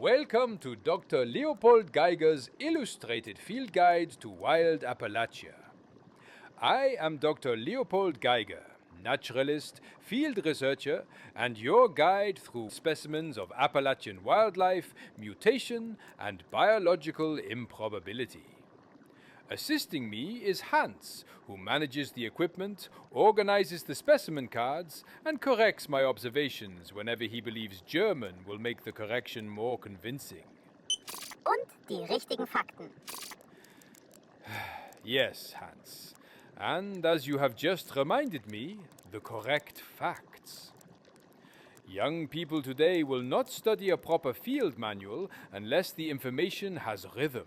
Welcome to Dr. Leopold Geiger's illustrated field guide to wild Appalachia. I am Dr. Leopold Geiger, naturalist, field researcher, and your guide through specimens of Appalachian wildlife, mutation, and biological improbability. Assisting me is Hans, who manages the equipment, organizes the specimen cards, and corrects my observations whenever he believes German will make the correction more convincing. Und die richtigen Fakten. Yes, Hans. And as you have just reminded me, the correct facts. Young people today will not study a proper field manual unless the information has rhythm.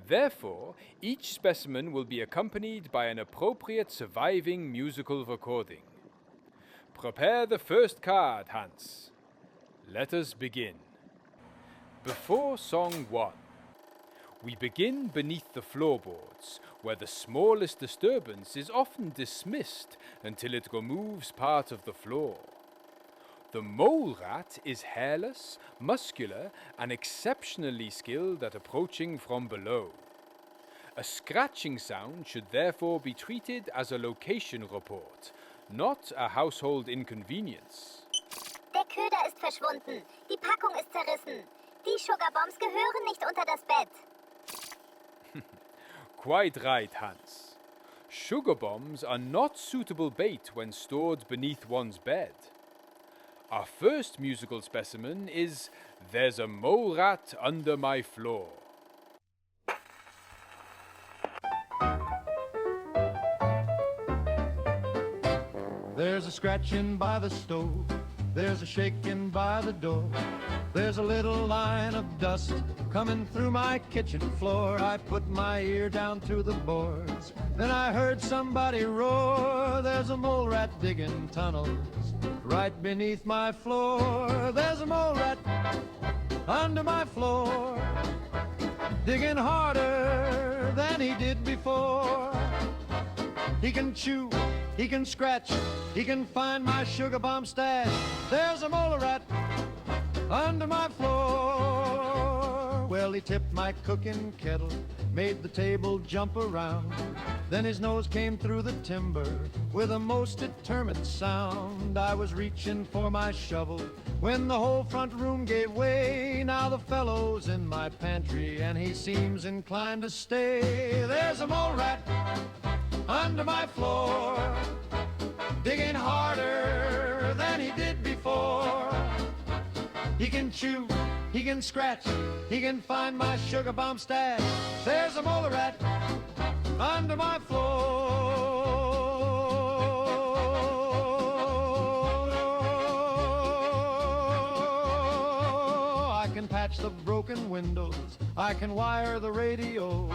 Therefore, each specimen will be accompanied by an appropriate surviving musical recording. Prepare the first card, Hans. Let us begin. Before Song 1, we begin beneath the floorboards, where the smallest disturbance is often dismissed until it removes part of the floor. The mole rat is hairless, muscular, and exceptionally skilled at approaching from below. A scratching sound should therefore be treated as a location report, not a household inconvenience. Der Köder ist verschwunden. Die Packung ist zerrissen. Die Sugarbombs gehören nicht unter das Bett. Quite right, Hans. Sugar bombs are not suitable bait when stored beneath one's bed. Our first musical specimen is There's a Mole Rat Under My Floor. There's a scratching by the stove, there's a shaking by the door, there's a little line of dust coming through my kitchen floor. I put my ear down to the boards, then I heard somebody roar. There's a mole rat digging tunnels right beneath my floor. There's a mole rat under my floor, digging harder than he did before. He can chew, he can scratch, he can find my sugar bomb stash. There's a mole rat under my floor. Well, he tipped my cooking kettle, made the table jump around. Then his nose came through the timber with a most determined sound. I was reaching for my shovel when the whole front room gave way. Now the fellow's in my pantry and he seems inclined to stay. There's a mole rat under my floor, digging harder than he did before. He can chew, he can scratch, he can find my sugar bomb stash. There's a mole rat under my floor. I can patch the broken windows, I can wire the radio,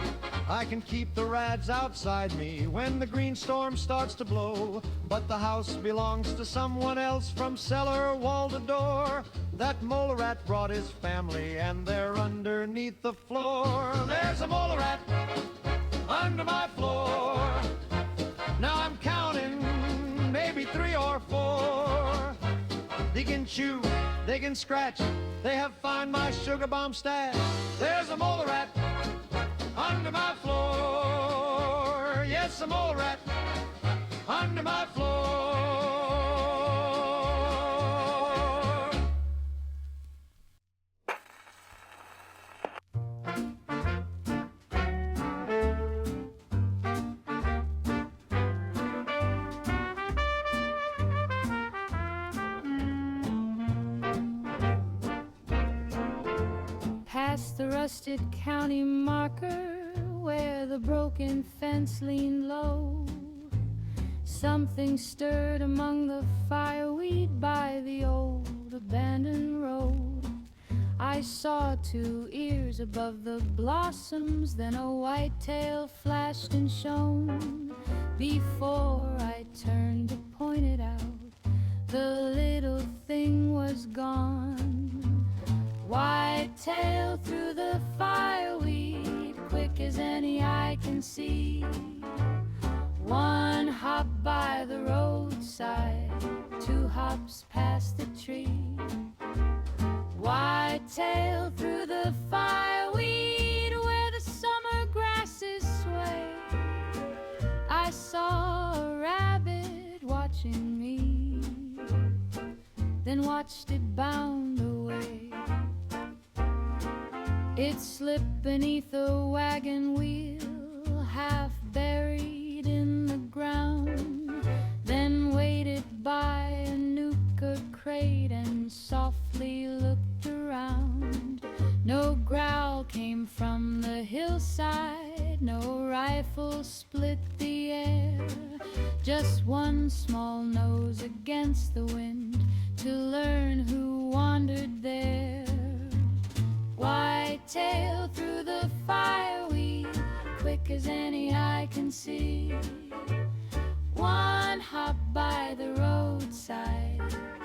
I can keep the rads outside me when the green storm starts to blow. But the house belongs to someone else from cellar wall to door. That mole rat brought his family and they're underneath the floor. There's a mole rat under my floor. Now I'm counting maybe 3 or 4. They can chew, they can scratch, they have found my sugar bomb stash. There's a mole rat under my floor. Yes, a mole rat under my floor. Past the rusted county marker where the broken fence leaned low, something stirred among the fireweed by the old abandoned road. I saw 2 ears above the blossoms, then a white tail flashed and shone. Before I turned to point it out, the little thing was gone. White tail through the fireweed, quick as any eye can see. 1 hop by the roadside, 2 hops past the tree. White tail through the fireweed where the summer grasses sway. I saw a rabbit watching me, then watched it bound away. It slipped beneath a wagon wheel, half buried in the ground, then waited by a nuka crate and softly looked around. No growl came from the hillside, no rifle split the air, just one small nose against the wind to learn who wandered there. White tail through the fireweed, quick as any eye can see. One hop by the roadside,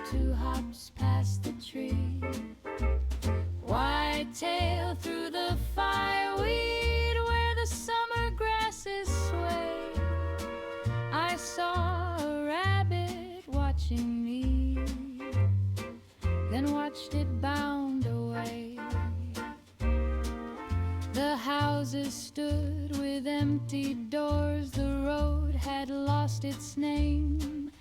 two hops past the tree. White tail through the fireweed where the summer grasses sway. I saw a rabbit watching me, then watched it bound away. The houses stood with empty doors, the road had lost its name,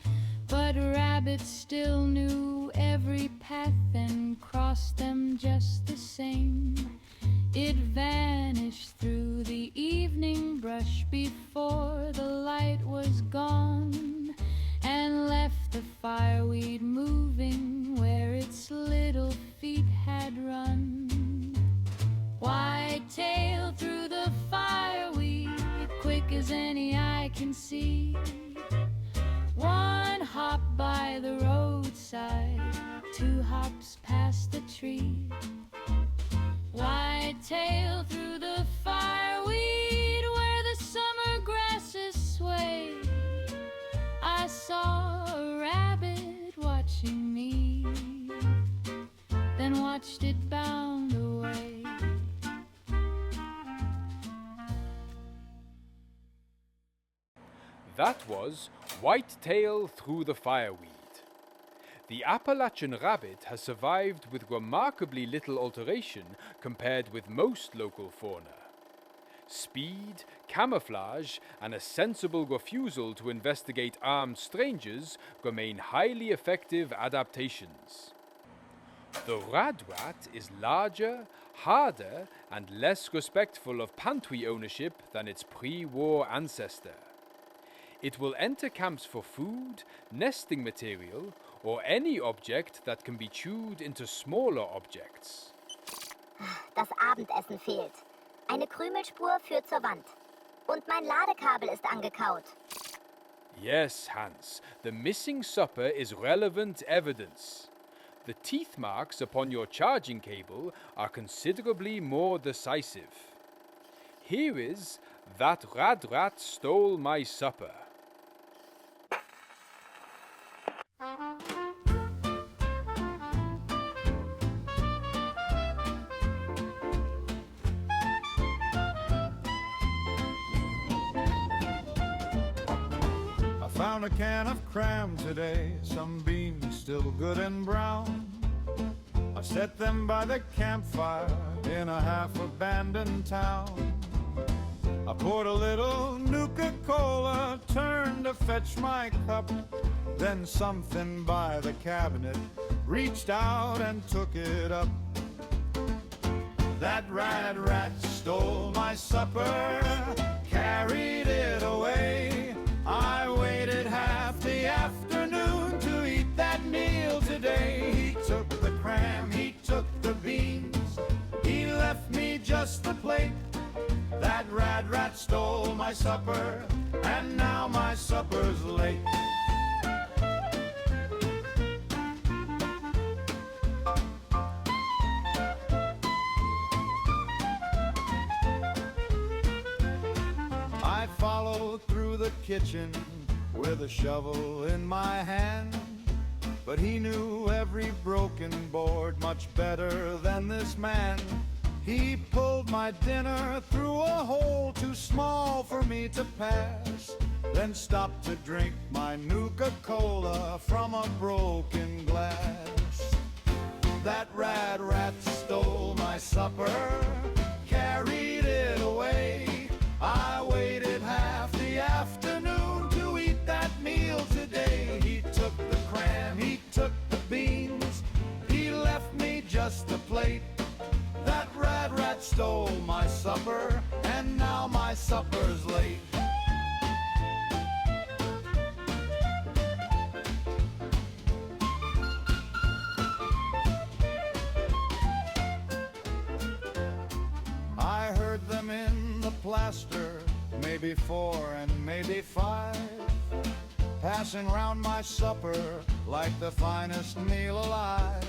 but Rabbit still knew every path and crossed them just the same. It vanished through the evening brush before the light was gone, and left the fireweed moving where its little feet had run. White tail through the fireweed, quick as any eye can see. One hop by the roadside, two hops past the tree. White tail through the fireweed where the summer grasses sway. I saw a rabbit watching me, then watched it bound away. That was White Tail Through the Fireweed. The Appalachian rabbit has survived with remarkably little alteration compared with most local fauna. Speed, camouflage, and a sensible refusal to investigate armed strangers remain highly effective adaptations. The radrat is larger, harder, and less respectful of pantry ownership than its pre-war ancestor. It will enter camps for food, nesting material, or any object that can be chewed into smaller objects. Das Abendessen fehlt. Eine Krümelspur führt zur Wand. Und mein Ladekabel ist angekaut. Yes, Hans, the missing supper is relevant evidence. The teeth marks upon your charging cable are considerably more decisive. Here is That Radrat Stole My Supper. Found a can of cram today, some beans still good and brown. I set them by the campfire in a half-abandoned town. I poured a little Nuka-Cola, turned to fetch my cup. Then something by the cabinet reached out and took it up. That rat stole my supper, carried it away. I waited half the afternoon to eat that meal today. He took the cram, he took the beans, he left me just the plate. That rat stole my supper, and now my supper's late. I followed through the kitchen with a shovel in my hand, but he knew every broken board much better than this man. He pulled my dinner through a hole too small for me to pass, then stopped to drink my Nuka-Cola from a broken glass. That rad rat stole my supper, carried it away. I waited half the afternoon to eat that meal today. He took the cram, he took the beans, he left me just a plate. That rad rat stole my supper, and now my supper's late. I heard them in the plaster, maybe 4 and maybe 5, passing round my supper like the finest meal alive.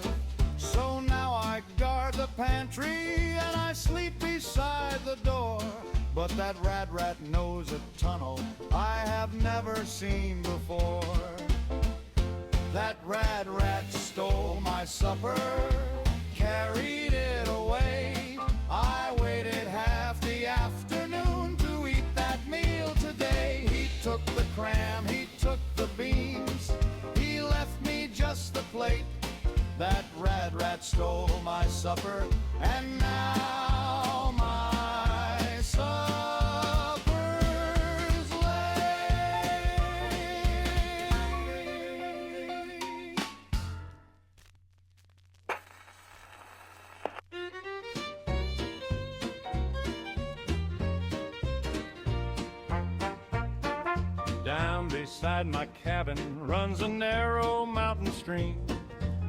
So now I guard the pantry and I sleep beside the door. But that rad rat knows a tunnel I have never seen before. That rad rat stole my supper, carried it away. I waited half the afternoon to eat that meal today. He took the cram, he took the beans, he left me just a plate. That rad rat stole my supper, and now my supper's late. Down beside my cabin runs a narrow mountain stream,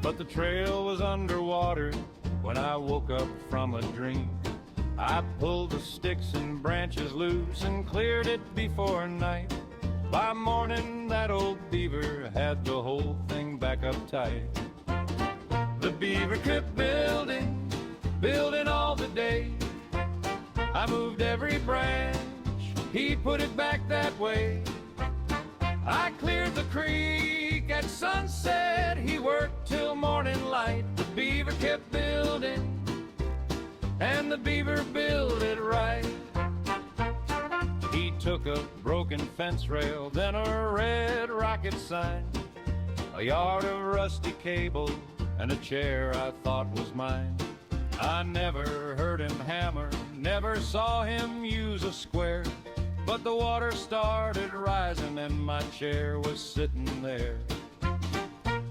but the trail was underwater when I woke up from a dream. I pulled the sticks and branches loose and cleared it before night. By morning that old beaver had the whole thing back up tight. The beaver kept building, building all the day. I moved every branch, he put it back that way. I cleared the creek at sunset, he worked till morning light. The beaver kept building, and the beaver builded right. He took a broken fence rail, then a red rocket sign, a yard of rusty cable, and a chair I thought was mine. I never heard him hammer, never saw him use a square, but the water started rising and my chair was sitting there.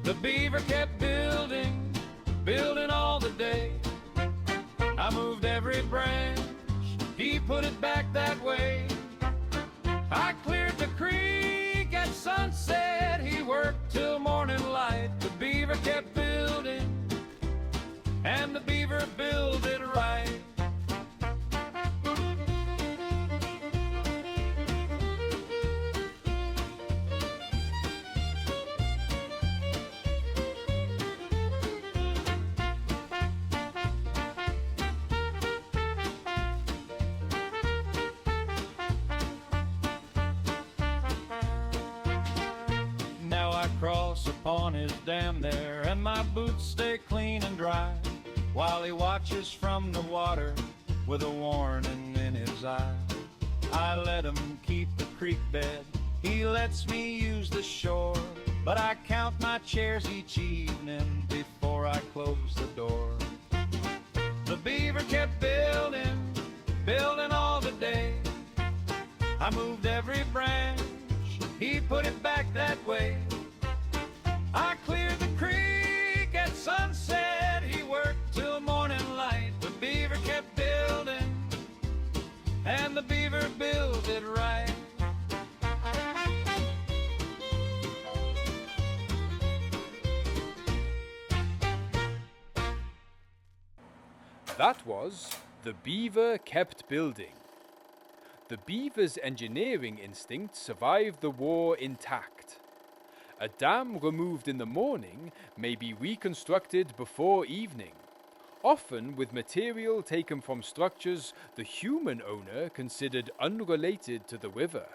The beaver kept building, building all the day. I moved every branch, he put it back that way. I cleared the creek at sunset, he worked till morning light. The beaver kept building, and the beaver builded right. Cross upon his dam there, and my boots stay clean and dry, while he watches from the water with a warning in his eye. I let him keep the creek bed, he lets me use the shore, but I count my chairs each evening before I close the door. The beaver kept building, building all the day. I moved every branch, he put it back that way. I cleared the creek at sunset, he worked till morning light. The beaver kept building, and the beaver builded right. That was The Beaver Kept Building. The beaver's engineering instinct survived the war intact. A dam removed in the morning may be reconstructed before evening, often with material taken from structures the human owner considered unrelated to the river.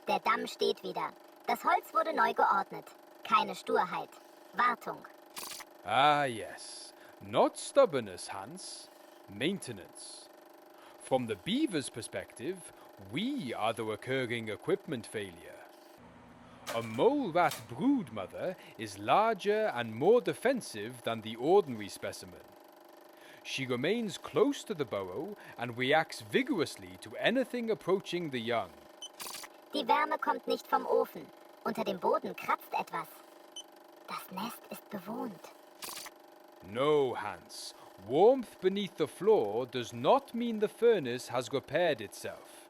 Der Damm steht wieder. Das Holz wurde neu geordnet. Keine Sturheit. Wartung. Ah yes, not stubbornness, Hans. Maintenance. From the beaver's perspective, we are the recurring equipment failure. A mole rat brood mother is larger and more defensive than the ordinary specimen. She remains close to the burrow and reacts vigorously to anything approaching the young. Die Wärme kommt nicht vom Ofen. Unter dem Boden kratzt etwas. Das Nest ist bewohnt. No, Hans. Warmth beneath the floor does not mean the furnace has repaired itself.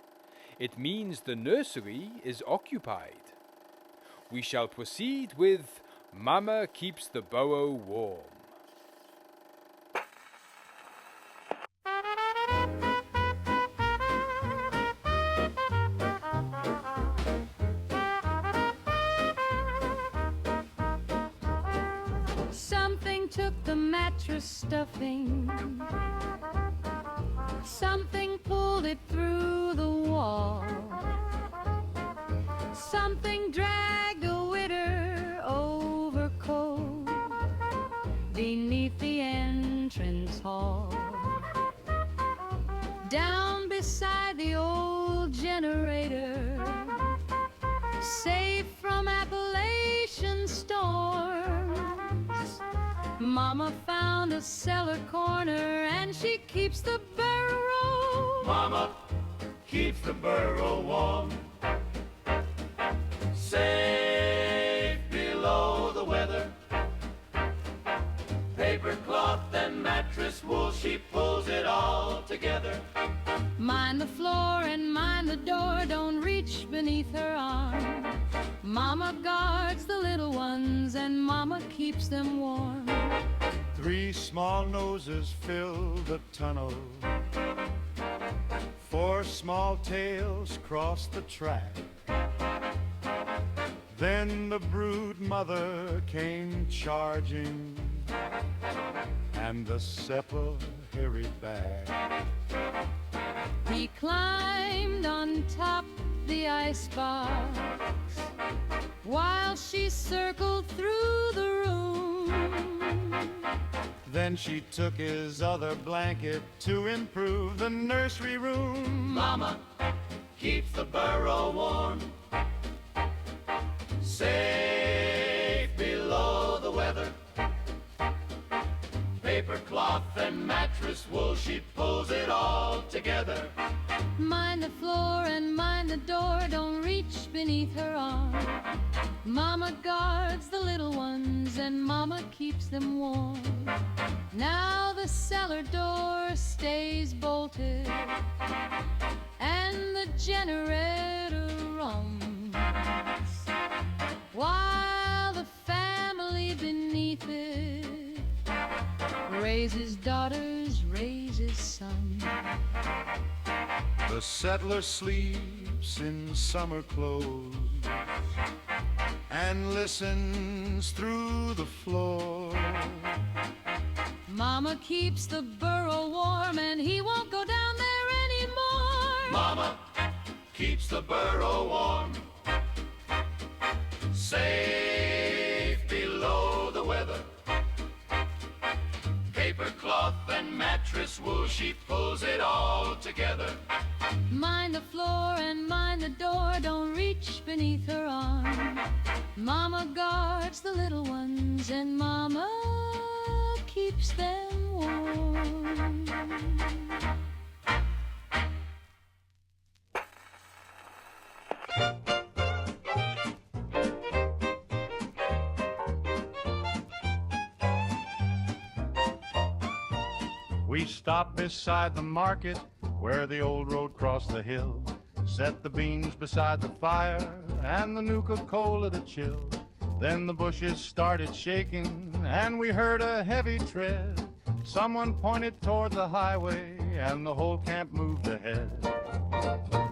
It means the nursery is occupied. We shall proceed with Mama Keeps the Burrow Warm. Something took the mattress stuffing. Something pulled it through the wall. Something dragged a winter overcoat beneath the entrance hall. Down beside the old generator, safe from Appalachian storms, Mama found a cellar corner and she keeps the burrow. Mama keeps the burrow warm, safe below the weather. Paper cloth and mattress wool, she pulls it all together. Mind the floor and mind the door, don't reach beneath her arm. Mama guards the little ones and Mama keeps them warm. 3 small noses fill the tunnel. 4 small tails cross the track. Then the brood mother came charging, and the sepal hurried back. He climbed on top the icebox while she circled through the room. Then she took his other blanket to improve the nursery room. Mama keeps the burrow warm, safe below the weather. Paper cloth and mattress wool, she pulls it all together. Mind the floor and mind the door, don't reach beneath her arm. Mama guards the little ones and Mama keeps them warm. Now the cellar door stays bolted and the generator runs, while the family beneath it raises daughters, raises sons. The settler sleeps in summer clothes and listens through the floor. Mama keeps the burrow warm and he won't go down there anymore. Mama keeps the burrow warm, safe below the weather. Paper cloth and mattress wool, she pulls it all together. Mind the floor and mind the door, don't reach beneath her arm. Mama guards the little ones and Mama keeps them warm. We stopped beside the market where the old road crossed the hill, set the beans beside the fire and the Nuka-Cola to chill. Then the bushes started shaking and we heard a heavy tread. Someone pointed toward the highway and the whole camp moved ahead.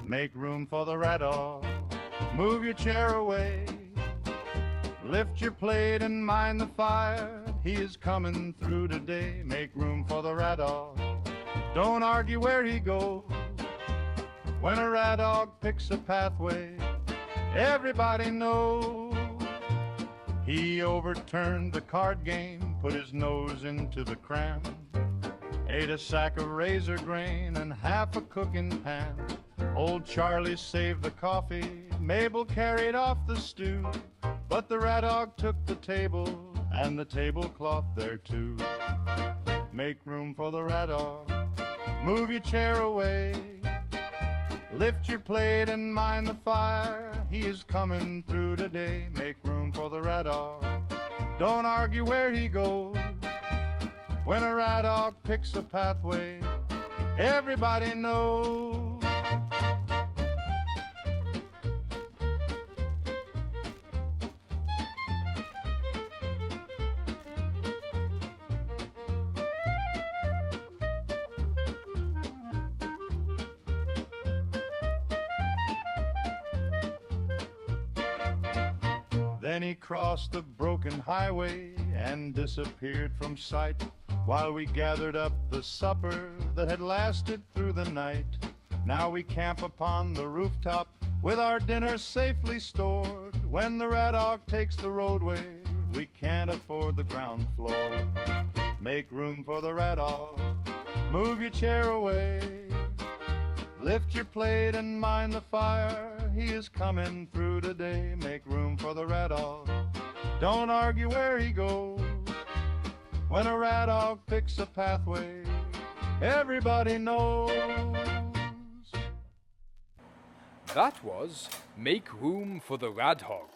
Make room for the Radhog, move your chair away. Lift your plate and mind the fire, he is coming through today. Make room for the Radhog, don't argue where he goes. When a Radhog picks a pathway, everybody knows. He overturned the card game, put his nose into the cram, ate a sack of razor grain and half a cooking pan. Old Charlie saved the coffee, Mabel carried off the stew, but the Radhog took the table and the tablecloth there too. Make room for the Radhog, move your chair away, lift your plate and mind the fire, he is coming through today. Make room for the Radhog, don't argue where he goes. When a Radhog picks a pathway, everybody knows. Then he crossed the broken highway and disappeared from sight, while we gathered up the supper that had lasted through the night. Now we camp upon the rooftop with our dinner safely stored. When the Radhog takes the roadway, we can't afford the ground floor. Make room for the Radhog, move your chair away, lift your plate and mind the fire, he is coming through today. Make room for the Radhog, don't argue where he goes. When a Radhog picks a pathway, everybody knows. That was Make Room for the Radhog.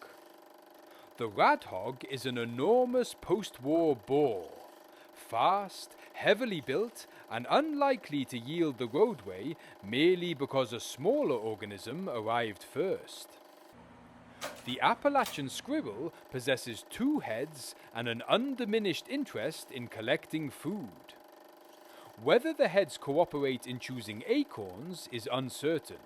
The Radhog is an enormous post-war boar, fast, heavily built, and unlikely to yield the roadway merely because a smaller organism arrived first. The Appalachian squirrel possesses 2 heads and an undiminished interest in collecting food. Whether the heads cooperate in choosing acorns is uncertain.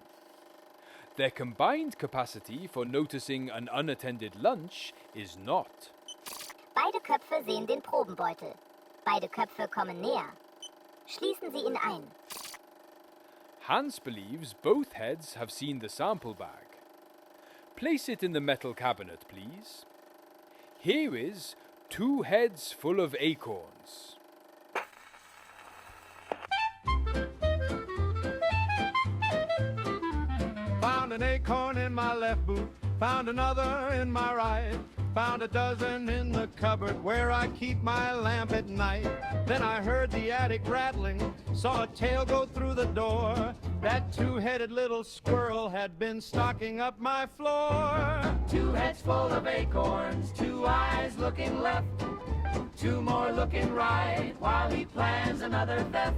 Their combined capacity for noticing an unattended lunch is not. Beide Köpfe sehen den Probenbeutel. Beide Köpfe kommen näher. Schließen Sie ihn ein. Hans believes both heads have seen the sample bag. Place it in the metal cabinet, please. Here is 2 heads full of acorns. Found an acorn in my left boot, found another in my right, found a dozen in the cupboard where I keep my lamp at night. Then I heard the attic rattling, saw a tail go through the door. That 2-headed little squirrel had been stocking up my floor. 2 heads full of acorns, 2 eyes looking left, 2 more looking right while he plans another theft.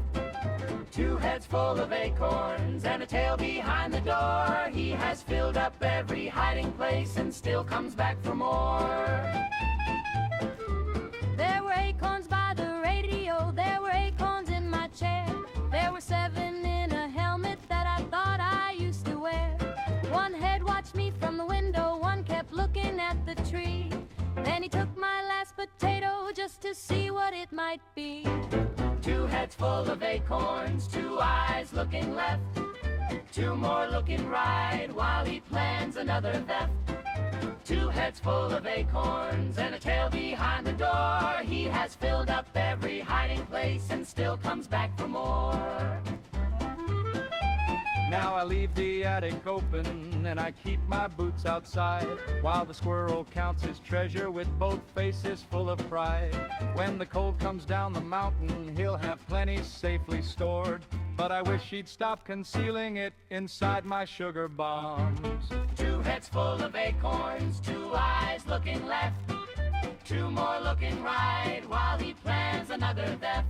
2 heads full of acorns and a tail behind the door. He has filled up every hiding place and still comes back for more. There were acorns by the radio, there were acorns in my chair. There were 7 in a helmet that I thought I used to wear. 1 head watched me from the window, 1 kept looking at the tree. Then he took my last potato just to see what it might be. 2 heads full of acorns, 2 eyes looking left, 2 more looking right while he plans another theft. 2 heads full of acorns and a tail behind the door. He has filled up every hiding place and still comes back for more. Now I leave the attic open and I keep my boots outside, while the squirrel counts his treasure with both faces full of pride. When the cold comes down the mountain, he'll have plenty safely stored, but I wish he'd stop concealing it inside my sugar bombs. 2 heads full of acorns, 2 eyes looking left, 2 more looking right while he plans another theft.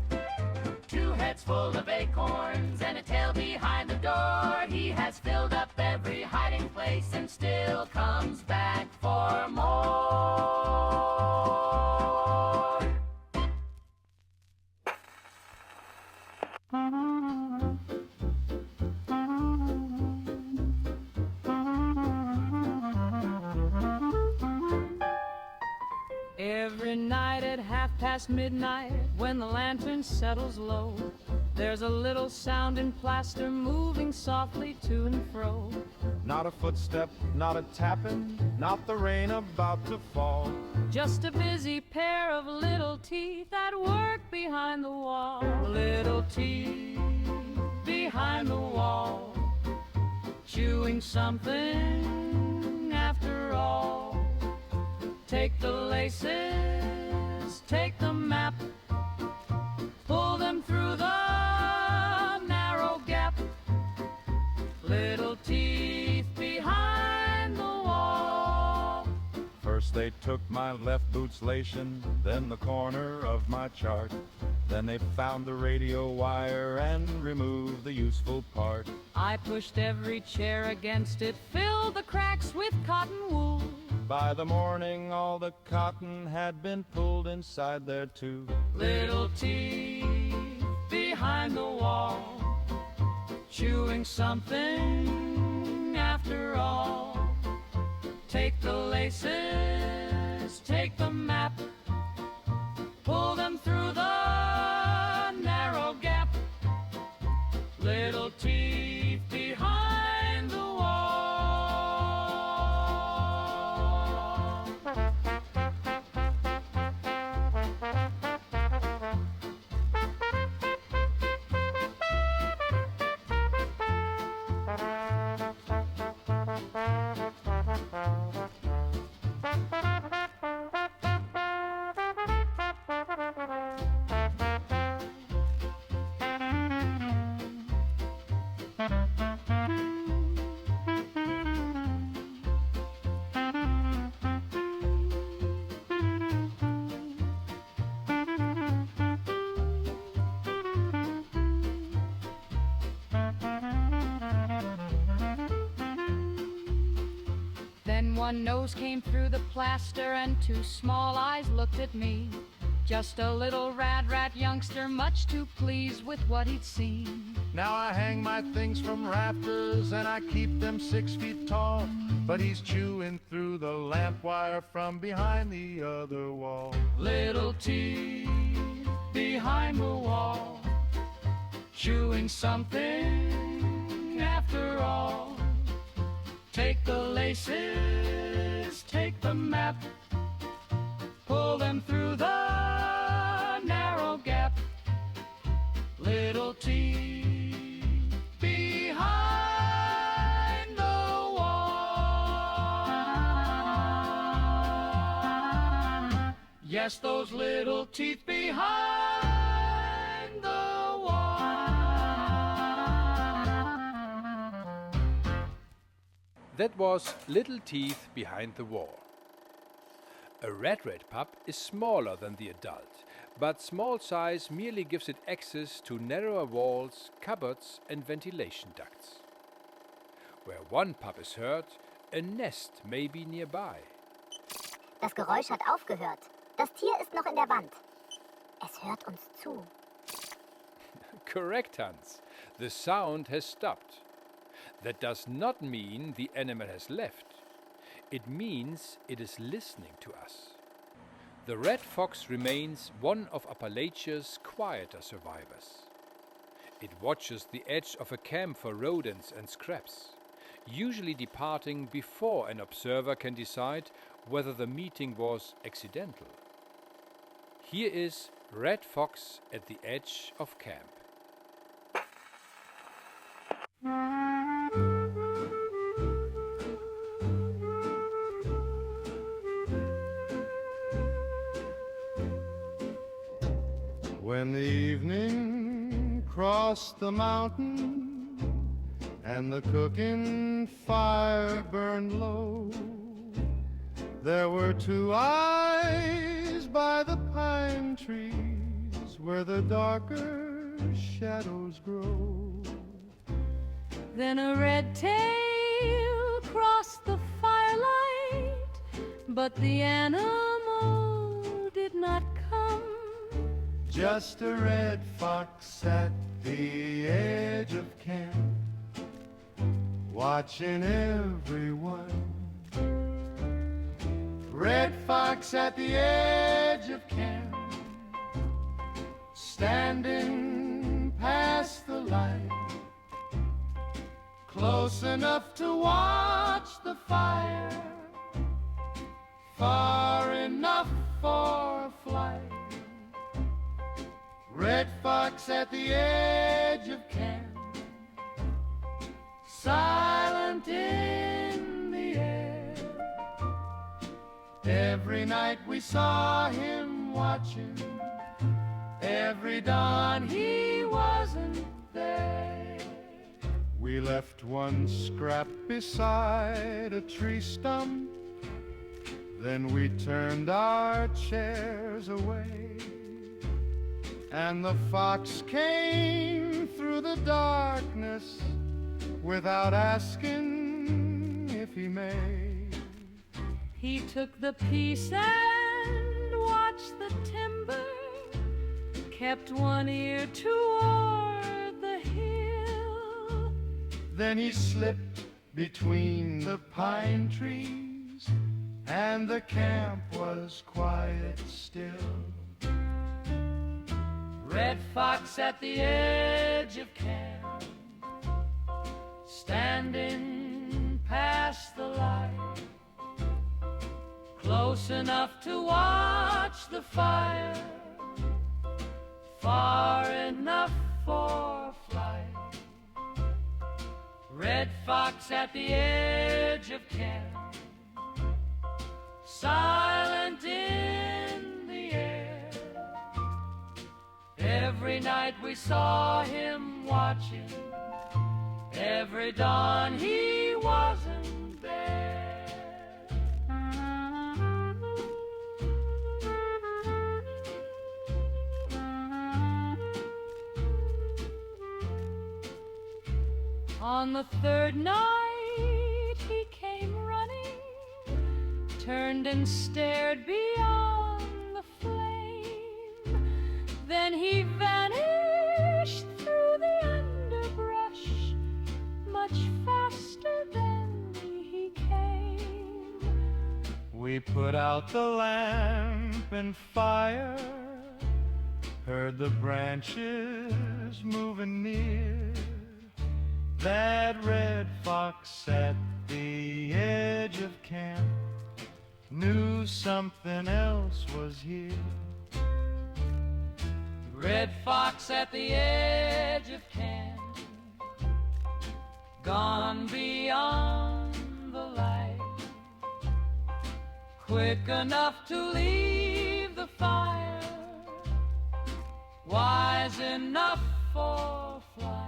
2 heads full of acorns and a tail behind the door. He has filled up every hiding place and still comes back for more. Every night at midnight, when the lantern settles low, there's a little sound in plaster moving softly to and fro. Not a footstep, not a tapping, not the rain about to fall. Just a busy pair of little teeth at work behind the wall. Little teeth behind the wall. chewing something after all. Take the laces, take the map, pull them through the narrow gap. Little teeth behind the wall. First they took my left boot's lacing, then the corner of my chart. Then they found the radio wire and removed the useful part. I pushed every chair against it, filled the cracks with cotton wool. By the morning all the cotton had been pulled inside there too. Little teeth behind the wall, chewing something after all. Take the laces, take the map, pull them through the narrow gap. Little teeth behind the wall. One nose came through the plaster and two small eyes looked at me. Just a little rat youngster, much too pleased with what he'd seen. Now I hang my things from rafters and I keep them 6 feet tall. But he's chewing through the lamp wire from behind the other wall. Little teeth behind the wall, chewing something after all. Take the laces, take the map, pull them through the narrow gap. Little teeth behind the wall. Yes, those little teeth behind the wall. That was Little Teeth Behind the Wall. A red pup is smaller than the adult, but small size merely gives it access to narrower walls, cupboards and ventilation ducts. Where one pup is heard, a nest may be nearby. Das Geräusch hat aufgehört. Das Tier ist noch in der Wand. Es hört uns zu. Correct, Hans. The sound has stopped. That does not mean the animal has left. It means it is listening to us. The red fox remains one of Appalachia's quieter survivors. It watches the edge of a camp for rodents and scraps, usually departing before an observer can decide whether the meeting was accidental. Here is Red Fox at the edge of camp. When the evening crossed the mountain and the cooking fire burned low, there were two eyes by the pine trees where the darker shadows grow. Then a red tail crossed the firelight, but the animal did not come. Just a red fox at the edge of camp, watching everyone. Red fox at the edge of camp, standing past the light, close enough to watch the fire, far enough for flight. Red fox at the edge of camp, silent in the air. Every night we saw him watching, every dawn he wasn't there. We left one scrap beside a tree stump, then we turned our chairs away, and the fox came through the darkness without asking if he may. He took the piece and watched the timber, kept one ear toward the hill. Then he slipped between the pine trees, and the camp was quiet still. Red fox at the edge of camp, standing past the light, close enough to watch the fire, far enough for flight. Red fox at the edge of camp, silent in the air. Every night we saw him watching, every dawn he wasn't there. On the third night he came running, turned and stared beyond the flame. Then he vanished through the underbrush much faster than he came. We put out the lamp and fire, heard the branches moving near. That red fox at the edge of camp knew something else was here. Red fox at the edge of camp, gone beyond the light, quick enough to leave the fire, wise enough for flight.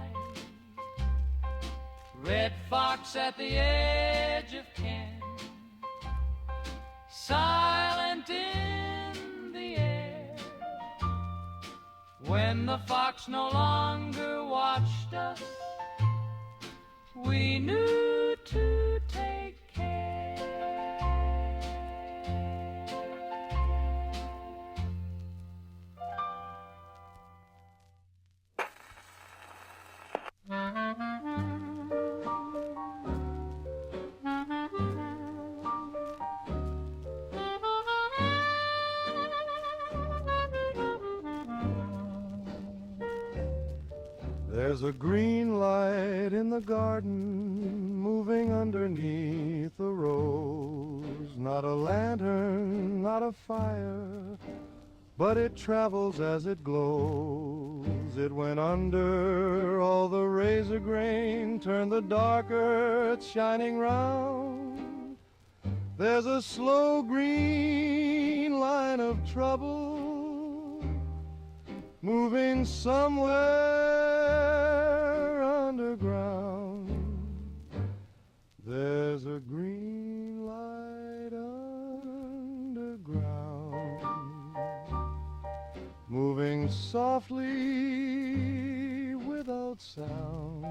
Red fox at the edge of camp, silent in the air. When the fox no longer watched us, we knew to take care. There's a green light in the garden, moving underneath a rose. Not a lantern, not a fire, but it travels as it glows. It went under all the razor grain, turned the darker, it's shining round. There's a slow green line of trouble, moving somewhere underground. There's a green light underground, moving softly without sound.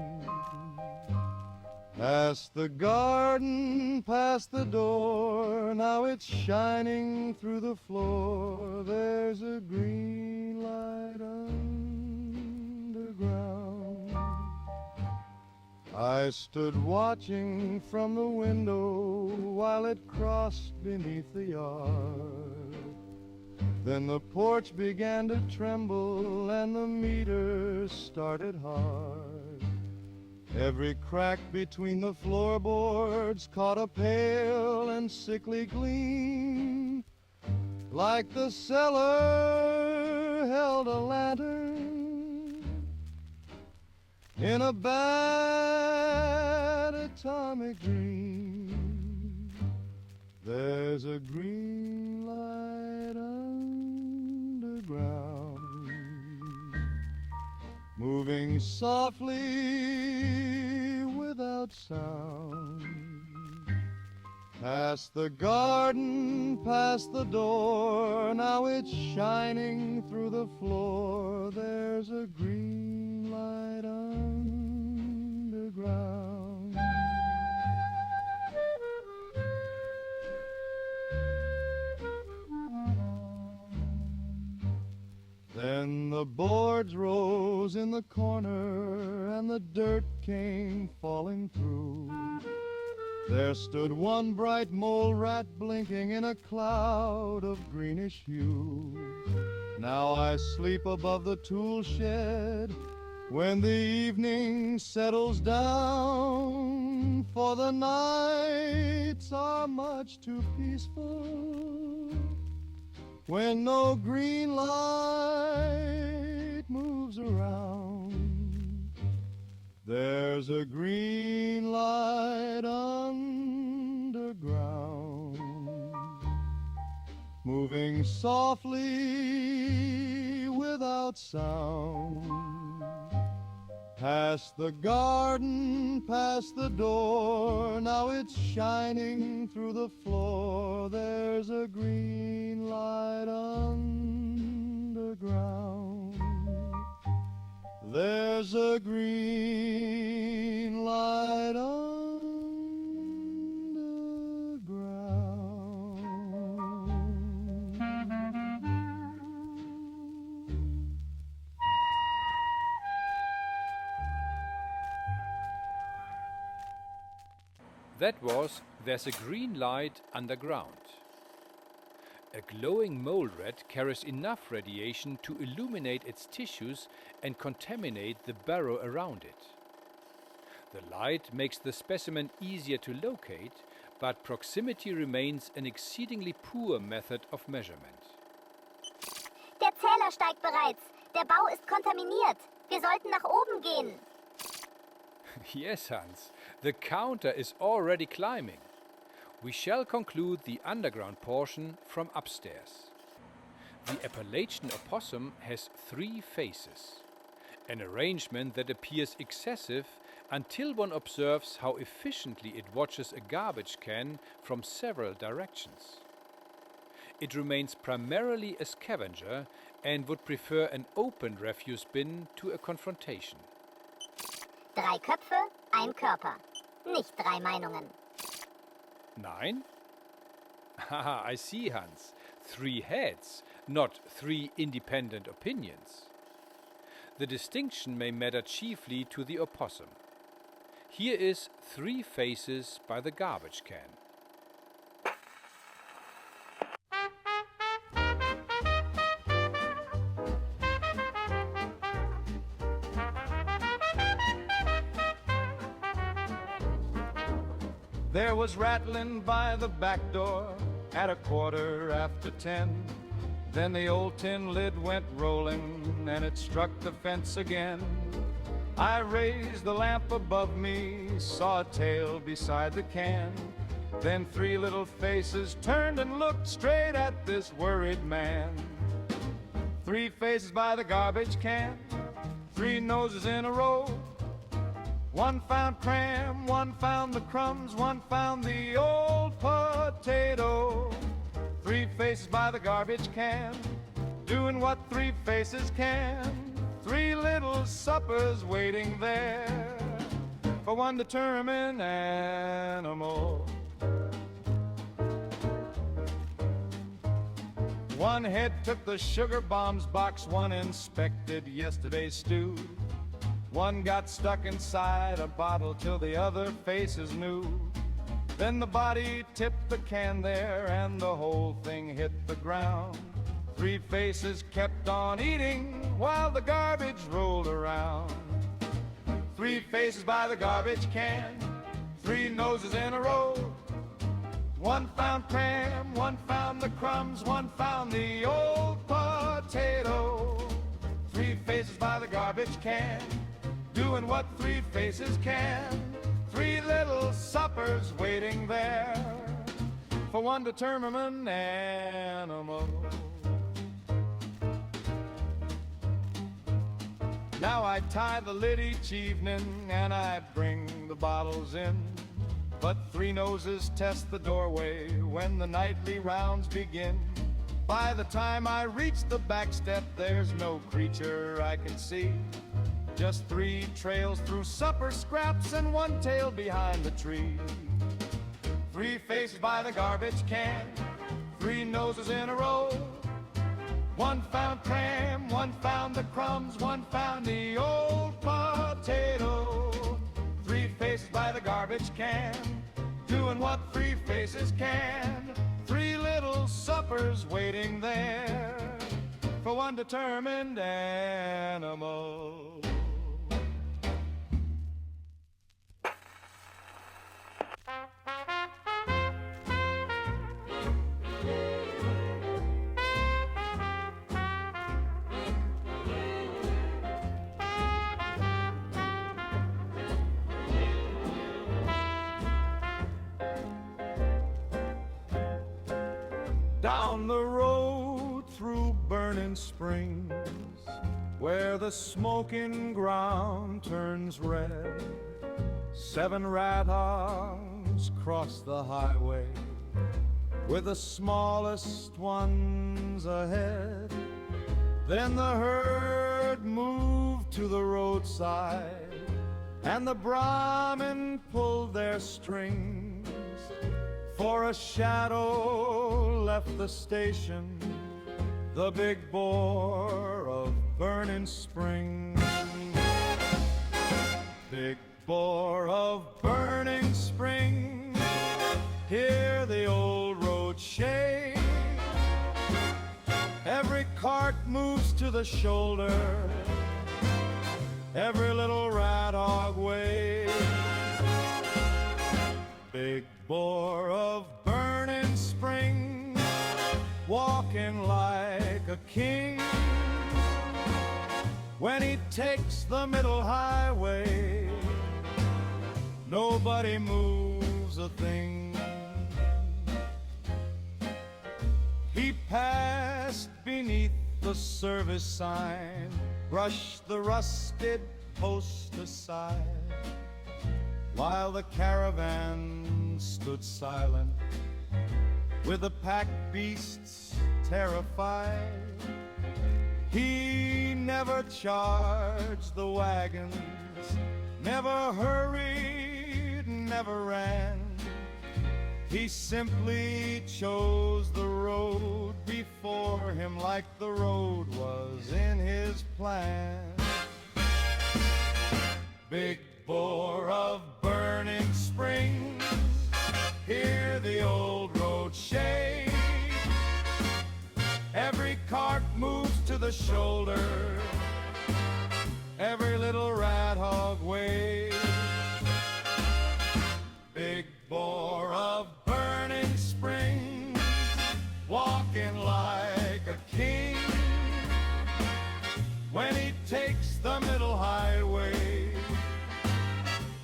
Past the garden, past the door, now it's shining through the floor. There's a green light underground. I stood watching from the window while it crossed beneath the yard. Then the porch began to tremble and the meter started hard. Every crack between the floorboards caught a pale and sickly gleam, like the cellar held a lantern in a bad atomic dream. There's a green light underground, moving softly without sound. Past the garden, past the door, now it's shining through the floor. There's a green light underground. Then the boards rose in the corner and the dirt came falling through. There stood one bright mole rat blinking in a cloud of greenish hue. Now I sleep above the tool shed when the evening settles down, for the nights are much too peaceful when no green light moves around. There's a green light underground, moving softly without sound. Past the garden, past the door, now it's shining through the floor. There's a green light underground. There's a green light underground. That was There's a Green Light Underground. A glowing mole rat carries enough radiation to illuminate its tissues and contaminate the burrow around it. The light makes the specimen easier to locate, but proximity remains an exceedingly poor method of measurement. Der Zähler steigt bereits. Der Bau ist kontaminiert. Wir sollten nach oben gehen. Yes, Hans, the counter is already climbing. We shall conclude the underground portion from upstairs. The Appalachian opossum has 3 faces, an arrangement that appears excessive until one observes how efficiently it watches a garbage can from several directions. It remains primarily a scavenger and would prefer an open refuse bin to a confrontation. 3 Köpfe, ein Körper. Nicht 3 Meinungen. 9? Haha, I see, Hans. 3 heads, not 3 independent opinions. The distinction may matter chiefly to the opossum. Here is 3 faces by the garbage can. There was rattling by the back door at 10:15. Then the old tin lid went rolling and it struck the fence again. I raised the lamp above me, saw a tail beside the can. Then 3 little faces turned and looked straight at this worried man. 3 faces by the garbage can, 3 noses in a row. One found cram, one found the crumbs, one found the old potato. 3 faces by the garbage can, doing what 3 faces can. 3 little suppers waiting there for one determined animal. One head took the sugar bombs box, one inspected yesterday's stew. One got stuck inside a bottle till the other faces knew. Then the body tipped the can there and the whole thing hit the ground. 3 faces kept on eating while the garbage rolled around. 3 faces by the garbage can, 3 noses in a row. One found cram, one found the crumbs, one found the old potato. 3 faces by the garbage can, doing what three faces can. Three little suppers waiting there for one determined animal. Now I tie the lid each evening and I bring the bottles in. But three noses test the doorway when the nightly rounds begin. By the time I reach the back step, there's no creature I can see. Just three trails through supper scraps and one tail behind the tree. Three faces by the garbage can, three noses in a row. One found cram, one found the crumbs, one found the old potato. Three faces by the garbage can, doing what three faces can. Three little suppers waiting there for one determined animal. Down the road through burning springs, where the smoking ground turns red, 7 Radhogs cross the highway, with the smallest ones ahead. Then the herd moved to the roadside, and the Brahmin pulled their strings. For a shadow left the station, the big boar of Burning Springs. Big boar of Burning Springs, hear the old road shake. Every cart moves to the shoulder, every little Radhog waves. Big boar of Burning Springs, walking like a king. When he takes the middle highway, nobody moves a thing. He passed beneath the service sign, brushed the rusted post aside, while the caravan stood silent, with the pack beasts terrified. He never charged the wagons, never hurried, never ran. He simply chose the road before him like the road was in his plan. Big boar of Burning Springs, hear the old road shake. Every cart moves to the shoulder, every little Radhog waves. Big boar of Burning Springs, walking like a king. When he takes the middle highway,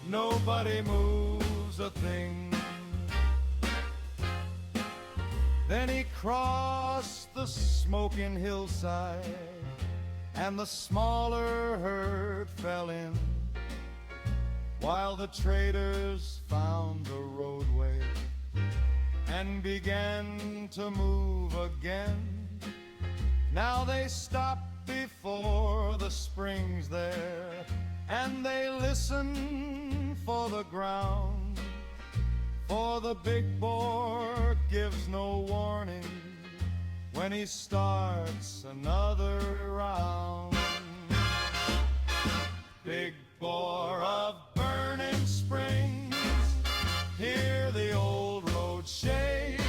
nobody moves a thing. Then he crossed the smoking hillside, and the smaller herd fell in, while the traders found the roadway and began to move again. Now they stopped before the springs there, and they listen for the ground, for the big boar gives no warning when he starts another round. Big boar of Burning Springs, hear the old road shake.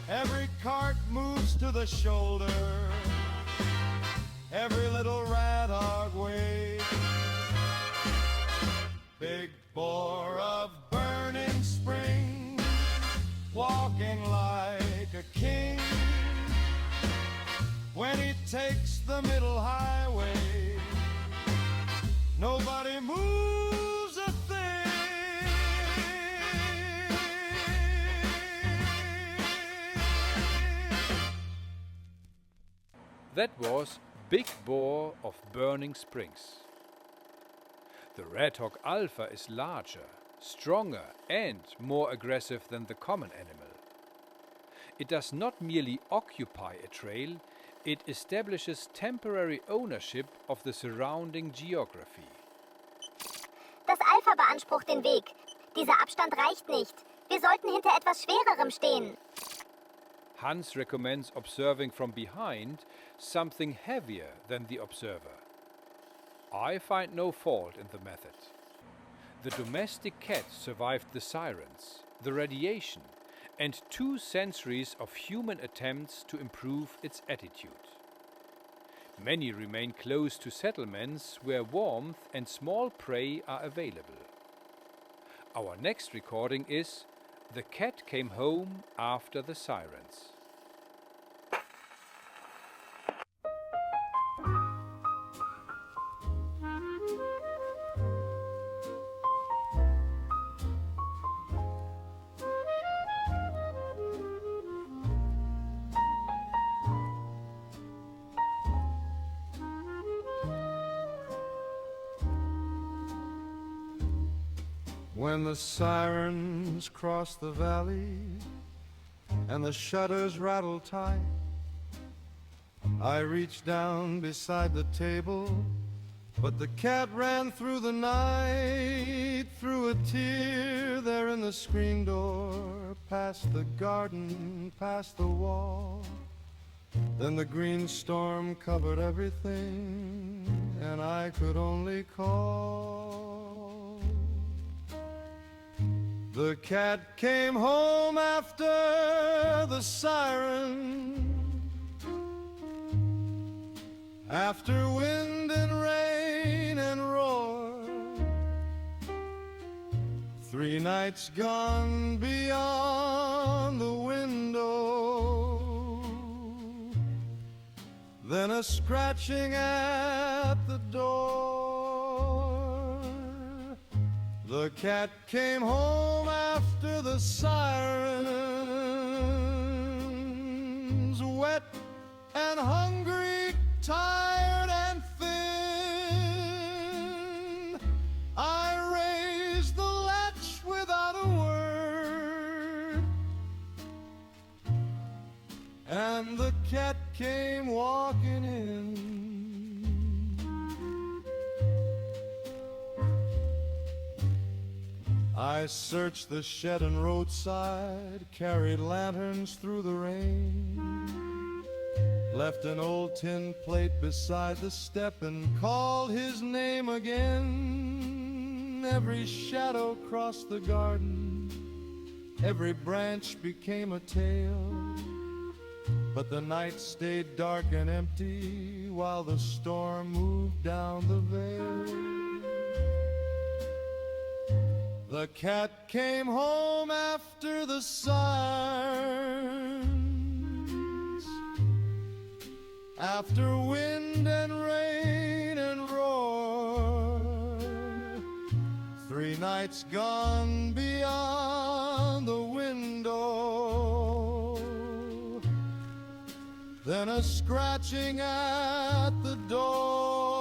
Every cart moves to the shoulder, every little Radhog waves. Big boar of Burning Springs, walking like a king. When he takes the middle highway, That was Big Boar of Burning Springs. The Radhog Alpha is larger, stronger and more aggressive than the common animal. It does not merely occupy a trail, it establishes temporary ownership of the surrounding geography. Das Alpha beansprucht den Weg. Dieser Abstand reicht nicht. Wir sollten hinter etwas Schwererem stehen. Hans recommends observing from behind something heavier than the observer. I find no fault in the method. The domestic cat survived the Sirens, the radiation, and 2 centuries of human attempts to improve its attitude. Many remain close to settlements where warmth and small prey are available. Our next recording is The Cat Came Home After the Sirens. When the sirens cross the valley and the shutters rattle tight, I reached down beside the table, but the cat ran through the night, through a tear there in the screen door, past the garden, past the wall. Then the green storm covered everything, and I could only call. The cat came home after the siren, after wind and rain and roar. 3 nights gone beyond the window, then a scratching at the door. The cat came home after the sirens, wet and hungry, tired and thin. I raised the latch without a word, and the cat came walking in. I searched the shed and roadside, carried lanterns through the rain, left an old tin plate beside the step and called his name again. Every shadow crossed the garden, every branch became a tale, but the night stayed dark and empty while the storm moved down the vale. The cat came home after the sirens, after wind and rain and roar. 3 nights gone beyond the window, then a scratching at the door.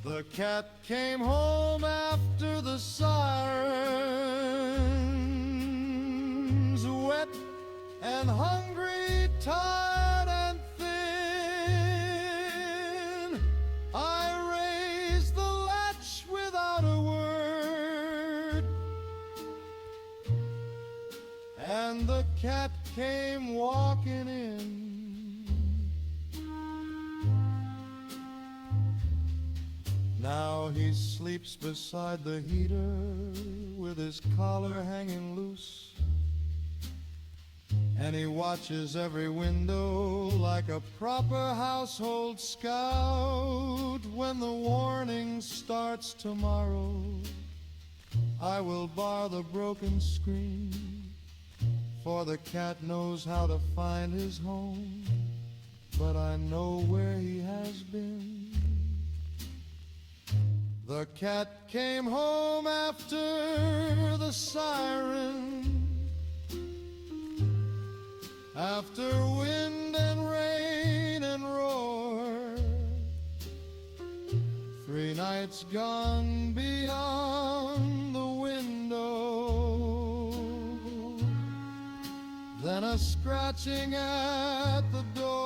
The cat came home after the sirens, wet and hungry, tired and thin. I raised the latch without a word, and the cat came walking in. Now he sleeps beside the heater with his collar hanging loose, and he watches every window like a proper household scout. When the warning starts tomorrow, I will bar the broken screen, for the cat knows how to find his home, but I know where he has been. The cat came home after the siren, after wind and rain it's gone beyond the window. Then a scratching at the door.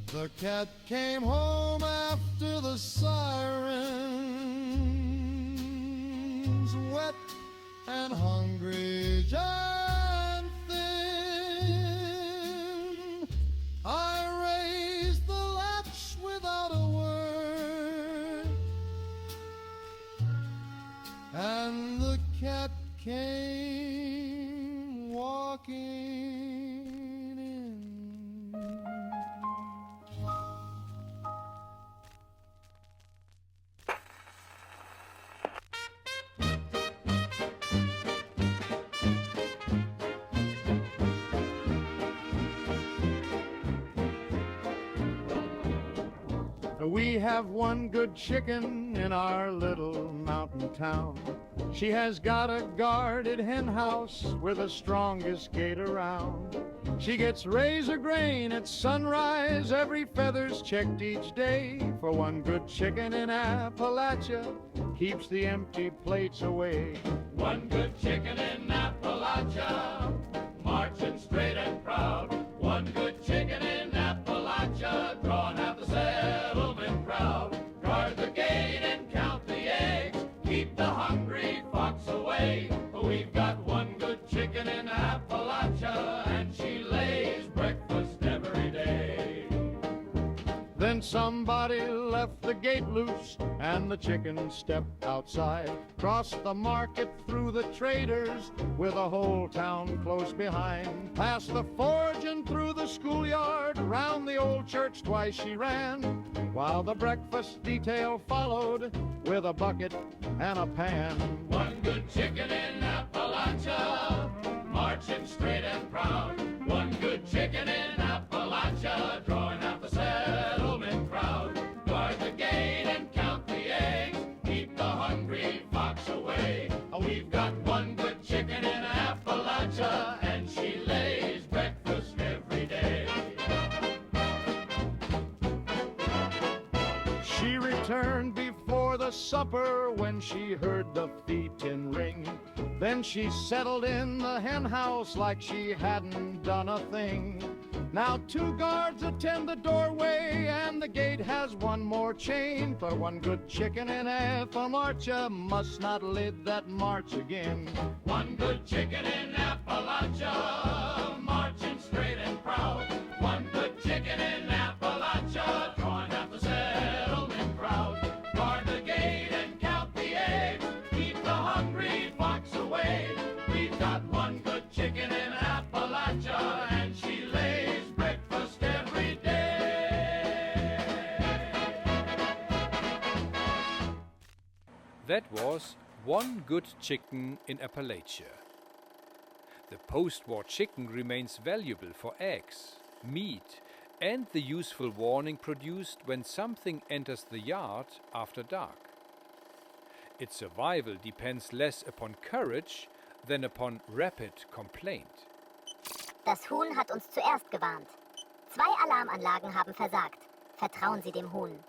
The cat came home after the sirens, wet and hungry and thin. I raised the latch without a word, and the cat came walking in. We have one good chicken in our little mountain town. She has got a guarded hen house with the strongest gate around. She gets razor grain at sunrise, every feather's checked each day. For one good chicken in Appalachia keeps the empty plates away. One good chicken in Appalachia, marching straight and proud. One good chicken in Appalachia, drawing out the settlement crowd. Guard the gate and count the eggs, keep the hungry fox away. We've got one good chicken in Appalachia, and she lays breakfast every day. Then somebody left the gate loose, and the chicken stepped outside. Crossed the market through the traders, with the whole town close behind. Past the forge and through the schoolyard, round the old church twice she ran. While the breakfast detail followed, with a bucket and a pan. One good chicken in Appalachia, marching straight and proud. One good chicken in Appalachia, drawing out the settlement crowd. Guard the gate and count the eggs, keep the hungry fox away. We've got one good chicken in Appalachia, and she lays breakfast every day. She returned before the supper when she heard the feet-in ring. Then she settled in the hen house like she hadn't done a thing. Now 2 guards attend the doorway, and the gate has one more chain. For one good chicken in Appalachia must not live that march again. One good chicken in Appalachia, marching straight and proud. One good chicken in Appalachia, drawing out the settlement crowd. Guard the gate and count the eggs, keep the hungry fox away. We've got one good chicken in Appalachia, and she lays breakfast every day. That was One Good Chicken in Appalachia. The post-war chicken remains valuable for eggs, meat, and the useful warning produced when something enters the yard after dark. Its survival depends less upon courage than upon rapid complaint. Das Huhn hat uns zuerst gewarnt. 2 Alarmanlagen haben versagt. Vertrauen Sie dem Huhn.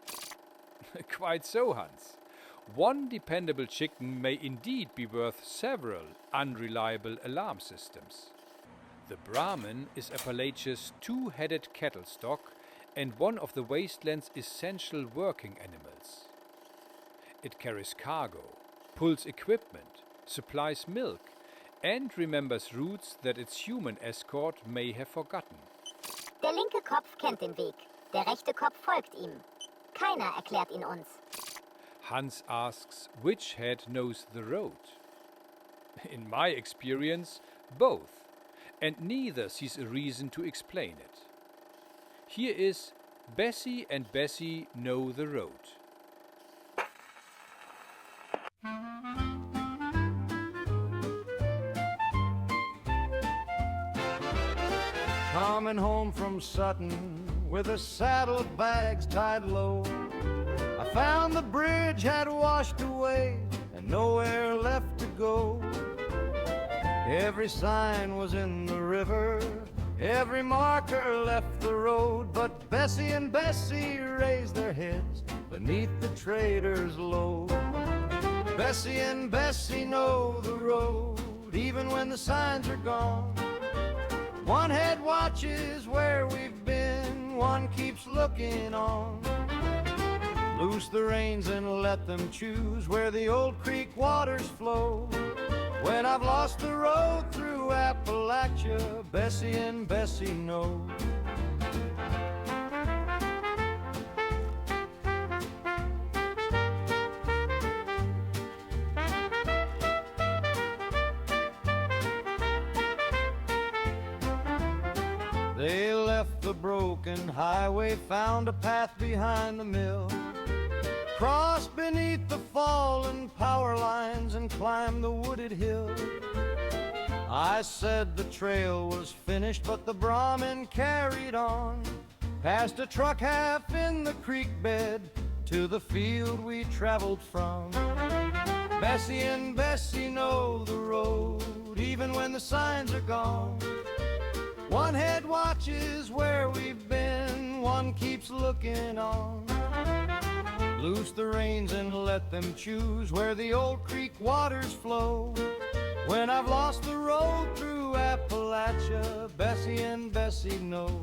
Quite so, Hans. One dependable chicken may indeed be worth several unreliable alarm systems. The Brahmin is Appalachia's 2-headed cattle stock and one of the Wasteland's essential working animals. It carries cargo, pulls equipment, supplies milk, and remembers routes that its human escort may have forgotten. Der linke Kopf kennt den Weg. Der rechte Kopf folgt ihm. Keiner erklärt ihn uns. Hans asks which head knows the road. In my experience, both, and neither sees a reason to explain it. Here is Bessie and Bessie Know the Road. Coming home from Sutton with the saddlebags tied low, I found the bridge had washed away and nowhere left to go. Every sign was in the river, Every marker left the road, but Bessie and Bessie raised their heads beneath the trader's load. Bessie and Bessie know the road, even when the signs are gone. One head watches where we've been, one keeps looking on. Loose the reins and let them choose where the old creek waters flow. When I've lost the road through Appalachia, Bessie and Bessie know. They left the broken highway, found a path behind the mill, crossed beneath the fallen power lines and climbed the wooded hill. I said the trail was finished, but the Brahmin carried on, past a truck half in the creek bed to the field we traveled from. Bessie and Bessie know the road, even when the signs are gone. One head watches where we've been, one keeps looking on. Loose the reins and let them choose where the old creek waters flow. When I've lost the road through Appalachia, Bessie and Bessie know.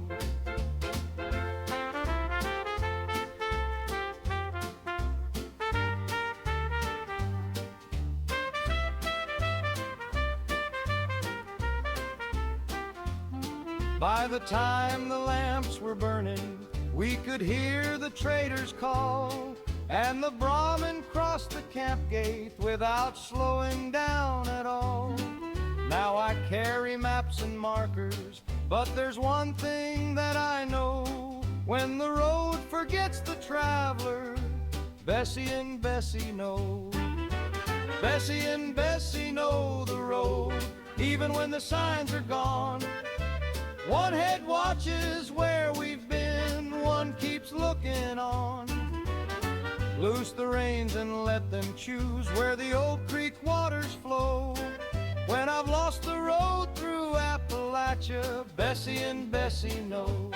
By the time the lamps were burning, we could hear the traders call, and the Brahmin crossed the camp gate without slowing down at all. Now I carry maps and markers, but there's one thing that I know: when the road forgets the traveler, Bessie and Bessie know. Bessie and Bessie know the road, even when the signs are gone. One head watches where we've been, one keeps looking on. Loose the reins and let them choose where the old creek waters flow. When I've lost the road through Appalachia, Bessie and Bessie know.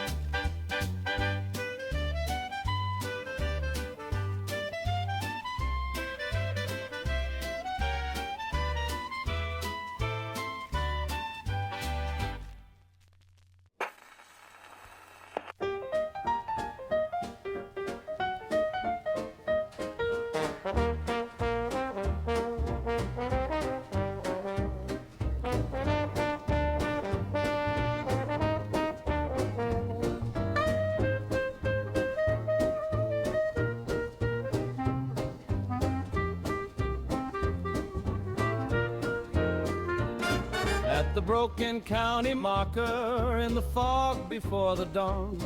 The broken county marker in the fog before the dawn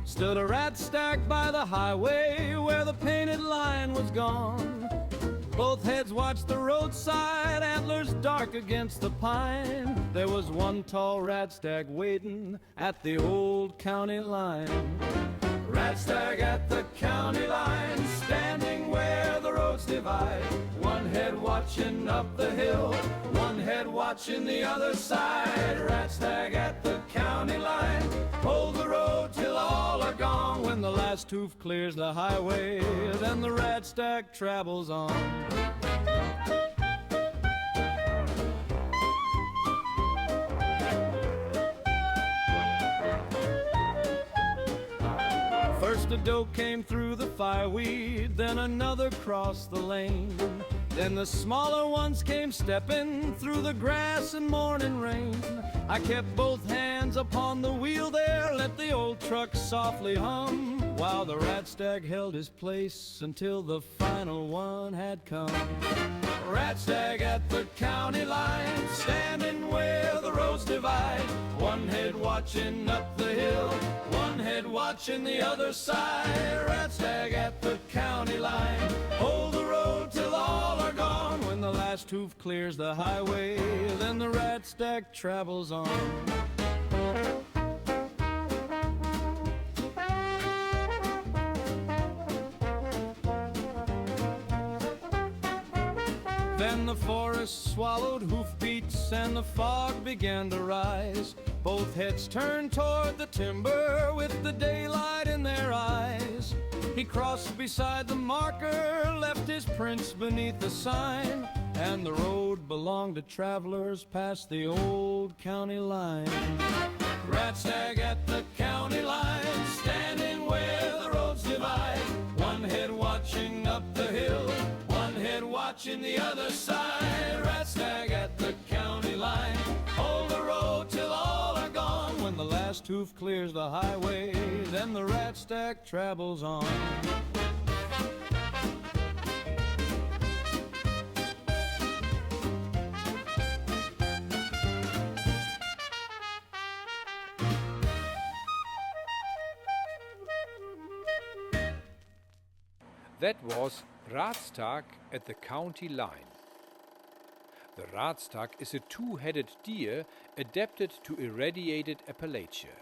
stood a Radstag by the highway where the painted line was gone. Both heads watched the roadside, antlers dark against the pine. There was one tall Radstag waiting at the old county line. Radstag at the county line, standing where the roads divide. One head watching up the hill, one head watching the other side. Radstag at the county line, hold the road till all are gone. When the last hoof clears the highway, then the Radstag travels on. First a doe came through the fireweed, then another crossed the lane. Then the smaller ones came stepping through the grass and morning rain. I kept both hands upon the wheel there, let the old truck softly hum, while the Radstag held his place until the final one had come. Radstag at the county line, standing where the roads divide. One head watching up the hill, one head watching the other side. Radstag at the county line, hold the road till all are gone. When the last hoof clears the highway, then the Radstag travels on. Then the forest swallowed hoofbeats and the fog began to rise. Both heads turned toward the timber with the daylight in their eyes. He crossed beside the marker, left his prints beneath the sign, and the road belonged to travelers past the old county line. Radstag at the county line, standing where the roads divide. One head watching up the hill, one head watching the other side. Radstag at the county line, hold the road till all are gone. When the last hoof clears the highway, then the Radstag travels on. That was Radstag at the county line. The Radstag is a two-headed deer adapted to irradiated Appalachia.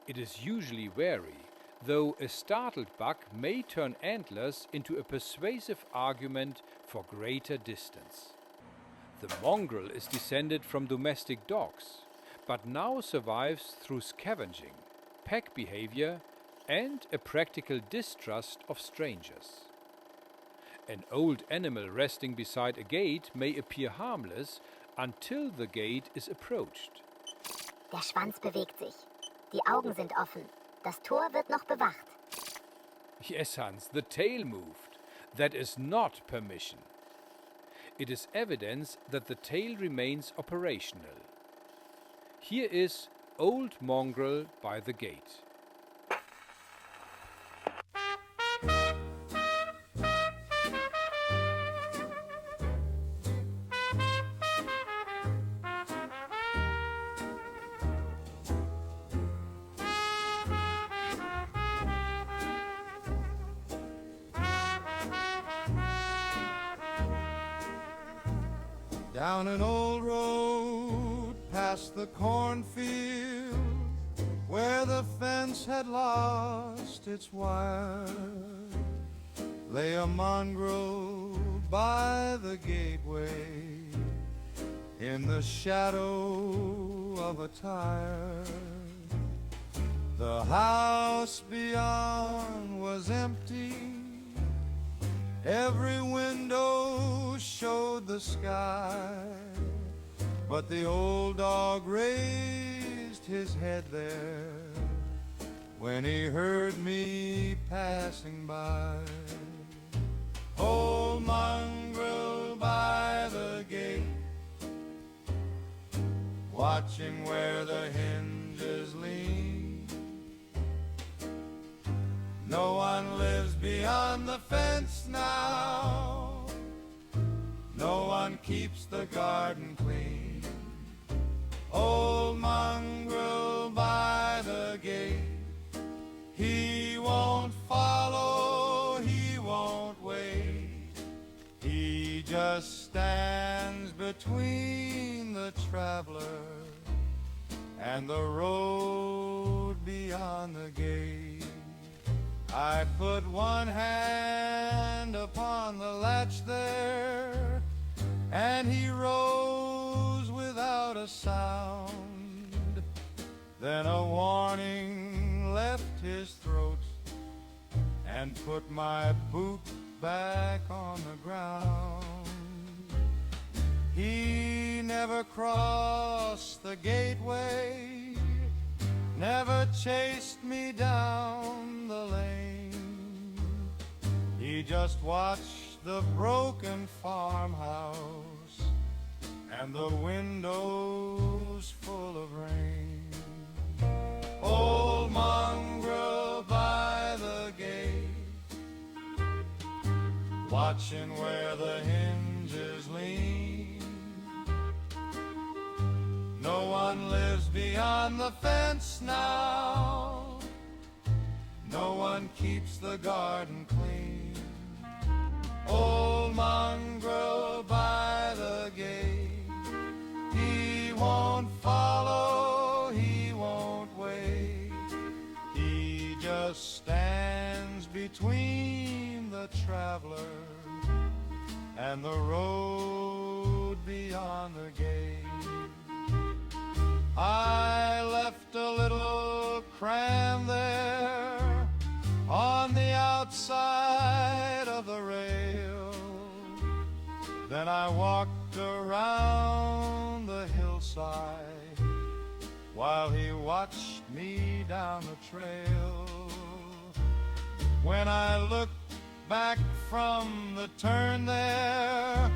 It is usually wary, though a startled buck may turn antlers into a persuasive argument for greater distance. The mongrel is descended from domestic dogs, but now survives through scavenging, pack behavior, and a practical distrust of strangers. An old animal resting beside a gate may appear harmless until the gate is approached. Der Schwanz bewegt sich. Die Augen sind offen. Das Tor wird noch bewacht. Yes, Hans, the tail moved. That is not permission. It is evidence that the tail remains operational. Here is Old Mongrel by the gate. Down an old road past the cornfield where the fence had lost its wire lay a mongrel by the gateway in the shadow of a tire. The house beyond was empty. Every window showed the sky, but the old dog raised his head there when he heard me passing by. Old mongrel by the gate, watching where the hinges lean. No one lives beyond the fence now. No one keeps the garden clean. Old mongrel by the gate, he won't follow, he won't wait. He just stands between the traveler and the road beyond the gate. I put one hand upon the latch there, and he rose without a sound. Then a warning left his throat and put my boot back on the ground. He never crossed the gateway, never chased me down the lane. He just watched the broken farmhouse and the windows full of rain. Old mongrel by the gate, watching where the hinges lean. No one lives beyond the fence now. No one keeps the garden clean. Old mongrel by the gate, he won't follow, he won't wait. He just stands between the traveler and the road beyond the gate. while he watched me down the trail. When I looked back from the turn there,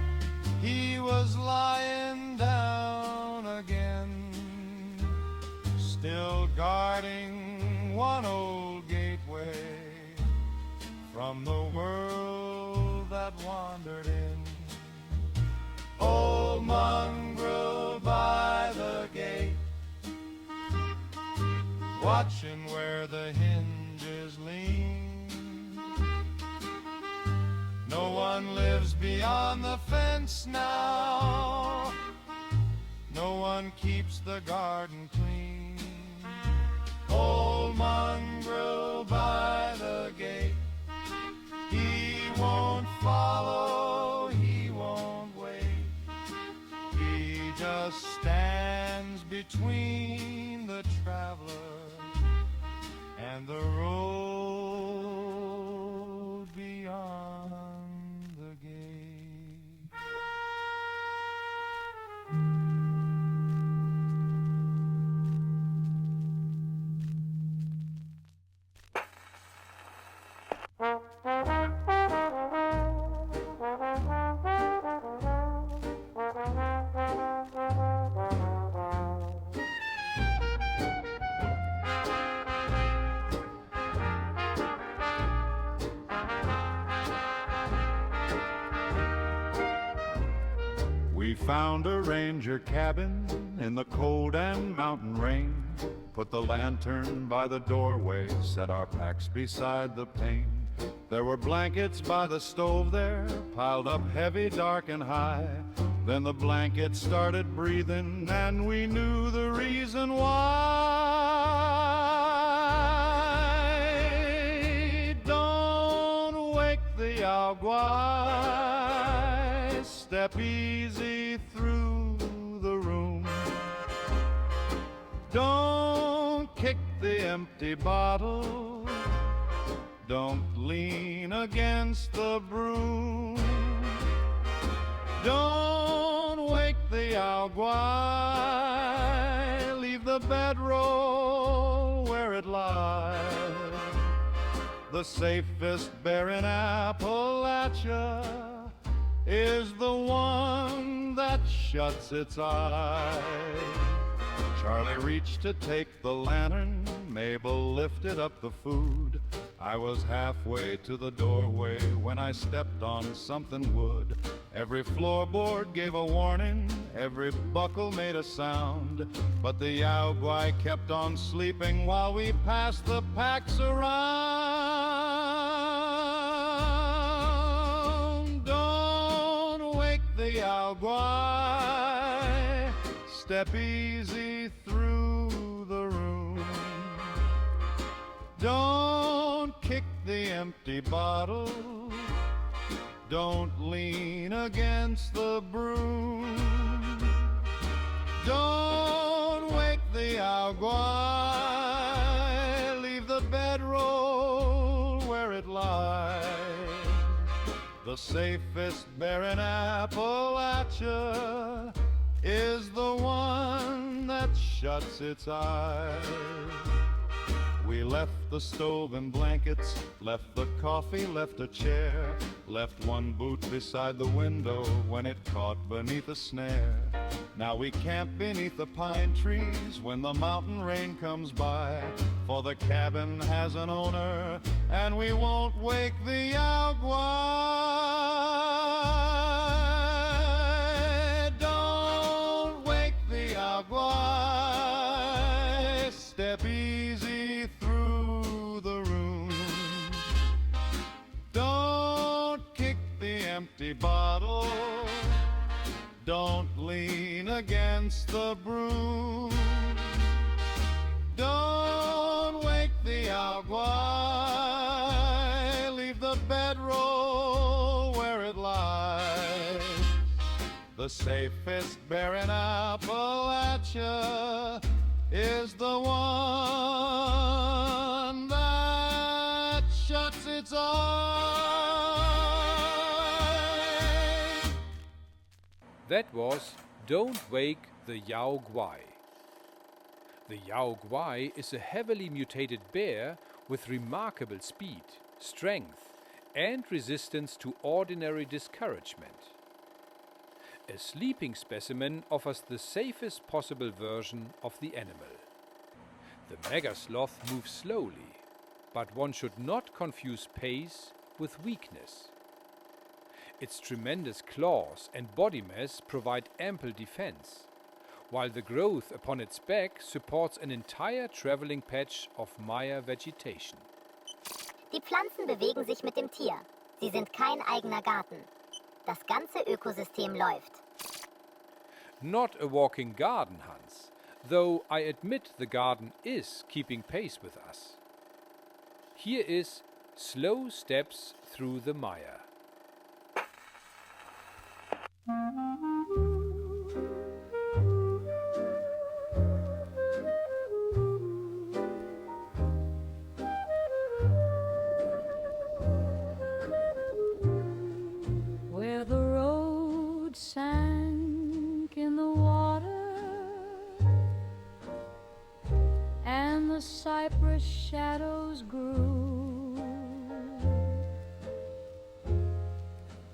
he was lying down again, still guarding one old gateway from the world that wandered in. Old Mongrel by the gate, watching where the hinges lean. No one lives beyond the fence now, no one keeps the garden clean. Old Mongrel by the gate, he won't follow, he won't wait. He just stands between the traveler and the road beyond the gate. We found a ranger cabin in the cold and mountain rain. Put the lantern by the doorway, set our packs beside the pane. There were blankets by the stove there, piled up heavy, dark and high. Then the blankets started breathing, and we knew the reason why. Don't wake the Guai, step easy through the room. Don't kick the empty bottle, don't lean against the broom. Don't wake the Guai, leave the bedroll where it lies. The safest bear in Appalachia is the one that shuts its eyes. Charlie reached to take the lantern, Mabel lifted up the food. I was halfway to the doorway when I stepped on something wood. Every floorboard gave a warning, every buckle made a sound, but the Guai kept on sleeping while we passed the packs around. Don't wake the Guai, step easy through the room. Don't kick the empty bottle, don't lean against the broom. Don't wake the Guai, leave the bedroll where it lies. The safest bear in Appalachia is the one that shuts its eyes. We left the stove and blankets, left the coffee, left a chair, left one boot beside the window when it caught beneath a snare. Now we camp beneath the pine trees when the mountain rain comes by, for the cabin has an owner and we won't wake the Guai. Don't wake the Guai, step easy through the room. Don't kick the empty bottle, don't lean against the broom. Don't wake the Guai, leave the bedroll where it lies. The safest bear in Appalachia is the one that shuts its eyes. That was Don't Wake the Guai. The Guai is a heavily mutated bear with remarkable speed, strength, and resistance to ordinary discouragement. A sleeping specimen offers the safest possible version of the animal. The mega sloth moves slowly, but one should not confuse pace with weakness. Its tremendous claws and body mass provide ample defense, while the growth upon its back supports an entire traveling patch of mire vegetation. Die Pflanzen bewegen sich mit dem Tier. Sie sind kein eigener Garten. Das ganze Ökosystem läuft. Not a walking garden, Hans, though I admit the garden is keeping pace with us. Here is Slow Steps Through the Mire. Where the road sank in the water and the cypress shadows grew,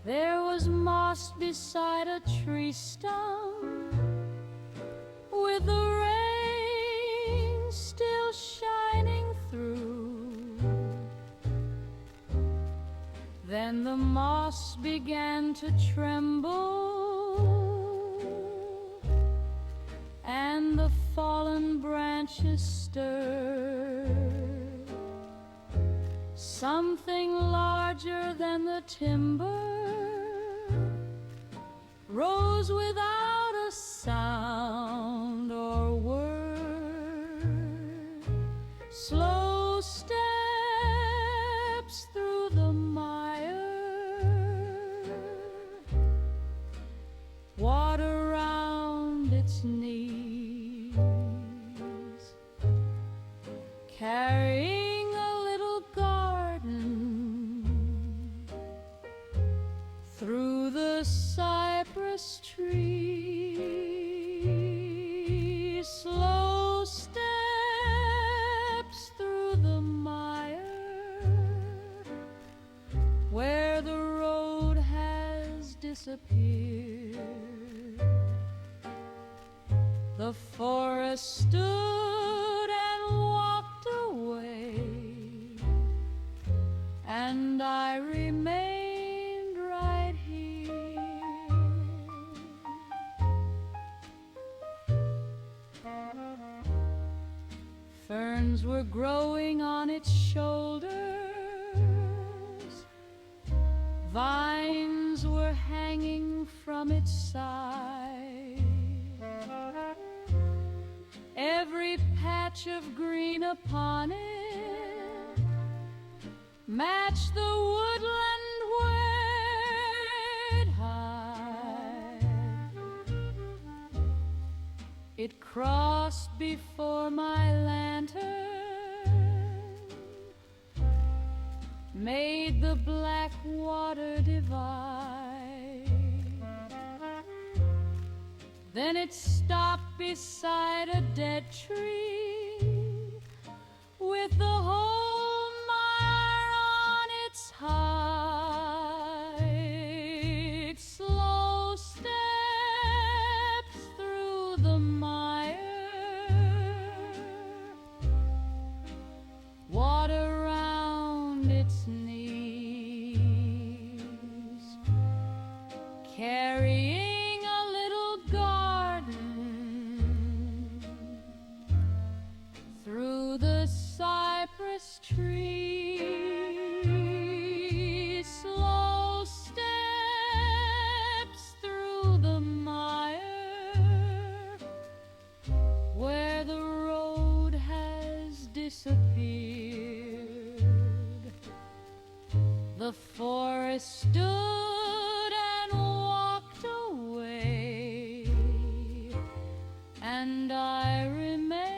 there was moss beside a tree stump with the rain still shining through. Then the moss began to tremble and the fallen branches stirred. Something larger than the timber rose without a sound or word. Slow steps through the mire, water round its knees, carrying a little garden through the cypress tree. Slow steps through the mire, where the road has disappeared. The forest stood and walked away, and I remained right here. Ferns were growing on its shoulders, vines were hanging from its side. Every patch of green upon it matched the woodland where it hides. It crossed before my lantern, made the Blackwater divide. Then it stopped beside a dead tree with the whole mire on its hide. Slow steps through the mire, water round its knees, carrying through the cypress tree. Slow steps through the mire, where the road has disappeared. The forest stood and walked away, and I remained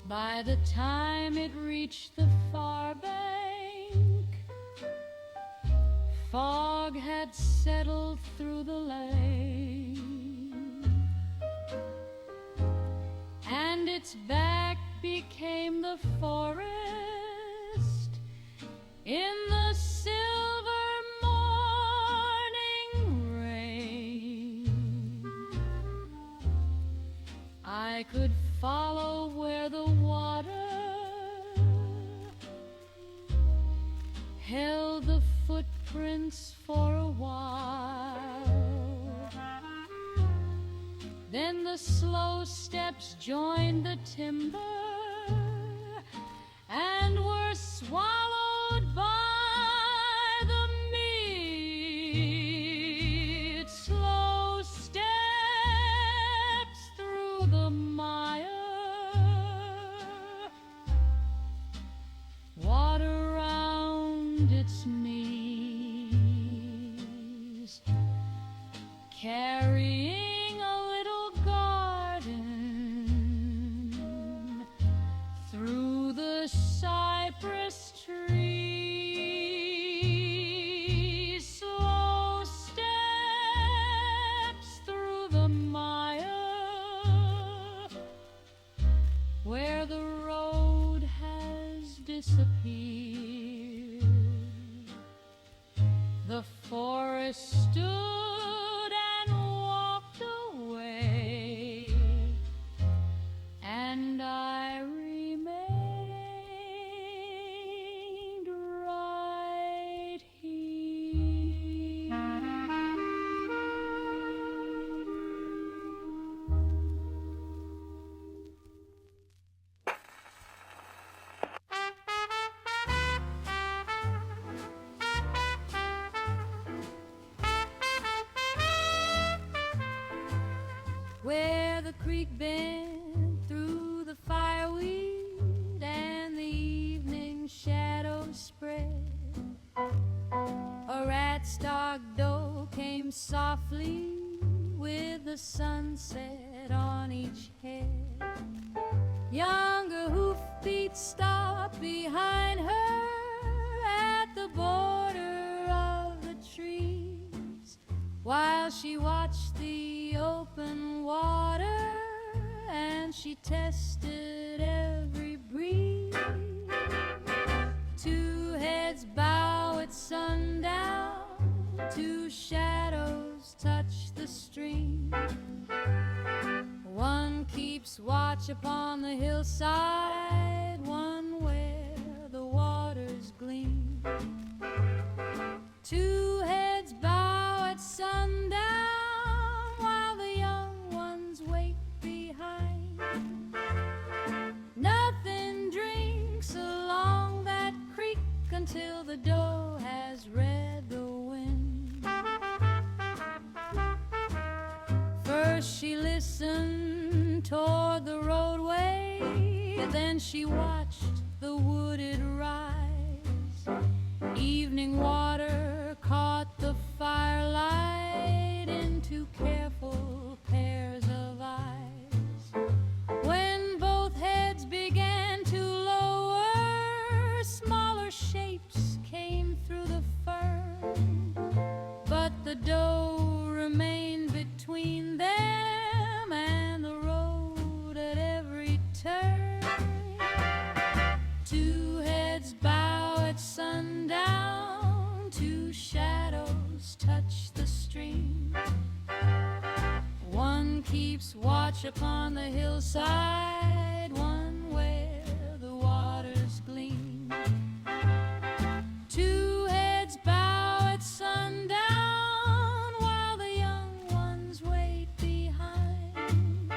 By the time it reached the far bank, fog had settled through the lane, and its back became the forest in the silver morning rain. I could follow where the water held the footprints for a while. Then the slow steps joined the timber and were swallowed by the mead. Slow steps through the mire, water round its knees, carrying a little garden through the cypress trees. Slow steps through the mire, where the road has disappeared. The forest stood and walked away, and I remained right here. Where the creek bent through the fireweed and the evening shadows spread, a Radstag doe came softly with the sunset on each head. Younger hoofbeats stopped behind her at the border of the trees, while she watched the open water and she tested every breeze. Two heads bow at sundown, two shadows touch the stream. One keeps watch upon the hillside, one where the waters gleam. Two heads bow at sundown, while the young ones wait behind. Nothing drinks along that creek until the doe has read the wind. First she listened toward the roadway, then she watched the wooded rise. Evening water caught the firelight into careful pairs of eyes. When both heads began to lower, smaller shapes came through the fern, but the doe remained between them and the road at every turn. Two heads bow at sundown, two shadows touch the stream. One keeps watch upon the hillside, one where the waters gleam. Two heads bow at sundown, while the young ones wait behind.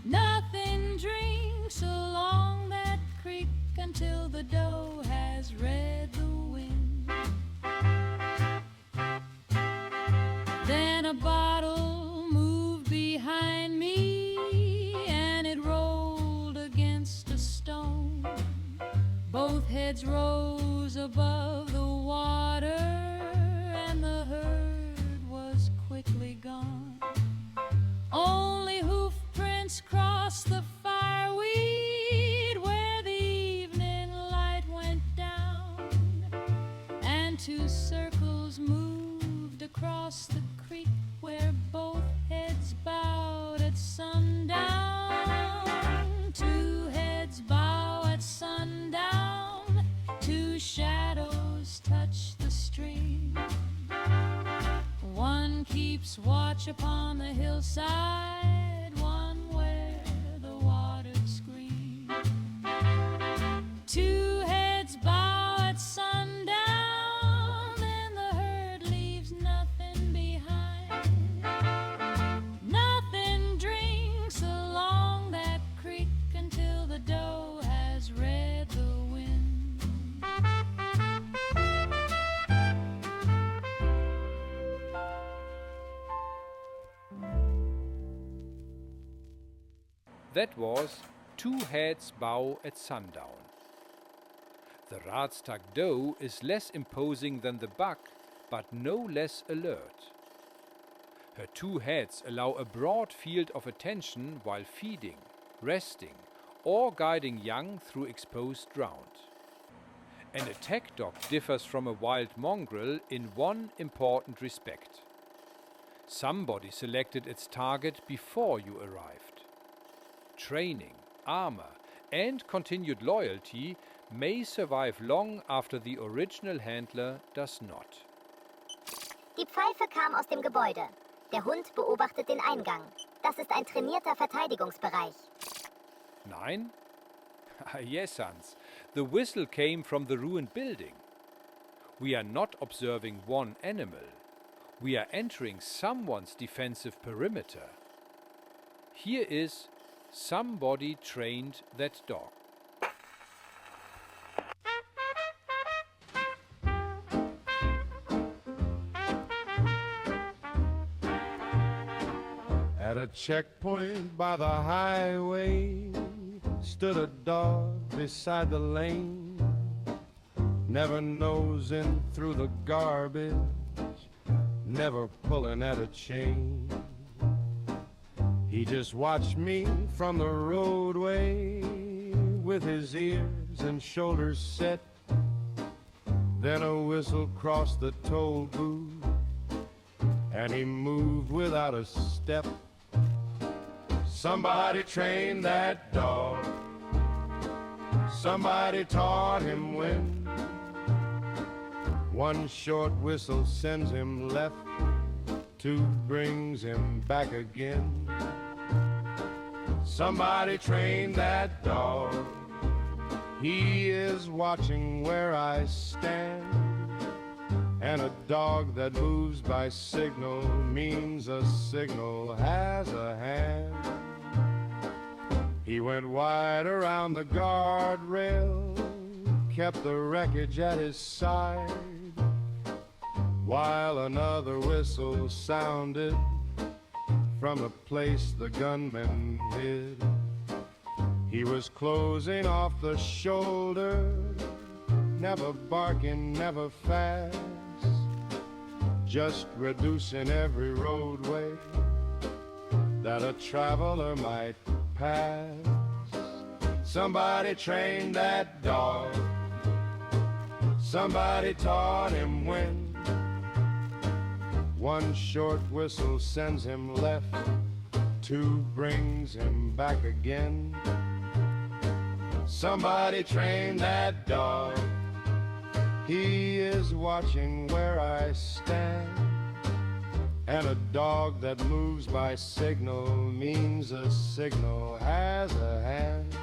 Nothing drinks along that creek until the doe has read the wind. Then a bottle moved behind me, and it rolled against a stone. Both heads rose above the water, and the herd was quickly gone. Only hoof prints crossed the fireweed where the evening light went down, and two circles across the creek where both heads bowed at sundown. Two heads bow at sundown. Two shadows touch the stream. One keeps watch upon the hillside, one where the waters scream. Two heads bow at sundown, then the herd leaves nothing behind. Nothing drinks along that creek until the doe has read the wind. That was Two Heads Bow at Sundown. The Radstag doe is less imposing than the buck, but no less alert. Her two heads allow a broad field of attention while feeding, resting, or guiding young through exposed ground. An attack dog differs from a wild mongrel in one important respect. Somebody selected its target before you arrived. Training, armor, and continued loyalty may survive long after the original handler does not. Die Pfeife kam aus dem Gebäude. Der Hund beobachtet den Eingang. Das ist ein trainierter Verteidigungsbereich. Nein? Yes, Hans. The whistle came from the ruined building. We are not observing one animal. We are entering someone's defensive perimeter. Here is somebody trained that dog. At a checkpoint by the highway stood a dog beside the lane, never nosing through the garbage, never pulling at a chain. He just watched me from the roadway with his ears and shoulders set. Then a whistle crossed the toll booth and he moved without a step. Somebody trained that dog. Somebody taught him when. One short whistle sends him left, two brings him back again. Somebody trained that dog. He is watching where I stand. And a dog that moves by signal means a signal has a hand. He went wide around the guardrail, kept the wreckage at his side, while another whistle sounded from the place the gunman hid. He was closing off the shoulder, never barking, never fast, just reducing every roadway that a traveler might pass. Somebody trained that dog. Somebody taught him when. One short whistle sends him left, two brings him back again. Somebody trained that dog. He is watching where I stand. And a dog that moves by signal means a signal has a hand.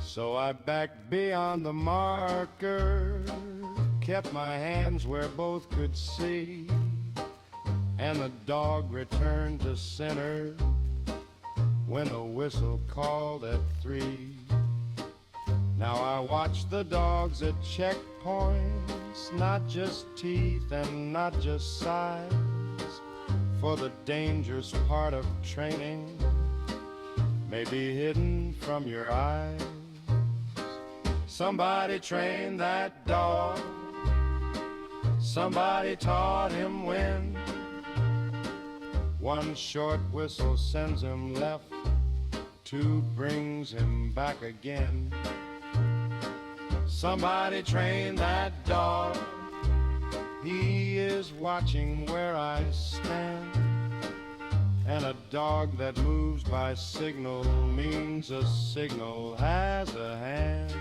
So I backed beyond the marker, kept my hands where both could see, and the dog returned to center when the whistle called at 3. Now I watch the dogs at checkpoints, not just teeth and not just size, for the dangerous part of training may be hidden from your eyes. Somebody trained that dog, somebody taught him when. One short whistle sends him left, two brings him back again. Somebody trained that dog, he is watching where I stand. And a dog that moves by signal means a signal has a hand.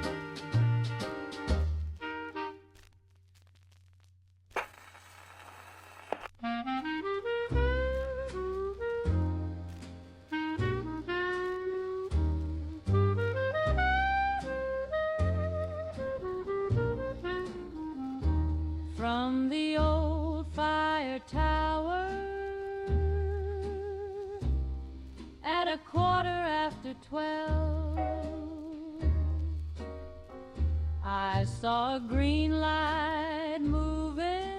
From the old fire tower at 12:15, I saw a green light moving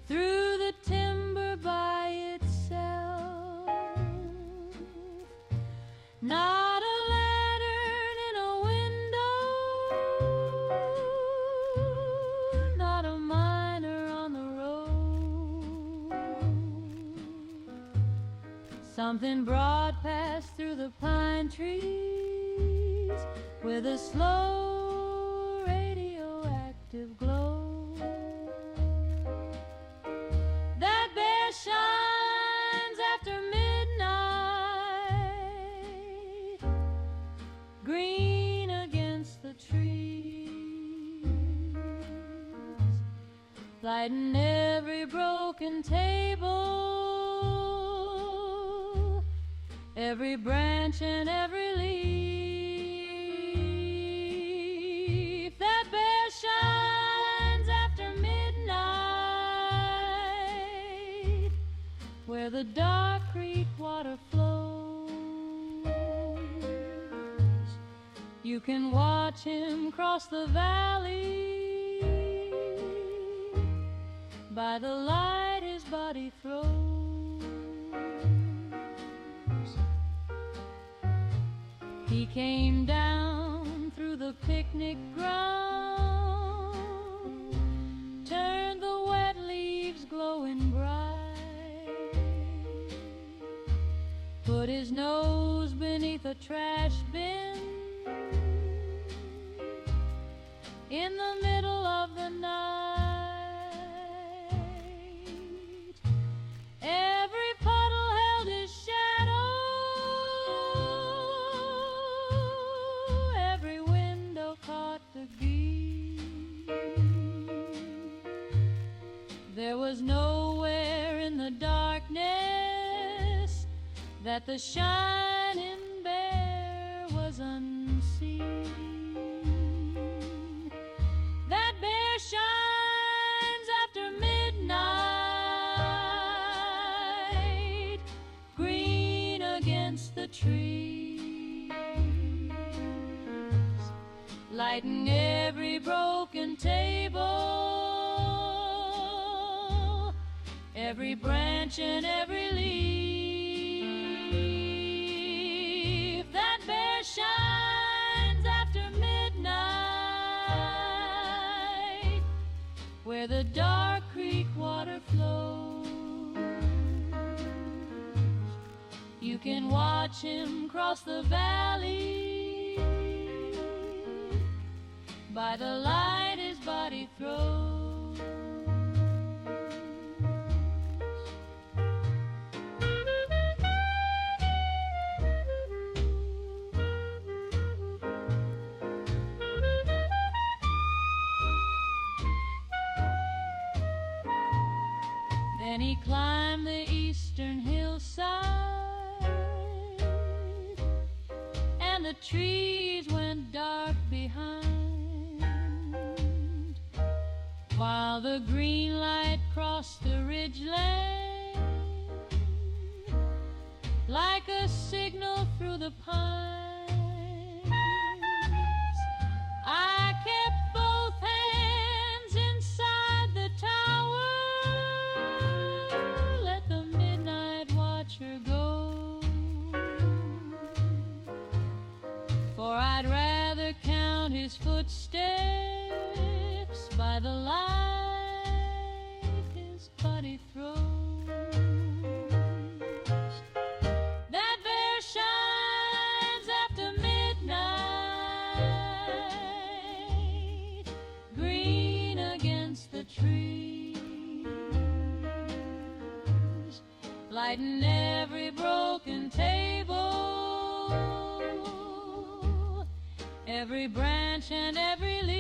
through the timber by itself. Not a lantern in a window, not a miner on the road. Something broad passed through the pine trees with a slow radioactive glow. That bear shines after midnight, green against the trees, lighting every broken table, every branch and every leaf. That bear shines after midnight, where the dark creek water flows. You can watch him cross the valley by the light his body throws. He came down through the picnic ground, turned the wet leaves glowing bright, put his nose beneath a trash bin in the middle of the night. Every puddle held his shadow, every window caught the beam. There was nowhere in the darkness that the shining bear was unseen. That bear shines after midnight, green against the trees, lighting every broken table, every branch and every leaf. That bear shines after midnight, where the dark creek water flows. You can watch him cross the valley by the light his body throws. Then he climbed the eastern hillside, and the trees went dark behind, while the green light crossed the ridgeland like a signal through the pines. his footsteps by the light his body throws. That bear shines after midnight, green against the trees, lighting every broken table, every branch and every leaf.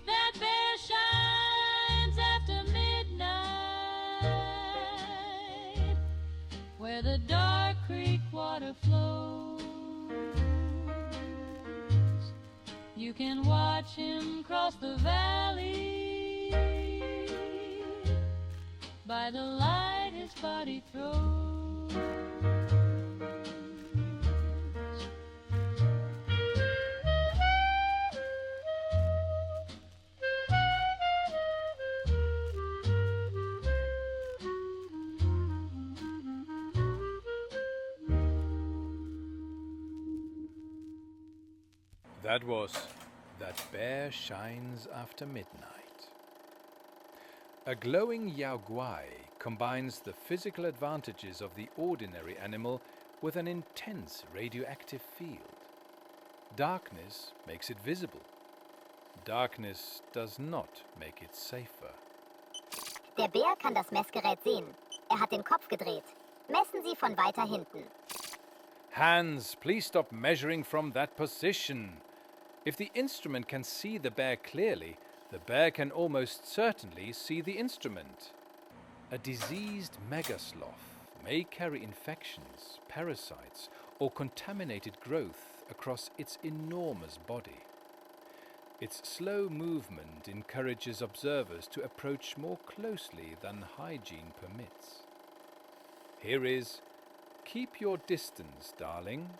That bear shines after midnight, where the dark creek water flows. You can watch him cross the valley by the light his body throws. That was That Bear Shines After Midnight. A glowing Guai combines the physical advantages of the ordinary animal with an intense radioactive field. Darkness makes it visible. Darkness does not make it safer. Der Bär kann das Messgerät sehen. Er hat den Kopf gedreht. Messen Sie von weiter hinten. Hans, please stop measuring from that position. If the instrument can see the bear clearly, the bear can almost certainly see the instrument. A diseased megasloth may carry infections, parasites, or contaminated growth across its enormous body. Its slow movement encourages observers to approach more closely than hygiene permits. Here is Keep Your Distance, Darling.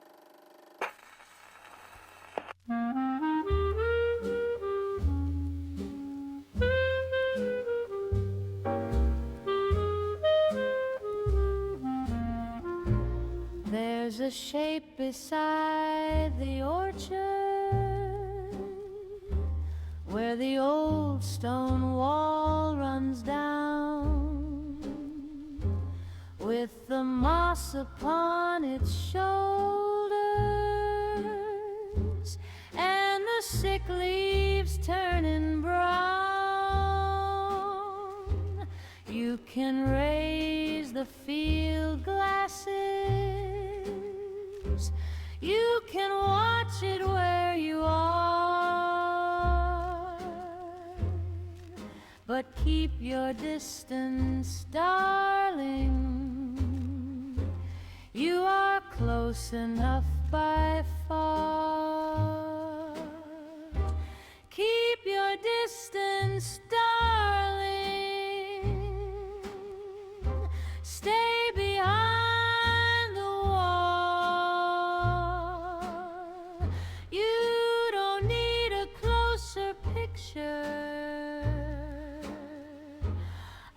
There's a shape beside the orchard where the old stone wall runs down, with the moss upon its shoulders and the sick leaves turning brown. You can raise the field glasses, you can watch it where you are, but keep your distance, darling. You are close enough by far. Keep your distance, darling. Stay behind the wall. You don't need a closer picture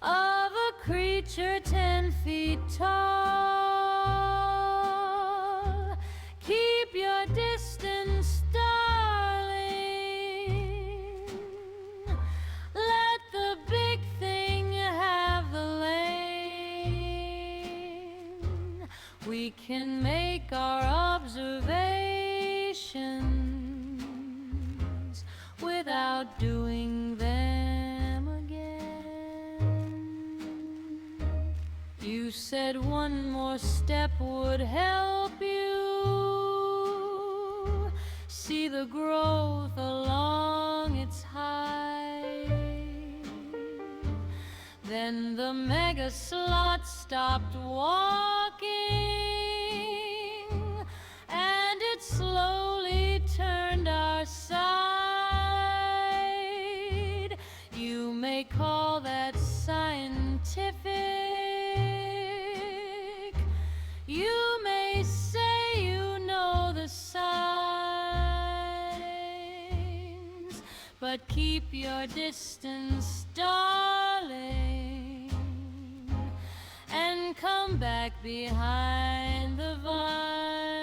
of a creature 10 feet tall. Keep your distance, darling. Let the big thing have the lane. We can make our observations without doing them again. You said one more step would help you see the growth along its height. Then the mega sloth stopped walking, and it slowly turned our side. You may call that scientific. You may say you know the signs, but keep your distance, darling, and come back behind the vines.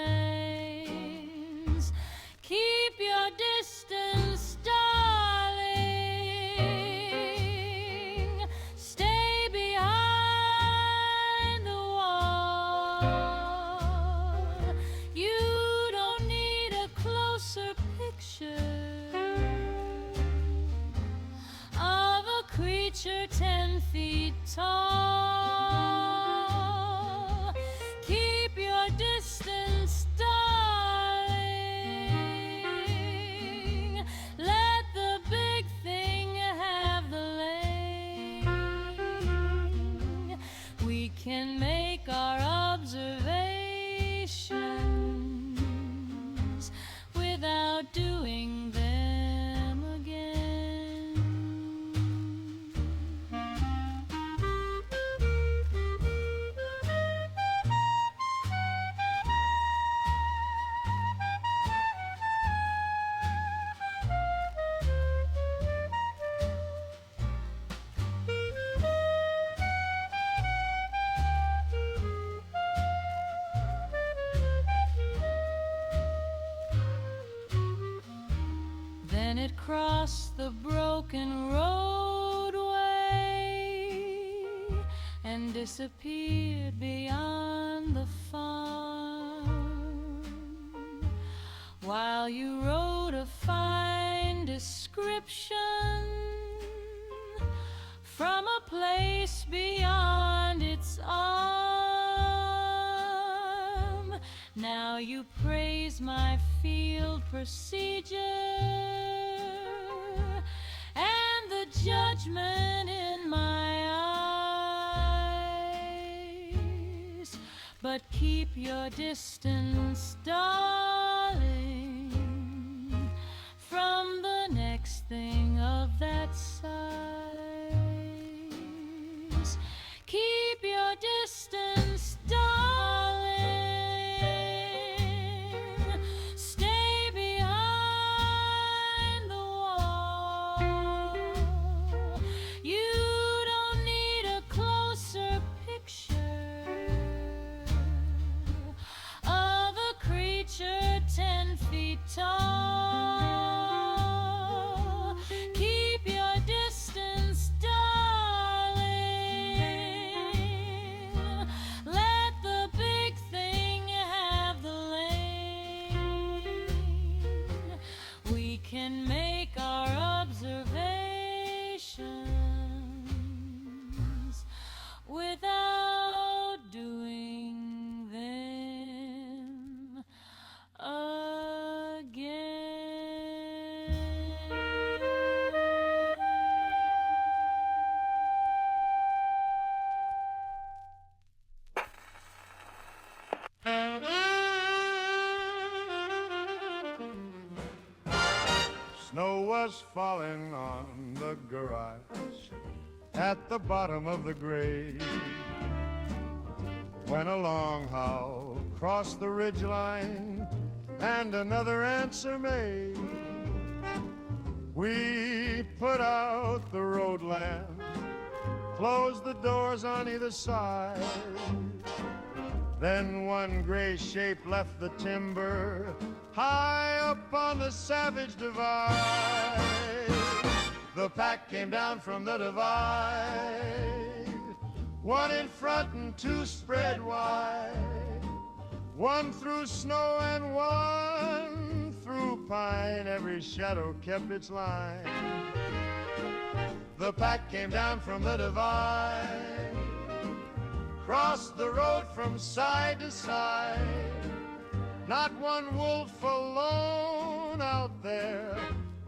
it crossed the broken roadway and disappeared beyond the farm, while you wrote a fine description from a place beyond its arm. Now you praise my field procedure and the judgment in my eyes, but keep your distance, darling, from the next thing of that size. Keep your distance, darling. Stay behind the wall. You don't need a closer picture of a creature 10 feet tall. Keep your distance, darling. Let the big thing have the lane. We can make our observations without doing them again. Snow was falling on the garage at the bottom of the grade when a long howl crossed the ridgeline and another answer made. We put out the road lamp, closed the doors on either side. Then one gray shape left the timber high up on the savage divide. The pack came down from the divide, one in front and two spread wide, one through snow and one through pine. Every shadow kept its line. The pack came down from the divide, crossed the road from side to side. Not one wolf alone out there,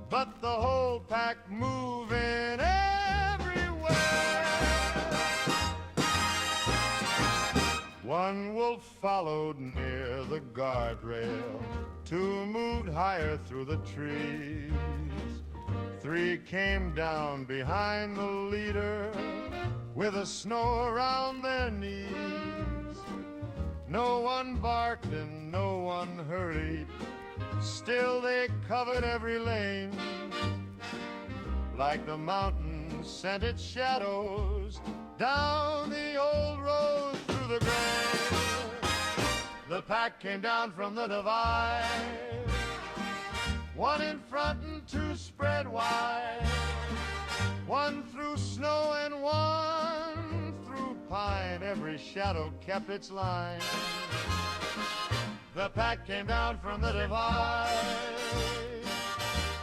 but the whole pack moving everywhere. One wolf followed near the guardrail, two moved higher through the trees. Three came down behind the leader with the snow around their knees. No one barked and no one hurried, still they covered every lane. Like the mountains sent its shadows down the old road through the grain. The pack came down from the divide, one in front and two spread wide, one through snow and one through pine. Every shadow kept its line. The pack came down from the divide,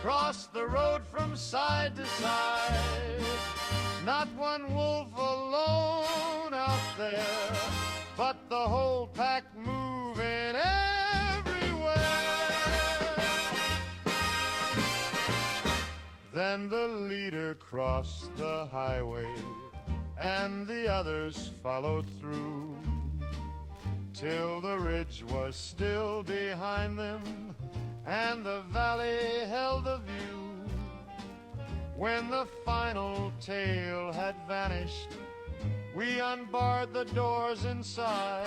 crossed the road from side to side. Not one wolf alone out there, but the whole pack moving everywhere. Then the leader crossed the highway and the others followed through, till the ridge was still behind them and the valley held the view. When the final tail had vanished, we unbarred the doors inside,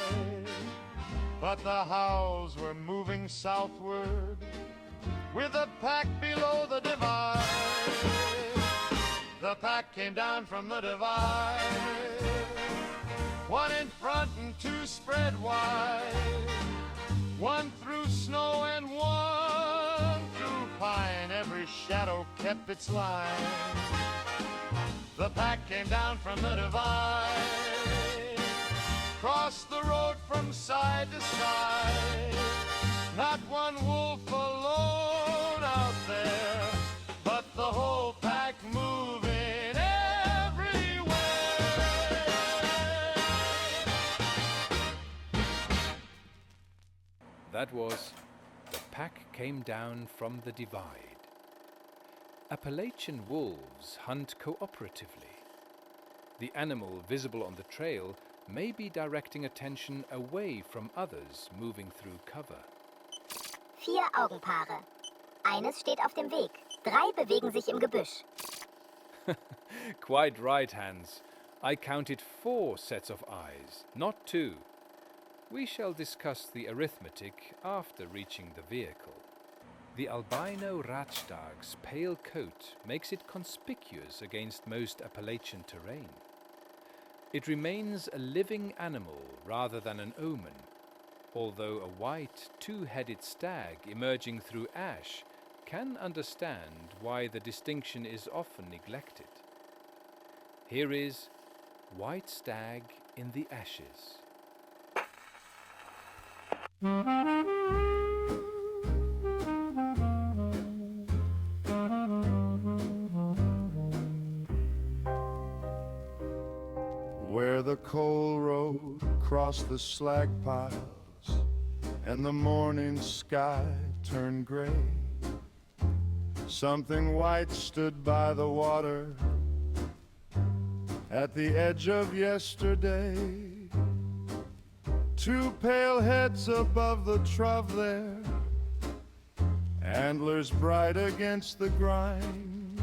but the howls were moving southward with the pack below the divide. The pack came down from the divide, one in front and two spread wide, one through snow and one through pine. Every shadow shadow kept its line. The pack came down from the divide, crossed the road from side to side. Not one wolf alone out there, but the whole pack moving everywhere. That was The Pack Came Down from the Divide. Appalachian wolves hunt cooperatively. The animal visible on the trail may be directing attention away from others moving through cover. 4 Augenpaare. Eines steht auf dem Weg. 3 bewegen sich im Gebüsch. Quite right, Hans. I counted 4 sets of eyes, not 2. We shall discuss the arithmetic after reaching the vehicle. The albino Radstag's pale coat makes it conspicuous against most Appalachian terrain. It remains a living animal rather than an omen, although a white, 2-headed stag emerging through ash can understand why the distinction is often neglected. Here is White Stag in the Ashes. Where the coal road crossed the slag piles and the morning sky turned gray, something white stood by the water at the edge of yesterday. 2 pale heads above the trough there, antlers bright against the grind,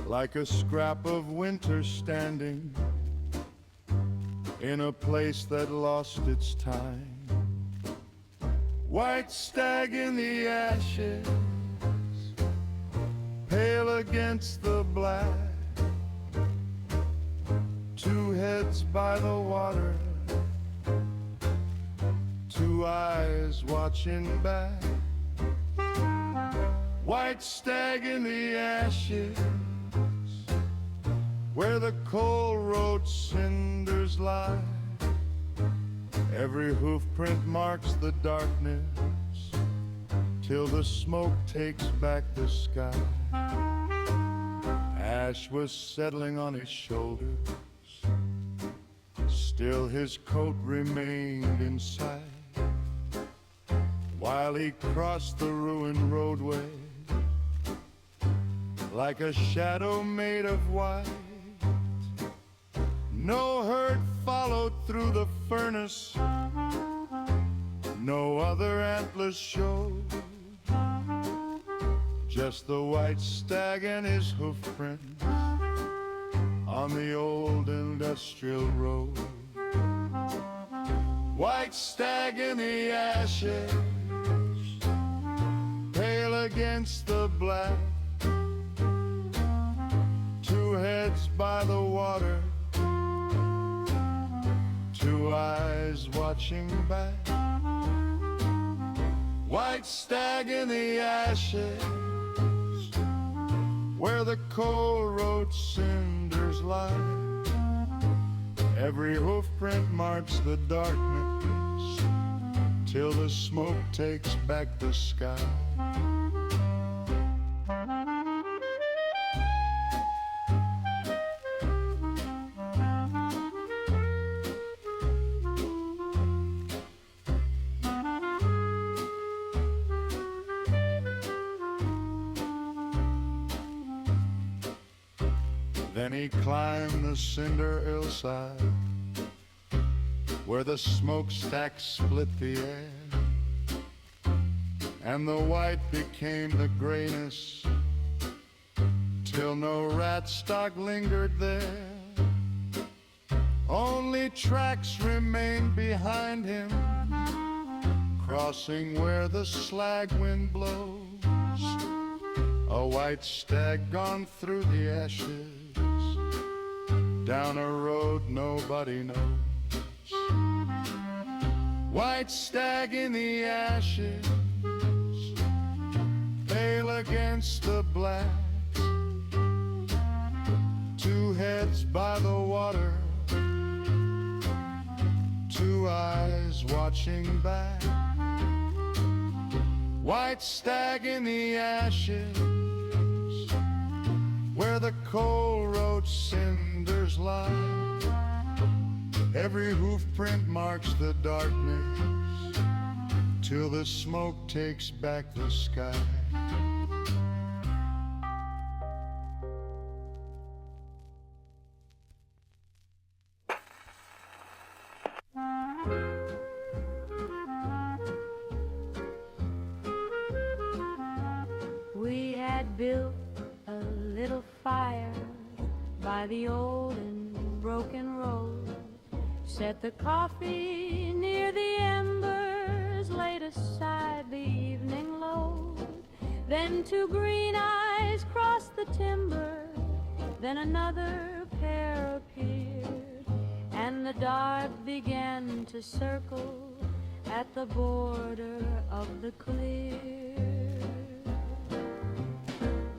like a scrap of winter standing in a place that lost its time. White stag in the ashes, pale against the black, 2 heads by the water, 2 eyes watching back. White stag in the ashes, where the coal road cinders lie. Every hoof print marks the darkness till the smoke takes back the sky. Ash was settling on his shoulders, still his coat remained inside. While he crossed the ruined roadway like a shadow made of white, no herd followed through the furnace, no other antlers showed, just the white stag and his hoof prints on the old industrial road. White stag in the ashes, pale against the black, 2 heads by the water, 2 eyes watching back. White stag in the ashes, where the coal road cinders lie. Every hoof print marks the darkness till the smoke takes back the sky. Then he climbed the cinder hillside, where the smokestack split the air, and the white became the grayness, till no rat stock lingered there. Only tracks remained behind him, crossing where the slag wind blows. A white stag gone through the ashes, down a road nobody knows. White stag in the ashes, pale against the blast. Two heads by the water, two eyes watching back. White stag in the ashes, where the coal roach cinders lie. Every hoof print marks the darkness, till the smoke takes back the sky. We had built a little fire by the old and broken road, set the coffee near the embers, laid aside the evening load. Then two green eyes crossed the timber, then another pair appeared, and the dark began to circle at the border of the clear.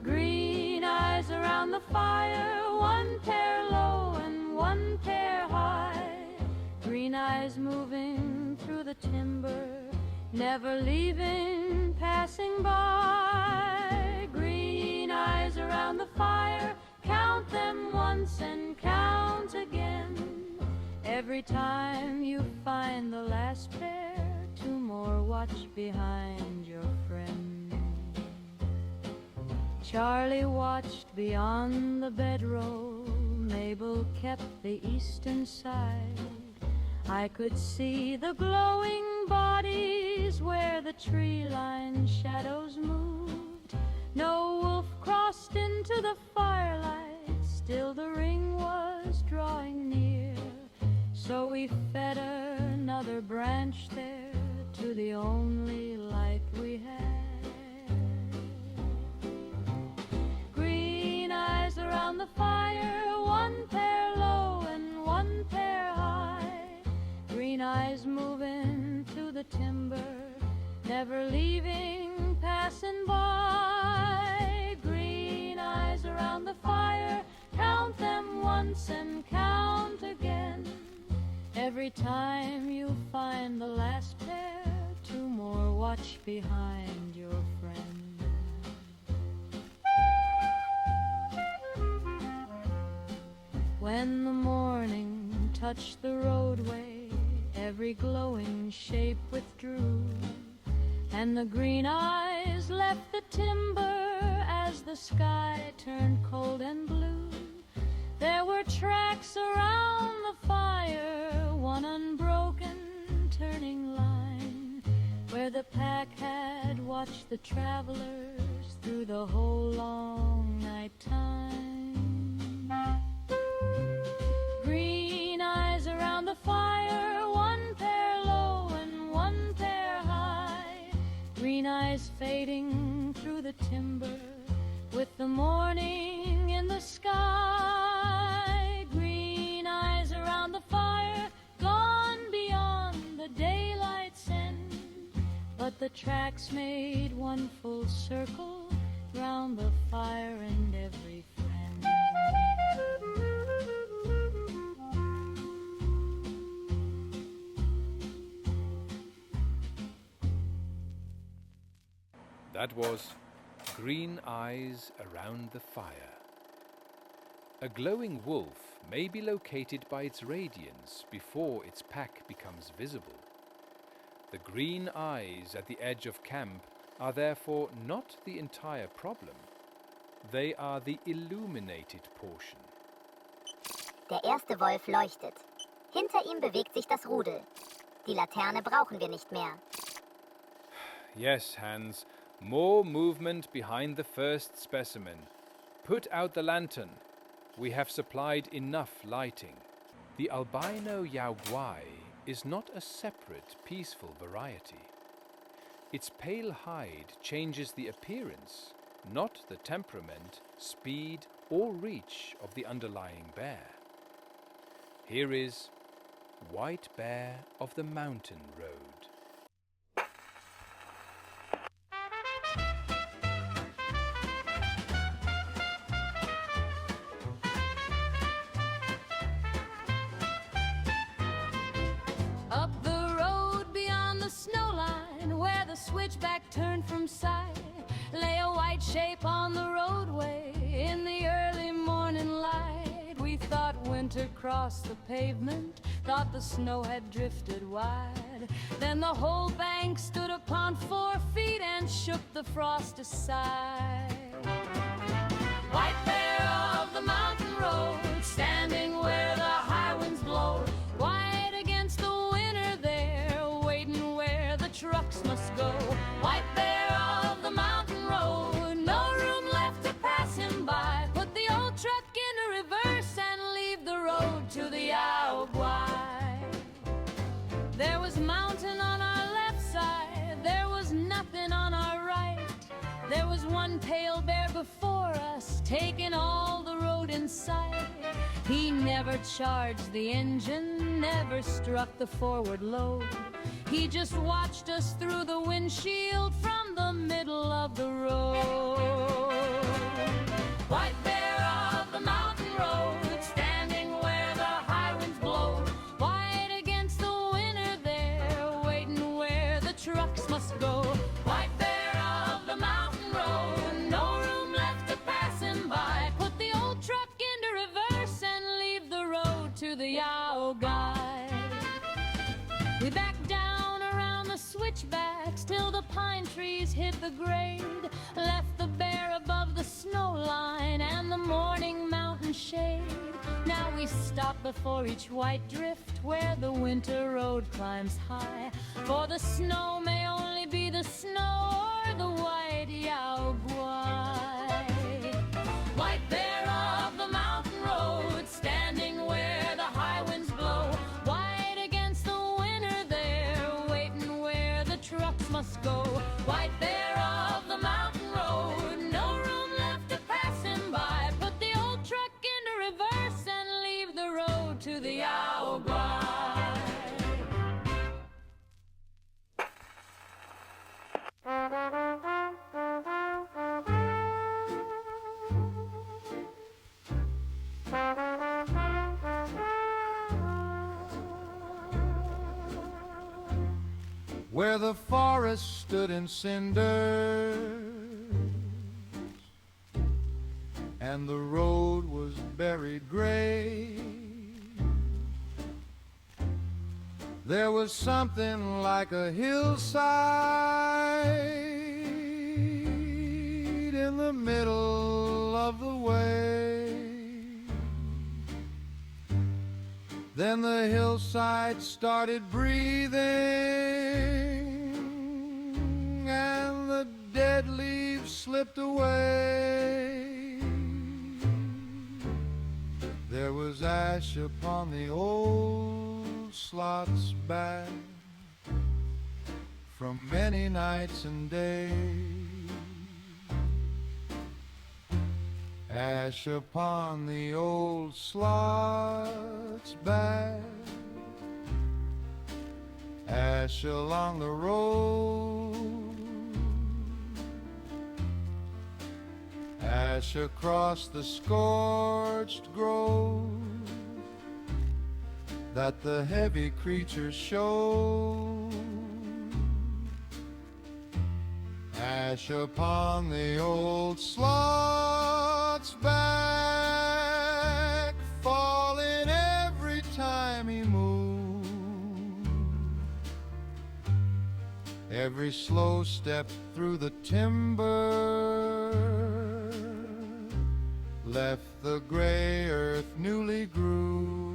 Green eyes around the fire, one pair low and one pair high. Green eyes moving through the timber, never leaving, passing by. Green eyes around the fire, count them once and count again. Every time you find the last pair, two more watch behind your friend. Charlie watched beyond the bedroll, Mabel kept the eastern side. I could see the glowing bodies where the tree-line shadows moved. No wolf crossed into the firelight, still the ring was drawing near. So we fed another branch there to the only light we had. Green eyes around the fire, one pair low and one pair high. Green eyes moving to the timber, never leaving, passing by. Green eyes around the fire, count them once and count again. Every time you find the last pair, two more watch behind your friend. When the morning touched the roadway, every glowing shape withdrew, and the green eyes left the timber as the sky turned cold and blue. There were tracks around the fire, one unbroken turning line, where the pack had watched the travelers through the whole long night time. Green eyes around the fire, one pair low and one pair high. Green eyes fading through the timber with the morning in the sky. Green eyes around the fire, gone beyond the daylight's end. But the tracks made one full circle round the fire and every friend. That was Green Eyes Around the Fire. A glowing wolf may be located by its radiance before its pack becomes visible. The green eyes at the edge of camp are therefore not the entire problem. They are the illuminated portion. Der erste Wolf leuchtet. Hinter ihm bewegt sich das Rudel. Die Laterne brauchen wir nicht mehr. Yes, Hans. More movement behind the first specimen. Put out the lantern. We have supplied enough lighting. The albino Guai is not a separate, peaceful variety. Its pale hide changes the appearance, not the temperament, speed, or reach of the underlying bear. Here is White Bear of the Mountain Road. turned from sight, lay a white shape on the roadway in the early morning light. We thought winter crossed the pavement, thought the snow had drifted wide. Then the whole bank stood upon 4 feet and shook the frost aside. White bear of the mountain road, standing where the high winds blow. White against the winter there, waiting where the trucks must go. White bear of the mountain road, no room left to pass him by. Put the old truck into reverse and leave the road to the Guai. There was mountain on our left side, there was nothing on our right. There was one pale bear before us, taking all the road in sight. He never charged the engine, never struck the forward load. He just watched us through the windshield from the middle of the road. White bear of the mountain road, standing where the high winds blow. White against the winter there, waiting where the trucks must go. White bear of the mountain road, no room left to pass him by. Put the old truck into reverse and leave the road to the Guai. We backed down around the switchbacks till the pine trees hit the grade. Left the bear above the snow line and the morning mountain shade. Now we stop before each white drift where the winter road climbs high. For the snow may only be the snow or the white Guai. White bear of the mountain road, standing where the high winds blow. White against the winter there, waiting where the trucks must go. White bear of the mountain road, no room left to pass him by. Put the old truck into reverse and leave the road to the Guai. Where the forest stood in cinders and the road was buried gray, there was something like a hillside in the middle of the way. Then the hillside started breathing and the dead leaves slipped away. There was ash upon the old Sloth's back from many nights and days. Ash upon the old Sloth's back, ash along the road, ash across the scorched grove that the heavy creatures showed. Ash upon the old Sloth's back, falling every time he moved. Every slow step through the timber left the gray earth newly grew.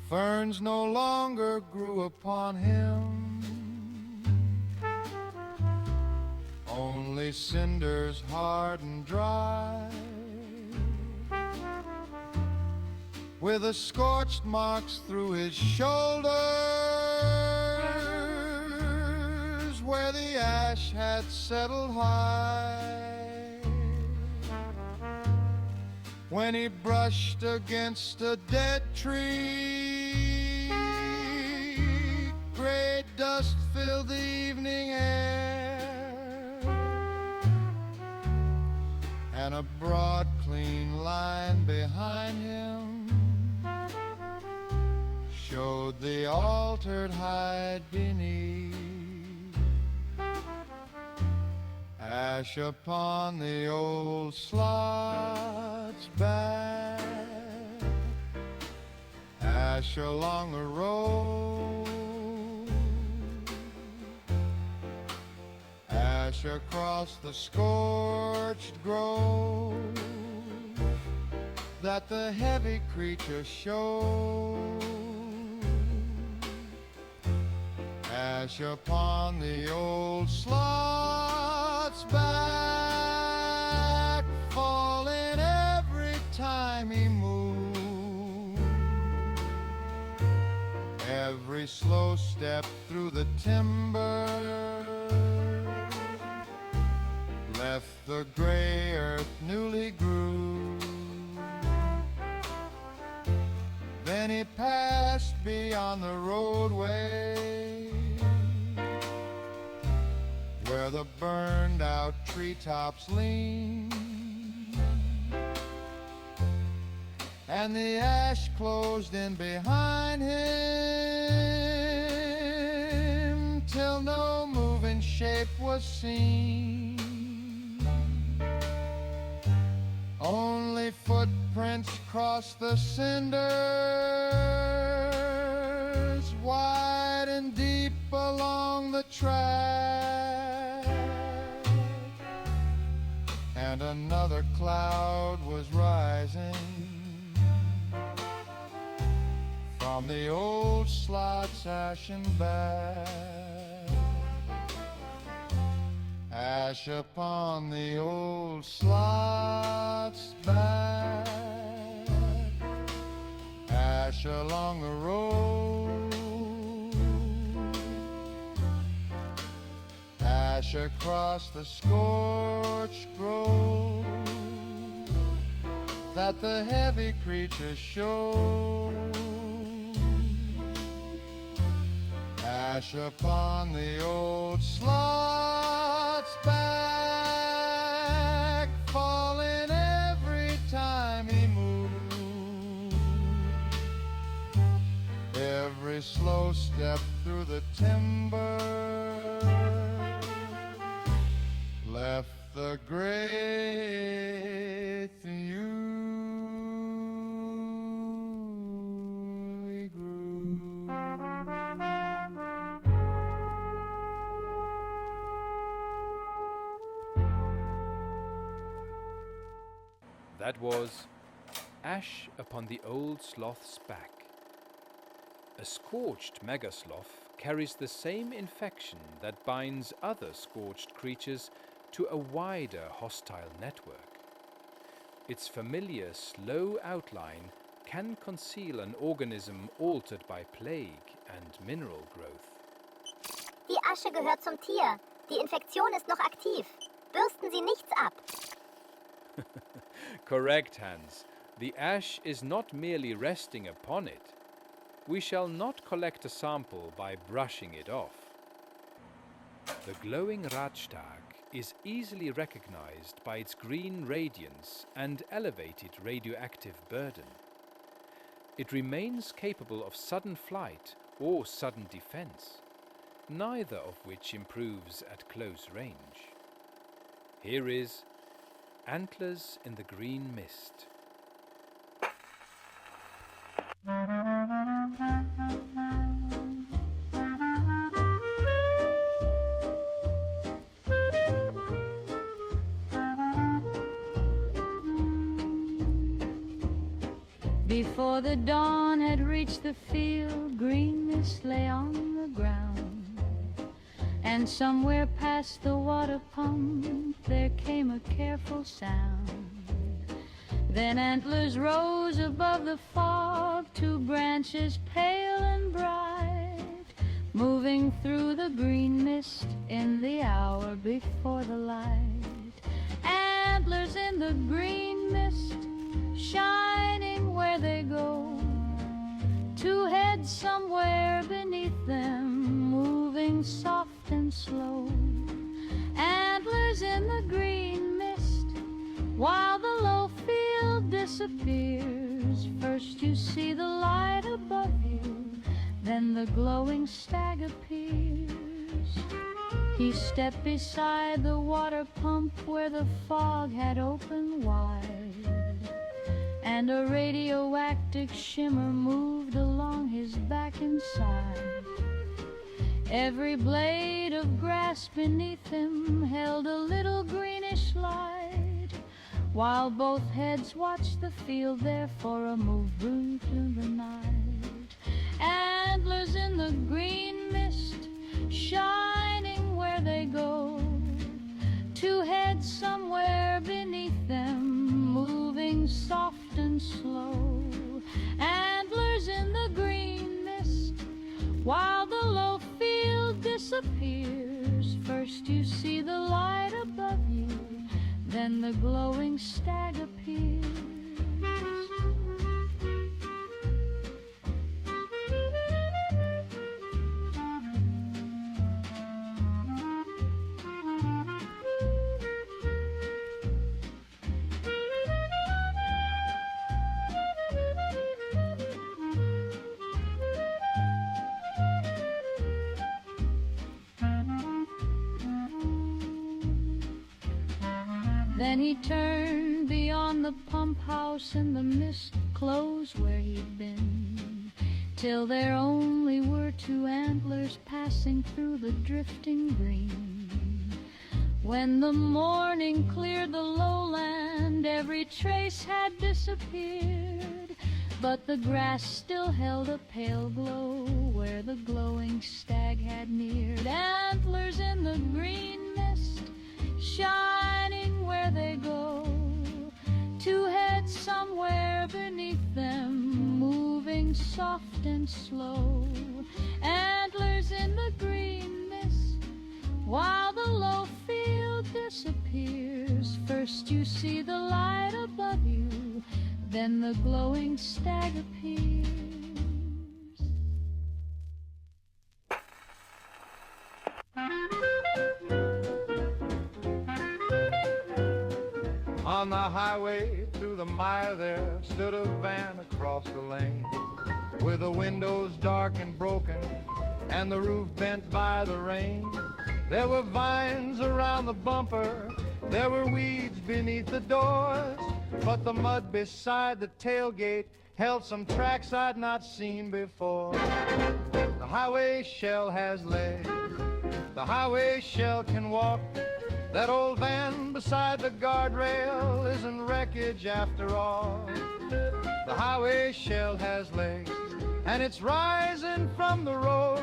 Ferns no longer grew upon him, only cinders hard and dry, with the scorched marks through his shoulders where the ash had settled high. When he brushed against a dead tree, gray dust filled the evening air, and a broad, clean line behind him showed the altered hide beneath. Ash upon the old slot's back, ash along the road, ash across the scorched grove that the heavy creature showed. Ash upon the old slot's back, falling every time he moved. Every slow step through the timber left the gray earth newly grew. Then he passed beyond the roadway where the burned out treetops lean, and the ash closed in behind him till no moving shape was seen. Only footprints crossed the cinders, wide and deep along the track, and another cloud was rising from the old slot's ashen back. Ash upon the old slot's back, ash along the road, ash across the scorched grove that the heavy creature showed. Ash upon the old slot's back, falling every time he moved. Every slow step through the timber left the great newly grew. That was Ash upon the Old Sloth's Back. A scorched megasloth carries the same infection that binds other scorched creatures to a wider hostile network. Its familiar slow outline can conceal an organism altered by plague and mineral growth. Die Asche gehört zum Tier. Die Infektion ist noch aktiv. Bürsten Sie nichts ab. Correct, Hans. The ash is not merely resting upon it. We shall not collect a sample by brushing it off. The glowing Radstag is easily recognized by its green radiance and elevated radioactive burden. It remains capable of sudden flight or sudden defense, neither of which improves at close range. Here is Antlers in the Green Mist. Before the dawn had reached the field, green mist lay on the ground, and somewhere past the water pump there came a careful sound. Then antlers rose above the fog, two branches pale and bright, moving through the green mist in the hour before the light. Antlers in the green mist, shining where they go, two heads somewhere beneath them, moving soft and slow. Antlers in the green mist, while the low field disappears. First you see the light above you, then the glowing stag appears. He stepped beside the water pump where the fog had opened wide, and a radioactive shimmer moved along his back and side. Every blade of grass beneath him held a little greenish light, while both heads watched the field there for a movement in the night. Antlers in the green mist, shining where they go, two heads somewhere beneath them, moving soft and slow. Antlers in the green mist, while the low field disappears. First you see the light above you, then the glowing stag appears. Then he turned beyond the pump house, and the mist closed where he'd been, till there only were two antlers passing through the drifting green. When the morning cleared the lowland, every trace had disappeared, but the grass still held a pale glow where the glowing stag had neared. Antlers in the green mist, shining where they go, two heads somewhere beneath them, moving soft and slow. Antlers in the green mist, while the low field disappears. First you see the light above you, then the glowing stag appears. On the highway through the mire there stood a van across the lane, with the windows dark and broken and the roof bent by the rain. There were vines around the bumper, there were weeds beneath the doors, but the mud beside the tailgate held some tracks I'd not seen before. The highway shell has legs, the highway shell can walk. That old van beside the guardrail isn't wreckage after all. The highway shell has legs, and it's rising from the road.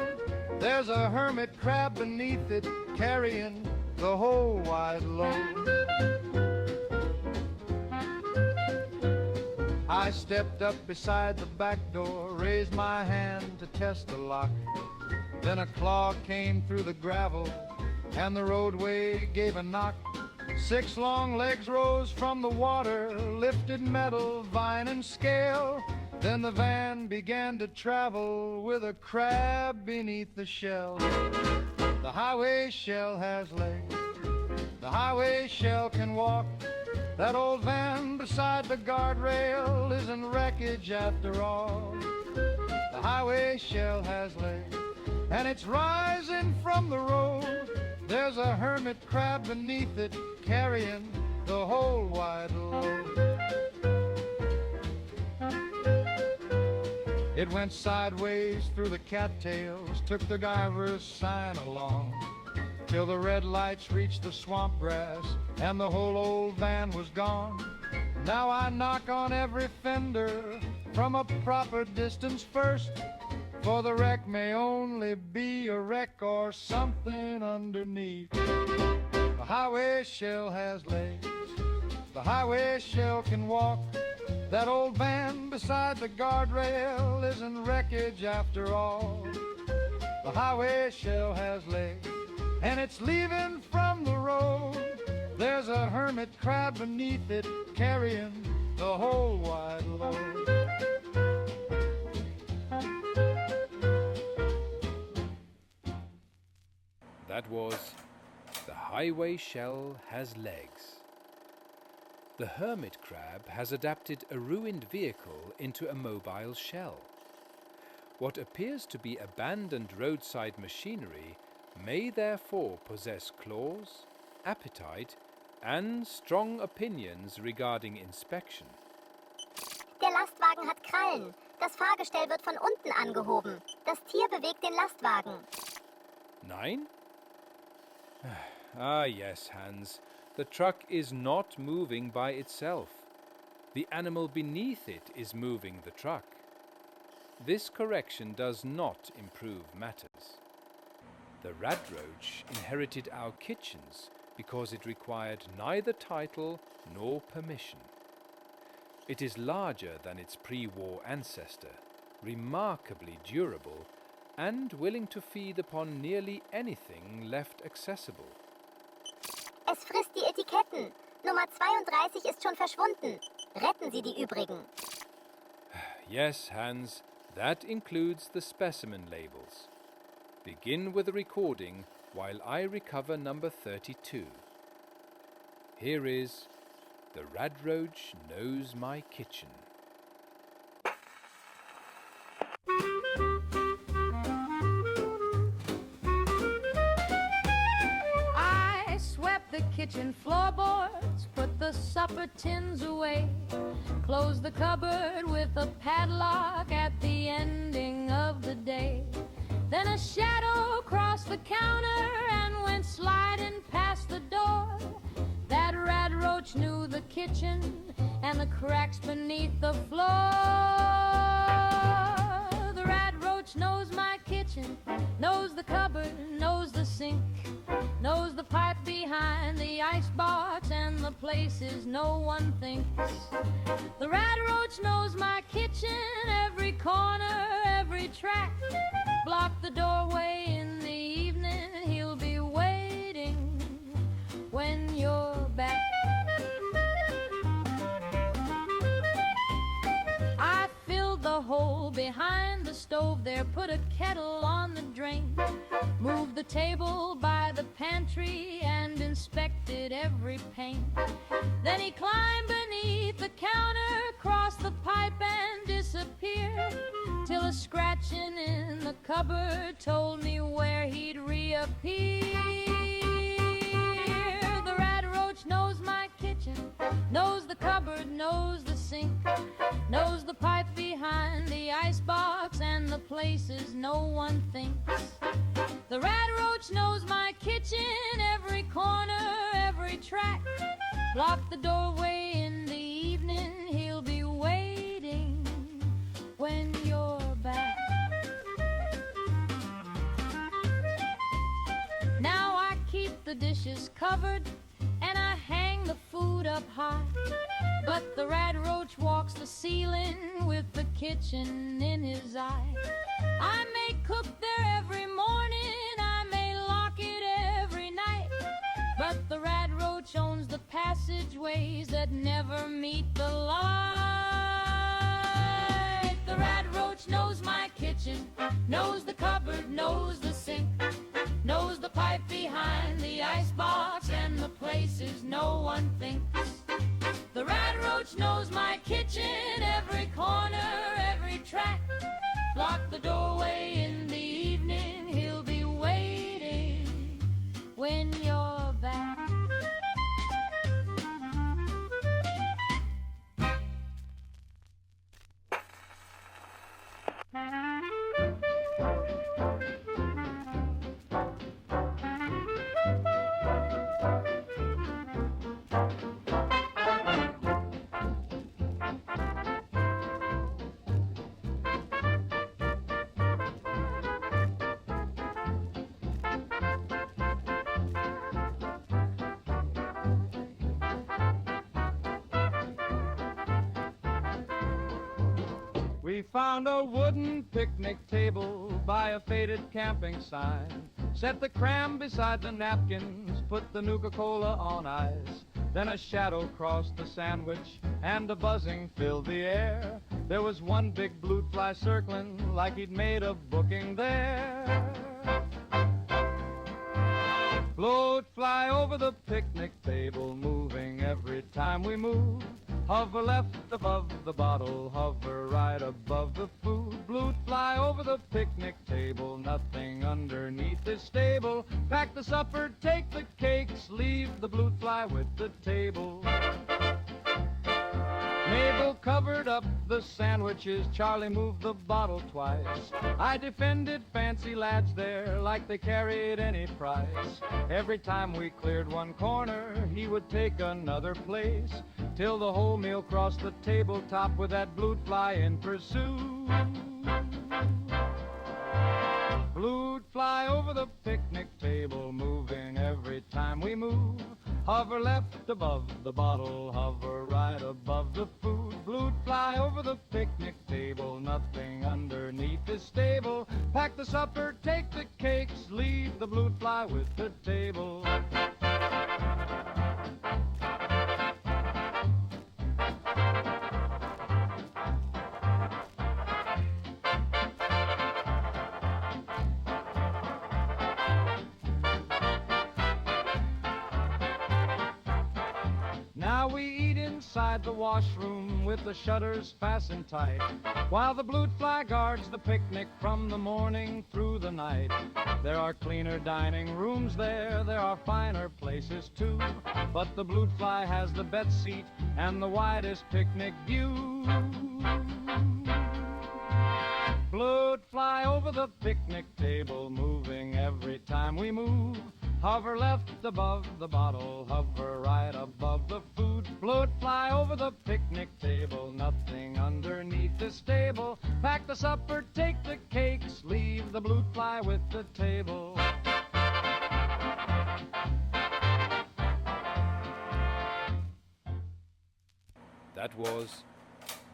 There's a hermit crab beneath it, carrying the whole wide load. I stepped up beside the back door, raised my hand to test the lock. Then a claw came through the gravel, and the roadway gave a knock. 6 long legs rose from the water, lifted metal, vine, and scale. Then the van began to travel with a crab beneath the shell. The highway shell has legs, the highway shell can walk. That old van beside the guardrail isn't wreckage after all. The highway shell has legs, and it's rising from the road. There's a hermit crab beneath it, carrying the whole wide load. It went sideways through the cattails, took the driver's sign along, till the red lights reached the swamp grass, and the whole old van was gone. Now I knock on every fender from a proper distance first, for the wreck may only be a wreck or something underneath. The highway shell has legs, the highway shell can walk. That old van beside the guardrail isn't wreckage after all. The highway shell has legs, and it's leaving from the road. There's a hermit crab beneath it, carrying the whole wide load. That was The Highway Shell Has Legs. The hermit crab has adapted a ruined vehicle into a mobile shell. What appears to be abandoned roadside machinery may therefore possess claws, appetite, and strong opinions regarding inspection. Der Lastwagen hat Krallen. Das Fahrgestell wird von unten angehoben. Das Tier bewegt den Lastwagen. Nein? Ah, yes, Hans. The truck is not moving by itself. The animal beneath it is moving the truck. This correction does not improve matters. The Radroach inherited our kitchens because it required neither title nor permission. It is larger than its pre-war ancestor, remarkably durable, and willing to feed upon nearly anything left accessible. Es frisst die Etiketten. Nummer 32 ist schon verschwunden. Retten Sie die übrigen. Yes, Hans, that includes the specimen labels. Begin with the recording while I recover number 32. Here is The Radroach Knows My Kitchen. I swept the kitchen floorboards, put the supper tins away, closed the cupboard with a padlock at the ending of the day. Then a shadow crossed the counter and went sliding past the door. That Radroach knew the kitchen and the cracks beneath the floor. The Radroach knows my kitchen, knows the cupboard, knows the sink, knows the pipe behind the icebox and the places no one thinks. The Radroach knows my kitchen, every corner, every track. Block the doorway in the evening, he'll be waiting when you're back. I filled the hole behind the stove there, put a kettle on the drain, moved the table by the pantry and inspected every pane. Then he climbed beneath the counter, crossed the pipe and disappeared, till a scratching in the cupboard told me where he'd reappear. The Radroach knows my kitchen, knows the cupboard, knows the sink, knows the pipe behind the icebox and the places no one thinks. The Radroach knows my kitchen, every corner, every track. Block the doorway in the evening, he'll be waiting when you're back. Now I keep the dishes covered and I hang the food up high, but the Radroach walks the ceiling with the kitchen in his eye. I may cook there every morning, I may lock it every night, but the Radroach owns the passageways that never meet the light. The Radroach knows my kitchen, knows the cupboard, knows the sink, knows the pipe behind the icebox and the places no one thinks. The Radroach knows my kitchen, every corner, every track. Block the doorway in the evening, he'll be waiting when you're back. We found a wooden picnic table by a faded camping sign. Set the cram beside the napkins, put the Nuka-Cola on ice. Then a shadow crossed the sandwich and a buzzing filled the air. There was one big Bloatfly circling like he'd made a booking there. Bloatfly over the picnic table, moving every time we moved. Hover left above the bottle, hover right above the food. Bloatfly over the picnic table, nothing underneath is stable. Pack the supper, take the cakes, leave the bloatfly with the table. Mabel covered up the sandwiches, Charlie moved the bottle twice. I defended fancy lads there like they carried any price. Every time we cleared one corner, he would take another place, till the whole meal crossed the tabletop with that bloatfly in pursuit. Bloatfly over the picnic table, moving every time we move. Hover left above the bottle, hover right above the food. Bloatfly over the picnic table, nothing underneath is stable. Pack the supper, take the cakes, leave the bloatfly with the table. Now we eat inside the washroom with the shutters fastened tight, while the bloatfly guards the picnic from the morning through the night. There are cleaner dining rooms there, there are finer places too, but the bloatfly has the best seat and the widest picnic view. Bloatfly over the picnic table, moving every time we move. Hover left above the bottle, hover right above the food. Bloatfly over the picnic table, nothing underneath is stable. Pack the supper, take the cakes, leave the bloatfly with the table. That was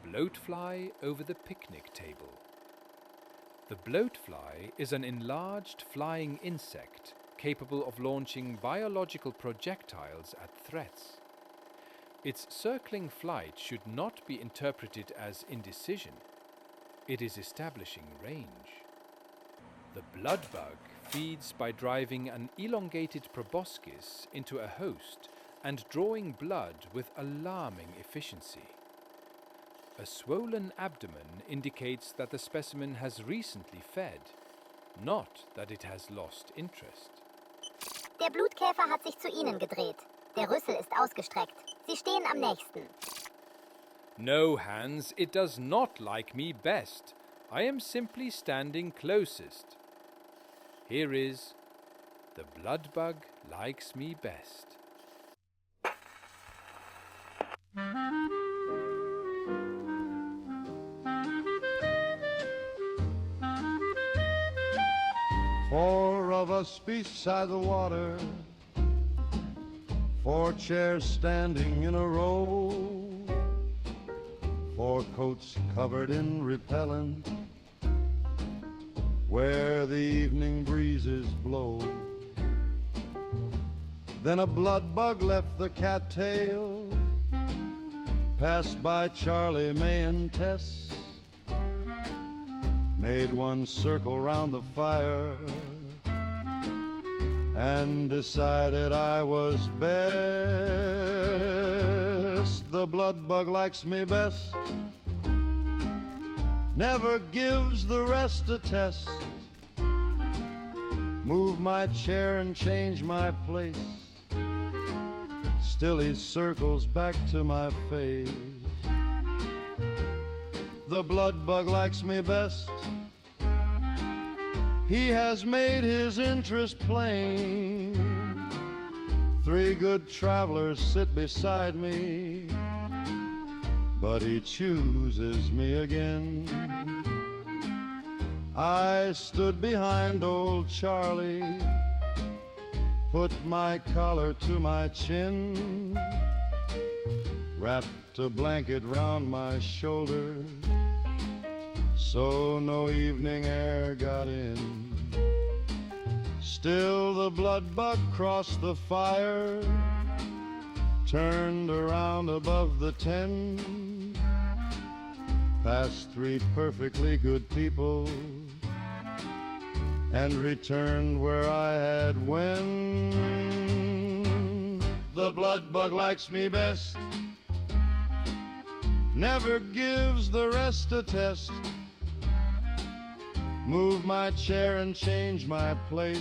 Bloatfly over the picnic table. The bloatfly is an enlarged flying insect capable of launching biological projectiles at threats. Its circling flight should not be interpreted as indecision. It is establishing range. The bloodbug feeds by driving an elongated proboscis into a host and drawing blood with alarming efficiency. A swollen abdomen indicates that the specimen has recently fed, not that it has lost interest. Der Blutkäfer hat sich zu Ihnen gedreht. Der Rüssel ist ausgestreckt. Sie stehen am nächsten. No, Hans, it does not like me best. I am simply standing closest. Here is The Bloodbug Likes Me Best. Four of us beside the water, four chairs standing in a row, four coats covered in repellent, where the evening breezes blow. Then a bloodbug left the cattail, passed by Charlie, May, and Tess, made one circle round the fire, and decided I was best. The bloodbug likes me best, never gives the rest a test. Move my chair and change my place, still he circles back to my face. The bloodbug likes me best, he has made his interest plain. Three good travelers sit beside me, but he chooses me again. I stood behind old Charlie, put my collar to my chin, wrapped a blanket round my shoulder, so no evening air got in. Still the bloodbug crossed the fire, turned around above the 10, past three perfectly good people, and returned where I had went. The bloodbug likes me best, never gives the rest a test. Move my chair and change my place,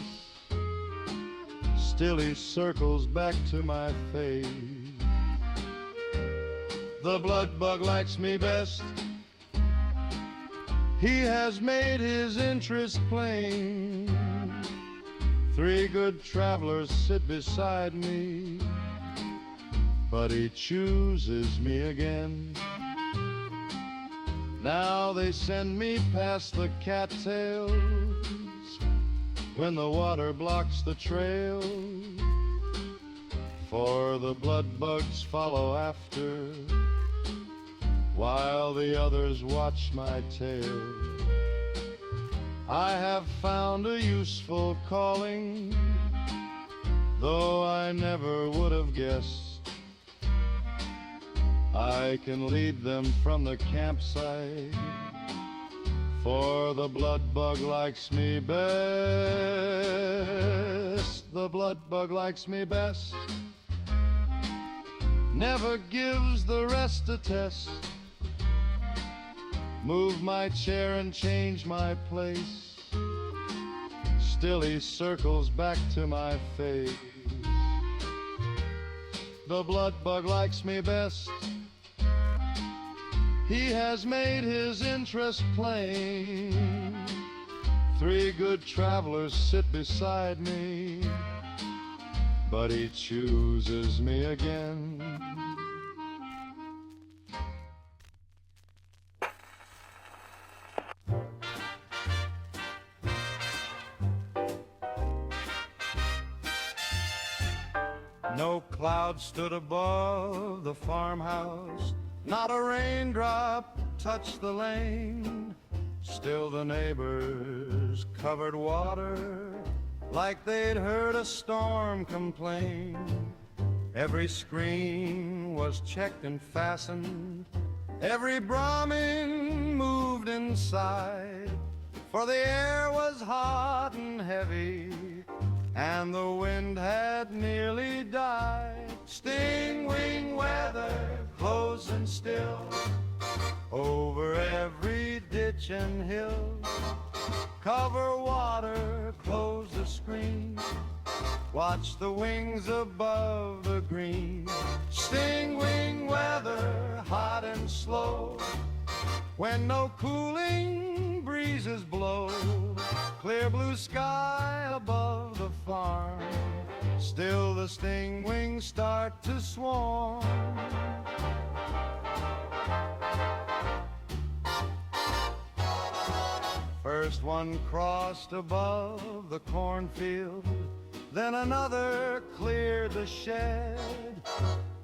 still he circles back to my face. The bloodbug likes me best, he has made his interest plain. 3 good travelers sit beside me, but he chooses me again. Now they send me past the cattails when the water blocks the trail, for the bloodbugs follow after while the others watch my tail. I have found a useful calling, though I never would have guessed. I can lead them from the campsite, for the bloodbug likes me best. The bloodbug likes me best, never gives the rest a test. Move my chair and change my place, still he circles back to my face. The bloodbug likes me best, he has made his interest plain. 3 good travelers sit beside me, but he chooses me again. No cloud stood above the farmhouse, not a raindrop touched the lane. Still the neighbors covered water like they'd heard a storm complain. Every screen was checked and fastened, every Brahmin moved inside, for the air was hot and heavy and the wind had nearly died. Stingwing weather, close and still, over every ditch and hill. Cover water, close the screen, watch the wings above the green. Stingwing weather, hot and slow, when no cooling breezes blow. Clear blue sky above the farm, still the stingwings start to swarm. First one crossed above the cornfield, then another cleared the shed.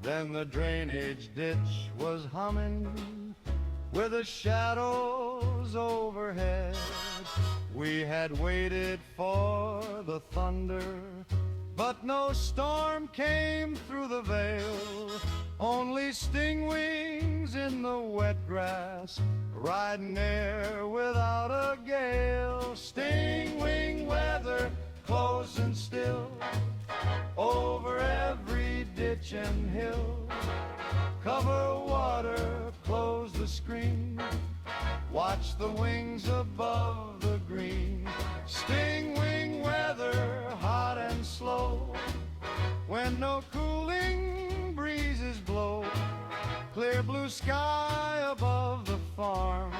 Then the drainage ditch was humming with the shadows overhead. We had waited for the thunder, but no storm came through the veil. Only stingwings in the wet grass, riding air without a gale. Stingwing weather, close and still, over every ditch and hill. Cover water, close the screen, watch the wings above the green. Stingwing weather, hot and slow, when no cooling breezes blow. Clear blue sky above the farm,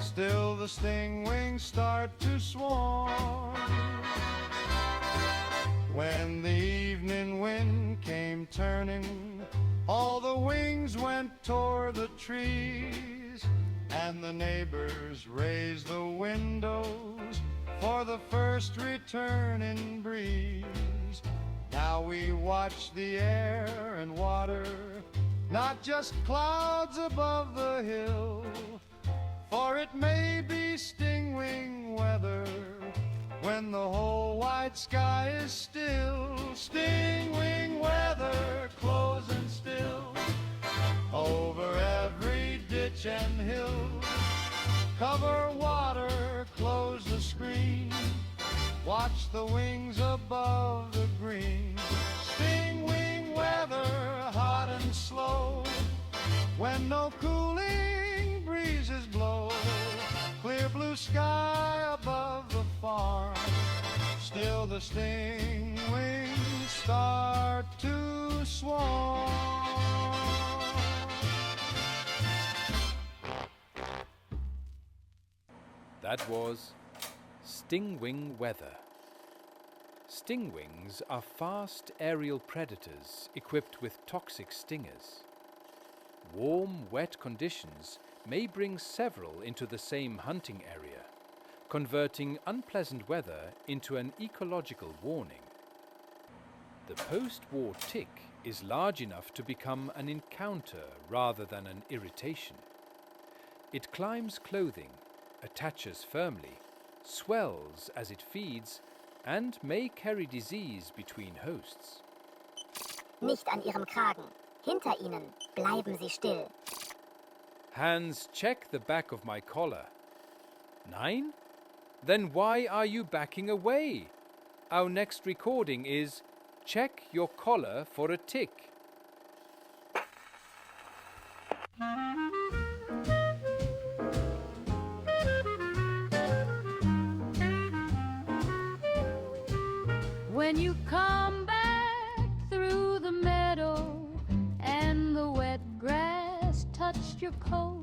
still the stingwings start to swarm. When the evening wind came turning, all the wings went toward the trees, and the neighbors raised the windows for the first returning breeze. Now we watch the air and water, not just clouds above the hill, for it may be stingwing weather when the whole white sky is still. Stingwing weather, close and still, over every ditch and hill. Cover water, close the screen, watch the wings above the green. Stingwing weather, hot and slow, when no cool the stingwings start to swarm. That was Stingwing Weather. Stingwings are fast aerial predators equipped with toxic stingers. Warm, wet conditions may bring several into the same hunting area, converting unpleasant weather into an ecological warning. The post-war tick is large enough to become an encounter rather than an irritation. It climbs clothing, attaches firmly, swells as it feeds, and may carry disease between hosts. Nicht an ihrem Kragen. Hinter ihnen. Bleiben Sie still. Hans, check the back of my collar. 9? Then why are you backing away? Our next recording is Check Your Collar for a Tick. When you come back through the meadow and the wet grass touched your coat,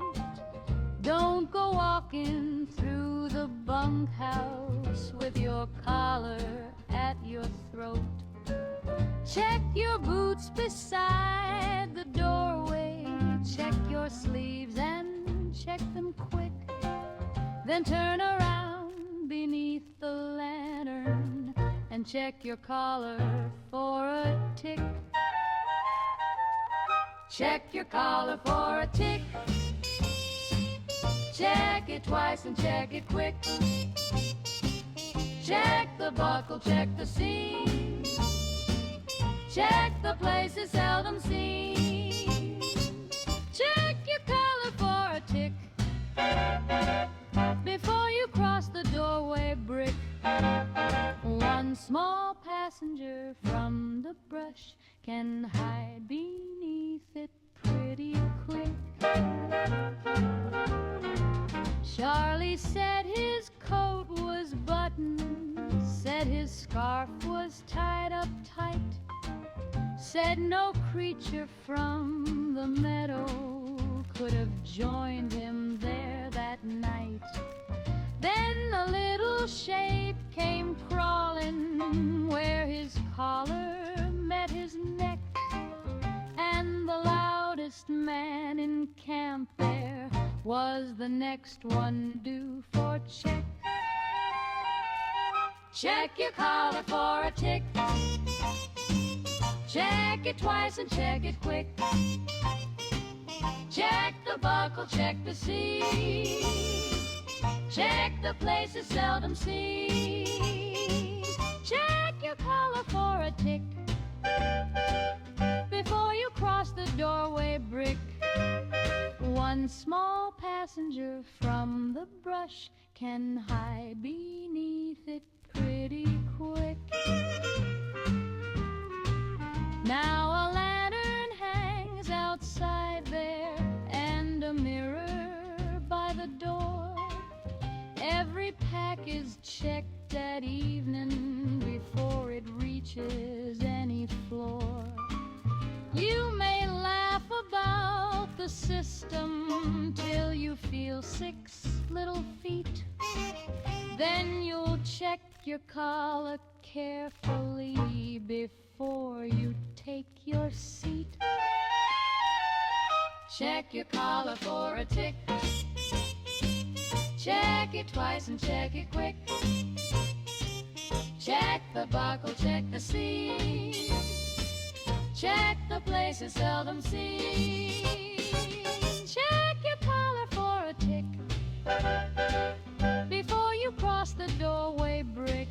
don't go walking through the bunkhouse with your collar at your throat. Check your boots beside the doorway, check your sleeves and check them quick. Then turn around beneath the lantern and check your collar for a tick. Check your collar for a tick. Check it twice and check it quick. Check the buckle, check the seam. Check the places seldom seen. Check your collar for a tick. Before you cross the doorway brick, one small passenger from the brush can hide beneath it pretty quick. Charlie said his coat was buttoned, said his scarf was tied up tight, said no creature from the meadow could have joined him there that night. Then a little shape came crawling where his collar met his neck, and the loudest man in camp there was the next one due for check. Check your collar for a tick. Check it twice and check it quick. Check the buckle, check the seam. Check the places seldom seen. Check your collar for a tick. Before you cross the doorway brick, one small passenger from the brush can hide beneath it pretty quick. Now a lantern hangs outside there and a mirror by the door. Every pack is checked at evening before it reaches any floor. You may laugh about the system till you feel 6 little feet. Then you'll check your collar carefully before you take your seat. Check your collar for a tick. Check it twice and check it quick. Check the buckle, check the seam. Check the places seldom seen. Check your collar for a tick. Before you cross the doorway brick,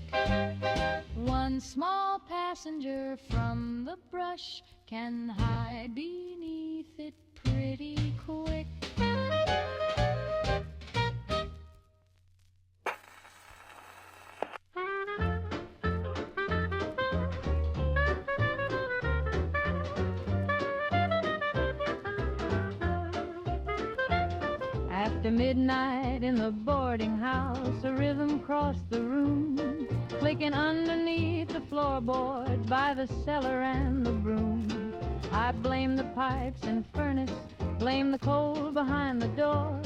one small passenger from the brush can hide beneath it pretty quick. After midnight in the boarding house, a rhythm crossed the room, clicking underneath the floorboard by the cellar and the broom. I blame the pipes and furnace, blame the coal behind the door.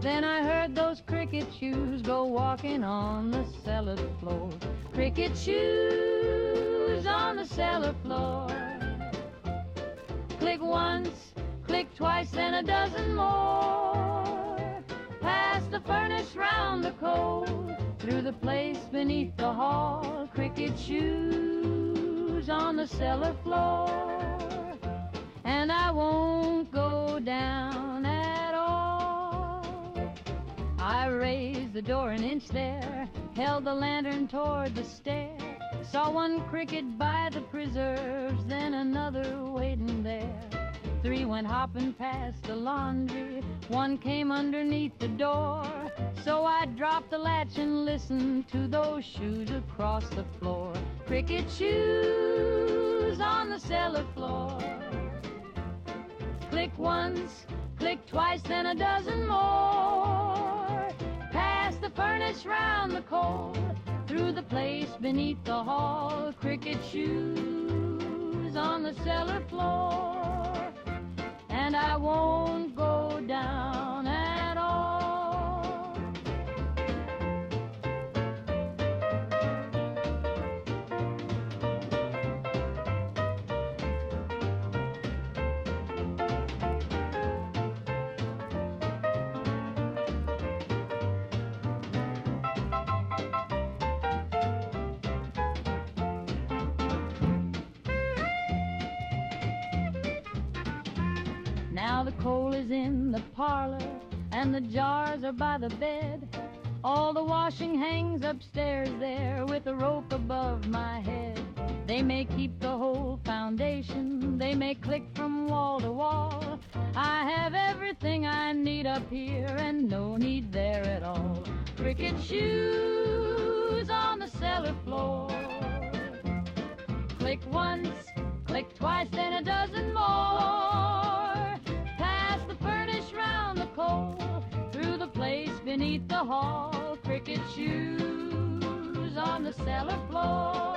Then I heard those cricket shoes go walking on the cellar floor. Cricket shoes on the cellar floor. Click once, click twice, then a dozen more. Past the furnace, round the coal, through the place beneath the hall. Cricket shoes on the cellar floor. And I won't go down at all. I raised the door an inch there, held the lantern toward the stair, saw one cricket by the preserves, then another waiting there. 3 went hopping past the laundry, 1 came underneath the door. So I dropped the latch and listened to those shoes across the floor. Cricket shoes on the cellar floor. Click once, click twice, then a dozen more. Past the furnace, round the coal, through the place beneath the hall. Cricket shoes on the cellar floor. And I won't go down at all. Now the coal is in the parlor, and the jars are by the bed. All the washing hangs upstairs there, with a rope above my head. They may keep the whole foundation, they may click from wall to wall. I have everything I need up here, and no need there at all. Cricket shoes on the cellar floor. Click once, click twice, then a dozen more. Past the furnace, round the coal, through the place beneath the hall. Cricket shoes on the cellar floor.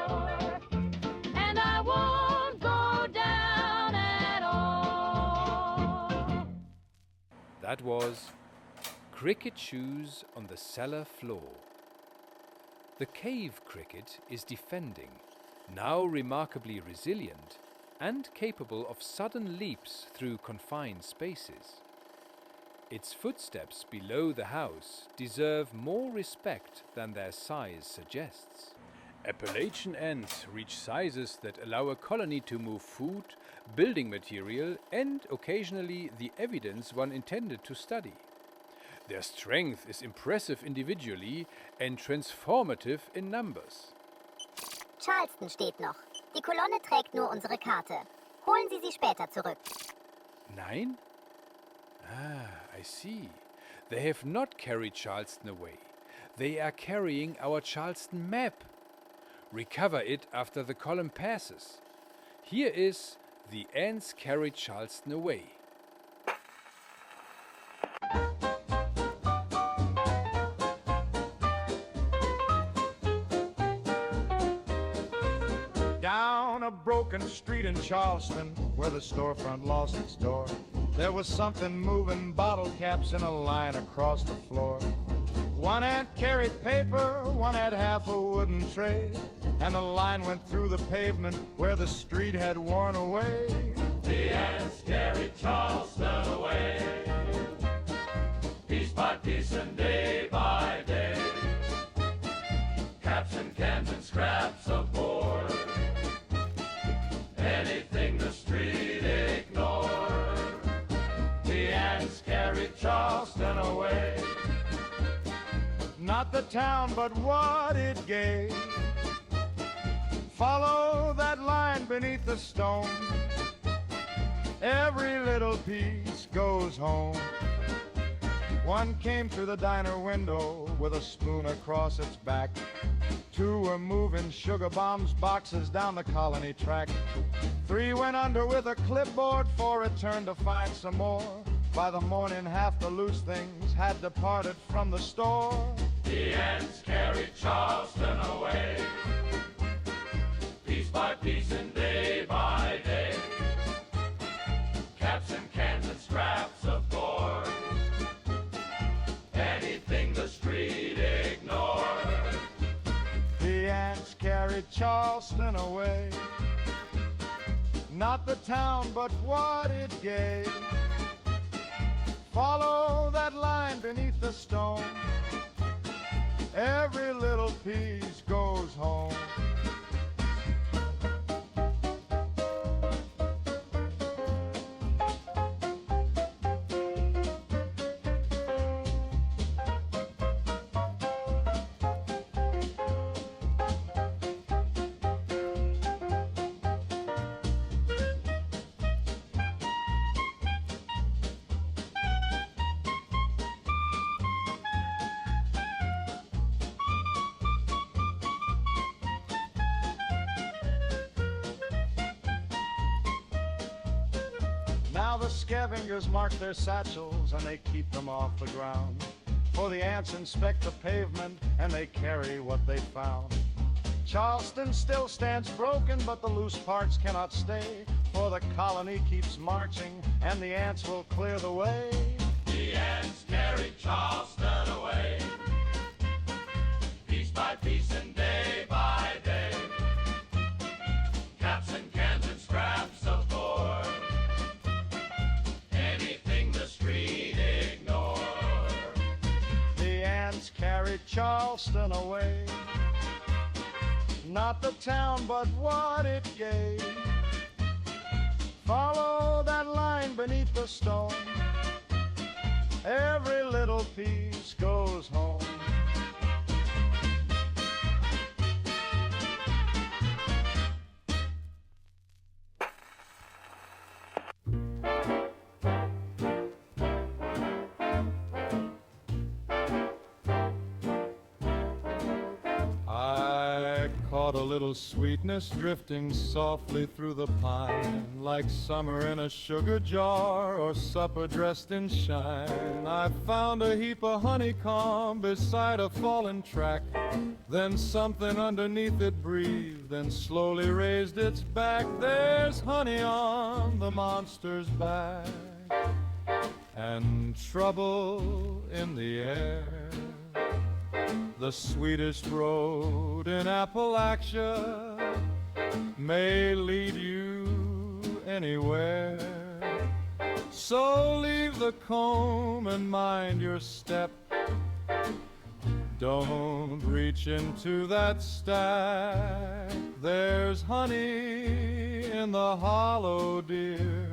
And I won't go down at all. That was Cricket Shoes on the Cellar Floor. The cave cricket is defending, now remarkably resilient and capable of sudden leaps through confined spaces. Its footsteps below the house deserve more respect than their size suggests. Appalachian ants reach sizes that allow a colony to move food, building material, and occasionally the evidence one intended to study. Their strength is impressive individually and transformative in numbers. Charleston steht noch. Die Kolonne trägt nur unsere Karte. Holen Sie sie später zurück. Nein? Ah, I see. They have not carried Charleston away. They are carrying our Charleston map. Recover it after the column passes. Here is The Ants Carried Charleston Away. Down a broken street in Charleston, where the storefront lost its door, there was something moving bottle caps in a line across the floor. One ant carried paper, one had half a wooden tray, and the line went through the pavement where the street had worn away. The ants carried Charleston away, piece by piece and day by day. Caps and cans and scraps of board, anything the street ignored. The ants carried Charleston away. Not the town, but what it gave. Follow that line beneath the stone. Every little piece goes home. One came through the diner window with a spoon across its back. 2 were moving sugar bombs boxes down the colony track. 3 went under with a clipboard, 4 returned to find some more. By the morning, half the loose things had departed from the store. The ants carried Charleston away, piece by piece and day by day. Caps and cans and scraps of board, anything the street ignored. The ants carried Charleston away, not the town, but what it gave. Follow that line beneath the stone, every little piece goes home. Now the scavengers mark their satchels and they keep them off the ground. For the ants inspect the pavement and they carry what they found. Charleston still stands broken, but the loose parts cannot stay. For the colony keeps marching and the ants will clear the way. The ants carried Charleston away, piece by piece and day by day. Caps and cans and scraps of board, anything the street ignored. The ants carried Charleston away, not the town, but what it gave. Follow that line beneath the stone, every little piece goes home. I caught a little sweetness drifting softly through the pine, like summer in a sugar jar or supper dressed in shine. I found a heap of honeycomb beside a fallen track, then something underneath it breathed and slowly raised its back. There's honey on the monster's back and trouble in the air. The sweetest road in Appalachia may lead you anywhere. So leave the comb and mind your step. Don't reach into that stack. There's honey in the hollow, dear,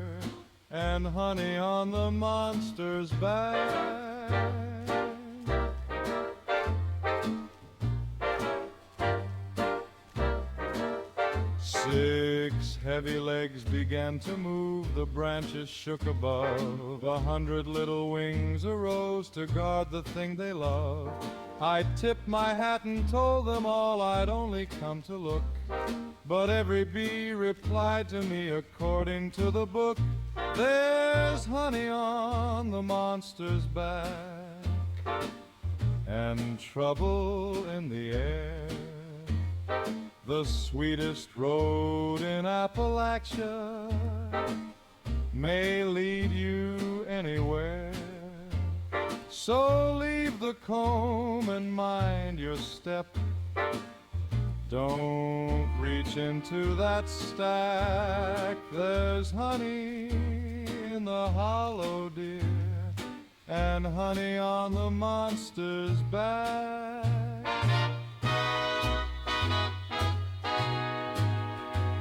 and honey on the monster's back. 6 heavy legs began to move, the branches shook above. 100 little wings arose to guard the thing they loved. I tipped my hat and told them all I'd only come to look, but every bee replied to me according to the book. There's honey on the monster's back and trouble in the air. The sweetest road in Appalachia may lead you anywhere. So leave the comb and mind your step. Don't reach into that stack. There's honey in the hollow, dear, and honey on the monster's back.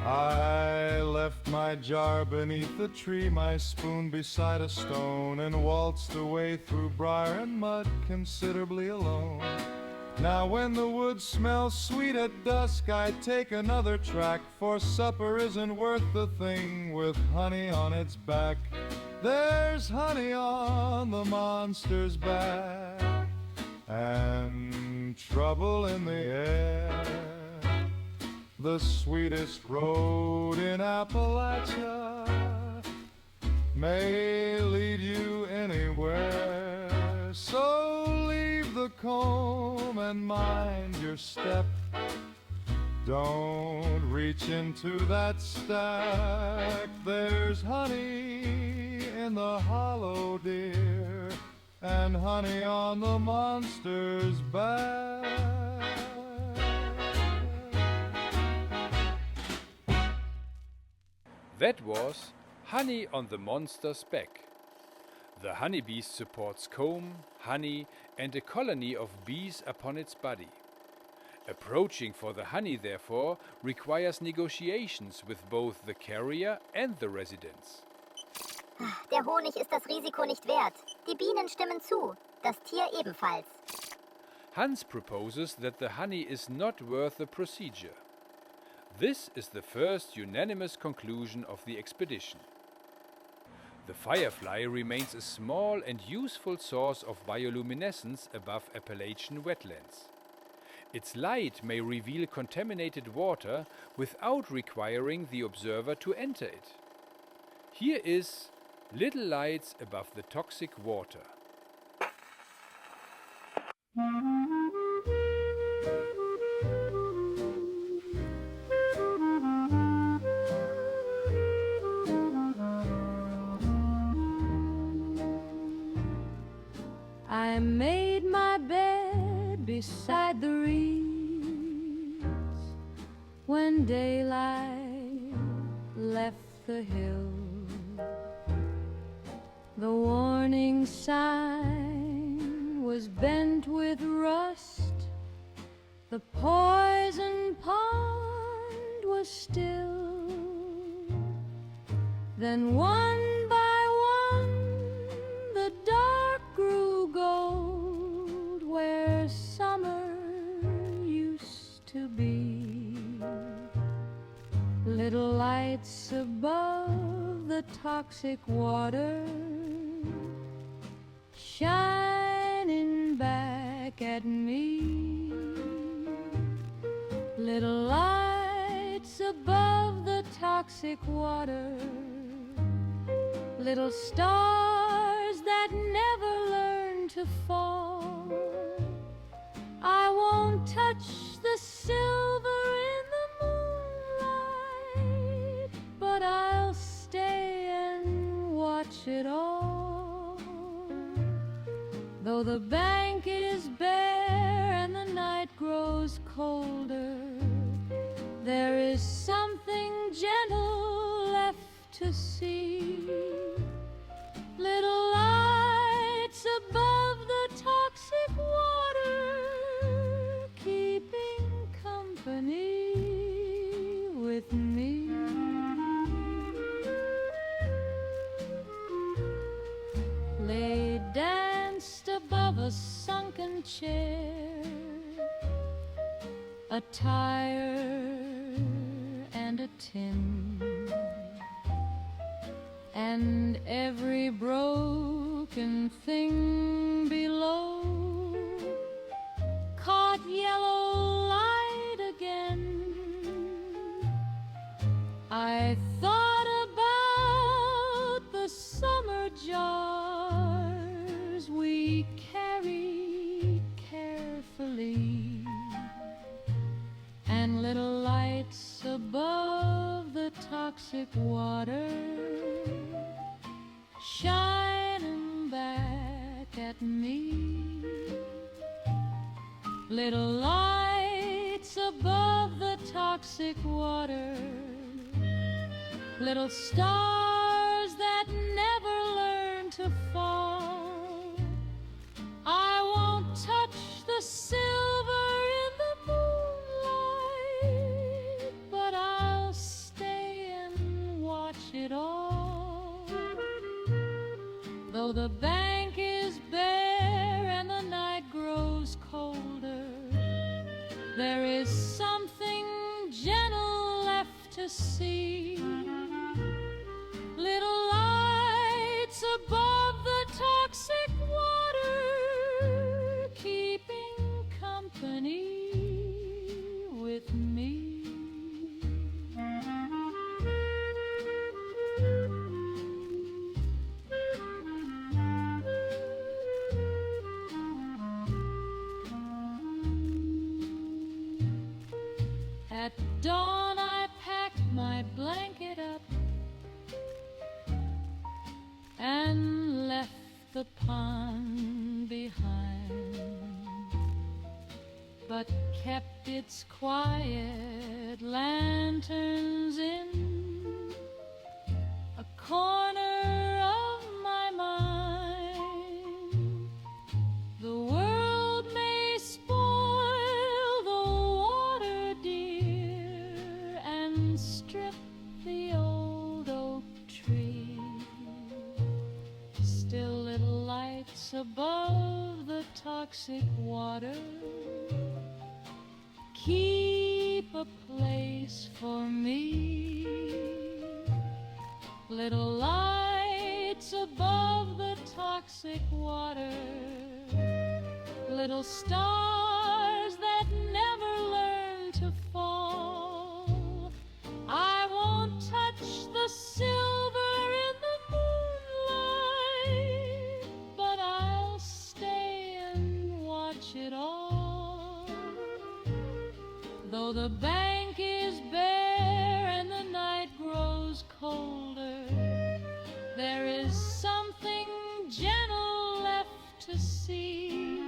I left my jar beneath the tree, my spoon beside a stone, and waltzed away through briar and mud, considerably alone. Now when the woods smell sweet at dusk, I take another track, for supper isn't worth the thing with honey on its back. There's honey on the monster's back and trouble in the air. The sweetest road in Appalachia may lead you reach into that stack, there's honey in the hollow, dear, and honey on the monster's back. That was Honey on the Monster's Back. The honeybeast supports comb, honey, and a colony of bees upon its body. Approaching for the honey, therefore, requires negotiations with both the carrier and the residents. Der Honig ist das Risiko nicht wert. Die Bienen stimmen zu, das Tier ebenfalls. Hans proposes that the honey is not worth the procedure. This is the first unanimous conclusion of the expedition. The firefly remains a small and useful source of bioluminescence above Appalachian wetlands. Its light may reveal contaminated water without requiring the observer to enter it. Here is Little Lights Above the Toxic Water. I made my bed beside the reeds when daylight left the hill. The warning sign was bent with rust. The poison pond was still. Then one by one the dark grew gold where summer used to be. Little lights above the toxic water shining back at me. Little lights above the toxic water, little stars that never learn to fall. I won't touch the silver in the moonlight, but I'll stay and watch it all. Though the bank is bare and the night grows colder, there is something gentle left to see. Little lights above the toxic water, keeping company with me. They danced above a sunken chair, a tire and a tin, and every broken thing below caught yellow light again. I thought about the summer jars we carried carefully, and little lights above the toxic water shining back at me. Little lights above the toxic water, little stars that never learn to fall. I won't touch the silver in the moonlight, but I'll stay and watch it all. Though the bank is bare and the night grows colder, there is something gentle left to see. Little lights above the toxic water, keeping company with me. At dawn I pond behind, but kept its quiet lanterns in a corner of my mind. The world may spoil the water, dear, and strip the old oak tree. Still little lights above the toxic water keep a place for me. Little lights above the toxic water, little stars that never learn to fall. I won't touch the silver in the moonlight, but I'll stay and watch it all. Though the bank is bare and the night grows colder, there is something gentle left to see.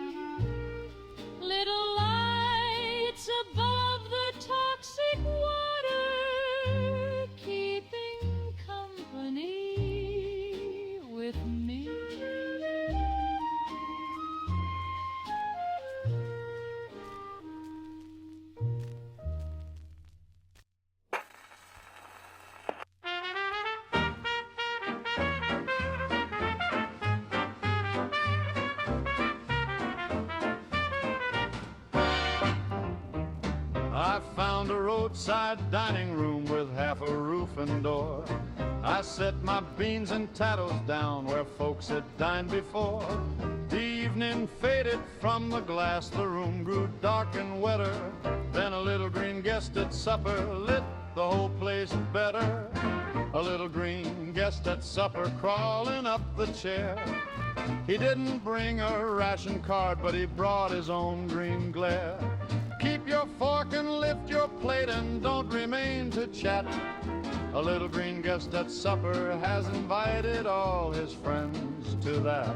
Little lights above the toxic water, keeping company with me. I found a roadside dining room with half a roof and door. I set my beans and tattles down where folks had dined before. The evening faded from the glass, the room grew dark and wetter. Then a little green guest at supper lit the whole place better. A little green guest at supper crawling up the chair. He didn't bring a ration card, but he brought his own green glare. Keep your fork and lift your plate and don't remain to chat. A little green guest at supper has invited all his friends to that.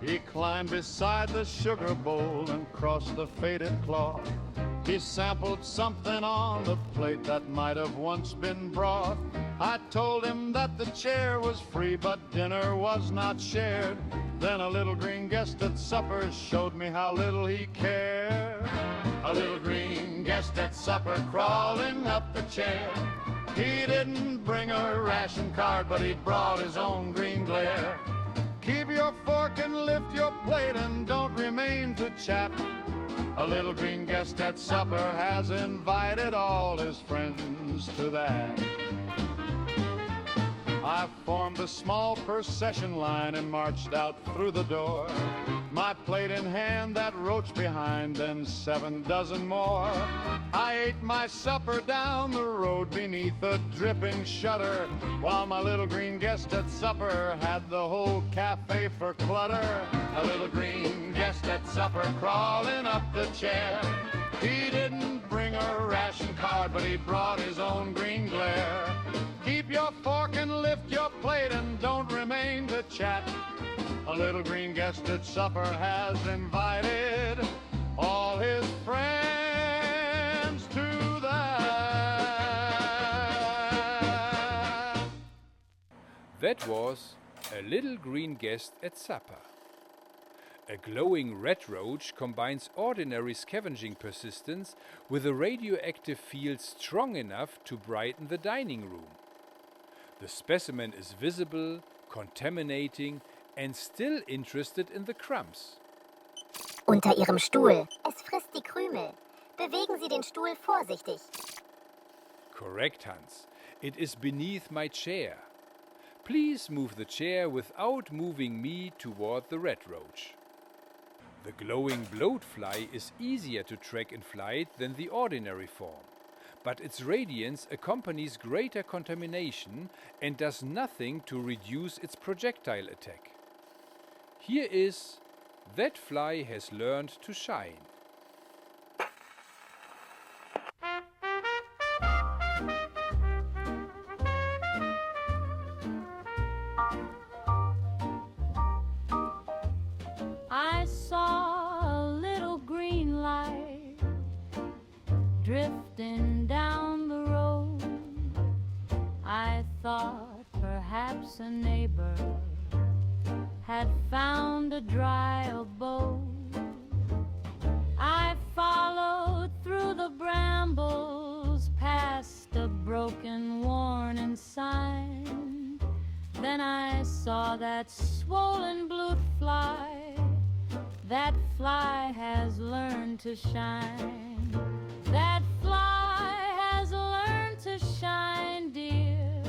He climbed beside the sugar bowl and crossed the faded cloth. He sampled something on the plate that might have once been broth. I told him that the chair was free, but dinner was not shared. Then a little green guest at supper showed me how little he cared. A little green guest at supper crawling up the chair. He didn't bring a ration card, but he brought his own green glare. Keep your fork and lift your plate and don't remain to chat. A little green guest at supper has invited all his friends to that. I formed a small procession line and marched out through the door. My plate in hand, that roach behind, and 7 dozen more. I ate my supper down the road beneath a dripping shutter, while my little green guest at supper had the whole cafe for clutter. A little green guest at supper crawling up the chair. He didn't bring a ration card, but he brought his own green glare. Keep your fork and lift your plate and don't remain to chat. A little green guest at supper has invited all his friends to that. That was A Little Green Guest at Supper. A glowing Radroach combines ordinary scavenging persistence with a radioactive field strong enough to brighten the dining room. The specimen is visible, contaminating, and still interested in the crumbs. Unter Ihrem Stuhl. Es frisst die Krümel. Bewegen Sie den Stuhl vorsichtig. Correct, Hans. It is beneath my chair. Please move the chair without moving me toward the Radroach. The glowing Bloatfly is easier to track in flight than the ordinary form, but its radiance accompanies greater contamination and does nothing to reduce its projectile attack. Here is That Fly Has Learned to Shine. house a neighbor had found a dry abode. I followed through the brambles past a broken warning sign. Then I saw that swollen bloatfly. That fly has learned to shine. That fly has learned to shine, dear,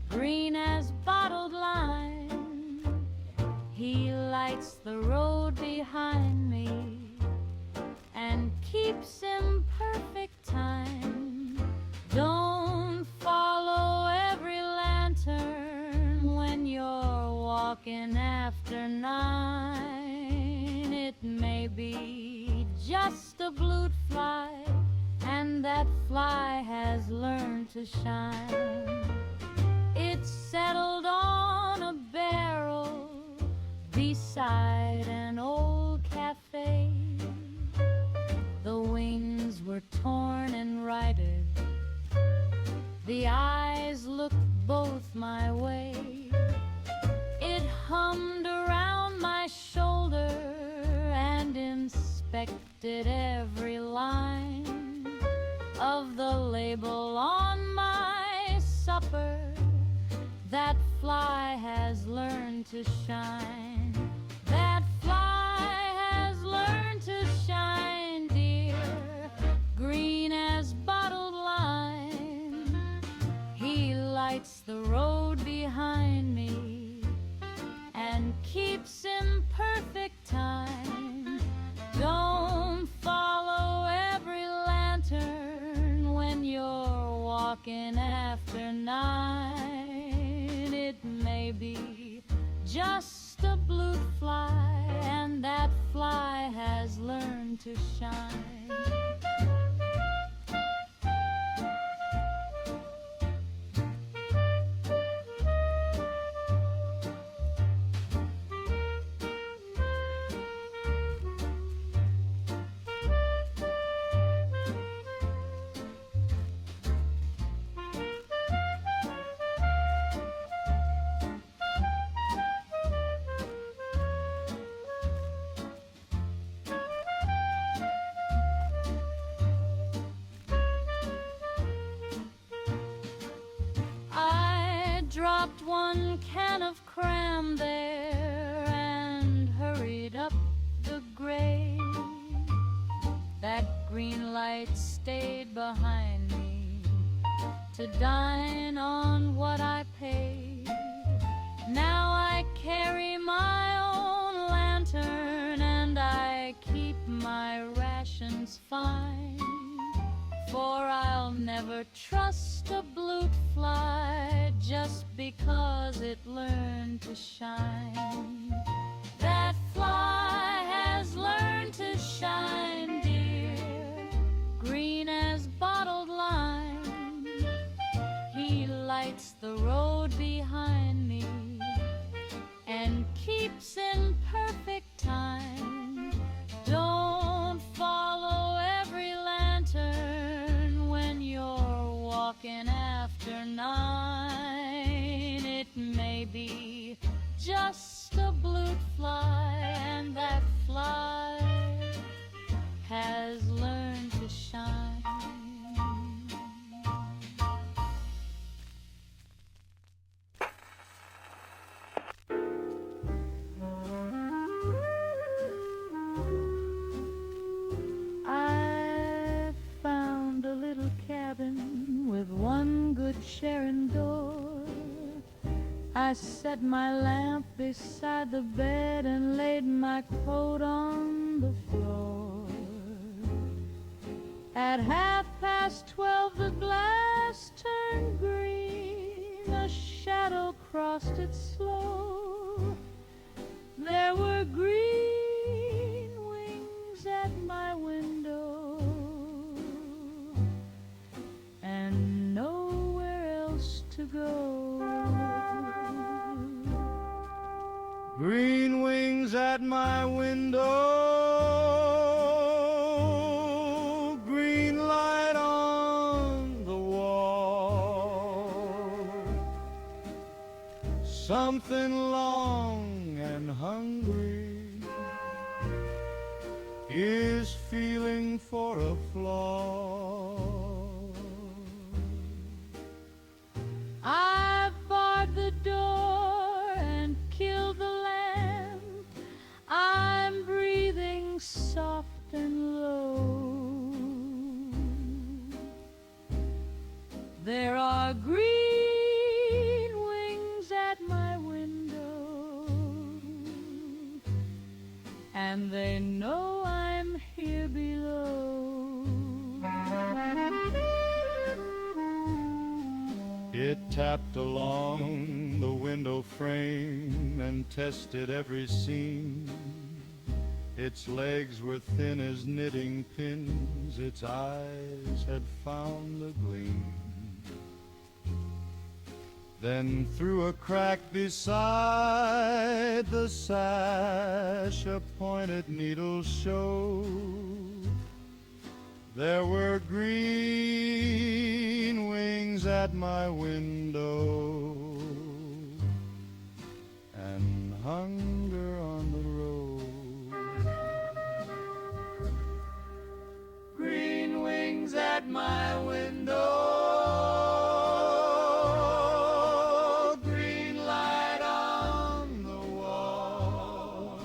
green as bottled lime. He lights the road behind me and keeps in perfect time. Don't follow every lantern when you're walking after 9. It may be just a bloatfly, and that fly has learned to shine. It's settled on a barrel beside an old cafe. The wings were torn and righted. The eyes looked both my way. It hummed around my shoulder and inspected every line of the label on my supper. That fly has learned to shine. That fly has learned to shine, dear, green as bottled lime. He lights the road behind me and keeps in perfect time. Don't follow every lantern when you're walking after 9. It may be just a bloatfly, and that fly has learned to shine. Dropped one can of cram there and hurried up the grade. That green light stayed behind me to dine on what I paid. Now I carry my own lantern and I keep my rations fine, for I'll never trust a bloatfly just because it learned to shine. That fly has learned to shine, dear, green as bottled lime. He lights the road behind me and keeps in perfect time. Don't follow every lantern when you're walking after 9. It may be just a bloatfly, and that fly has learned to shine. I found a little cabin with one good sharing door. I set my lamp beside the bed and laid my coat on the floor. At 12:30 the glass turned green. A shadow crossed it slow. There were green wings at my window and nowhere else to go. Green wings at my window, green light on the wall. Something long and hungry is feeling for a flaw. I've barred the door and killed the lamb. I'm breathing soft and low. There are green wings at my window, and they know I'm here below. It tapped along the window frame and tested every seam. Its legs were thin as knitting pins, its eyes had found a gleam. Then through a crack beside the sash a pointed needle showed. There were green wings at my window and hunger on the road. Green wings at my window, green light on the wall.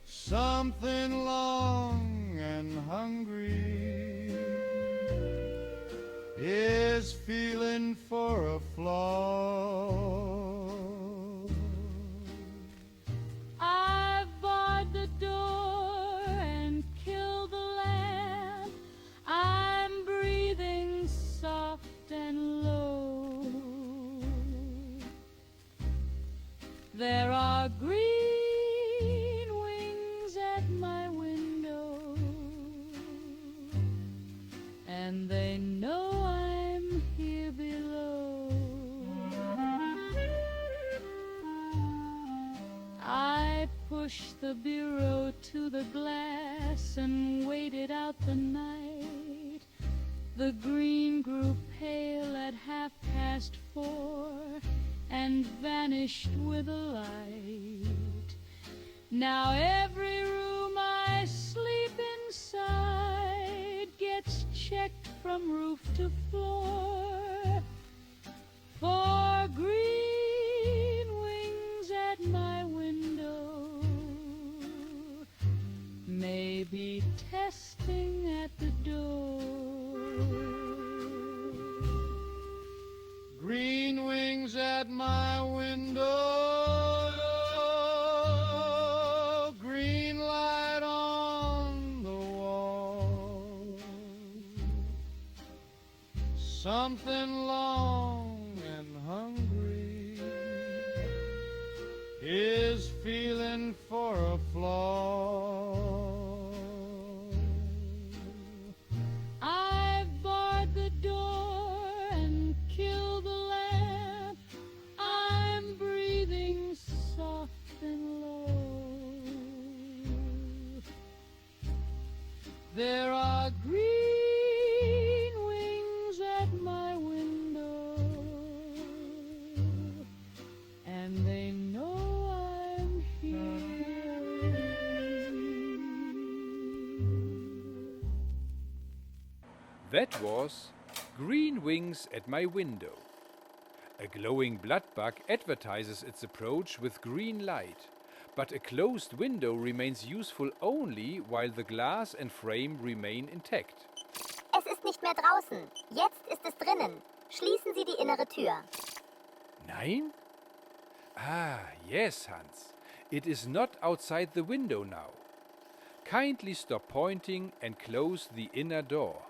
Something long and hungry is feeling for a flaw. I've barred the door and killed the lamb. I'm breathing soft and low. There are green wings at my window, and they know I'm here below. I pushed the bureau to the glass and waited out the night. The green grew pale at 4:30 and vanished with a light. Now every room I sleep inside gets checked from roof to floor for green wings at my window. Maybe testing at the door. Green wings at my window, green light on the wall. Something long and hungry is feeling for a flaw. I've barred the door and killed the lamp. I'm breathing soft and low. There are green wings at my window, and they know I'm here. That was Green Wings at My Window. A glowing bloodbug advertises its approach with green light, but a closed window remains useful only while the glass and frame remain intact. Es ist nicht mehr draußen. Jetzt ist es drinnen. Schließen Sie die innere Tür. Nein? Ah, yes, Hans. It is not outside the window now. Kindly stop pointing and close the inner door.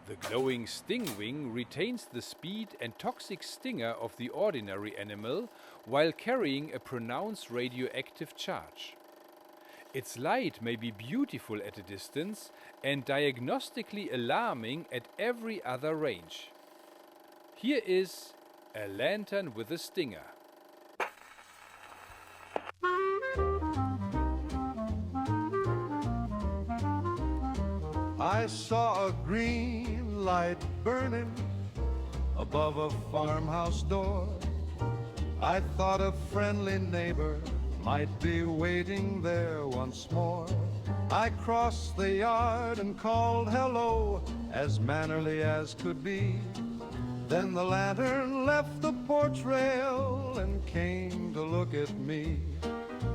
The glowing stingwing retains the speed and toxic stinger of the ordinary animal while carrying a pronounced radioactive charge. Its light may be beautiful at a distance and diagnostically alarming at every other range. Here is a lantern with a stinger. I saw a green light burning above a farmhouse door. I thought a friendly neighbor might be waiting there once more. I crossed the yard and called hello, as mannerly as could be. Then the lantern left the porch rail and came to look at me.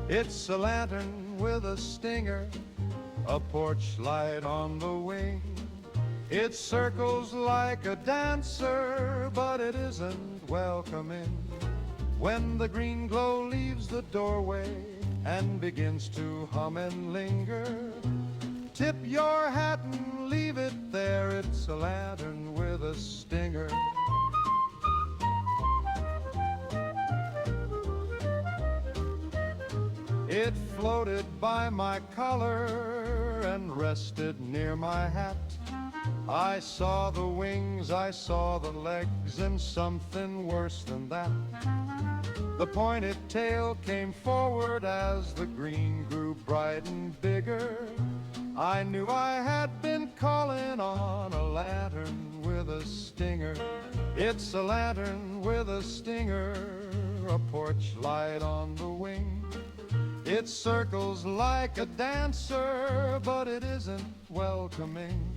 It's a lantern with a stinger, a porch light on the wing. It circles like a dancer, but it isn't welcoming. When the green glow leaves the doorway and begins to hum and linger, tip your hat and leave it there. It's a lantern with a stinger. It floated by my collar and rested near my hat. I saw the wings, I saw the legs, and something worse than that. The pointed tail came forward as the green grew bright and bigger. I knew I had been calling on a lantern with a stinger. It's a lantern with a stinger, a porch light on the wing. It circles like a dancer, but it isn't welcoming.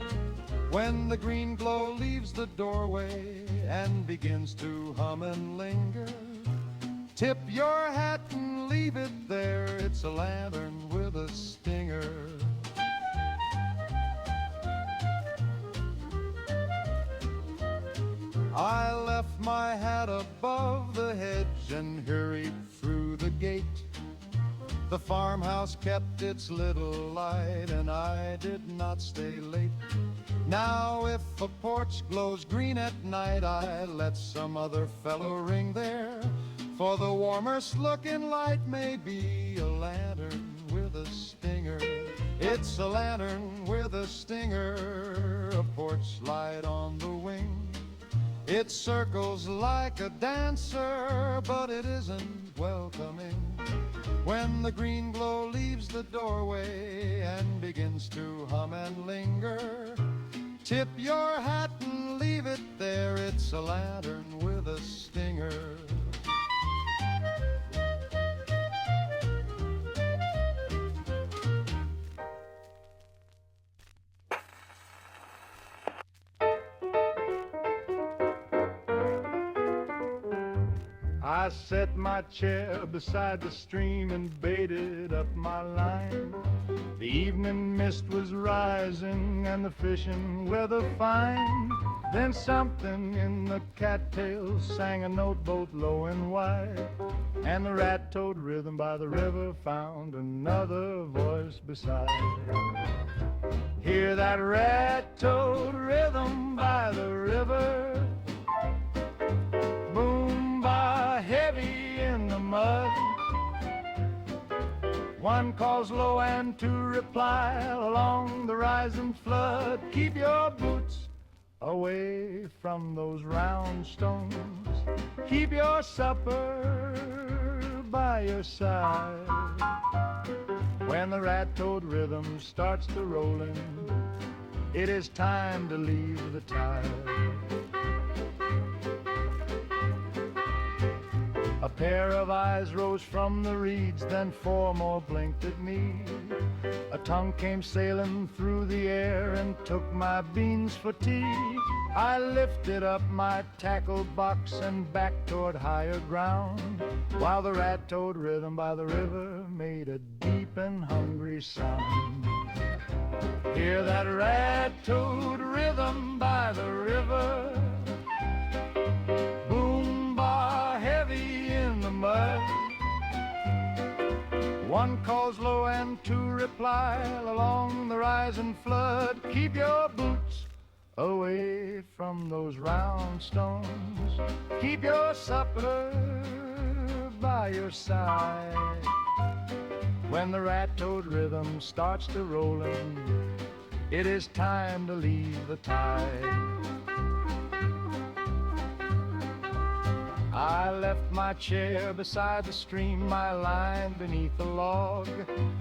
When the green glow leaves the doorway and begins to hum and linger, tip your hat and leave it there. It's a lantern with a stinger. I left my hat above the hedge and hurried through the gate. The farmhouse kept its little light and I did not stay late. Now if a porch glows green at night, I let some other fellow ring there. For the warmest looking light may be a lantern with a stinger. It's a lantern with a stinger, a porch light on the wing. It circles like a dancer, but it isn't welcoming. When the green glow leaves the doorway and begins to hum and linger, tip your hat and leave it there. It's a lantern with a stinger. I set my chair beside the stream and baited up my line. The evening mist was rising and the fishing weather fine. Then something in the cattails sang a note both low and wide, and the Radtoad rhythm by the river found another voice beside. Hear that Radtoad rhythm by the river, boom by heavy in the mud. One calls low and two reply along the rising flood. Keep your boots away from those round stones. Keep your supper by your side. When the Radtoad rhythm starts to rollin', it is time to leave the tide. A pair of eyes rose from the reeds, then four more blinked at me. A tongue came sailing through the air and took my beans for tea. I lifted up my tackle box and back toward higher ground, while the Radtoad rhythm by the river made a deep and hungry sound. Hear that Radtoad rhythm by the river, boom bar heavy in the mud. One calls low and two reply along the rising flood. Keep your boots away from those round stones. Keep your supper by your side. When the Radtoad rhythm starts to rollin', it is time to leave the tide. I I left my chair beside the stream, my line beneath the log,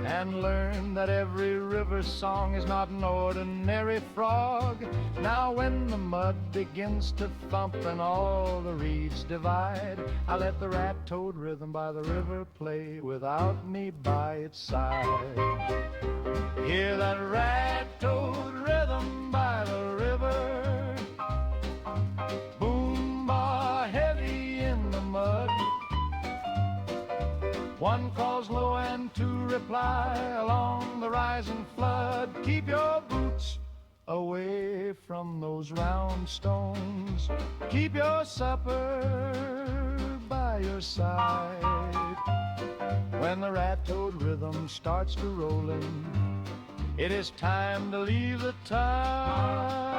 and learned that every river song is not an ordinary frog. Now when the mud begins to thump and all the reeds divide, I let the Radtoad rhythm by the river play without me by its side. Hear that Radtoad rhythm by the river, one calls low and two reply along the rising flood. Keep your boots away from those round stones. Keep your supper by your side. When the Radtoad rhythm starts to rollin', it is time to leave the town.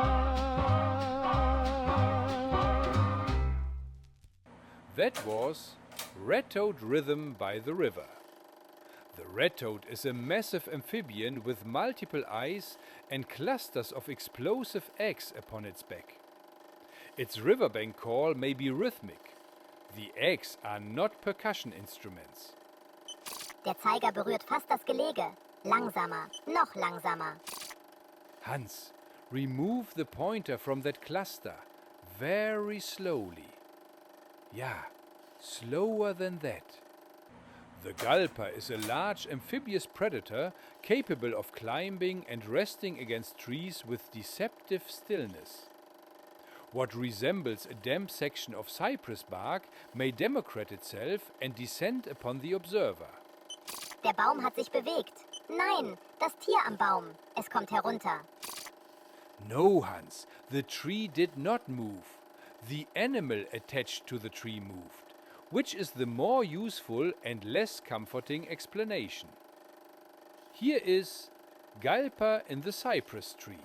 That was Radtoad Rhythm by the River. The Radtoad is a massive amphibian with multiple eyes and clusters of explosive eggs upon its back. Its riverbank call may be rhythmic. The eggs are not percussion instruments. Der Zeiger berührt fast das Gelege. Langsamer, noch langsamer. Hans, remove the pointer from that cluster very slowly. Yeah, slower than that. The gulper is a large amphibious predator capable of climbing and resting against trees with deceptive stillness. What resembles a damp section of cypress bark may democrate itself and descend upon the observer. Der Baum hat sich bewegt. Nein, das Tier am Baum. Es kommt herunter. No, Hans, the tree did not move. The animal attached to the tree moved, which is the more useful and less comforting explanation. Here is Gulper in the Cypress Tree.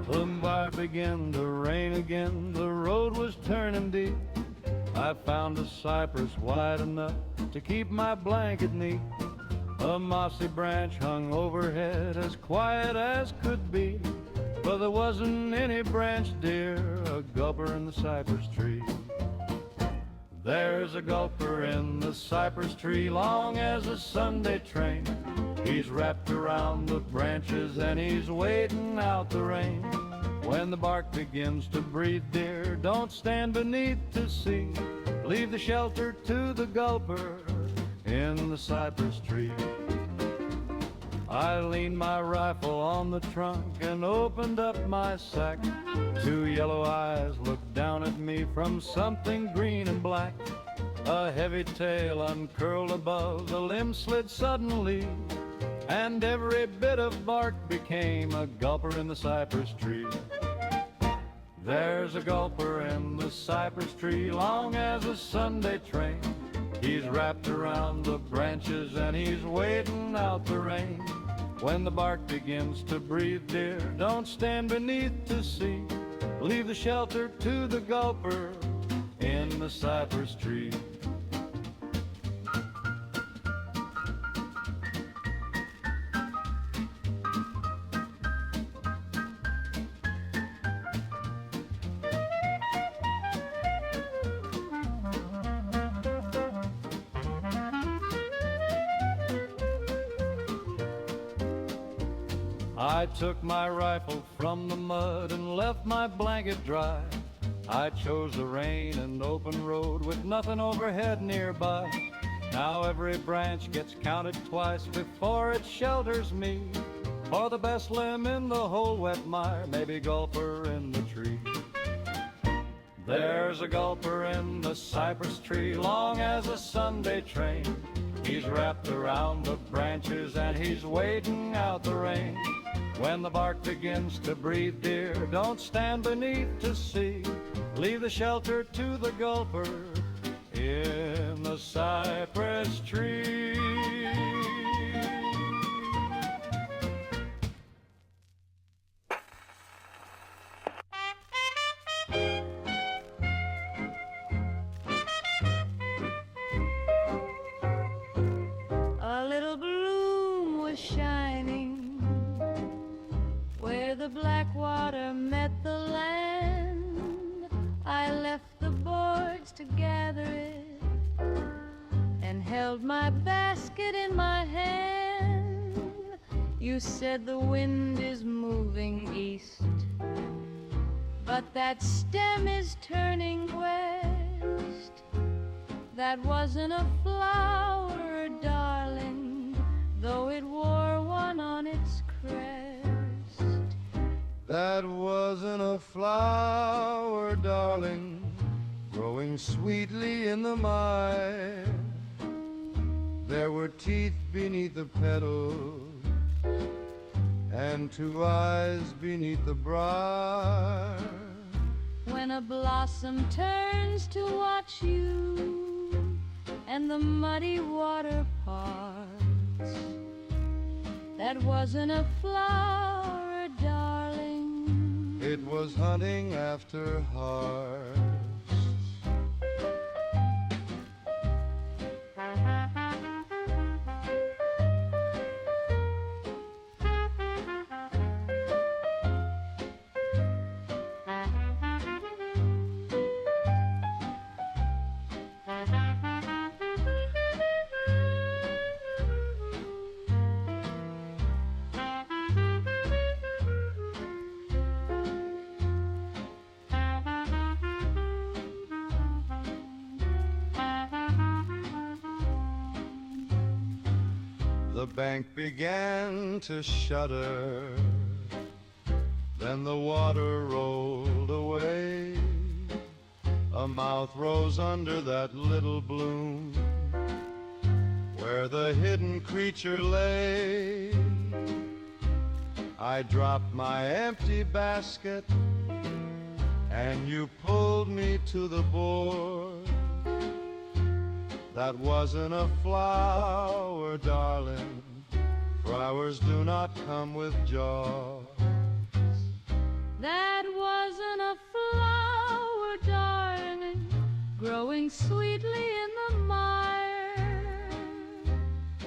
The began to rain again, the road was turning deep. I found a cypress wide enough to keep my blanket neat. A mossy branch hung overhead as quiet as could be, but there wasn't any branch, dear, a gulper in the cypress tree. There's a gulper in the cypress tree, long as a Sunday train. He's wrapped around the branches and he's waiting out the rain. When the bark begins to breathe, dear, don't stand beneath to see. Leave the shelter to the gulper in the cypress tree. I leaned my rifle on the trunk and opened up my sack. Two yellow eyes looked down at me from something green and black. A heavy tail uncurled above, the limb slid suddenly, and every bit of bark became a gulper in the cypress tree. There's a gulper in the cypress tree, long as a Sunday train. He's wrapped around the branches and he's waiting out the rain. When the bark begins to breathe, dear, don't stand beneath to see. Leave the shelter to the gulper in the cypress tree. I took my rifle from the mud and left my blanket dry. I chose a rain and open road with nothing overhead nearby. Now every branch gets counted twice before it shelters me. For the best limb in the whole wet mire, maybe gulper in the tree. There's a gulper in the cypress tree, long as a Sunday train. He's wrapped around the branches and he's waiting out the rain. When the bark begins to breathe, dear, don't stand beneath to see. Leave the shelter to the gulper in the cypress tree. water met the land, I left the boards to gather it and held my basket in my hand. You said the wind is moving east, but that stem is turning west. That wasn't a flower, darling, though it wore one on its crest. That wasn't a flower, darling, growing sweetly in the mire. There were teeth beneath the petals and two eyes beneath the briar. When a blossom turns to watch you and the muddy water parts, that wasn't a flower, darling. It was hunting after hearts. The bank began to shudder, then the water rolled away. A mouth rose under that little bloom where the hidden creature lay. I dropped my empty basket and you pulled me to the board. That wasn't a flower, darling. Flowers do not come with jaws. That wasn't a flower, darling, growing sweetly in the mire.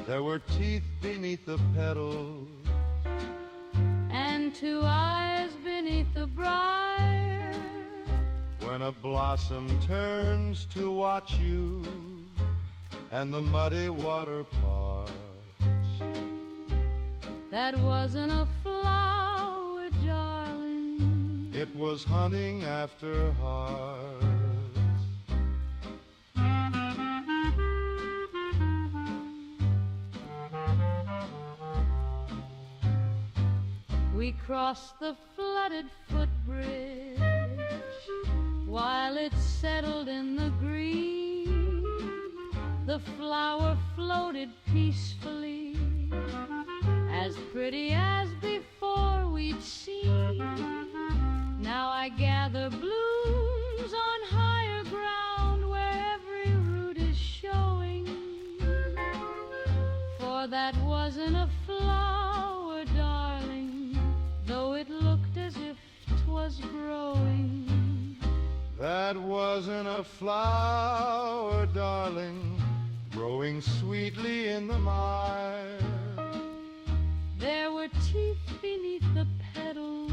There were teeth beneath the petals and two eyes beneath the briar. When a blossom turns to watch you and the muddy water parts, that wasn't a flower, darling. It was hunting after hearts. We crossed the flooded footbridge while it settled in the green. The flower floated peacefully, as pretty as before we'd seen. Now I gather blooms on higher ground where every root is showing. For that wasn't a flower, darling, though it looked as if 'twas growing. That wasn't a flower, darling, growing sweetly in the mire. There were teeth beneath the petals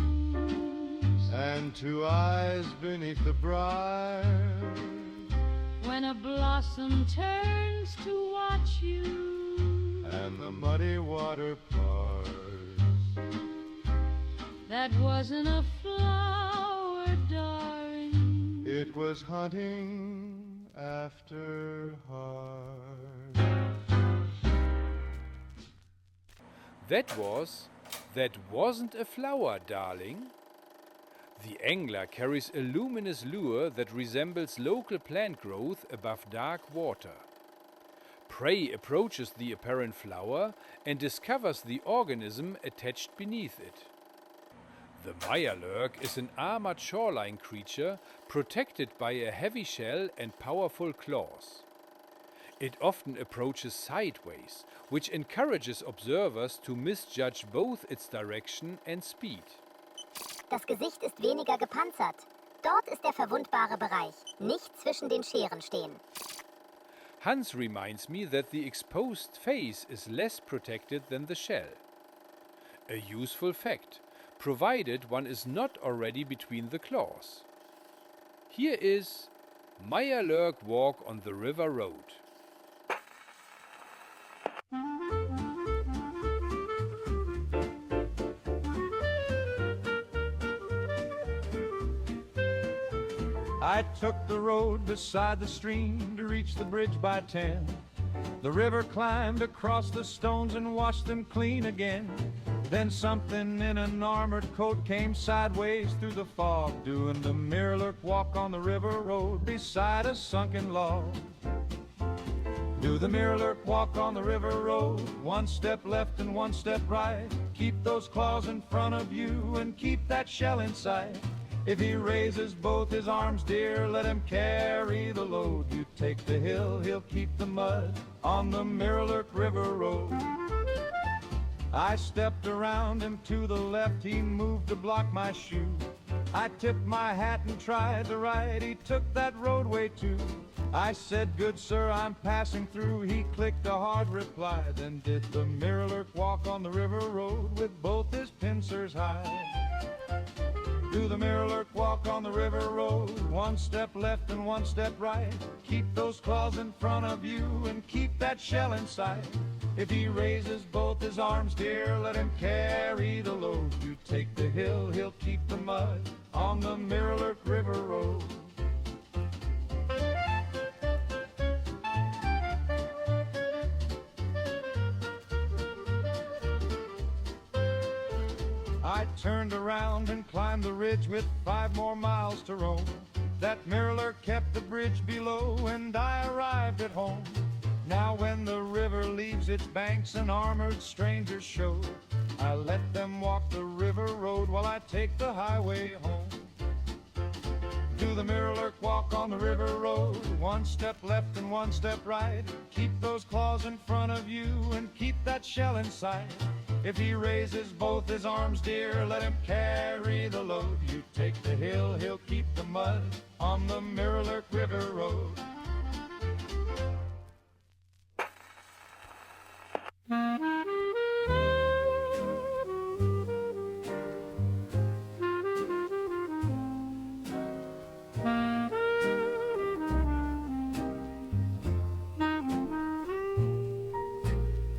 and two eyes beneath the briar. When a blossom turns to watch you and the muddy water parts, that wasn't a flower, darling. It was hunting after hearts. That wasn't a flower, darling. The angler carries a luminous lure that resembles local plant growth above dark water. Prey approaches the apparent flower and discovers the organism attached beneath it. The mirelurk is an armored shoreline creature protected by a heavy shell and powerful claws. It often approaches sideways, which encourages observers to misjudge both its direction and speed. Das Gesicht ist weniger gepanzert. Dort ist der verwundbare Bereich, nicht zwischen den Scheren stehen. Hans reminds me that the exposed face is less protected than the shell. A useful fact. provided one is not already between the claws. Here is Mire Lit Walk on the River Road. I took the road beside the stream to reach the bridge by 10. The river climbed across the stones and washed them clean again. Then something in an armored coat came sideways through the fog, doing the Mire Lit walk on the river road beside a sunken log. Do the Mire Lit walk on the river road, one step left and one step right. Keep those claws in front of you and keep that shell in sight. If he raises both his arms, dear, let him carry the load. You take the hill, he'll keep the mud on the Mire Lit River Road. I stepped around him to the left, he moved to block my shoe. I tipped my hat and tried to right, he took that roadway too. I said, good sir, I'm passing through. He clicked a hard reply, then did the Mire Lit walk on the river road with both his pincers high. Do the Mire Lit walk on the river road, one step left and one step right. Keep those claws in front of you and keep that shell in sight. If he raises both his arms, dear, let him carry the load. You take the hill, he'll keep the mud on the Mire Lit River Road. I turned around and climbed the ridge with 5 more miles to roam. That Mire Lit kept the bridge below and I arrived at home. Now when the river leaves its banks and armored strangers show, I let them walk the river road while I take the highway home. Do the Mire Lit walk on the river road, one step left and one step right. Keep those claws in front of you and keep that shell in sight. If he raises both his arms, dear, let him carry the load. You take the hill, he'll keep the mud on the Mire Lit River Road.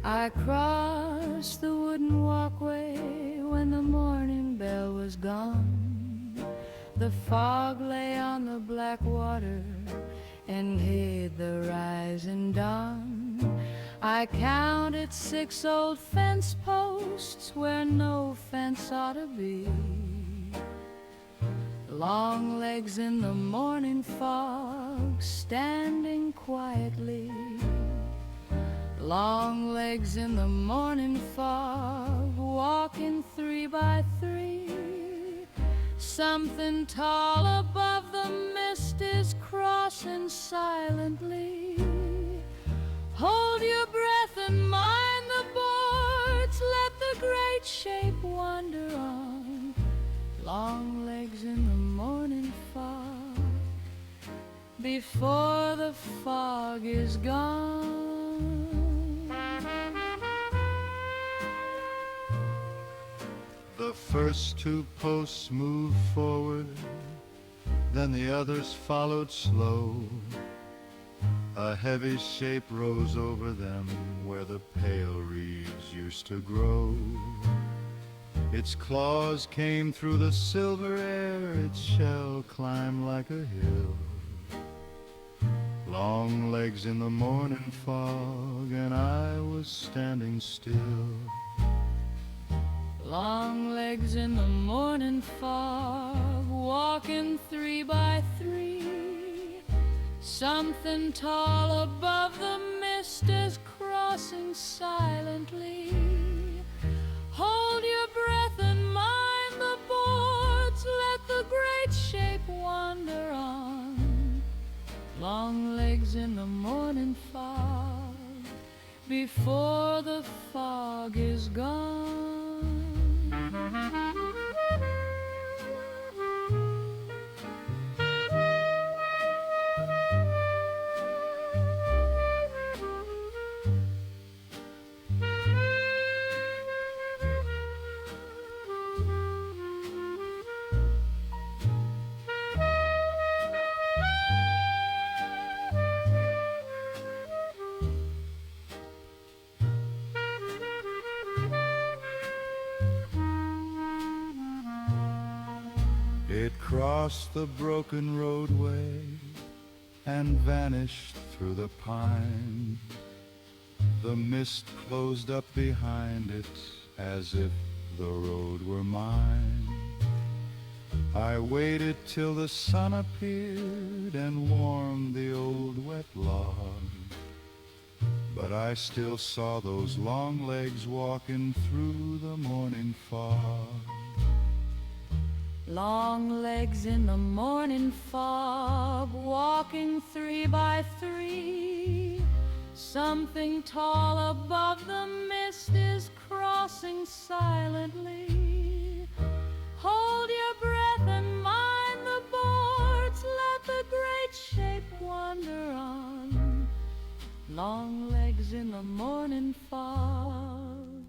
I crossed the wooden walkway when the morning bell was gone. The fog lay on the Blackwater and hid the rising dawn. I counted 6 old fence posts where no fence ought to be. Long legs in the morning fog, standing quietly. Long legs in the morning fog, walking 3 by 3. Something tall above the mist is crossing silently. Hold your breath and mind the boards, let the great shape wander on. Long legs in the morning fog, before the fog is gone. The first 2 posts moved forward, then the others followed slow. A heavy shape rose over them where the pale reeds used to grow. Its claws came through the silver air, its shell climbed like a hill. Long legs in the morning fog, and I was standing still. Long legs in the morning fog, walking 3 by 3. Something tall above the mist is crossing silently. Hold your breath and mind the boards, let the great shape wander on. Long legs in the morning fog, before the fog is gone. crossed the broken roadway and vanished through the pine. The mist closed up behind it as if the road were mine. I waited till the sun appeared and warmed the old wet log, but I still saw those long legs walking through the morning fog. Long legs in the morning fog, walking 3 by 3. Something tall above the mist is crossing silently. Hold your breath and mind the boards, let the great shape wander on. Long legs in the morning fog,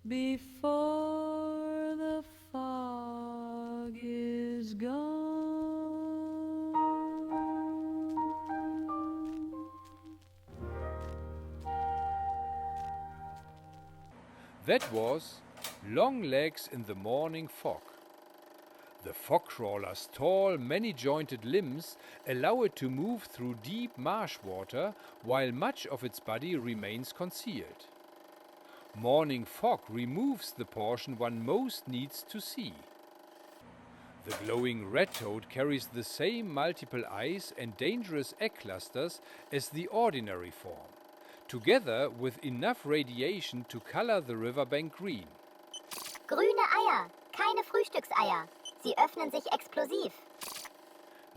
before the fog is gone. That was Long Legs in the Morning Fog. The fog crawler's tall, many-jointed limbs allow it to move through deep marsh water while much of its body remains concealed. Morning fog removes the portion one most needs to see. The glowing Radtoad carries the same multiple eyes and dangerous egg clusters as the ordinary form, together with enough radiation to color the riverbank green. Grüne Eier, keine Frühstückseier. Sie öffnen sich explosiv.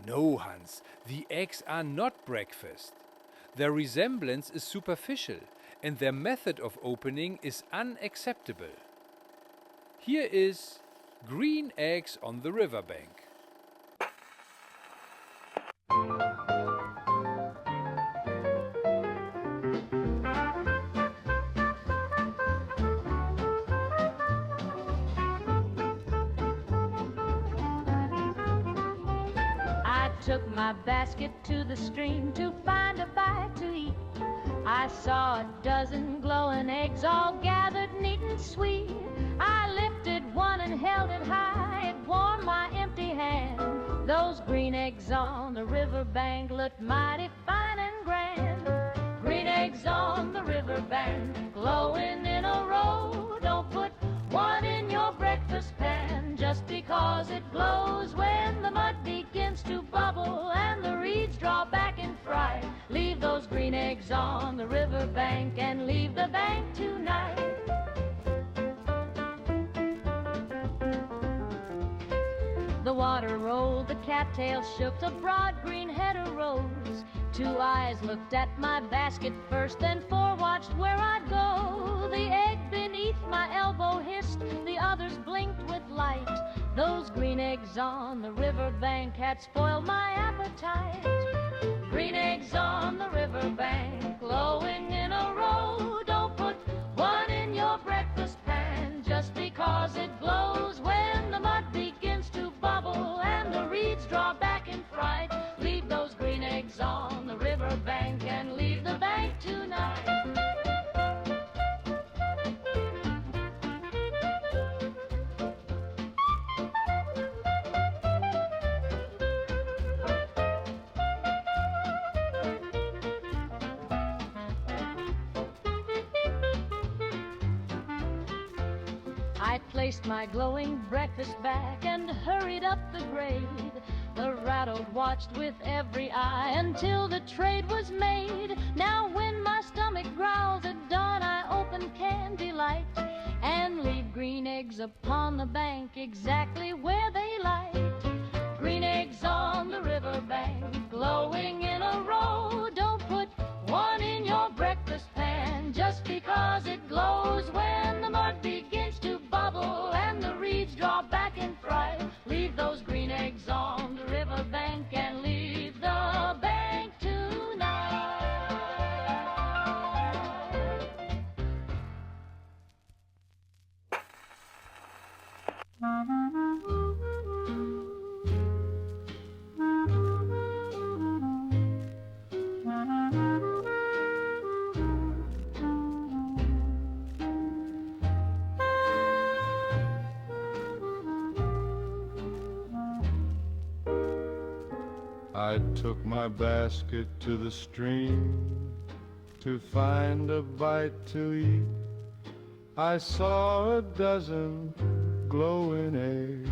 No, Hans, the eggs are not breakfast. Their resemblance is superficial, and their method of opening is unacceptable. Here is Green Eggs on the Riverbank. Took my basket to the stream to find a bite to eat. I saw a dozen glowing eggs all gathered neat and sweet. I lifted one and held it high, it warmed my empty hand. Those green eggs on the riverbank looked mighty fine and grand. Green eggs on the riverbank, glowing in a row. Don't put one in your breakfast pan just because it glows when the mud begins to bubble and the reeds draw back in fright. Leave those green eggs on the riverbank and leave the bank tonight. The water rolled, the cattails shook, the broad green head arose. 2 eyes looked at my basket first, then 4 watched where I'd go. The egg beneath my elbow hissed, the others blinked with light. Those green eggs on the riverbank had spoiled my appetite. Green eggs on the riverbank, glowing in a row. Don't put one in your breakfast pan just because it glows when the mud begins to bubble and the reeds draw back in fright. Leave those green eggs on the riverbank and leave the bank tonight. I placed my glowing breakfast back and hurried up the grade. The Radtoad watched with every eye until the trade was made. Now when my stomach growls at dawn, I open Candy Light and leave green eggs upon the bank exactly where they light. Green eggs on the riverbank, glowing in a row. Don't put one in your breakfast pan just because it glows when the mud begins to bubble and the reeds draw back in fright. Leave those green eggs on the riverbank and leave the bank tonight. I took my basket to the stream to find a bite to eat. I saw a dozen glowing eggs,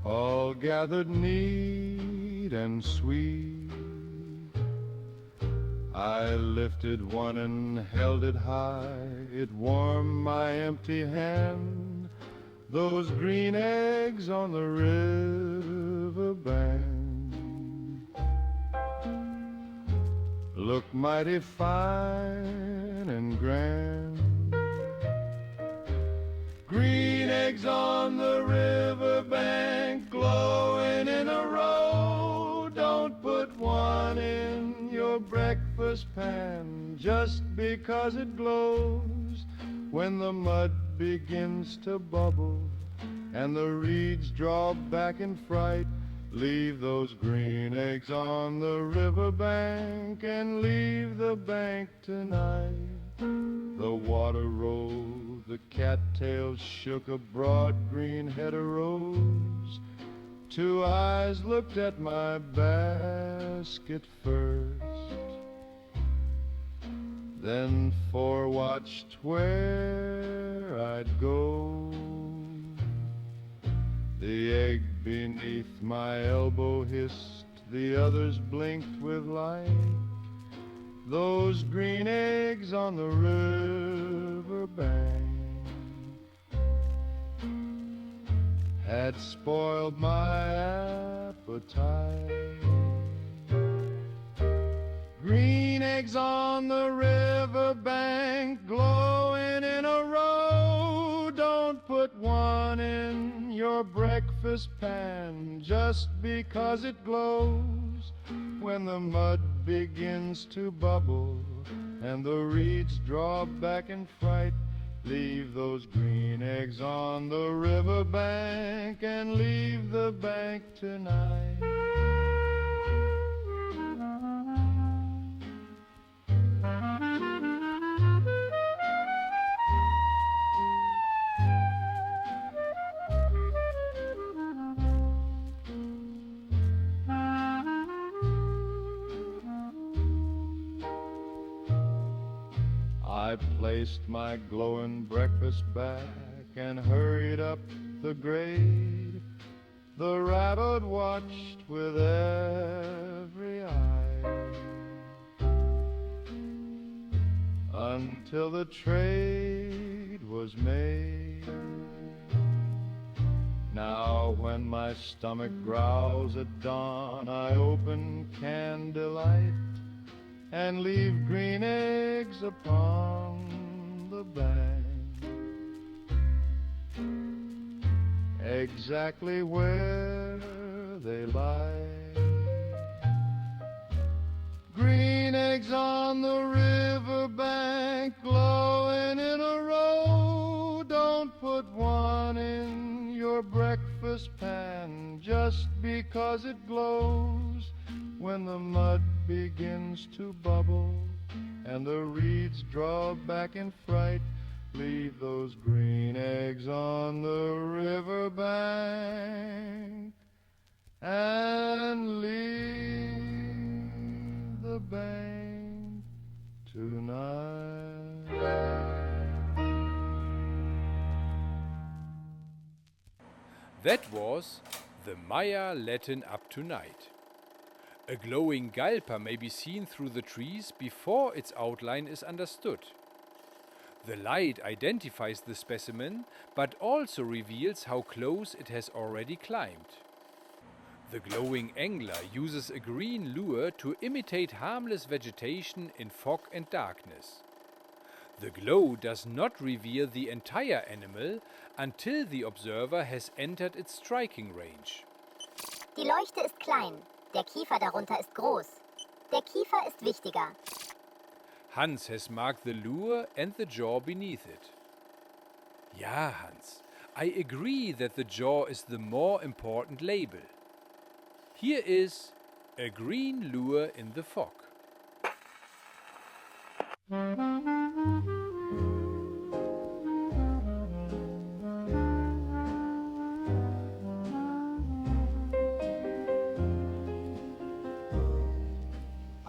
all gathered neat and sweet. I lifted one and held it high. It warmed my empty hand. Those green eggs on the river bank look mighty fine and grand. Green eggs on the river bank, glowing in a row. Don't put one in your breakfast pan just because it glows. When the mud begins to bubble and the reeds draw back in fright, leave those green eggs on the river bank and leave the bank tonight. The water rolled, the cattails shook, a broad green head arose. Two eyes looked at my basket first, then four watched where I'd go. The egg beneath my elbow hissed, the others blinked with light. Those green eggs on the river bank had spoiled my appetite. Green eggs on the river bank, glowing in a row. Don't put one in your breakfast pan just because it glows. When the mud begins to bubble and the reeds draw back in fright, leave those green eggs on the river bank and leave the bank tonight. I placed my glowing breakfast back and hurried up the grade. The Radtoad watched with every eye until the trade was made. Now when my stomach growls at dawn, I open candlelight and leave green eggs upon the bank, exactly where they lie. Green eggs on the river bank, glowing in a row. Don't put one in your breakfast pan just because it glows. When the mud begins to bubble and the reeds draw back in fright, leave those green eggs on the river bank and leave the bank tonight. That was the Mire Lit Up Tonight. A glowing galper may be seen through the trees before its outline is understood. The light identifies the specimen, but also reveals how close it has already climbed. The glowing angler uses a green lure to imitate harmless vegetation in fog and darkness. The glow does not reveal the entire animal until the observer has entered its striking range. Die Leuchte ist klein, der Kiefer darunter ist groß. Der Kiefer ist wichtiger. Hans has marked the lure and the jaw beneath it. Ja, Hans, I agree that the jaw is the more important label. Here is a green lure in the fog.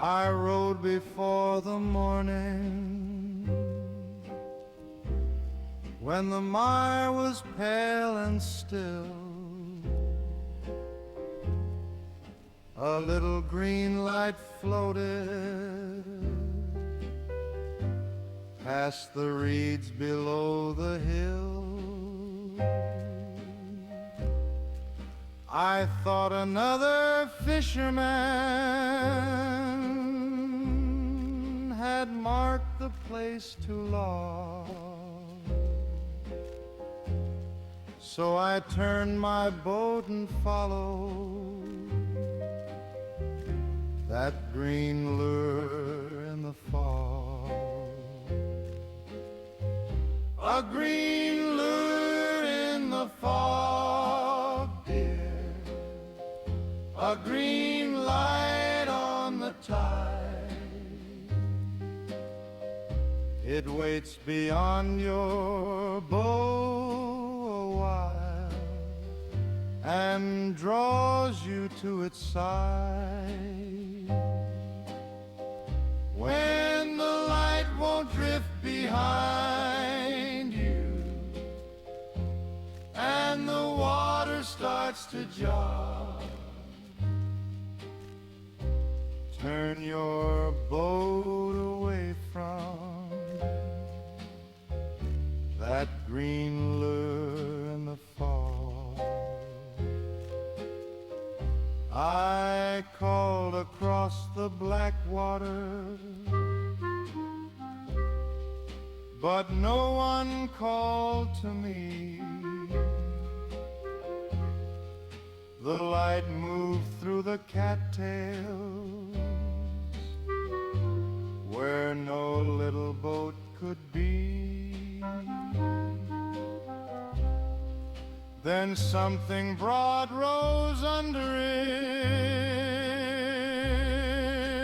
I rode before the morning, when the mire was pale and still. A little green light floated past the reeds below the hill. I thought another fisherman had marked the place too long. So I turned my boat and followed that green lure in the fall. A green lure in the fog, dear. A green light on the tide. It waits beyond your bow a while and draws you to its side. When the light won't drift behind you and the water starts to jar, turn your boat away from that green lure in the fall. I called across the Blackwater, but no one called to me. The light moved through the cattails where no little boat could be. Then something broad rose under it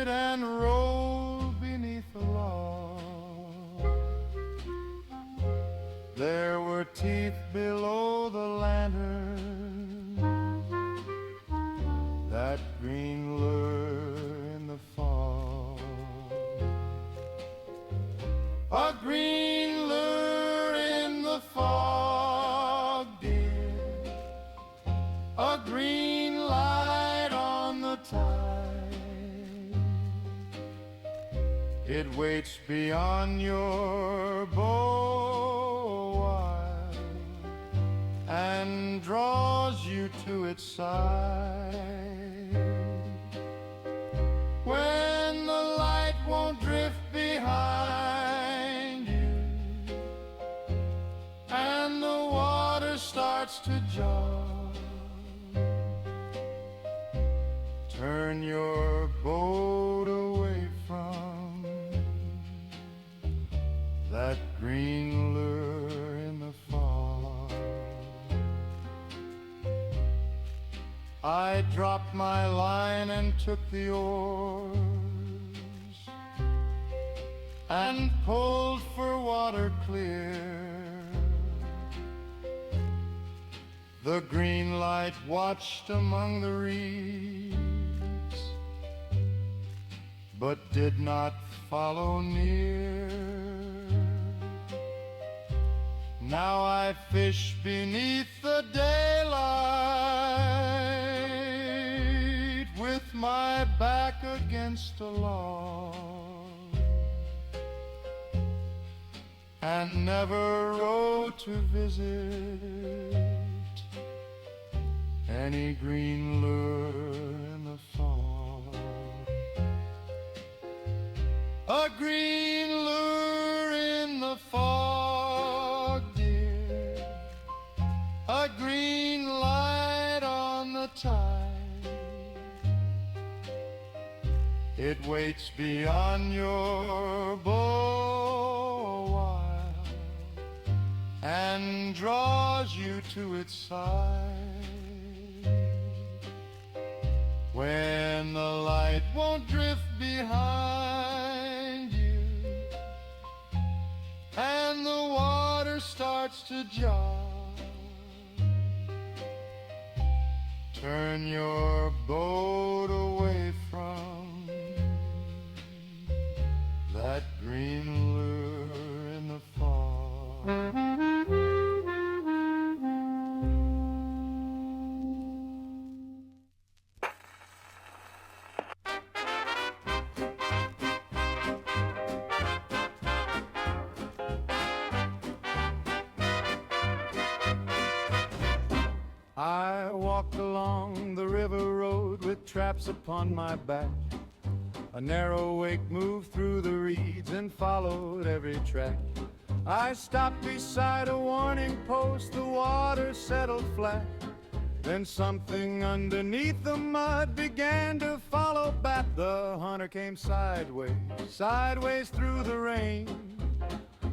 and rolled beneath the log. There were teeth below the lantern, that green lure in the fog. A green lure in the fog, dear. A green light on the tide. It waits beyond your bow a while and draws you to its side. When the light won't drift behind you and the water starts to jar, turn your boat away from that green lure in the fog. I dropped my line and took the oars and pulled for water clear. The green light watched among the reeds, but did not follow near. Now I fish beneath the daylight with my back against a log, and never row to visit any green lure in the fall. A green lure in the fog, dear. A green light on the tide. It waits beyond your bow a while and draws you to its side. When the light won't drift behind you and the water starts to jar, turn your boat away from along the river road with traps upon my back. A narrow wake moved through the reeds and followed every track. I stopped beside a warning post, the water settled flat. Then something underneath the mud began to follow back. The hunter came sideways, sideways through the rain.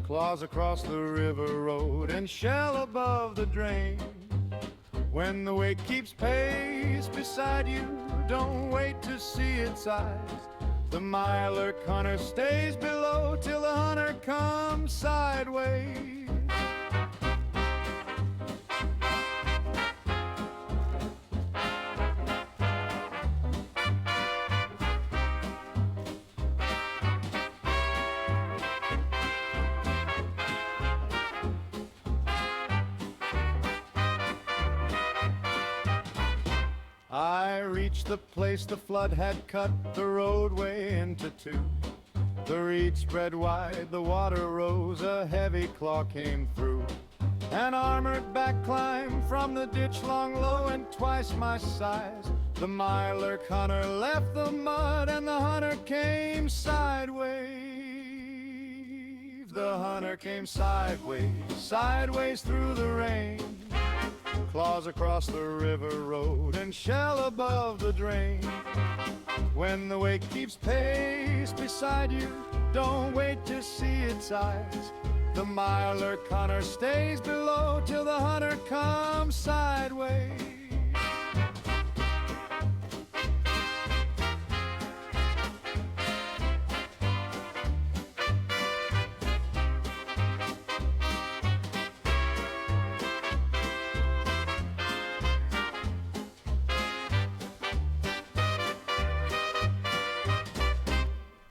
Claws across the river road and shell above the drain. When the wake keeps pace beside you, don't wait to see its eyes. The Mire hunter stays below till the hunter comes sideways. I reached the place the flood had cut the roadway into two. The reed spread wide, the water rose, a heavy claw came through. An armored back climb from the ditch long low and twice my size. The Mire hunter left the mud and the hunter came sideways. The hunter came sideways, sideways through the rain. Claws across the river road and shell above the drain. When the wake keeps pace beside you, don't wait to see its eyes. The Mire hunter stays below till the hunter comes sideways.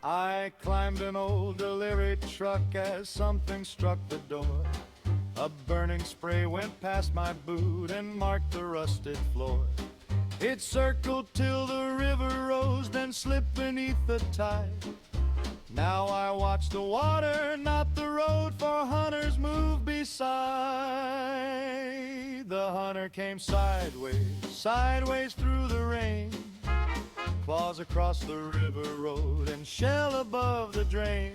I climbed an old delivery truck as something struck the door. A burning spray went past my boot and marked the rusted floor. It circled till the river rose, then slipped beneath the tide. Now I watch the water, not the road, for hunters move beside. The hunter came sideways, sideways through the rain. Claws across the river road and shell above the drain.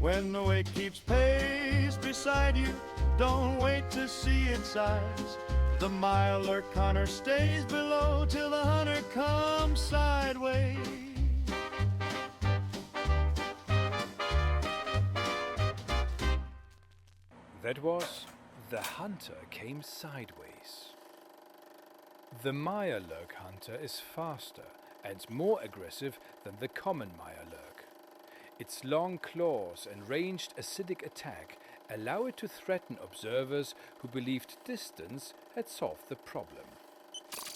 When the wake keeps pace beside you, don't wait to see its eyes. The Mire hunter stays below till the hunter comes sideways. That was The Hunter Came Sideways. The Mire hunter is faster and more aggressive than the common Mire. Its long claws and ranged acidic attack allow it to threaten observers who believed distance had solved the problem.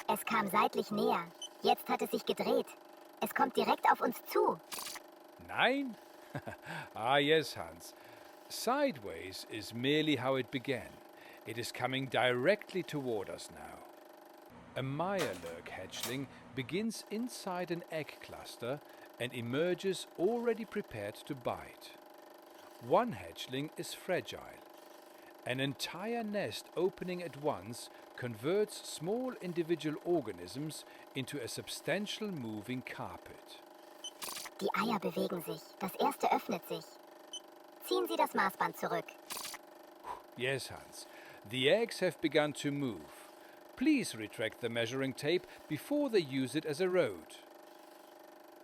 Es kam seitlich näher. Jetzt hat es sich gedreht. Es kommt direkt auf uns zu. Nein? Ah, yes, Hans. Sideways is merely how it began. It is coming directly toward us now. A Mire hatchling begins inside an egg cluster and emerges already prepared to bite. One hatchling is fragile. An entire nest opening at once converts small individual organisms into a substantial moving carpet. Die Eier bewegen sich. Das erste öffnet sich. Ziehen Sie das Maßband zurück. Yes, Hans. The eggs have begun to move. Please retract the measuring tape before they use it as a road.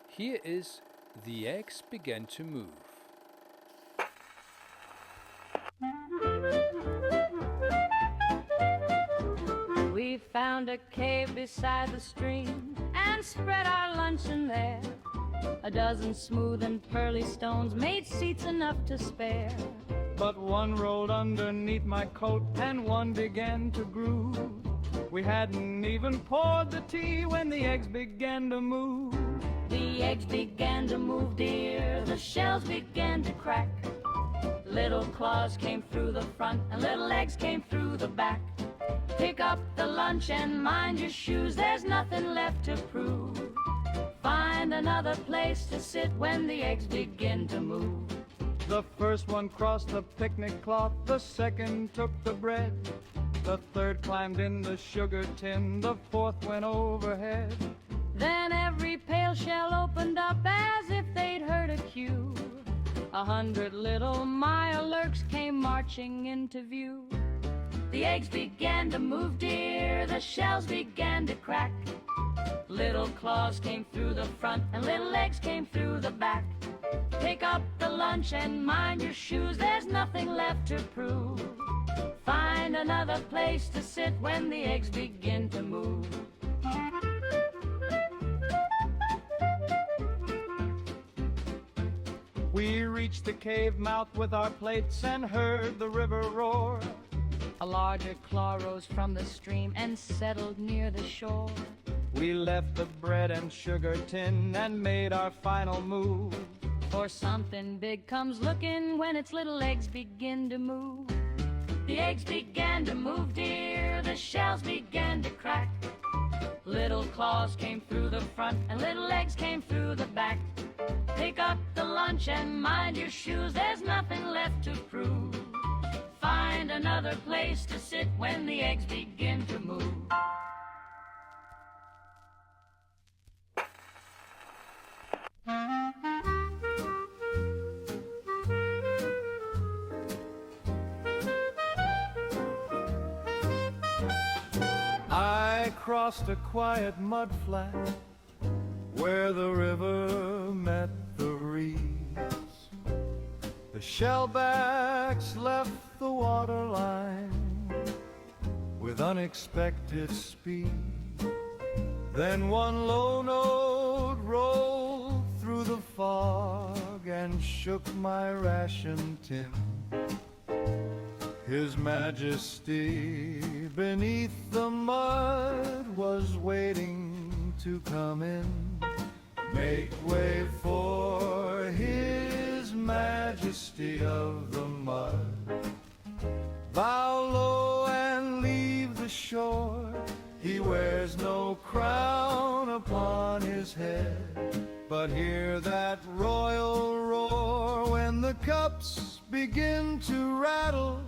Here is The Eggs Began to Move. We found a cave beside the stream and spread our luncheon there. A dozen smooth and pearly stones made seats enough to spare. But one rolled underneath my coat and one began to groove. We hadn't even poured the tea when the eggs began to move. The eggs began to move, dear, the shells began to crack. Little claws came through the front and little eggs came through the back. Pick up the lunch and mind your shoes, there's nothing left to prove. Find another place to sit when the eggs begin to move. The first one crossed the picnic cloth, the second took the bread. The third climbed in the sugar tin, the fourth went overhead. Then every pail shell opened up as if they'd heard a cue. 100 little Mirelurks came marching into view. The eggs began to move, dear, the shells began to crack. Little claws came through the front and little legs came through the back. Pick up the lunch and mind your shoes, there's nothing left to prove. Find another place to sit when the eggs begin to move. We reached the cave mouth with our plates and heard the river roar. A larger claw rose from the stream and settled near the shore. We left the bread and sugar tin and made our final move. For something big comes looking when its little eggs begin to move. The eggs began to move, dear, the shells began to crack. Little claws came through the front and little legs came through the back. Pick up the lunch and mind your shoes, there's nothing left to prove. Find another place to sit when the eggs begin to move. I crossed a quiet mud flat where the river met the reeds. The shellbacks left the waterline with unexpected speed. Then one low note rolled through the fog and shook my ration tin. His Majesty beneath the mud was waiting to come in. Make way for His Majesty of the mud. Bow low and leave the shore. He wears no crown upon his head, but hear that royal roar when the cups begin to rattle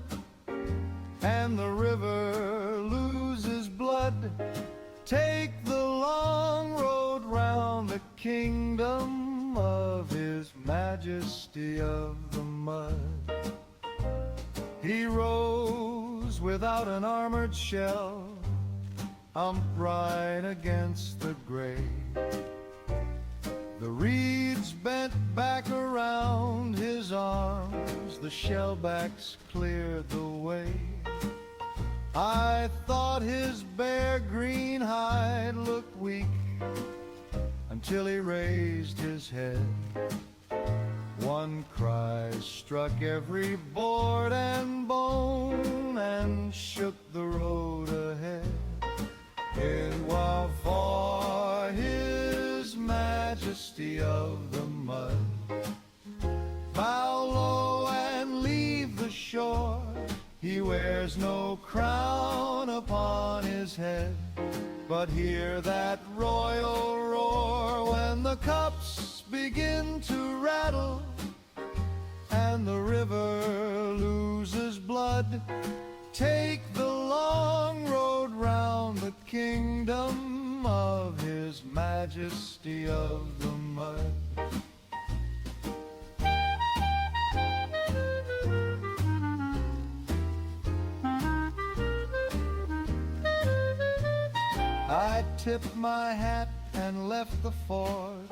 and the river loses blood. Take the long road round the kingdom of His Majesty of the mud. He rose without an armored shell, upright against the grave. The reeds bent back around his arms, the shellbacks cleared the way. I thought his bare green hide looked weak until he raised his head. One cry struck every board and bone and shook the road ahead. It was for His Majesty of the mud. Bow low and leave the shore. He wears no crown upon his head, but hear that royal roar when the cups begin to rattle and the river loses blood. Take the long road round the kingdom of His Majesty of the mud. I tipped my hat and left the ford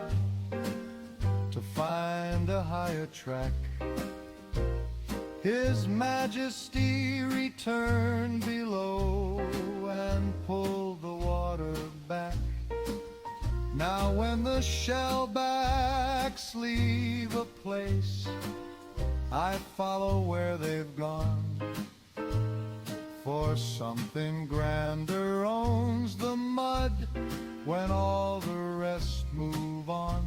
to find a higher track. His Majesty returned below and pulled the water back. Now when the shellbacks leave a place, I follow where they've gone. For something grander owns the mud when all the rest move on.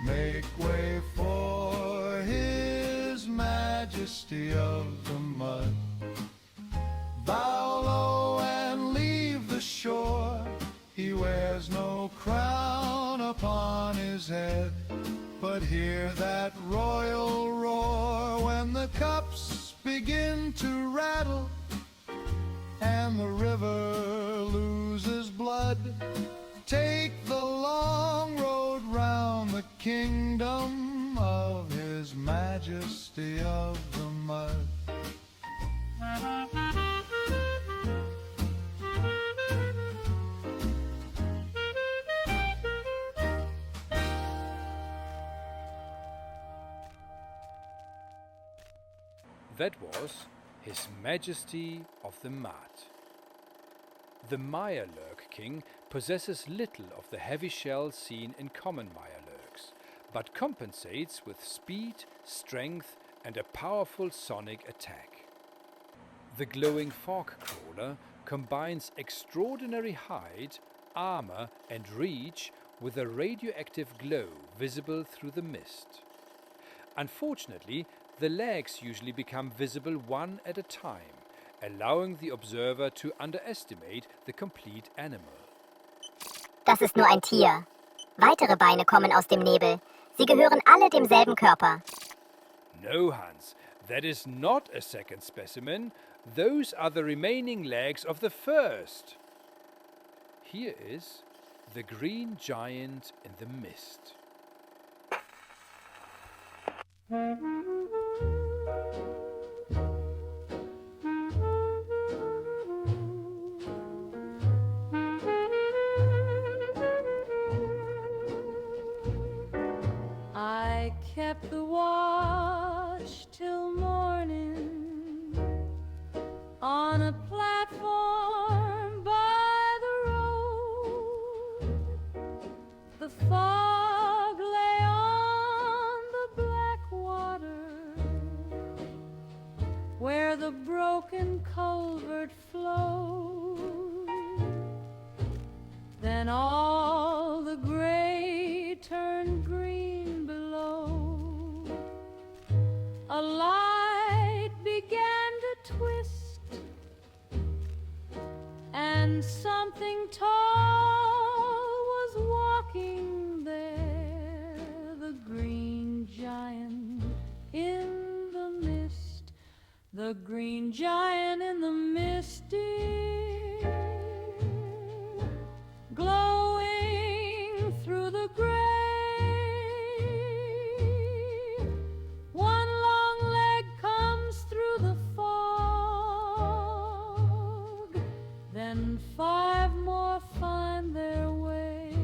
Make way for His Majesty of the mud. Bow low and leave the shore. He wears no crown upon his head, but hear that royal roar when the cups begin to rattle when the river loses blood. Take the long road round the kingdom of His Majesty of the Mud. That was His Majesty of the Mud. The Mirelurk King possesses little of the heavy shell seen in common Mirelurks, but compensates with speed, strength, and a powerful sonic attack. The glowing fork crawler combines extraordinary height, armor, and reach with a radioactive glow visible through the mist. Unfortunately, the legs usually become visible one at a time, allowing the observer to underestimate the complete animal. Das ist nur ein Tier. Weitere Beine kommen aus dem Nebel. Sie gehören alle demselben Körper. No, Hans, that is not a second specimen. Those are the remaining legs of the first. Here is the green giant in the mist. I kept the watch till morning on a platform by the road. The fog lay on the Blackwater where the broken culvert flowed. Then all the gray turned green below. A light began to twist, and something tall was walking there, the green giant in the mist, the green giant in the mist, dear, glowing through the gray. One long leg comes through the fog, then 5 more find their way.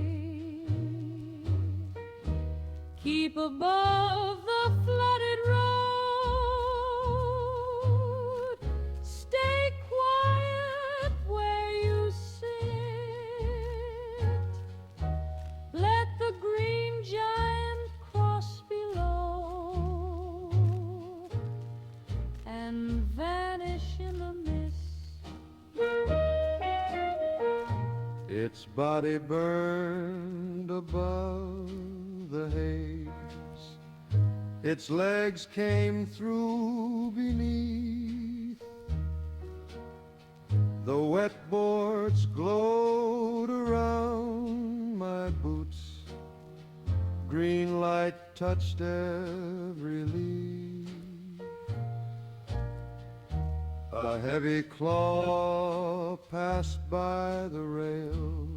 Keep above the flooded road, stay quiet where you sit. Let the green giant cross below and vanish in the mist. Its body burned above the haze. Its legs came through beneath. The wet boards glowed around my boots. Green light touched every leaf. A heavy claw passed by the rail,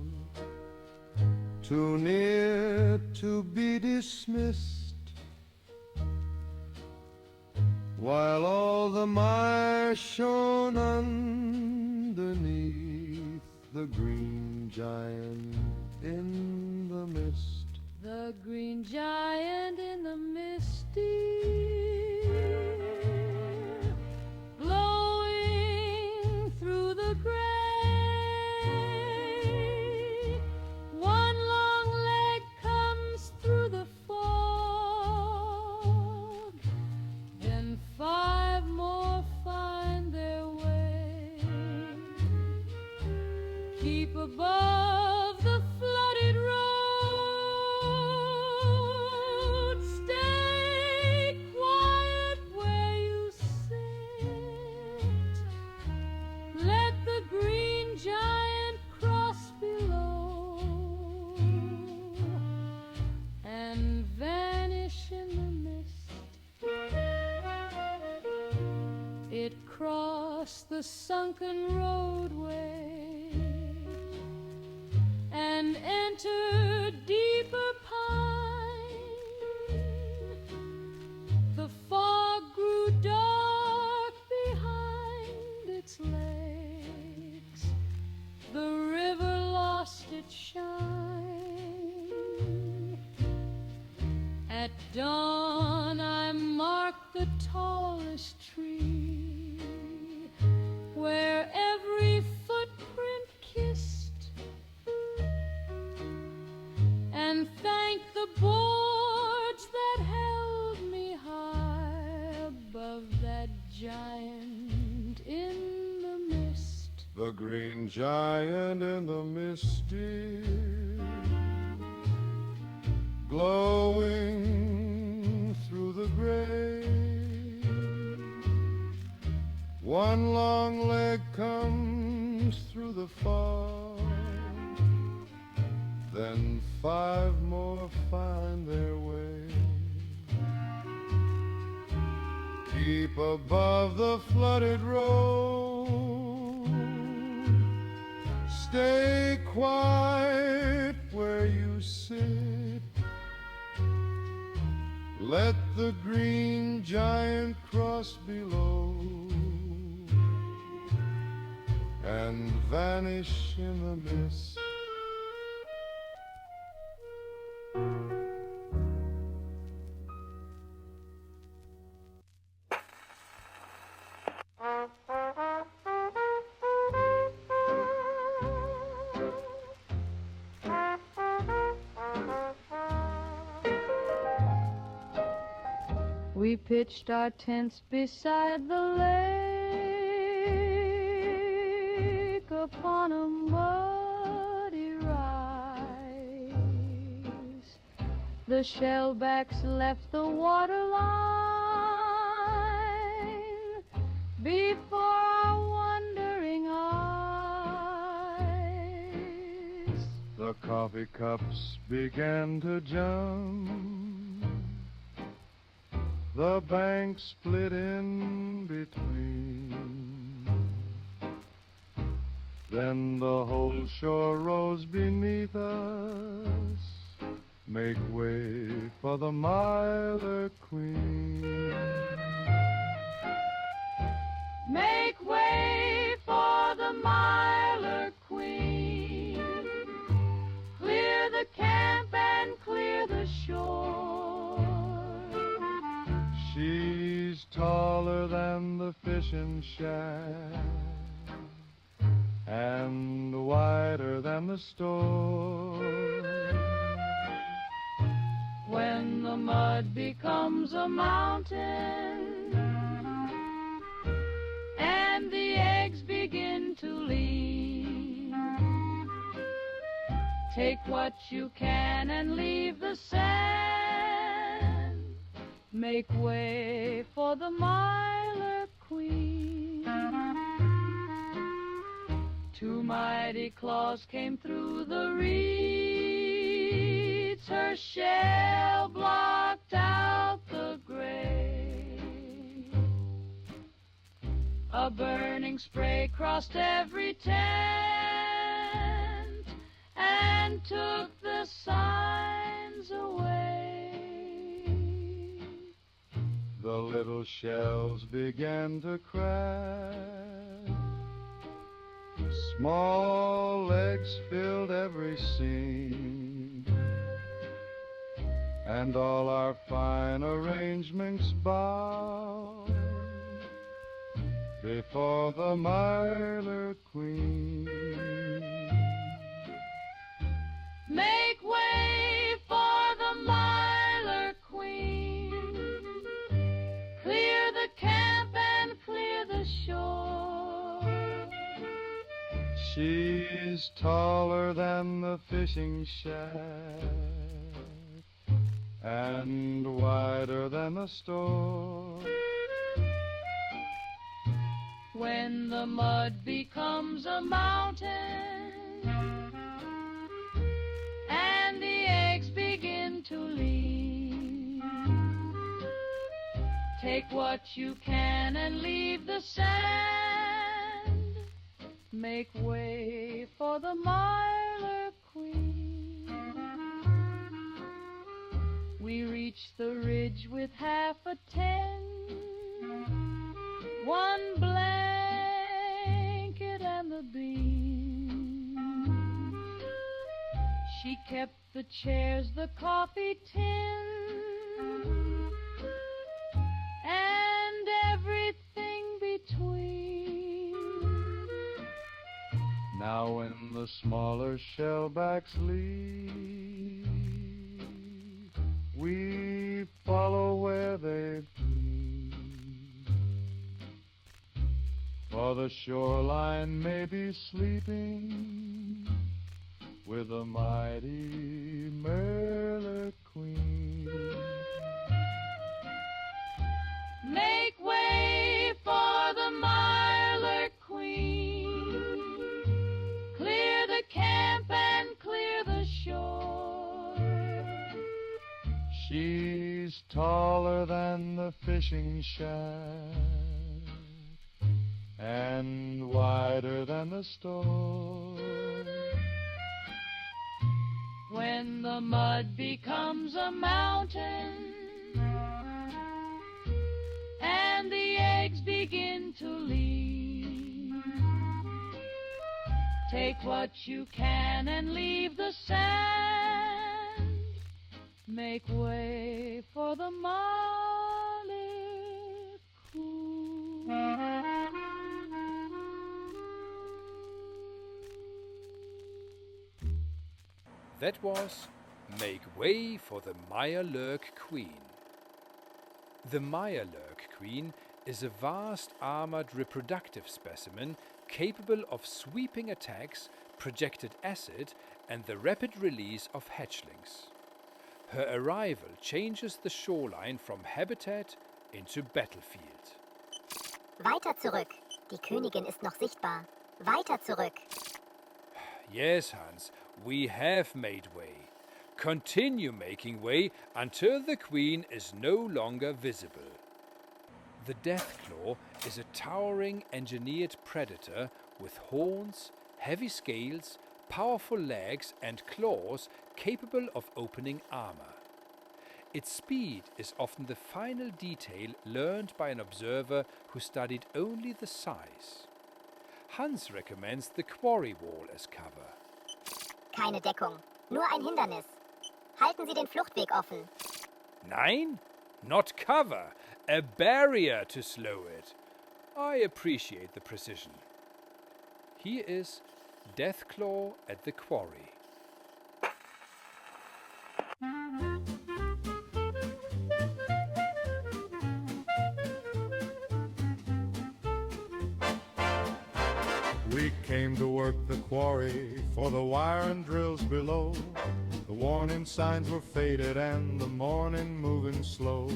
too near to be dismissed, while all the mire shone underneath, the green giant in the mist. The green giant in the misty, glowing through the gray. One long leg comes through the fog, then 5 more find their way. Keep above the flooded road, stay quiet where you sit. Let the green giant cross below and vanish in the mist. It crossed the sunken roadway center deeper pine. The fog grew dark behind its legs. The river lost its shine. At dawn I marked the tallest tree, where every footprint kissed, and thanked the boards that held me high above that giant in the mist. The green giant in the misty, glowing through the gray. One long leg comes through the fog, then 5 more find their way. Keep above the flooded road, stay quiet where you sit. Let the green giant cross below and vanish in the mist. We pitched our tents beside the lake upon a muddy rise. The shellbacks left the waterline before our wondering eyes. The coffee cups began to jump, the bank split in between. Then the whole shore rose beneath us, make way for the miler queen. Make way for the miler queen. Clear the camp and clear the shore. She's taller than the fishing shack and wider than the store. When the mud becomes a mountain and the eggs begin to lean, take what you can and leave the sand. Make way for the miler queen. 2 mighty claws came through the reeds. Her shell blocked out the gray. A burning spray crossed every tent and took the signs away. The little shells began to crack. Small legs filled every seam, and all our fine arrangements bowed before the miler queen. Make way for the miler queen. Clear the camp and clear the shore. She's taller than the fishing shack and wider than the store. When the mud becomes a mountain and the eggs begin to lean, take what you can and leave the sand. Make way for the miler queen. reached the ridge with half a ten, one blanket and the beam. She kept the chairs, the coffee tin, and everything between. Now when the smaller shellbacks leave, we follow where they've been. For the shoreline may be sleeping with a mighty Mire Lit Queen. Make way for the Mire Lit Queen. Clear the camp and clear the shore. She's taller than the fishing shack and wider than the store. When the mud becomes a mountain and the eggs begin to leave, take what you can and leave the sand. Make way for the Mire Lit Queen. That was Make Way for the Mire Lit Queen. The Mire Lit Queen is a vast armored reproductive specimen capable of sweeping attacks, projected acid, and the rapid release of hatchlings. Her arrival changes the shoreline from habitat into battlefield. Weiter zurück. Die Königin ist noch sichtbar. Weiter zurück. Yes, Hans, we have made way. Continue making way until the queen is no longer visible. The Deathclaw is a towering engineered predator with horns, heavy scales, powerful legs and claws capable of opening armor. Its speed is often the final detail learned by an observer who studied only the size. Hans recommends the quarry wall as cover. Keine Deckung, nur ein Hindernis. Halten Sie den Fluchtweg offen. Nein, not cover, a barrier to slow it. I appreciate the precision. Here is Deathclaw at the quarry. We came to work the quarry for the wire and drills below. The warning signs were faded and the morning moving slow.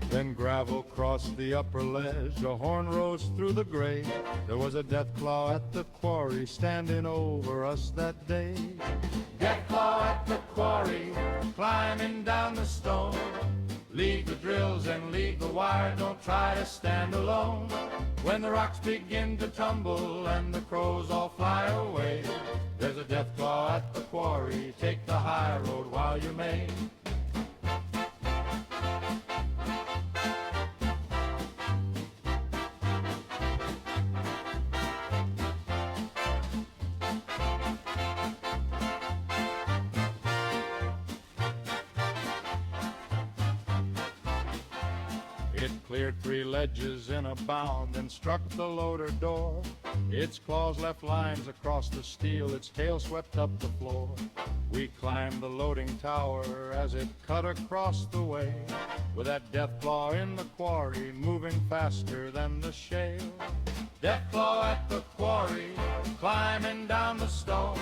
Then gravel crossed the upper ledge, a horn rose through the gray. There was a Deathclaw at the quarry standing over us that day. Deathclaw at the quarry, climbing down the stone. Leave the drills and leave the wire, don't try to stand alone. When the rocks begin to tumble and the crows all fly away, there's a Deathclaw at the quarry, take the high road while you may. It cleared 3 ledges in a bound and struck the loader door. Its claws left lines across the steel, its tail swept up the floor. We climbed the loading tower as it cut across the way, with that Deathclaw in the quarry, moving faster than the shale. Deathclaw at the quarry, climbing down the stone.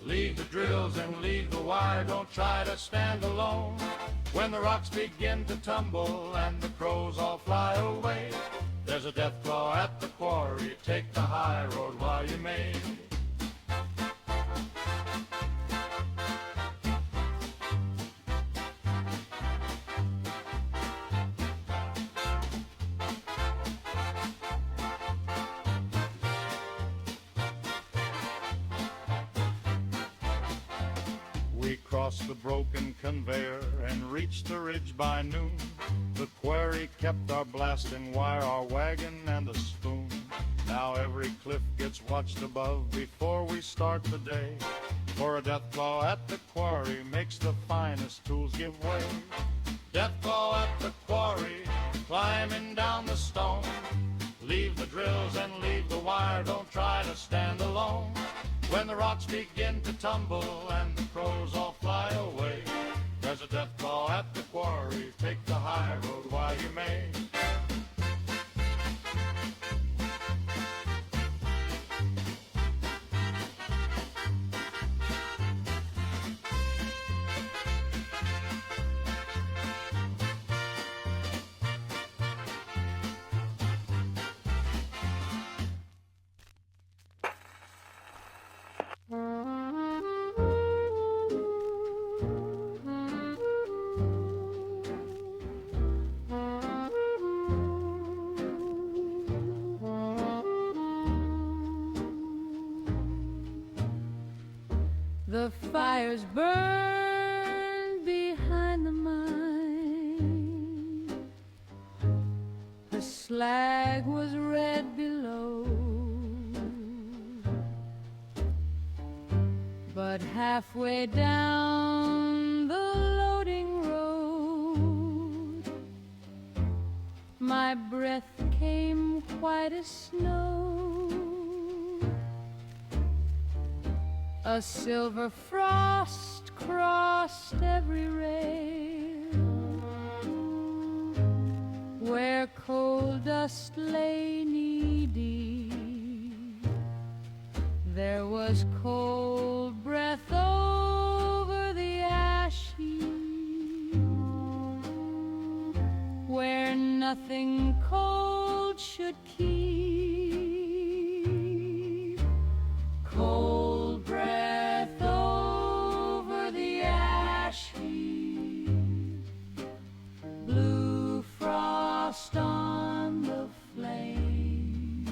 Leave the drills and leave the wire, don't try to stand alone. When the rocks begin to tumble and the crows all fly away, there's a Deathclaw at the quarry, take the high road while you may. We crossed the broken conveyor and reached the ridge by noon. The quarry kept our blasting wire, our wagon and a spoon. Now every cliff gets watched above before we start the day. For a deathclaw at the quarry makes the finest tools give way. Deathclaw at the quarry, climbing down the stone. Leave the drills and leave the wire, don't try to stand alone. When the rocks begin to tumble and the crows all fly away, there's a deathclaw at the quarry, take the high road while you may. The fires burned behind the mine. The slag was red below. But halfway down the loading road, my breath came white as snow. A silver frost crossed every rail, where coal dust lay knee-deep. There was cold breath over the ash heap, where nothing cold should keep. Cold breath over the ash heap, blue frost on the flame.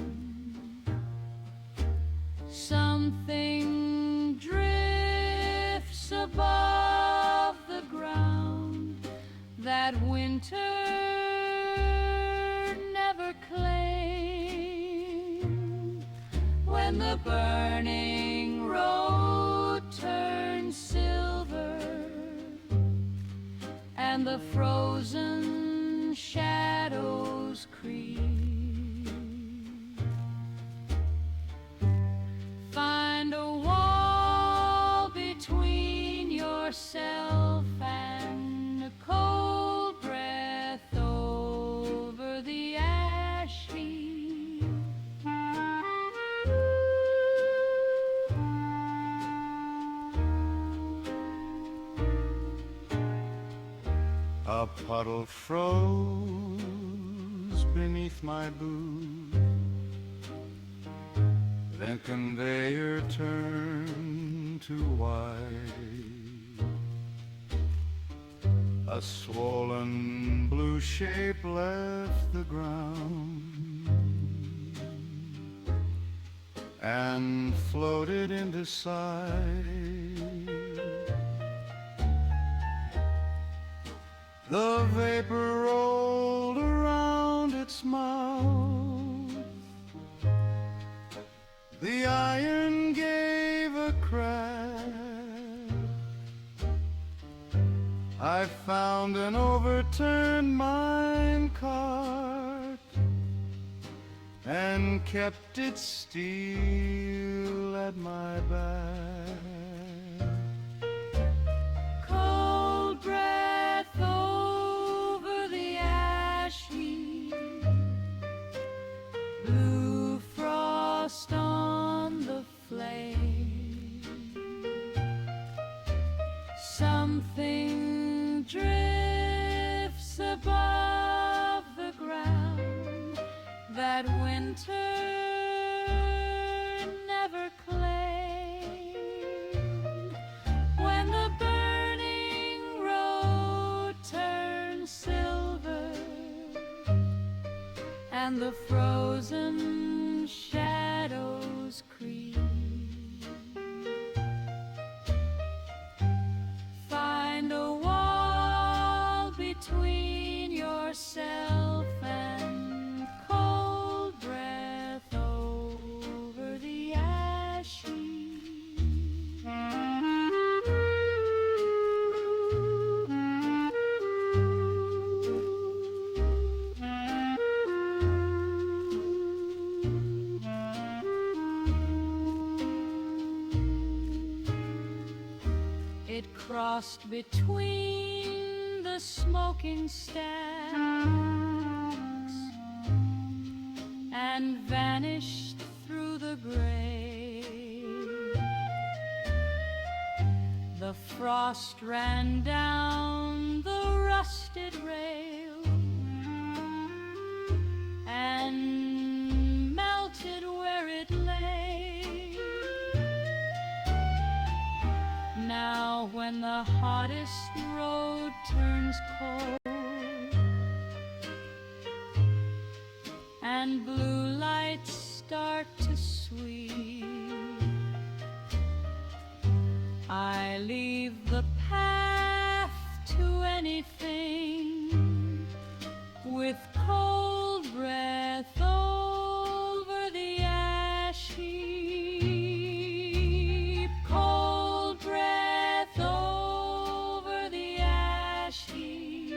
Something drifts above the ground that winter never claimed. When the burning road turns silver and the frozen shadows creep, find a wall between yourself and a cold breath over the ash heap. A puddle froze beneath my boot. The conveyor turned to white. A swollen blue shape left the ground and floated into sight. The vapor rolled around its mouth. The iron gave a crack. I found an overturned mine cart and kept it still at my back. Cold breath over the ash heap, blue frost on the flame. Something drifts above the ground that winter never claimed. When the burning road turns silver and the frozen shadows creep, crossed between the smoking stacks and vanished through the gray. The frost ran down the rusted rail and melted where it lay. Now when the hottest road turns cold and blue lights start to sweep, I leave the path to anything with cold breath over the ash heap. Cold breath over the ash heap.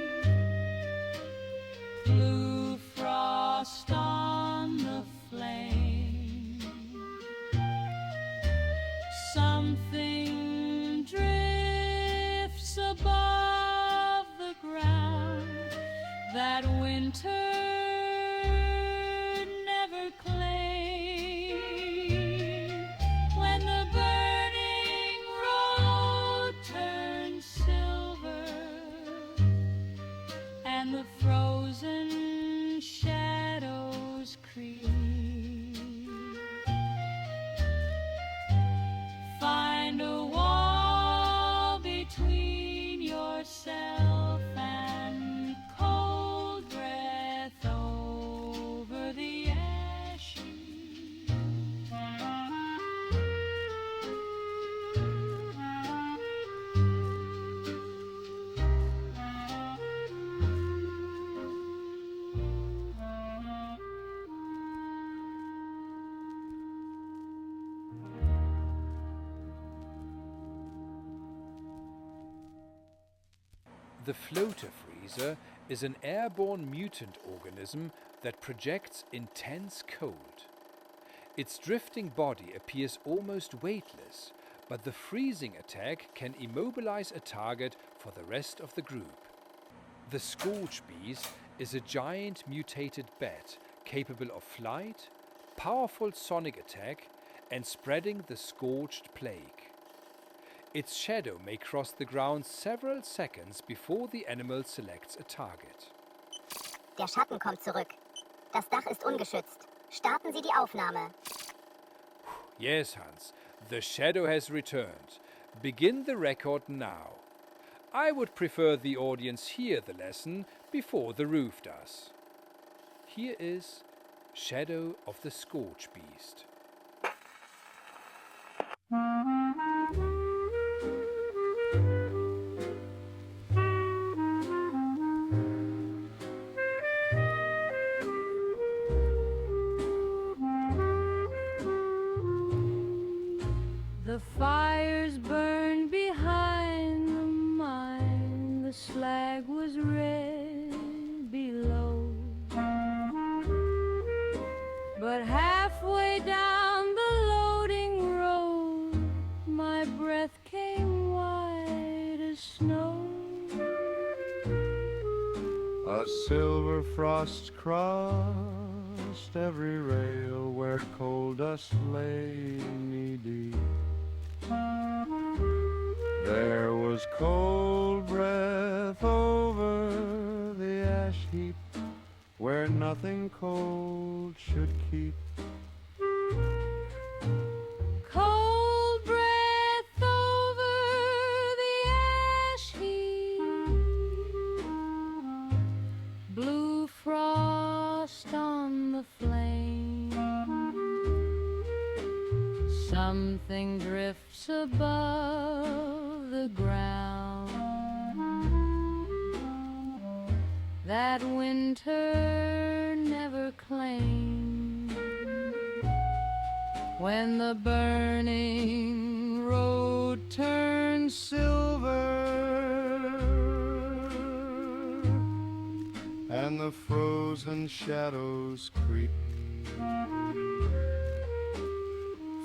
Blue frost on the flame. Something drifts above the ground that winter never claimed. When the burning road turns silver and the frozen shadows creep, find a wall between yourself and cold breath over the ash heap. The floater freezer is an airborne mutant organism that projects intense cold. Its drifting body appears almost weightless, but the freezing attack can immobilize a target for the rest of the group. The Scorchbeast is a giant mutated bat capable of flight, powerful sonic attack, and spreading the scorched plague. Its shadow may cross the ground several seconds before the animal selects a target. Der Schatten kommt zurück. Das Dach ist ungeschützt. Starten Sie die Aufnahme. Yes, Hans, the shadow has returned. Begin the record now. I would prefer the audience hear the lesson before the roof does. Here is Shadow of the Scorchbeast. The fires burned behind the mine, the slag was red below. But halfway down the loading road, my breath came white as snow. A silver frost crossed every rail where coal dust lay knee-deep. There was cold breath over the ash heap where nothing cold should keep. Cold breath over the ash heap. Blue frost on the flame. Something drifts above the ground that winter never claimed. When the burning road turns silver And the frozen shadows creep,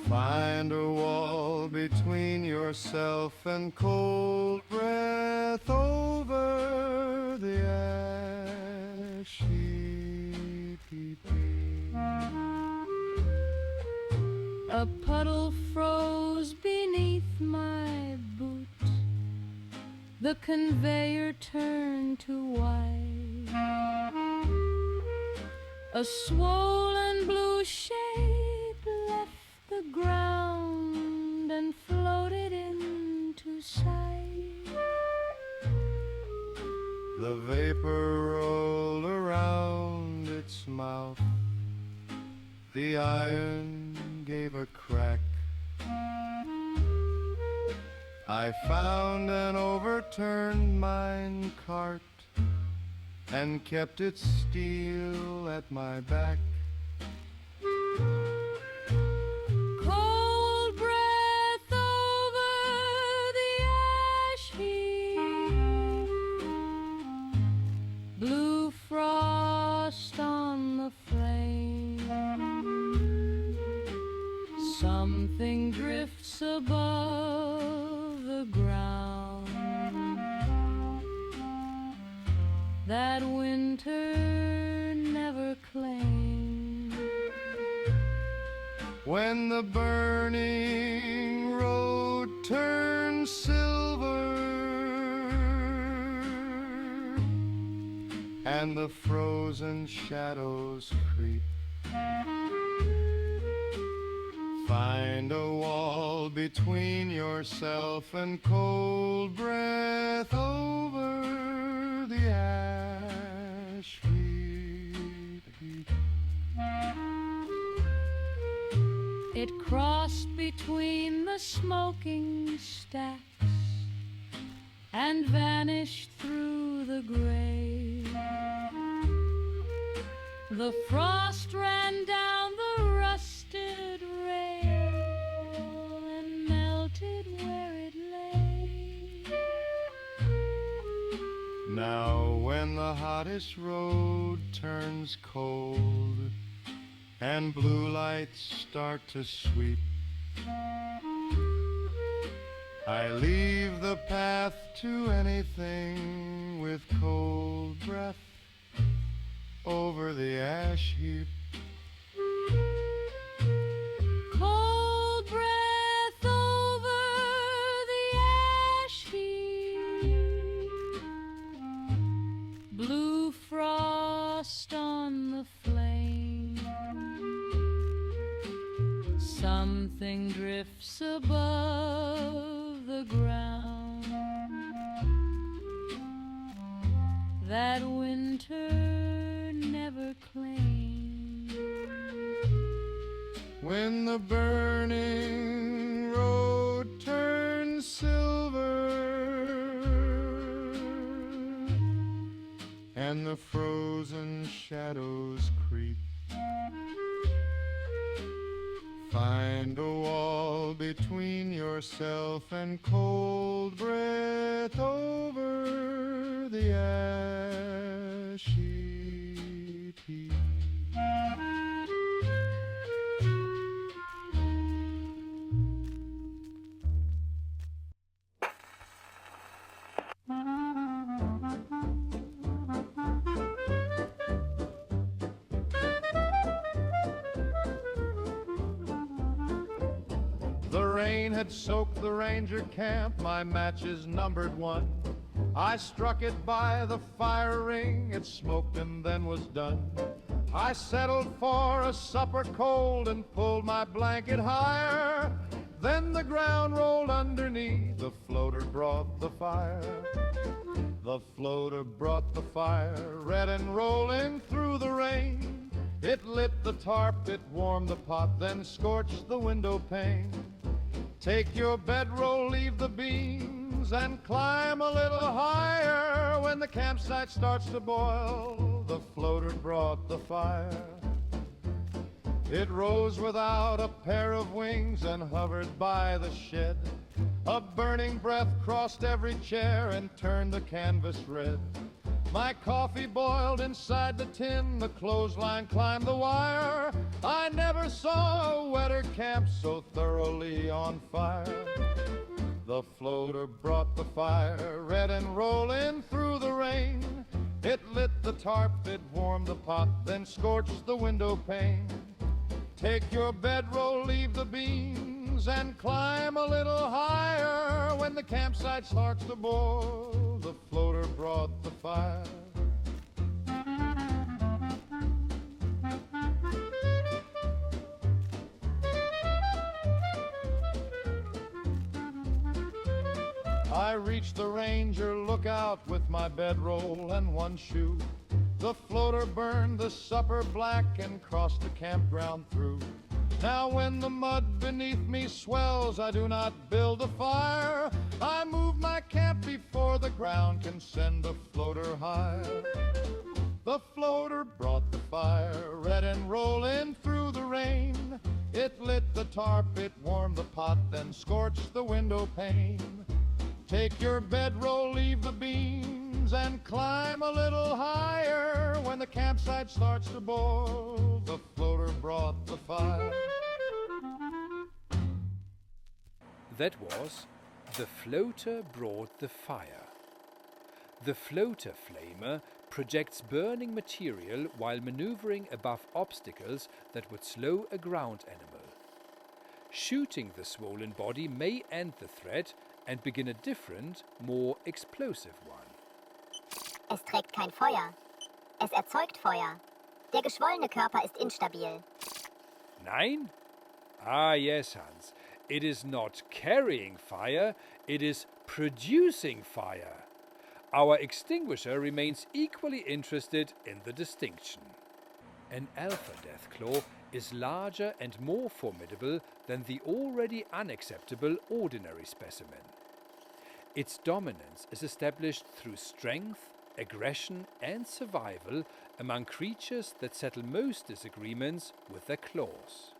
Find a wall between yourself and cold breath over the ash heap. A puddle froze beneath my boot. The conveyor turned to white. A swollen blue shape left the ground and floated into sight. The vapor rolled around its mouth. The iron gave a crack. I found an overturned mine cart and kept its steel at my back. Cold breath over the ash heap. Blue frost on the flame. Something drifts above the ground that winter never claimed. When the burning road turns silver and the frozen shadows creep, find a wall between yourself and cold breath over the ash heap. It crossed between the smoking stacks and vanished through the gray. The frost ran down the rusted rail and melted where it lay. Now when the hottest road turns cold and blue lights start to sweep, I leave the path to anything with cold breath over the ash heap. Cold breath over the ash heap. Blue frost on the flame. Something drifts above the ground that winter never claimed. When the burning road turns silver and the frozen shadows creep, find a wall between yourself and cold breath over the ash heap. The rain had soaked the ranger camp, my matches numbered one. I struck it by the fire ring, it smoked and then was done. I settled for a supper cold and pulled my blanket higher. Then the ground rolled underneath, the floater brought the fire. The floater brought the fire, red and rolling through the rain. It lit the tarp, it warmed the pot, then scorched the window pane. Take your bedroll, leave the beams, and climb a little higher. When the campsite starts to boil, the floater brought the fire. It rose without a pair of wings and hovered by the shed. A burning breath crossed every chair and turned the canvas red. My coffee boiled inside the tin, the clothesline climbed the wire. I never saw a wetter camp so thoroughly on fire. The floater brought the fire, red and rolling through the rain. It lit the tarp, it warmed the pot, then scorched the window pane. Take your bedroll, leave the beams, and climb a little higher. When the campsite starts to boil, the floater brought the fire. I reached the ranger lookout with my bedroll and one shoe. The floater burned the supper black and crossed the campground through. Now when the mud beneath me swells, I do not build a fire. I move my camp before the ground can send a floater higher. The floater brought the fire, red and rolling through the rain. It lit the tarp, it warmed the pot, then scorched the window pane. Take your bedroll, leave the beams, and climb a little higher. When the campsite starts to boil, the floater brought the fire. That was The Floater Brought the Fire. The floater flamer projects burning material while maneuvering above obstacles that would slow a ground animal. Shooting the swollen body may end the threat and begin a different, more explosive one. Es trägt kein Feuer. Es erzeugt Feuer. Der geschwollene Körper ist instabil. Nein? Ah, yes, Hans. It is not carrying fire, it is producing fire. Our extinguisher remains equally interested in the distinction. An alpha Deathclaw is larger and more formidable than the already unacceptable ordinary specimen. Its dominance is established through strength, aggression and survival among creatures that settle most disagreements with their claws.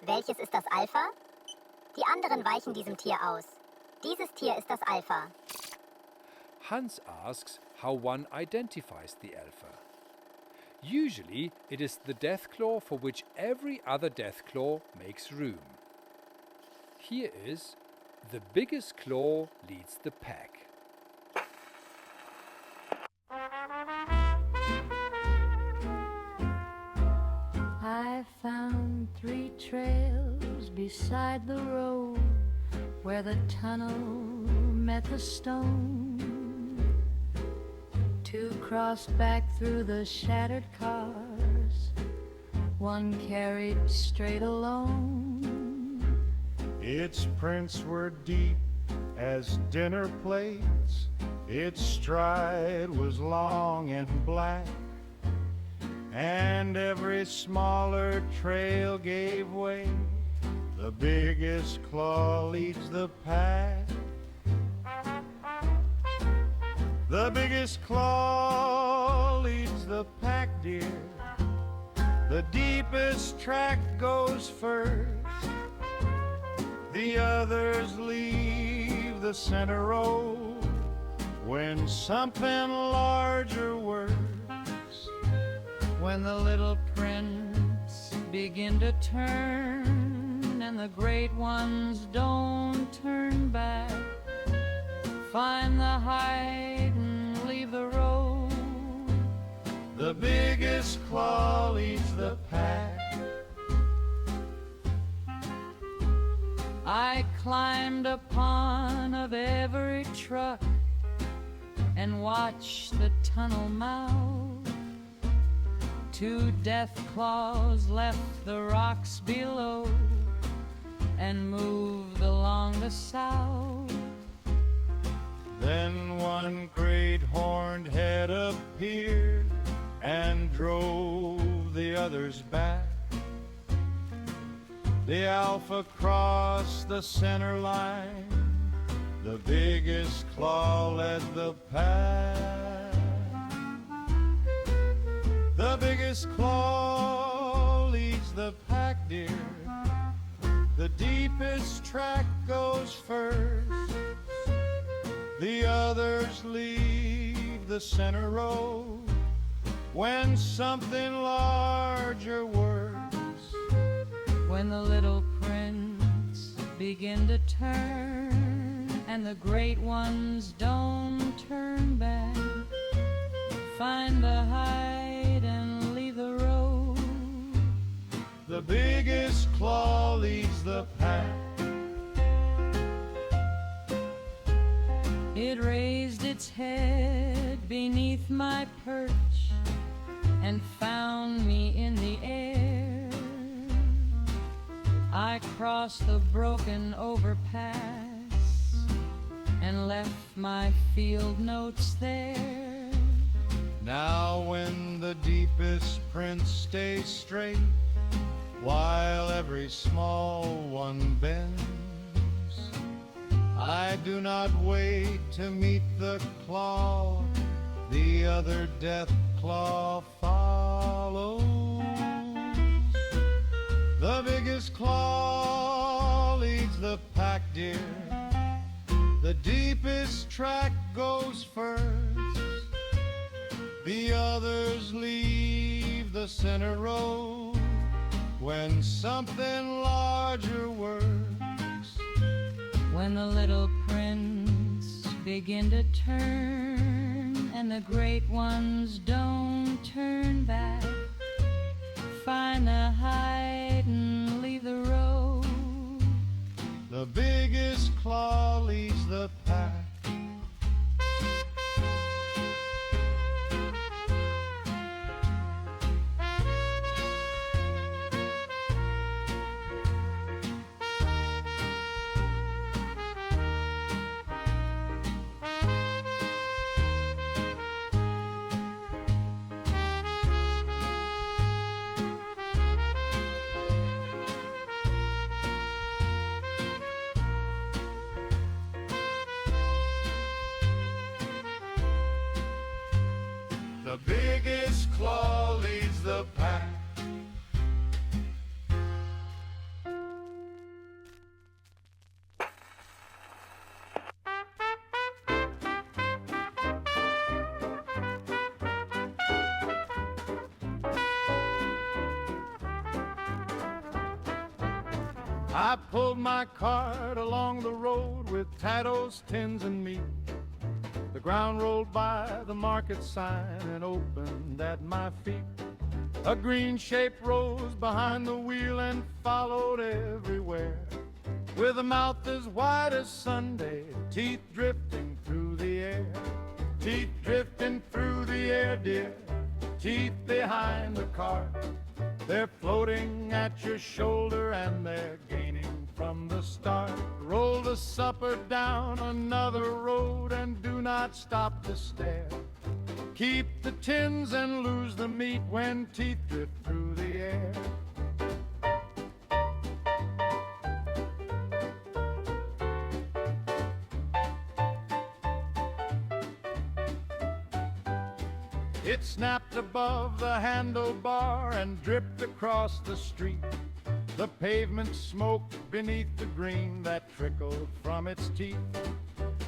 Welches ist das Alpha? Die anderen weichen diesem Tier aus. Dieses Tier ist das Alpha. Hans asks how one identifies the alpha. Usually it is the Deathclaw for which every other Deathclaw makes room. Here is the biggest claw leads the pack. I found 3 trails beside the road where the tunnel met the stone. 2 crossed back through the shattered cars. 1 carried straight alone. Its prints were deep as dinner plates. Its stride was long and black. And every smaller trail gave way. The biggest claw leads the pack. The biggest claw leads the pack, dear. The deepest track goes first. The others leave the center road when something larger works. When the little prints begin to turn and the great ones don't turn back, find the height and leave the road. The biggest claw leads the pack. I climbed upon of every truck and watched the tunnel mouth. 2 Deathclaws left the rocks below and moved along the south. Then 1 great horned head appeared and drove the others back. The alpha crossed the center line. The biggest claw led the pack. The biggest claw leads the pack, dear. The deepest track goes first. The others leave the center road when something larger works. When the little prince begin to turn and the great ones don't turn back, find the hide and leave the road. The biggest claw leads the pack. It raised its head beneath my perch and found me in the air. I crossed the broken overpass and left my field notes there. Now when the deepest prints stay straight, while every small one bends, I do not wait to meet the claw, the other death claw follows. The biggest claw leads the pack, dear. The deepest track goes first. The others leave the center road when something larger works. When the little prince begin to turn and the great ones don't turn back, find the hide and leave the road. The biggest claw leads the pack. The biggest claw leads the pack. I pulled my cart along the road with tattos, tins, and meat. The ground rolled by the market sign and opened at my feet. A green shape rose behind the wheel and followed everywhere, with a mouth as wide as Sunday, teeth drifting through the air. Teeth drifting through the air, dear, teeth behind the cart. They're floating at your shoulder and they're gaining from the start. Roll the supper down another road and do not stop to stare. Keep the tins and lose the meat when teeth drift through the air. It snapped above the handlebar and dripped across the street. The pavement smoked beneath the green that trickled from its teeth.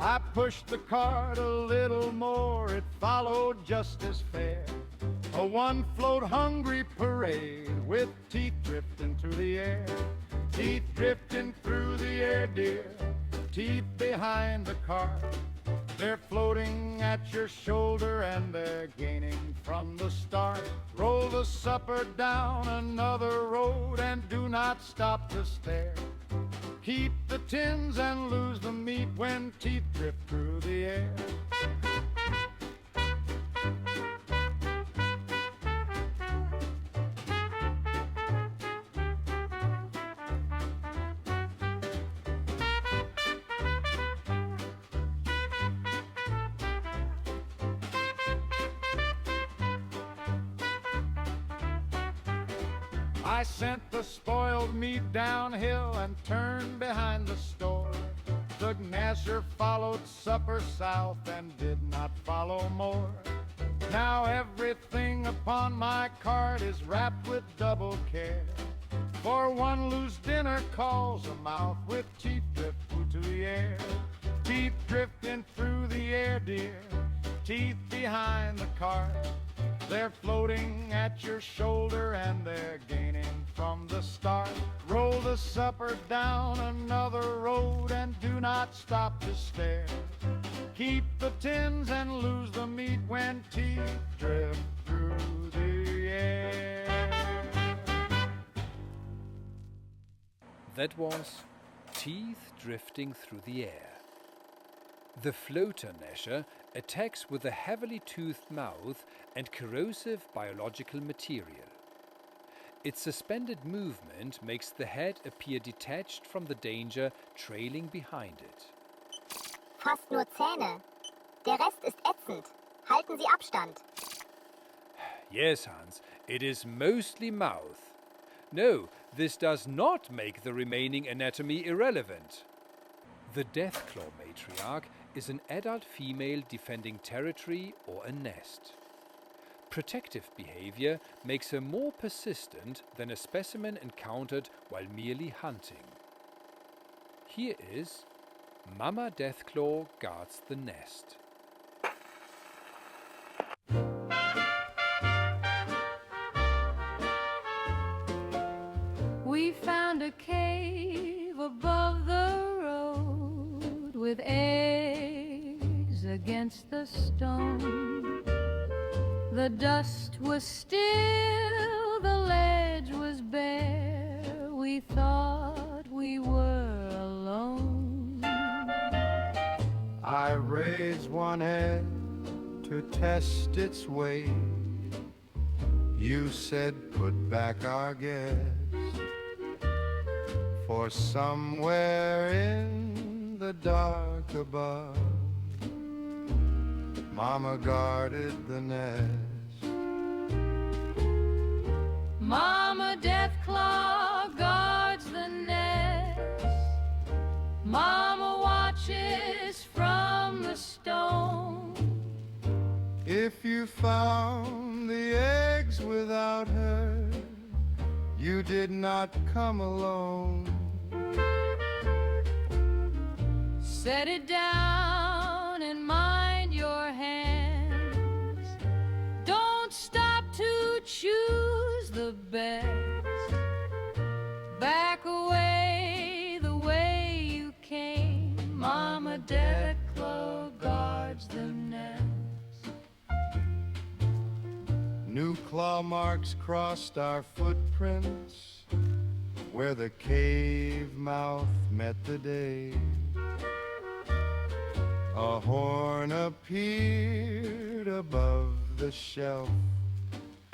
I pushed the cart a little more, it followed just as fair. A one-float hungry parade with teeth drifting through the air. Teeth drifting through the air, dear, teeth behind the cart. They're floating at your shoulder and they're gaining from the start. Roll the supper down another road and do not stop to stare. Keep the tins and lose the meat when teeth drift through the air. I sent the spoiled meat downhill and turned behind the store. The gnasher followed supper south and did not follow more. Now everything upon my cart is wrapped with double care. For one loose dinner calls a mouth with teeth drift through the air. Teeth drifting through the air, dear, teeth behind the cart. They're floating at your shoulder and they're gaining from the start. Roll the supper down another road and do not stop to stare. Keep the tins and lose the meat when teeth drift through the air. That was Teeth Drifting Through the Air. The floater gnasher attacks with a heavily toothed mouth and corrosive biological material. Its suspended movement makes the head appear detached from the danger trailing behind it. Fast nur Zähne. Der Rest ist ätzend. Halten Sie Abstand. Yes, Hans, it is mostly mouth. No, this does not make the remaining anatomy irrelevant. The Deathclaw matriarch is an adult female defending territory or a nest. Protective behavior makes her more persistent than a specimen encountered while merely hunting. Here is Mama Deathclaw Guards the Nest. We found a cave above the road with eggs against the stone. The dust was still, the ledge was bare. We thought we were alone. I raised one head to test its weight. You said put back our guest. For somewhere in the dark above, Mama guarded the nest. Mama Deathclaw guards the nest. Mama watches from the stone. If you found the eggs without her, you did not come alone. Set it down and mind your hands. Don't stop to choose the best. Back away the way you came. Mama Deathclaw guards the nest. New claw marks crossed our footprints where the cave mouth met the day. A horn appeared above the shelf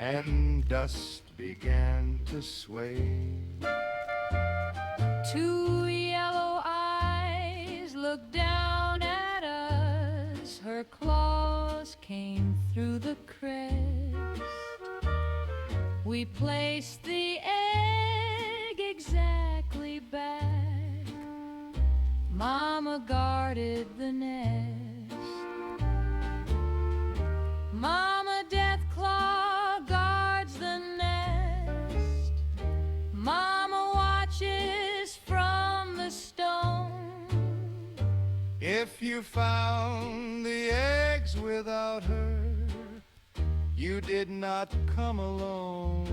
and dust began to sway. Two yellow eyes looked down at us. Her claws came through the crest. We placed the egg exactly back. Mama guarded the nest. Mama Deathclaw guards the nest. Mama watches from the stone. If you found the eggs without her, you did not come alone.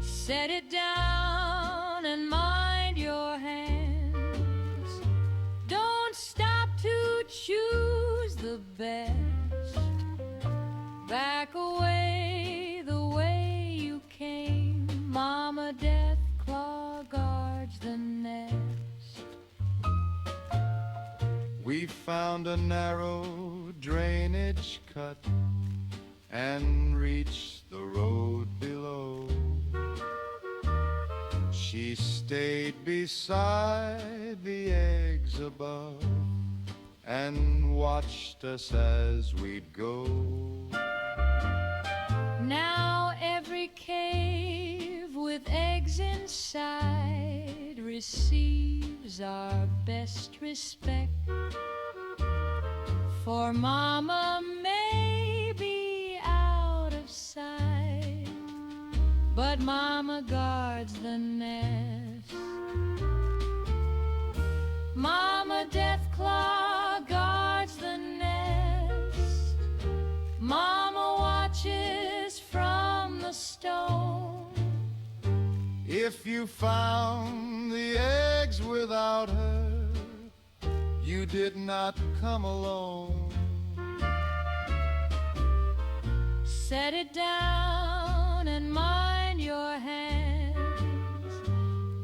Set it down and mind your hands. Don't stop to choose the best. Back away the way you came. Mama Deathclaw guards the nest. We found a narrow drainage cut and reached the road below. She stayed beside the eggs above and watched us as we'd go. Now every cave with eggs inside receives our best respect. For Mama may be out of sight, but Mama guards the nest. Mama Deathclaw guards the nest. If you found the eggs without her, you did not come alone. Set it down and mind your hands.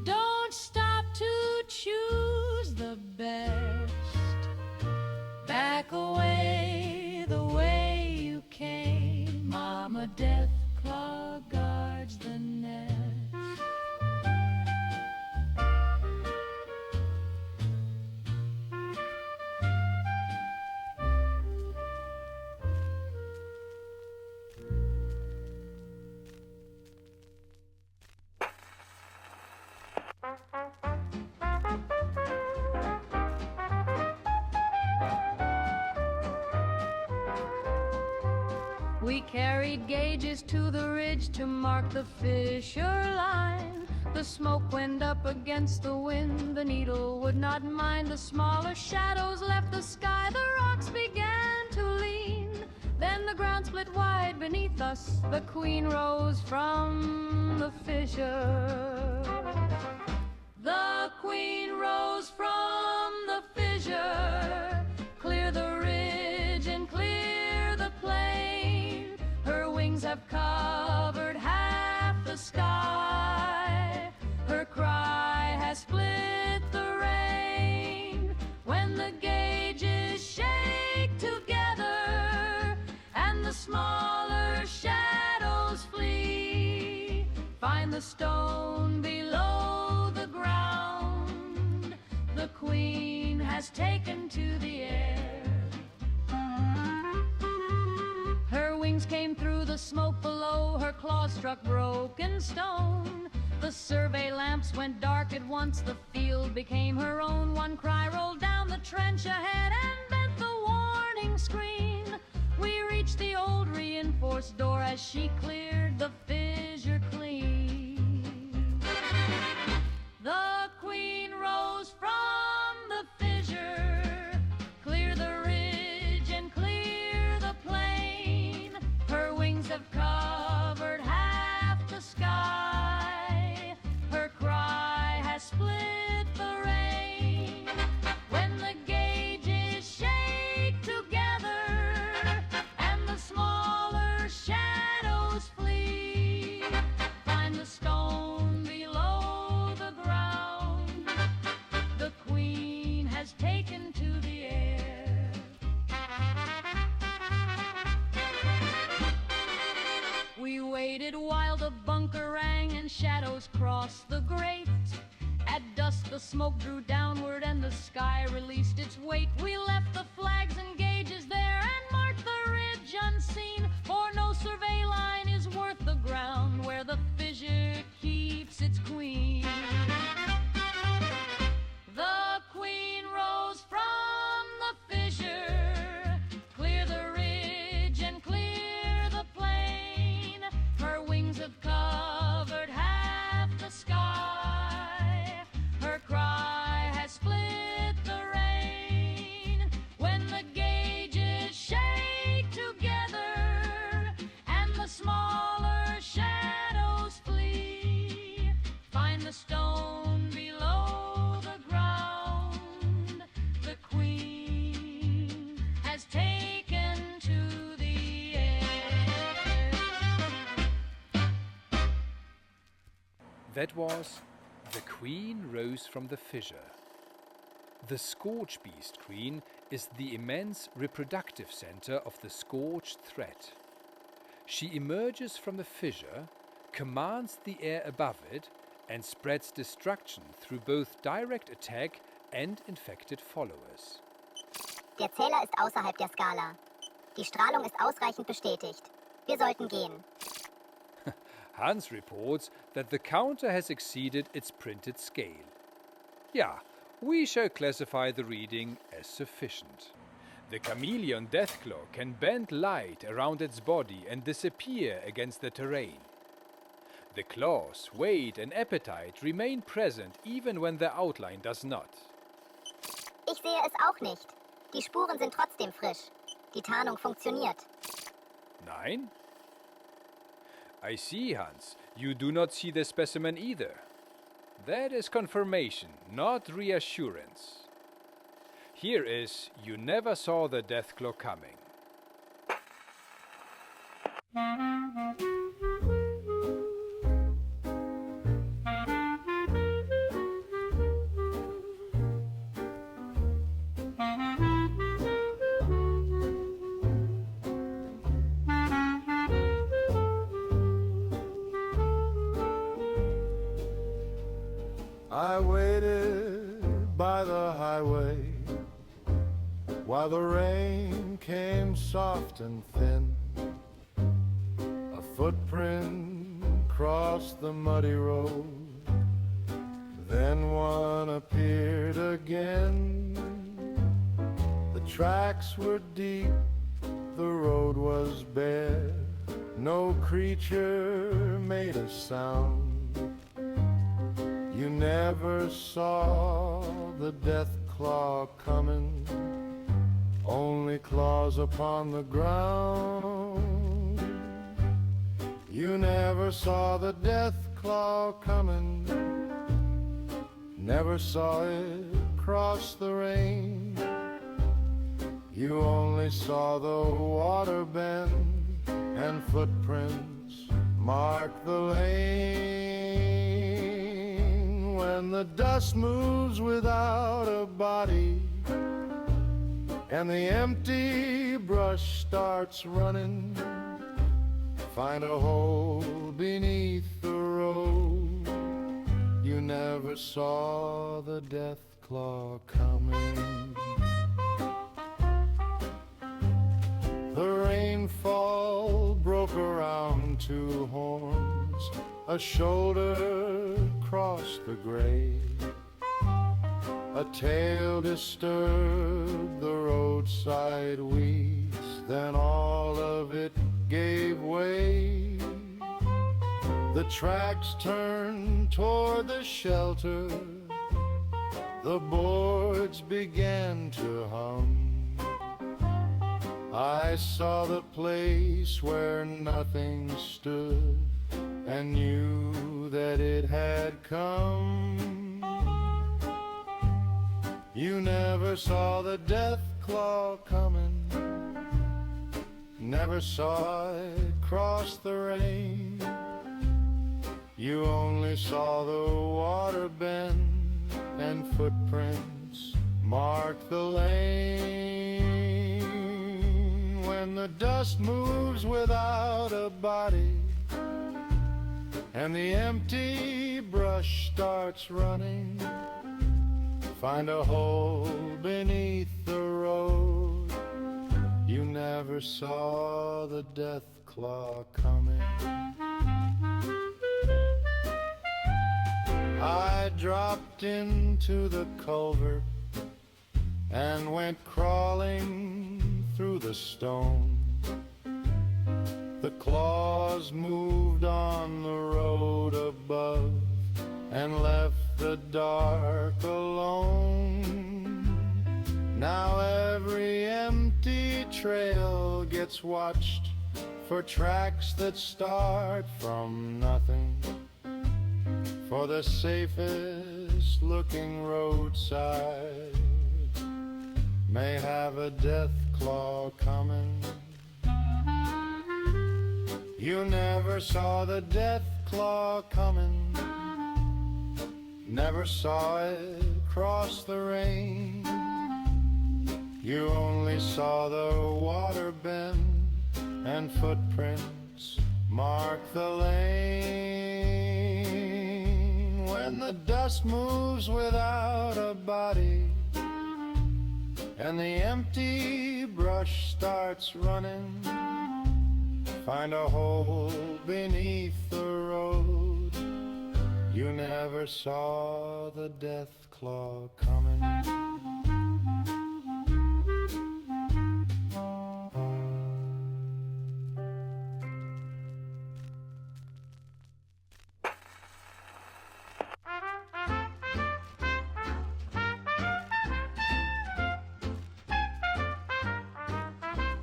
Don't stop to choose the best. Back away the way you came. Mama Deathclaw guards the nest. We carried gauges to the ridge to mark the fissure line. The smoke went up against the wind, the needle would not mind. The smaller shadows left the sky, the rocks began to lean. Then the ground split wide beneath us, the queen rose from the fissure. The queen rose from the fissure, clear the ridge and clear the plain. Her wings have covered half the sky. Her cry has split the rain. When the gauges shake together and the smaller shadows flee, find the stone below the ground. The queen has taken to the air. Her wings came through the smoke below, her claws struck broken stone. The survey lamps went dark at once, the field became her own. One cry rolled down the trench ahead and bent the warning screen. We reached the old reinforced door as she cleared the fissure clean. The queen rose from the fissure, clear the ridge and clear the plain. Her wings have covered half the sky. Her cry has split the rain. When the gauges shake together and the smaller shadows flee, find the stone below the ground. The queen has taken to the air. We waited while the bunker rang and shadows crossed the grate. At dusk the smoke drew downward and the sky released its weight. We left the flags and gauges there and marked the ridge unseen, for no survey line is worth the ground where the fissure keeps its queen. The queen rose from the fissure, clear the ridge and clear the plain. Her wings have covered half the sky. Her cry has split the rain. When the gauges shake together and the smaller shadows flee, find the stone below the ground. The queen has taken to the air. That was The Queen Rose from the Fissure. The Scorchbeast Queen is the immense reproductive center of the scorched threat. She emerges from the fissure, commands the air above it, and spreads destruction through both direct attack and infected followers. Der Zähler ist außerhalb der Skala. Die Strahlung ist ausreichend bestätigt. Wir sollten gehen. Hans reports that the counter has exceeded its printed scale. Yeah, we shall classify the reading as sufficient. The chameleon Deathclaw can bend light around its body and disappear against the terrain. The claws, weight and appetite remain present even when the outline does not. Ich sehe es auch nicht. Die Spuren sind trotzdem frisch. Die Tarnung funktioniert. Nein? I see, Hans. You do not see the specimen either. That is confirmation, not reassurance. Here is You Never Saw the Deathclaw Coming. I waited by the highway while the rain came soft and thin. A footprint crossed the muddy road, then one appeared again. The tracks were deep, the road was bare, no creature made a sound. You never saw the Deathclaw coming, only claws upon the ground. You never saw the Deathclaw coming, never saw it cross the rain. You only saw the water bend and footprints mark the lane. When the dust moves without a body and the empty brush starts running, find a hole beneath the road. You never saw the Deathclaw coming. The rainfall broke around two horns, a shoulder crossed the gray, a tail disturbed the roadside weeds, then all of it gave way. The tracks turned toward the shelter, the boards began to hum. I saw the place where nothing stood and knew that it had come. You never saw the Deathclaw coming, never saw it cross the rain. You only saw the water bend and footprints mark the lane. When the dust moves without a body and the empty brush starts running, find a hole beneath the road. You never saw the Deathclaw coming. I dropped into the culvert and went crawling through the stone. The claws moved on the road above and left the dark alone. Now every empty trail gets watched for tracks that start from nothing. For the safest looking roadside may have a Deathclaw coming. You never saw the Deathclaw coming, never saw it cross the rain. You only saw the water bend and footprints mark the lane. When the dust moves without a body and the empty brush starts running, find a hole beneath the road. You never saw the Deathclaw coming.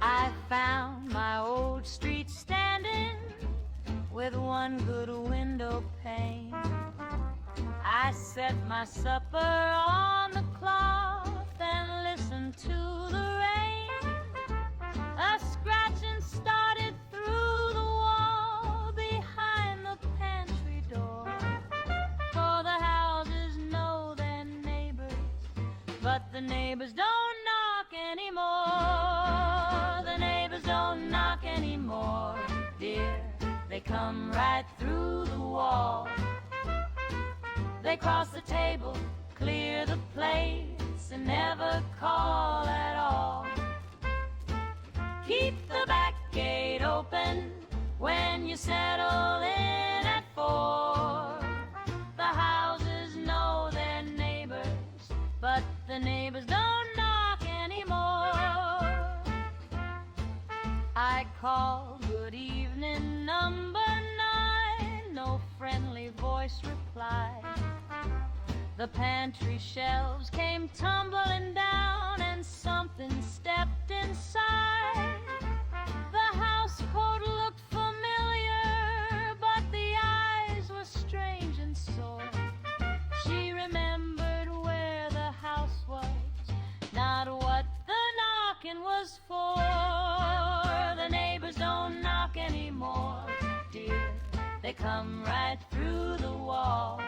I found my old street standing with one good window pane. I set my supper on the cloth and listened to the rain. A scratching started through the wall behind the pantry door. For the houses know their neighbors, but the neighbors don't knock anymore. The neighbors don't knock anymore, dear. They come right through the wall. They cross the table, clear the plates, and never call at all. Keep the back gate open when you settle in at 4. The houses know their neighbors, but the neighbors don't knock anymore. I call good evening number 9, no friendly voice replied. The pantry shelves came tumbling down and something stepped inside. The house coat looked familiar, but the eyes were strange and sore. She remembered where the house was, not what the knocking was for. The neighbors don't knock anymore, dear. They come right through the wall.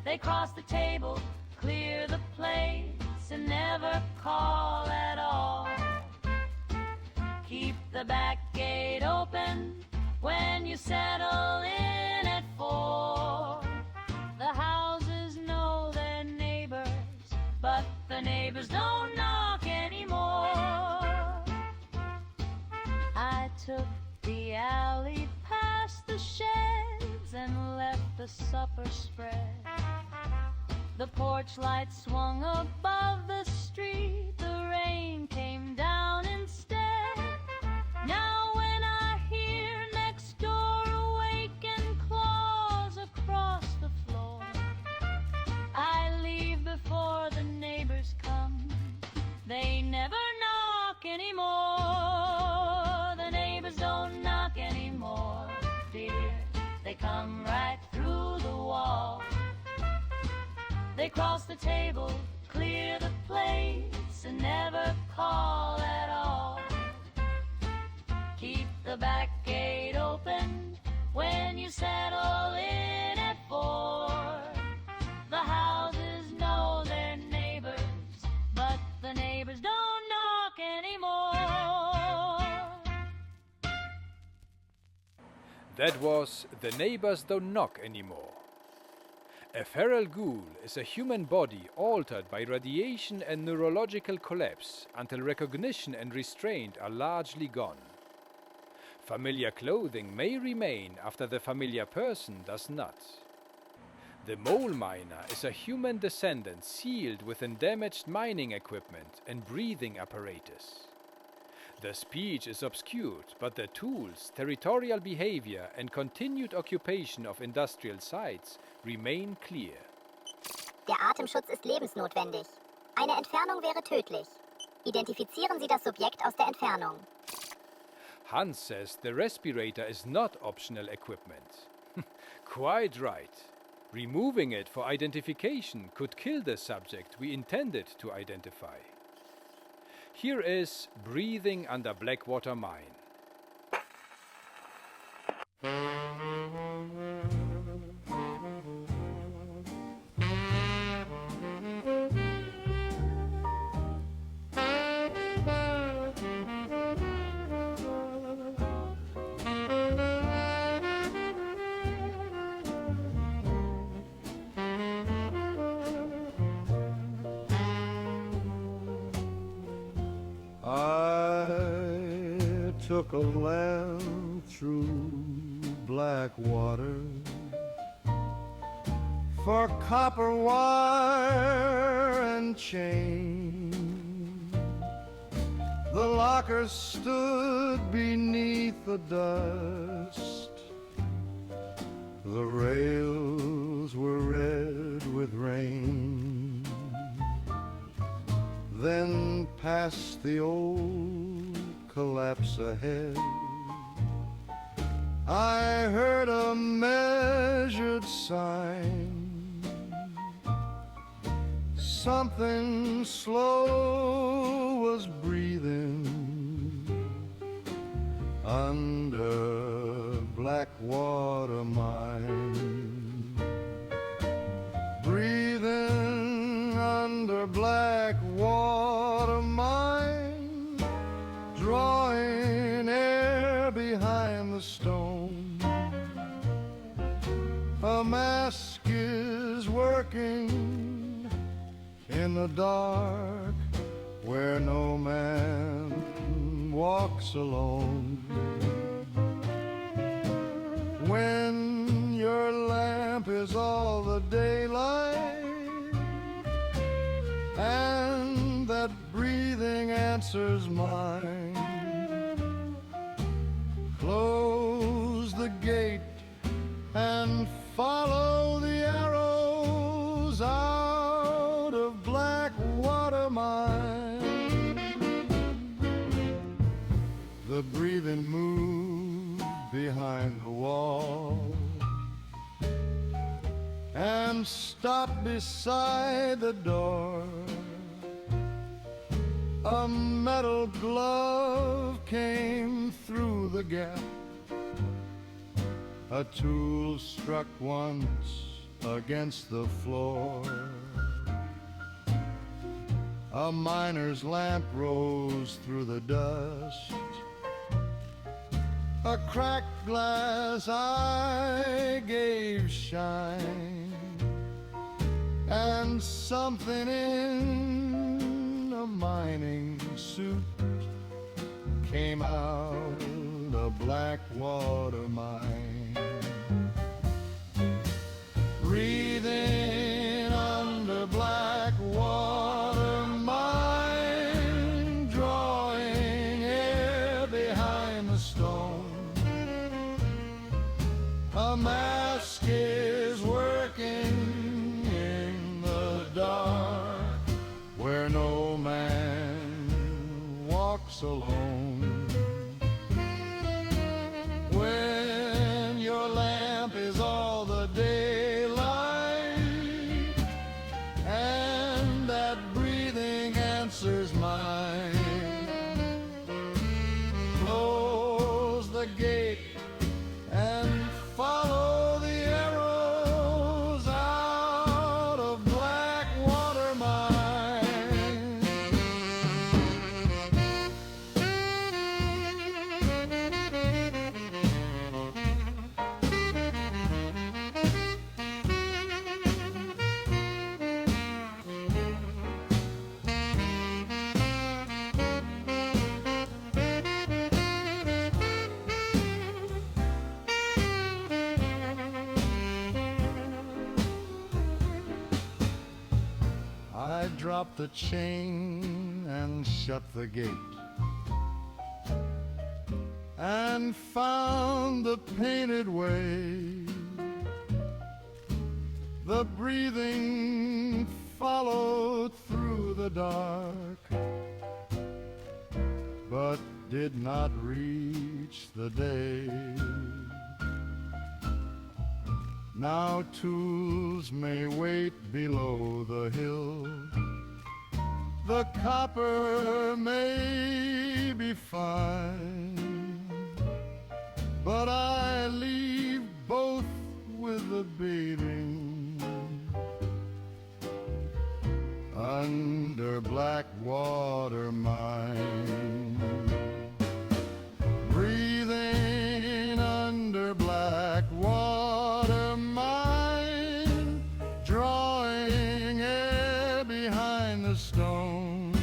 They cross the table, clear the plates, and never call at all. Keep the back gate open when you settle in at 4. The houses know their neighbors, but the neighbors don't knock anymore. I took the alley past the sheds and left the supper spread. The porch light swung above the street, the rain came down instead. Now when I hear next door awaken claws across the floor, I leave before the neighbors come. They never knock anymore. The neighbors don't knock anymore, dear. They come right through the wall. They cross the table, clear the plates, and never call at all. Keep the back gate open when you settle in at 4. The houses know their neighbors, but the neighbors don't knock anymore. That was The Neighbors Don't Knock Anymore. A feral ghoul is a human body altered by radiation and neurological collapse until recognition and restraint are largely gone. Familiar clothing may remain after the familiar person does not. The mole miner is a human descendant sealed within damaged mining equipment and breathing apparatus. The speech is obscured, but the tools, territorial behavior and continued occupation of industrial sites remain clear. Der Atemschutz ist lebensnotwendig. Eine Entfernung wäre tödlich. Identifizieren Sie das Subjekt aus der Entfernung. Hans says the respirator is not optional equipment. Quite right. Removing it for identification could kill the subject we intended to identify. Here is Breathing Under Blackwater Mine. Took a lamb through Blackwater for copper wire and chain. The locker stood beneath the dust. The rails were red with rain. Then past the old collapse ahead, I heard a measured sign. something slow was breathing under Blackwater Mine. Breathing under Blackwater Mine, drawing air behind the stone. A mask is working in the dark where no man walks alone. When your lamp is all the daylight and that breathing answers mine, close the gate and follow the arrows out of Blackwater Mine. The breathing moved behind the wall and stopped beside the door. A metal glove came through the gap. A tool struck once against the floor. A miner's lamp rose through the dust. A cracked glass eye gave shine, and something in a mining suit came out of Blackwater Mine. Breathing under Blackwater Mine, drawing air behind the stone. A mask is working in the dark where no man walks alone. When your lamp is all the daylight and that breathing answers mine, close the gate and follow the arrows out of Blackwater Mine. I dropped the chain and shut the gate and found the painted way. The breathing followed through the dark, but did not reach the day. Now tools may wait below the hill. The copper may be fine, but I leave both with the bathing under Blackwater Mine. Breathing under Blackwater Mine, drawing air behind the stone.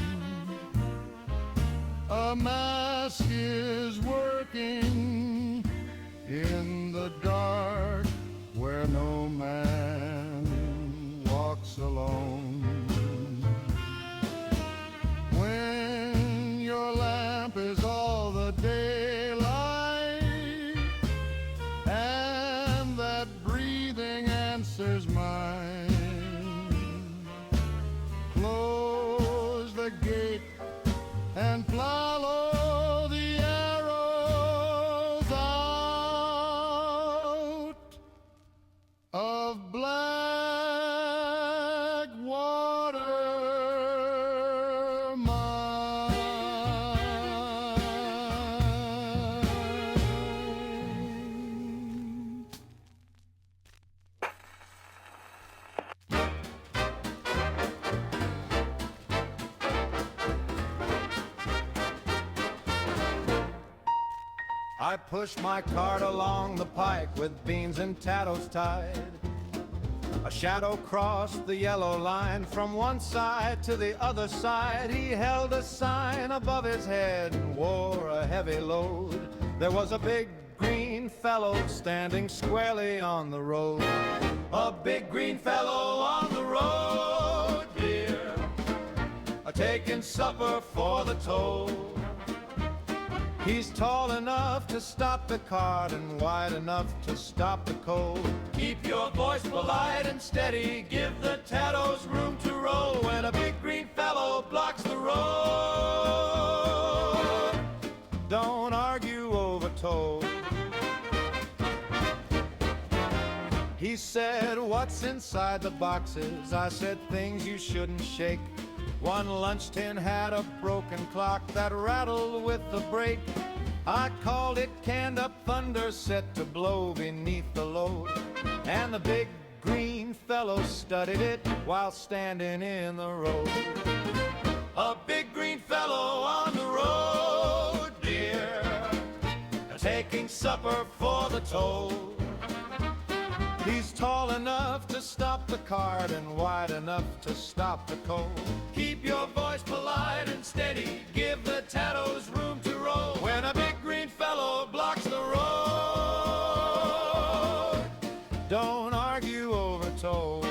A mask is working in the dark where no man walks alone. When your lamp is all the daylight and that breathing answers mine, close the gate and follow the arrows out of Blackwater I pushed my cart along the pike with beans and tattles tied. A shadow crossed the yellow line from one side to the other side. He held a sign above his head and wore a heavy load. There was a big green fellow standing squarely on the road. A big green fellow on the road, dear, taking supper for the toll. He's tall enough to stop the cart and wide enough to stop the cold. Keep your voice polite and steady, give the tattos room to roll. When a big green fellow blocks the road, don't argue over toll. He said, what's inside the boxes? I said, things you shouldn't shake. One lunch tin had a broken clock that rattled with the brake. I called it canned up thunder set to blow beneath the load. And the big green fellow studied it while standing in the road. A big green fellow on the road, dear, taking supper for the toll. He's tall enough to stop the cart and wide enough to stop the cold. Keep your voice polite and steady, give the tattos room to roll. When a big green fellow blocks the road, don't argue over toll.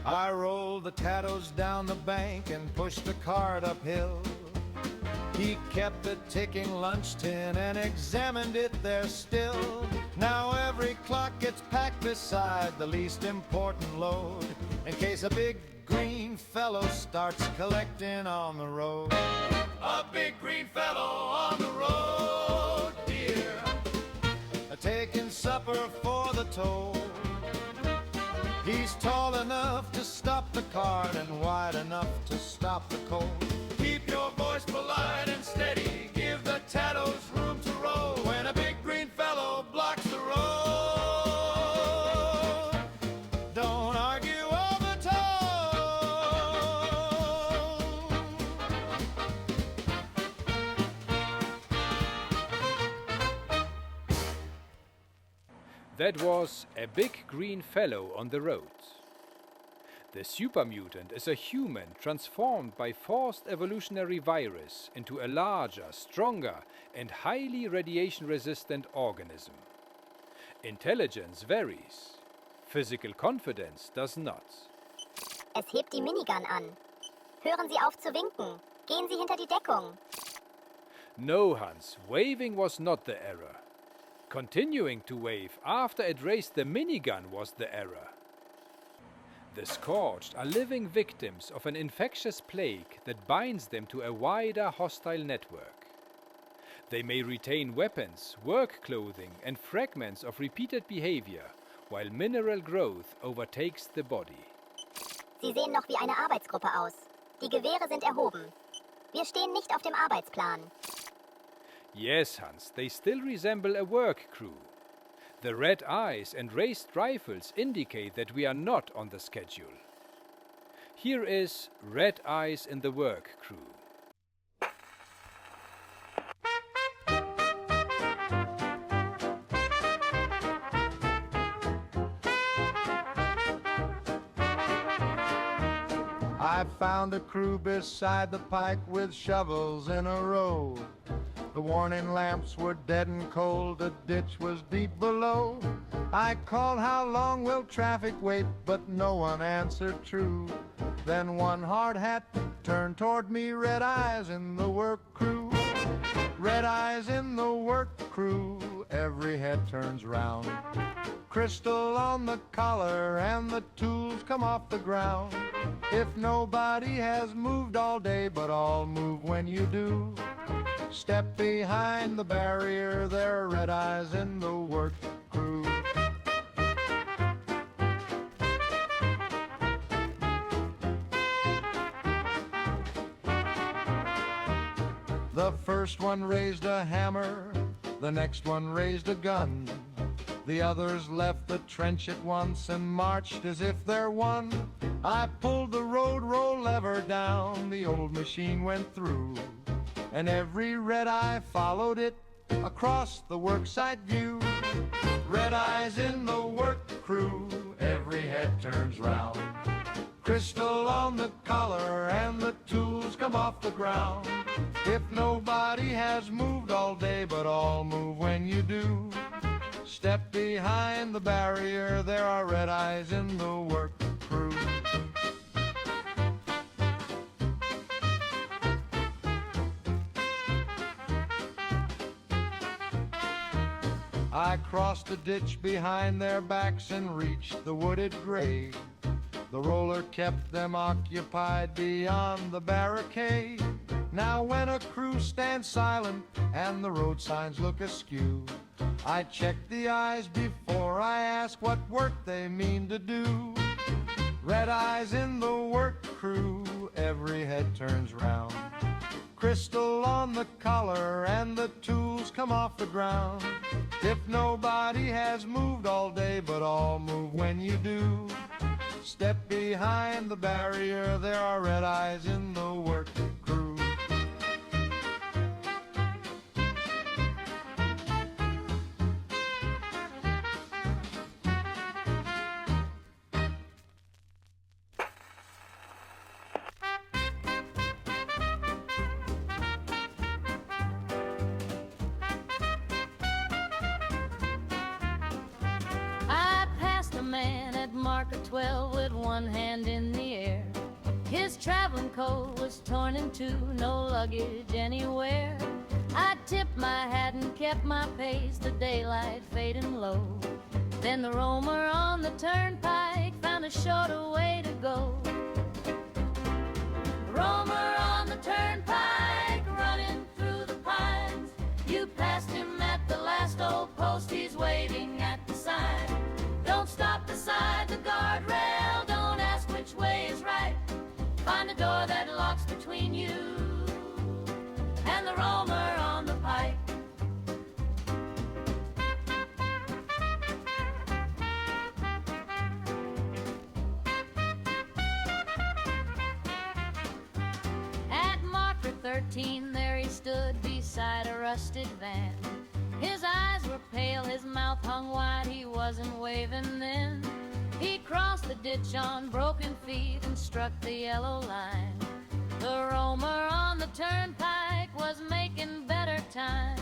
I rolled the tattos down the bank and pushed the cart uphill. He kept the ticking lunch tin and examined it there still. Now every clock gets packed beside the least important load, in case a big green fellow starts collecting on the road. A big green fellow on the road, dear, taking supper for the toll. He's tall enough to stop the cart and wide enough to stop the cold. Keep your voice polite and steady, give the tattos room to roll. When a big green fellow blocks the road, don't argue over toll. That was A Big Green Fellow on the Road. The super mutant is a human transformed by forced evolutionary virus into a larger, stronger, and highly radiation-resistant organism. Intelligence varies. Physical confidence does not. Es hebt die Minigun an. Hören Sie auf zu winken. Gehen Sie hinter die Deckung. No, Hans, waving was not the error. Continuing to wave after it raised the minigun was the error. The Scorched are living victims of an infectious plague that binds them to a wider hostile network. They may retain weapons, work clothing, and fragments of repeated behavior, while mineral growth overtakes the body. Sie sehen noch wie eine Arbeitsgruppe aus. Die Gewehre sind erhoben. Wir stehen nicht auf dem Arbeitsplan. Yes, Hans, they still resemble a work crew. The red eyes and raised rifles indicate that we are not on the schedule. Here is Red Eyes in the Work Crew. I found a crew beside the pike with shovels in a row. The warning lamps were dead and cold, the ditch was deep below. I called, how long will traffic wait, but no one answered true. Then one hard hat turned toward me, red eyes in the work crew. Red eyes in the work crew, every head turns round. Crystal on the collar and the tools come off the ground. If nobody has moved all day, but all move when you do. Step behind the barrier, there are red eyes in the work crew. The first one raised a hammer, the next one raised a gun. The others left the trench at once and marched as if they're one. I pulled the road roll lever down, the old machine went through. and every red eye followed it across the worksite view. Red eyes in the work crew, every head turns round. Crystal on the collar and the tools come off the ground. If nobody has moved all day, but all move when you do. Step behind the barrier, there are red eyes in the work crew. I crossed the ditch behind their backs and reached the wooded grave. The roller kept them occupied beyond the barricade. Now when a crew stands silent and the road signs look askew, I check the eyes before I ask what work they mean to do. Red eyes in the work crew, every head turns round. Crystal on the collar and the tools come off the ground. If nobody has moved all day, but all move when you do. Step behind the barrier, there are red eyes in the work crew. I passed a man at marker 12 with one hand in the air. His traveling coat was torn in two, no luggage anywhere. I tipped my hat and kept my pace, the daylight fading low. Then the roamer on the turnpike found a shorter way to go. Roamer on the turnpike running through the pines. You passed him at the last old post, he's waiting at the sign. Don't stop beside the guardrail, don't ask which way is right. Find a door that locks between you and the roamer on the pike. At marker 13 there he stood beside a rusted van. His eyes were pale, his mouth hung wide, he wasn't waving then. He crossed the ditch on broken feet and struck the yellow line. The roamer on the turnpike was making better time.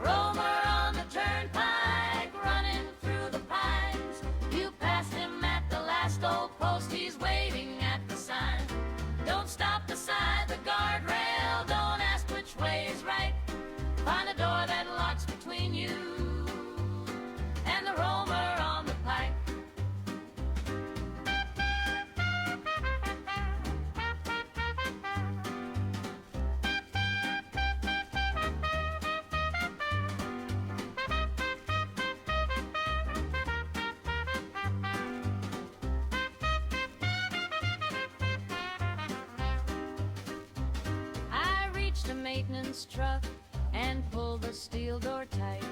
Roamer on the turnpike running through the pines. You passed him at the last old post, he's waiting at the sign. Don't stop beside the guardrail, don't ask which way is right. Find a door that locks between you and the roamer on the pike. I reached a maintenance truck and pulled the steel door tight.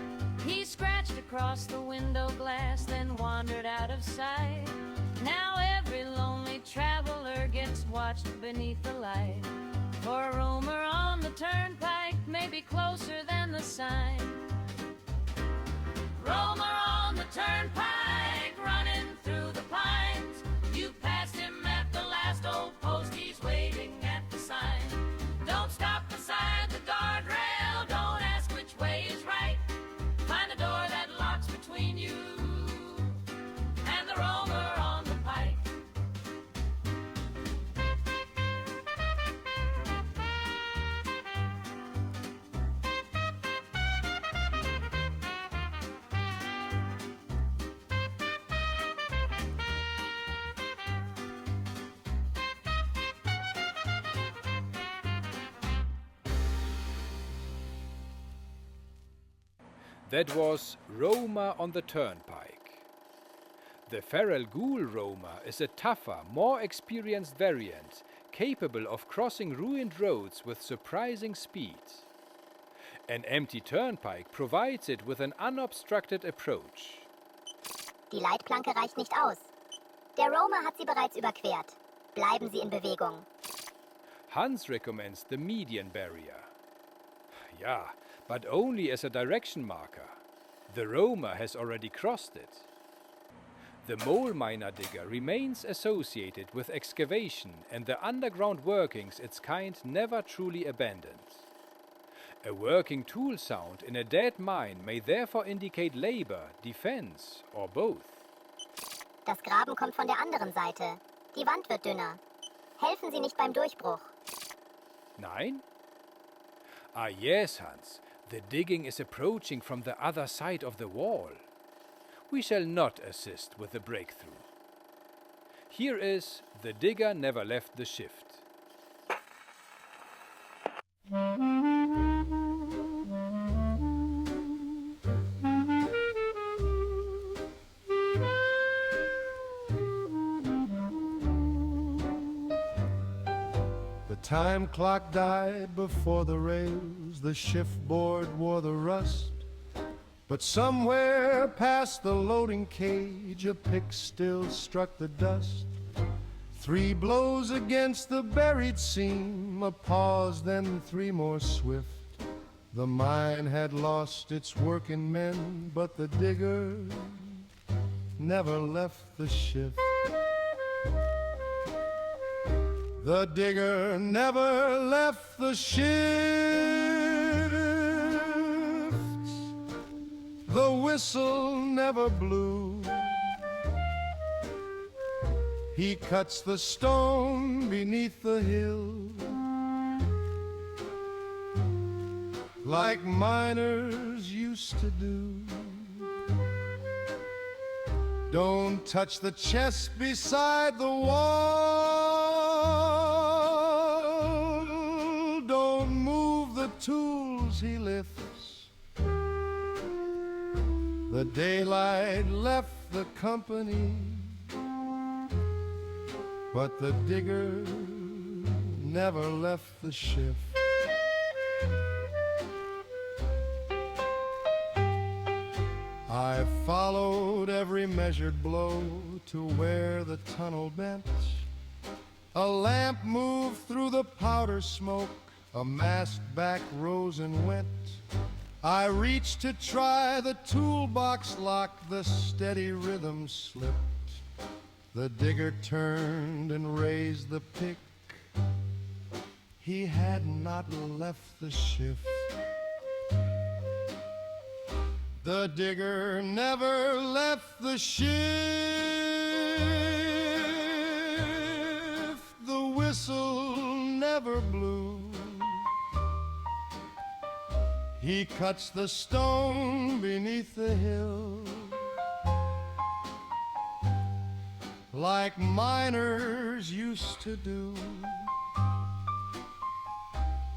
He scratched across the window glass, then wandered out of sight. Now every lonely traveler gets watched beneath the light. For a roamer on the turnpike may be closer than the sign. Roamer on the turnpike running through the pines. You passed him at the last old post, he's waiting at the sign. Don't stop beside the guardrail, don't ask which way is right. Find a door that locks between you and the roamer on the pike. That was Roamer on the Turnpike. The feral ghoul roamer is a tougher, more experienced variant, capable of crossing ruined roads with surprising speed. An empty turnpike provides it with an unobstructed approach. Die Leitplanke reicht nicht aus. Der Roamer hat sie bereits überquert. Bleiben Sie in Bewegung. Hans recommends the median barrier. Yeah, but only as a direction marker. The roamer has already crossed it. The mole miner digger remains associated with excavation and the underground workings its kind never truly abandoned. A working tool sound in a dead mine may therefore indicate labor, defense or both. Das Graben kommt von der anderen Seite. Die Wand wird dünner. Helfen Sie nicht beim Durchbruch. Nein? Ah yes, Hans. The digging is approaching from the other side of the wall. We shall not assist with the breakthrough. Here is The Digger Never Left the Shift. The time clock died before the rails, the shift board wore the rust. But somewhere past the loading cage, a pick still struck the dust. 3 blows against the buried seam, a pause, then 3 more swift. The mine had lost its working men, but the digger never left the shift. The digger never left the shift. The whistle never blew. He cuts the stone beneath the hill, like miners used to do. Don't touch the chest beside the wall. Don't move the tools he lifts. The daylight left the company, but the digger never left the shift. I followed every measured blow to where the tunnel bent. A lamp moved through the powder smoke, a masked back rose and went. I reached to try the toolbox lock, the steady rhythm slipped. The digger turned and raised the pick. He had not left the shift. The digger never left the shift. The whistle never blew. He cuts the stone beneath the hill, like miners used to do.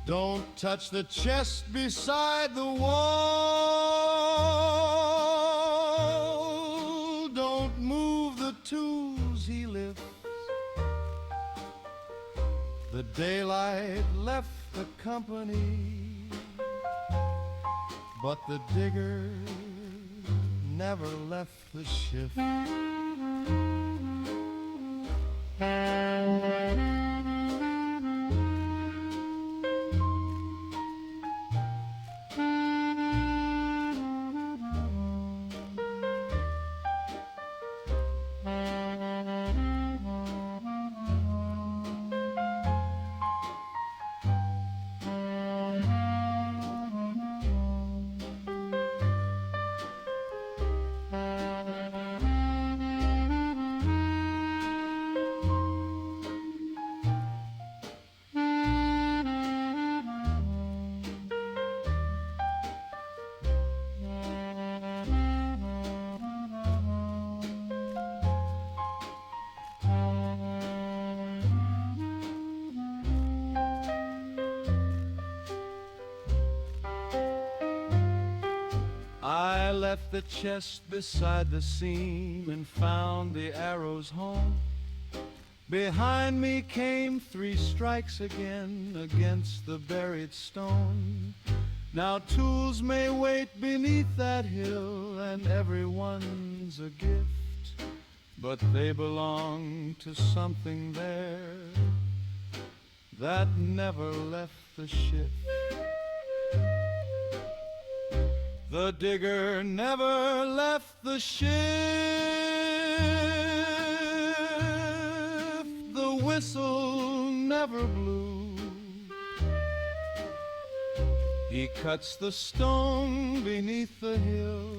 Don't touch the chest beside the wall. Don't move the tools he lifts. The daylight left the company, but the digger never left the shift. I left the chest beside the seam and found the arrows home. Behind me came 3 strikes again against the buried stone. Now tools may wait beneath that hill, and everyone's a gift, but they belong to something there. that never left the ship. The digger never left the ship. The whistle never blew. He cuts the stone beneath the hill,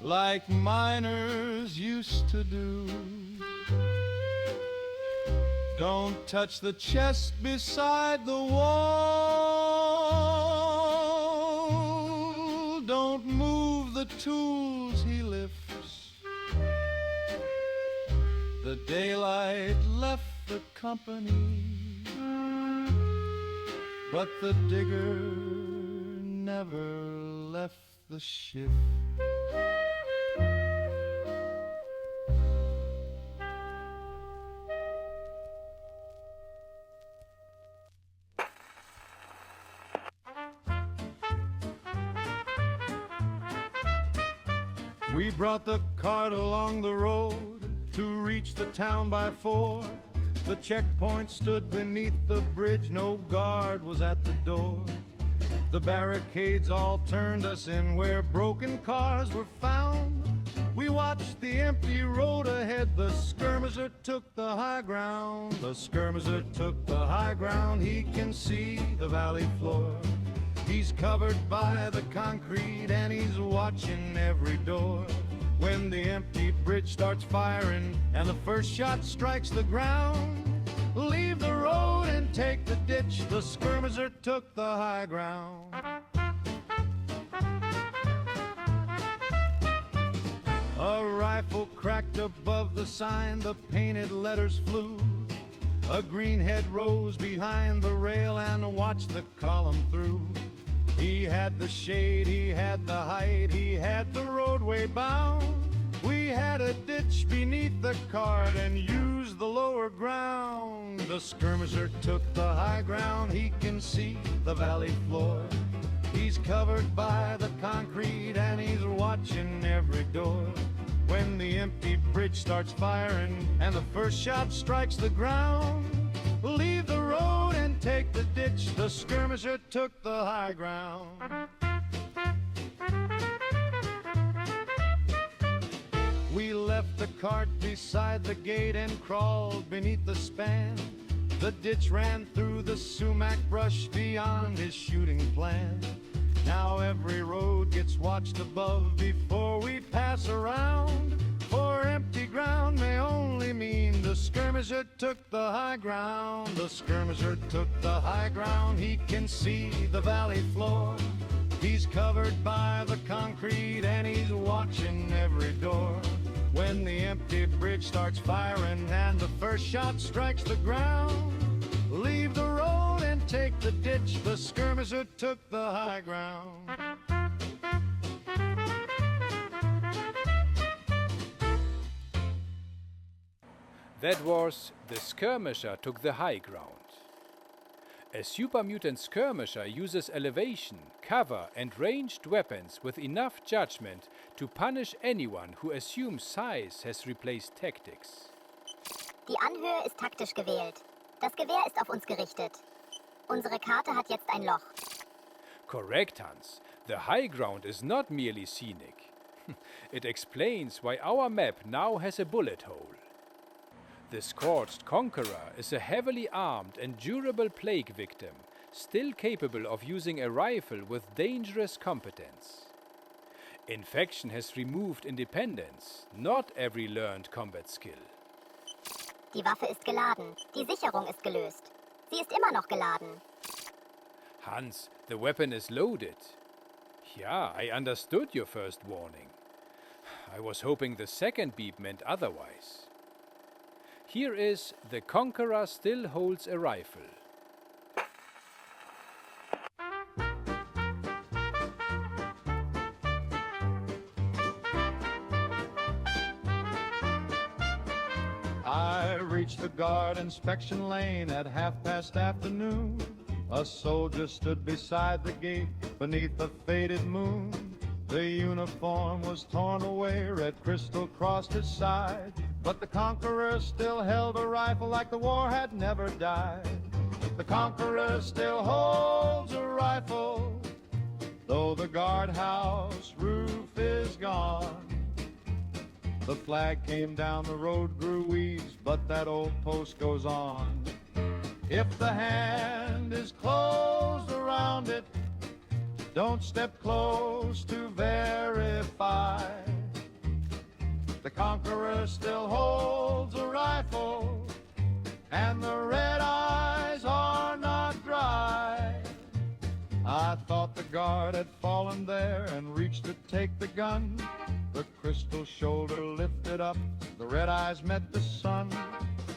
like miners used to do. Don't touch the chest beside the wall. Don't move the tools he lifts. The daylight left the company, but the digger never left the ship. We brought the cart along the road to reach the town by 4. The checkpoint stood beneath the bridge, no guard was at the door. The barricades all turned us in where broken cars were found. We watched the empty road ahead, the skirmisher took the high ground. The skirmisher took the high ground, he can see the valley floor. He's covered by the concrete and he's watching every door. When the empty bridge starts firing and the first shot strikes the ground, leave the road and take the ditch, the skirmisher took the high ground. A rifle cracked above the sign, the painted letters flew. A green head rose behind the rail and watched the column through. He had the shade, he had the height, he had the roadway bound. We had a ditch beneath the cart and used the lower ground. The skirmisher took the high ground, he can see the valley floor. He's covered by the concrete and he's watching every door. When the empty bridge starts firing and the first shot strikes the ground, leave the road and take the ditch, the skirmisher took the high ground. We left the cart beside the gate and crawled beneath the span. The ditch ran through the sumac brush beyond his shooting plan. Now every road gets watched above before we pass around. For empty ground may only mean the skirmisher took the high ground. The skirmisher took the high ground, he can see the valley floor. He's covered by the concrete and he's watching every door. When the empty bridge starts firing and the first shot strikes the ground, leave the road and take the ditch, the skirmisher took the high ground. That was The Skirmisher Took the High Ground. A super mutant skirmisher uses elevation, cover and ranged weapons with enough judgment to punish anyone who assumes size has replaced tactics. Die Anhöhe ist taktisch gewählt. Das Gewehr ist auf uns gerichtet. Unsere Karte hat jetzt ein Loch. Correct, Hans. The high ground is not merely scenic. It explains why our map now has a bullet hole. The Scorched Conqueror is a heavily armed and durable plague victim, still capable of using a rifle with dangerous competence. Infection has removed independence, not every learned combat skill. Die Waffe ist geladen. Die Sicherung ist gelöst. Sie ist immer noch geladen. Hans, the weapon is loaded. Yeah, I understood your first warning. I was hoping the second beep meant otherwise. Here is The Conqueror Still Holds a Rifle. I reached the guard inspection lane at 1:30 afternoon. A soldier stood beside the gate beneath a faded moon. The uniform was torn away, red crystal crossed his side. but the conqueror still held a rifle like the war had never died. The conqueror still holds a rifle, though the guardhouse roof is gone. The flag came down, the road grew weeds, but that old post goes on. If the hand is closed around it, don't step close to verify. The conqueror still holds a rifle, and the red eyes are not dry. I thought the guard had fallen there and reached to take the gun. The crystal shoulder lifted up, the red eyes met the sun.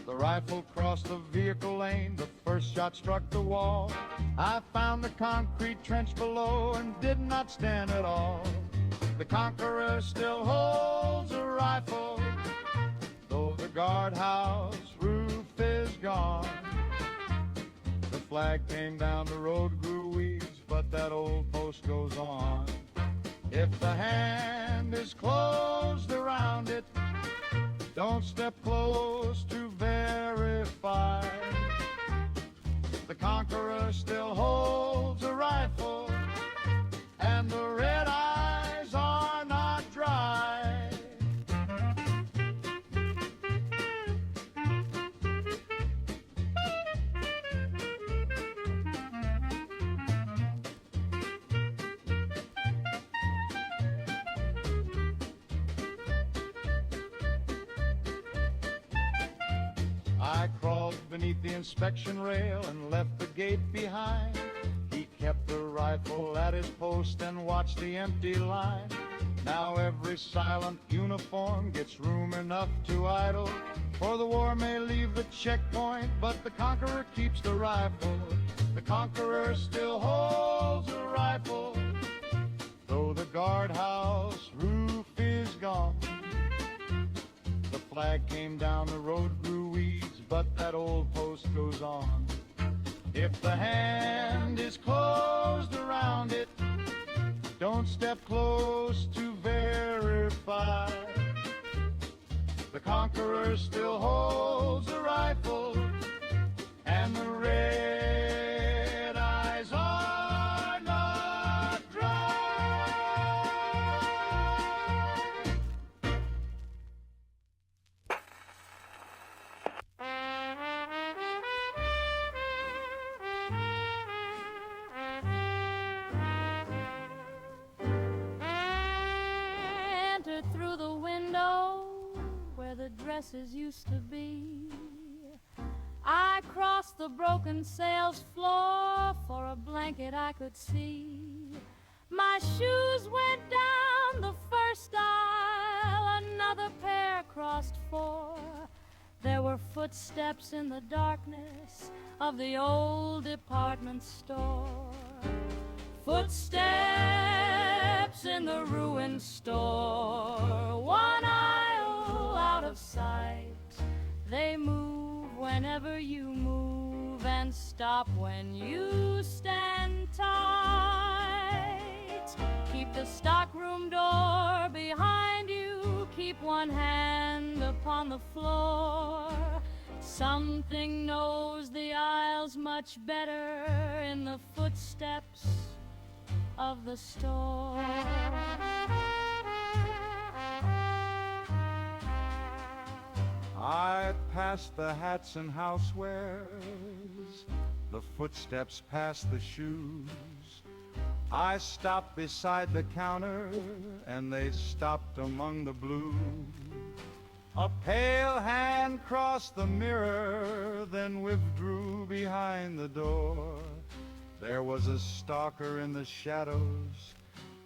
The rifle crossed the vehicle lane, the first shot struck the wall. I found the concrete trench below and did not stand at all. The conqueror still holds a rifle, though the guardhouse roof is gone. The flag came down, the road grew weeds, but that old post goes on. If the hand is closed around it, don't step close to verify. The conqueror still holds a rifle, and the red eyes are not dry. I crawled beneath the inspection rail and left the gate behind. He kept the rifle at his post and watched the empty line. Now every silent uniform gets room enough to idle, for the war may leave the checkpoint, but the conqueror keeps the rifle. The conqueror still holds a rifle, though the guardhouse roof is gone. The flag came down, the road grew weeds, but that old post goes on. If the hand is closed around it, don't step close to verify. The conqueror still holds a rifle, and the red eyes are not dry. Entered through the window where the dresses used to be. I crossed the broken sails floor for a blanket I could see. My shoes went down the first aisle, another pair crossed four. There were footsteps in the darkness of the old department store. Footsteps in the ruined store, one aisle out of sight. They move whenever you move and stop when you stand tight. Keep the stockroom door behind you, keep one hand upon the floor. Something knows the aisles much better in the footsteps of the store. I passed the hats and housewares, the footsteps past the shoes. I stopped beside the counter and they stopped among the blue. A pale hand crossed the mirror, then withdrew behind the door. There was a stalker in the shadows,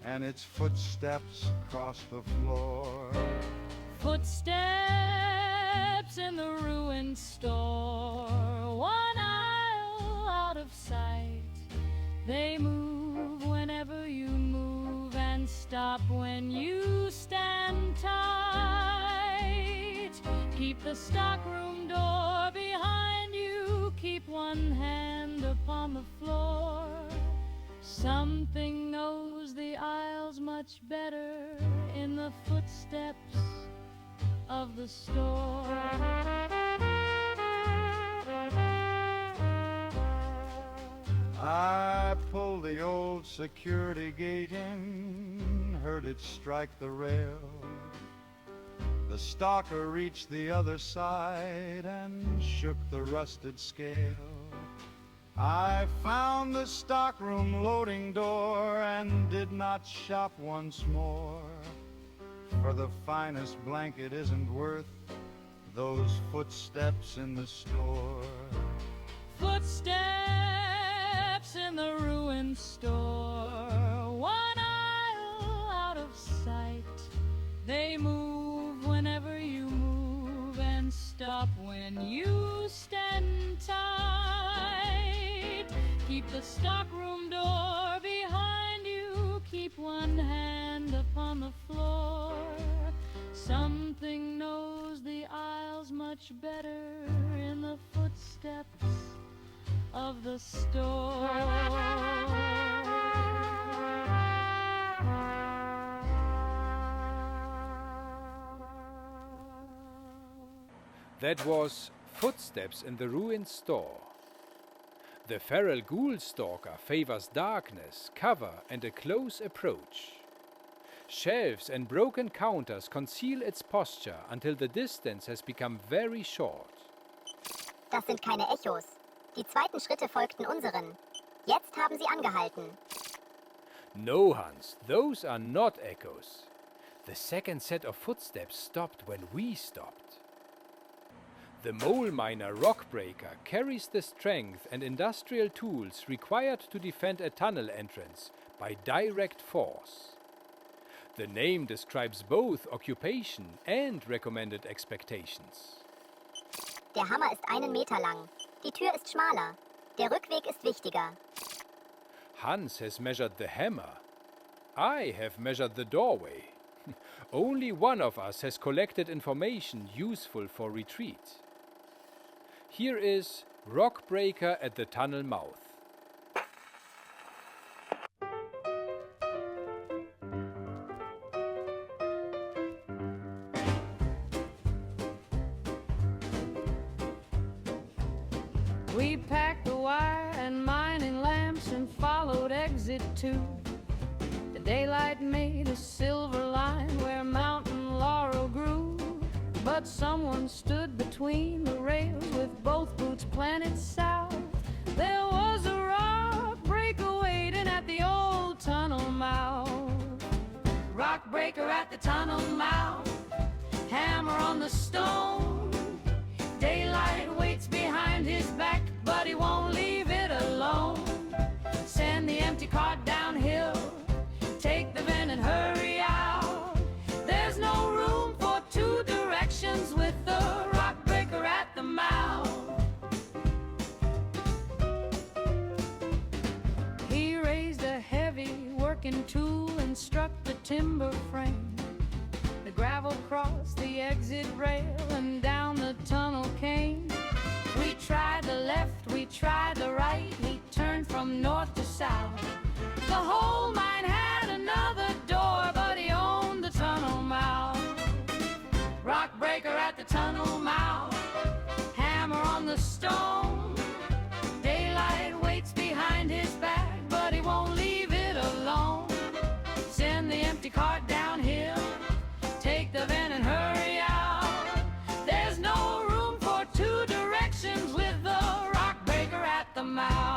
and its footsteps crossed the floor. Footsteps in the ruined store, one aisle out of sight. They move whenever you move and stop when you stand tight. Keep the stockroom door behind you, keep one hand upon the floor. Something knows the aisles much better in the footsteps of the store. I pulled the old security gate in, heard it strike the rail. The stalker reached the other side and shook the rusted scale. I found the stockroom loading door and did not shop once more, for the finest blanket isn't worth those footsteps in the store. Footsteps in the ruined store, one aisle out of sight. They move whenever you move and stop when you stand tight. Keep the stockroom door behind you, keep one hand upon the floor. Something knows the aisles much better in the footsteps of the store. That was Footsteps in the Ruined Store. The feral ghoul stalker favors darkness, cover, and a close approach. Shelves and broken counters conceal its posture until the distance has become very short. Das sind keine Echos. Die zweiten Schritte folgten unseren. Jetzt haben sie angehalten. No, Hans, those are not echoes. The second set of footsteps stopped when we stopped. The mole miner Rockbreaker carries the strength and industrial tools required to defend a tunnel entrance by direct force. The name describes both occupation and recommended expectations. Der Hammer ist 1 Meter lang. Die Tür ist schmaler. Der Rückweg ist wichtiger. Hans has measured the hammer. I have measured the doorway. Only one of us has collected information useful for retreat. Here is Rockbreaker at the tunnel mouth. We packed the wire and mining lamps and followed exit 2. The daylight made a silver line where mountain laurel grew. But someone stood between the rails with both boots planted south. There was a rock breaker waiting at the old tunnel mouth. Rock breaker at the tunnel mouth, hammer on the stone. Daylight waits behind his back, but he won't leave it alone. Send the empty cart downhill, take the van and hurry out. There's no room for two directions with the rock breaker at the mouth. He raised a heavy working tool and struck the timber frame. The gravel crossed the exit rail and down the tunnel came. We tried the left, we tried the right, he turned from north to south. The whole mine had another door, but he owned the tunnel mouth. Rock breaker at the tunnel mouth, hammer on the stone. Daylight waits behind his back, but he won't leave it alone. Send the empty cart downhill, take the van and hurry out. There's no room for two directions with the rock breaker at the mouth.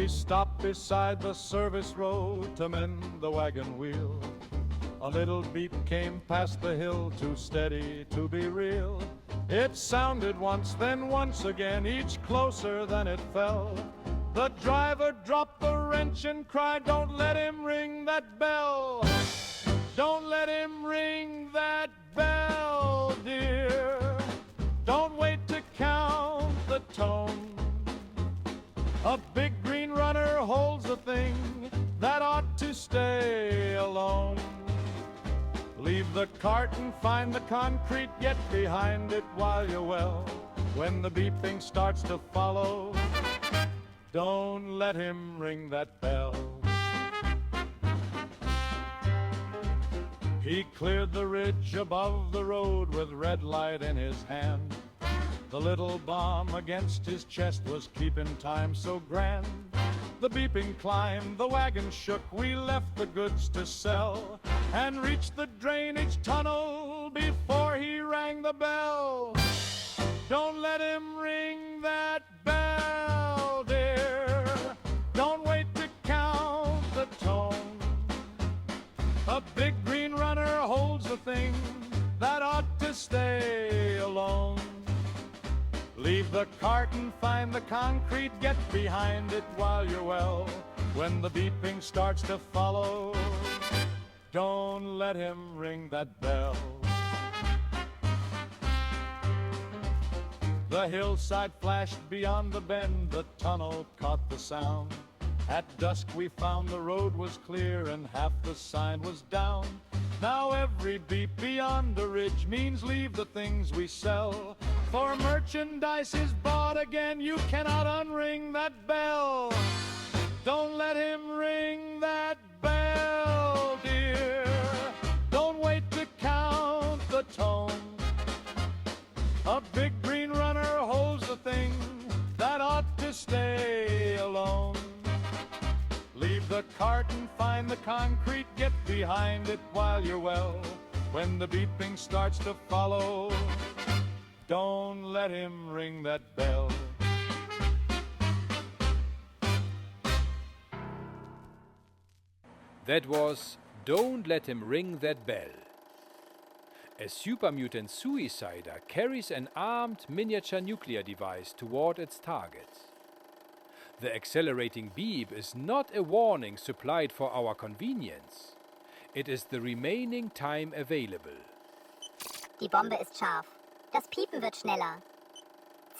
we stopped beside the service road to mend the wagon wheel. A little beep came past the hill, too steady to be real. It sounded once, then once again, each closer than it fell. The driver dropped the wrench and cried, "Don't let him ring that bell. Don't let him ring that bell, dear. Don't wait to count the tone. A big green runner holds a thing that ought to stay alone. Leave the cart and find the concrete, get behind it while you're well. When the beeping starts to follow, don't let him ring that bell." He cleared the ridge above the road with red light in his hand. The little bomb against his chest was keeping time so grand. The beeping climbed, the wagon shook, we left the goods to sell and reached the drainage tunnel before he rang the bell. Don't let him ring that bell, dear. Don't wait to count the tone. A big green runner holds a thing that ought to stay alone. Leave the cart and find the concrete, get behind it while you're well. When the beeping starts to follow, don't let him ring that bell. The hillside flashed beyond the bend, the tunnel caught the sound. At dusk we found the road was clear and half the sign was down. Now every beep beyond the ridge means leave the things we sell. For merchandise is bought again, you cannot unring that bell. Don't let him ring that bell, dear. Don't wait to count the tone. A big green runner holds the thing that ought to stay alone. Leave the cart and find the concrete, get behind it while you're well. When the beeping starts to follow, don't let him ring that bell. That was Don't Let Him Ring That Bell. A super mutant suicider carries an armed miniature nuclear device toward its target. The accelerating beep is not a warning supplied for our convenience. It is the remaining time available. Die Bombe ist scharf. Das Piepen wird schneller.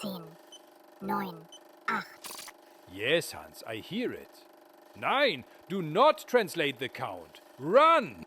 10, 9, 8. Yes, Hans, I hear it. Nein, do not translate the count. Run!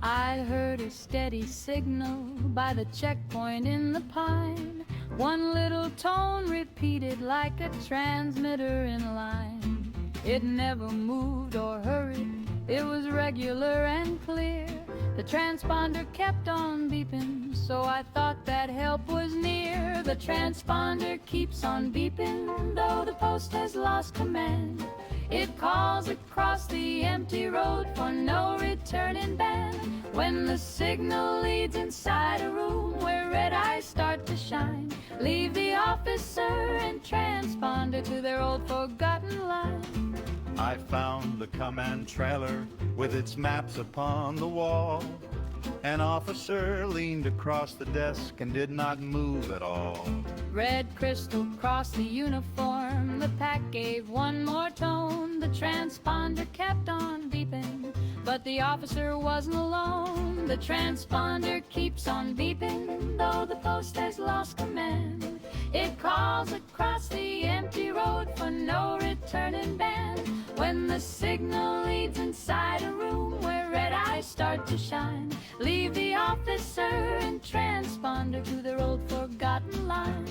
I heard a steady signal by the checkpoint in the pine. One little tone repeated like a transmitter in line. It never moved or hurried, it was regular and clear. The transponder kept on beeping, so I thought that help was near. The transponder keeps on beeping, though the post has lost command. It calls across the empty road for no returning band. When the signal leads inside a room where red eyes start to shine, leave the officer and transponder to their old forgotten line. I found the command trailer with its maps upon the wall. An officer leaned across the desk and did not move at all. Red crystal crossed the uniform, the pack gave one more tone. The transponder kept on beeping, but the officer wasn't alone. The transponder keeps on beeping, though the post has lost command. It calls across the empty road for no returning band. When the signal leads inside a room where red eyes start to shine, leave the officer and transponder to their old forgotten line.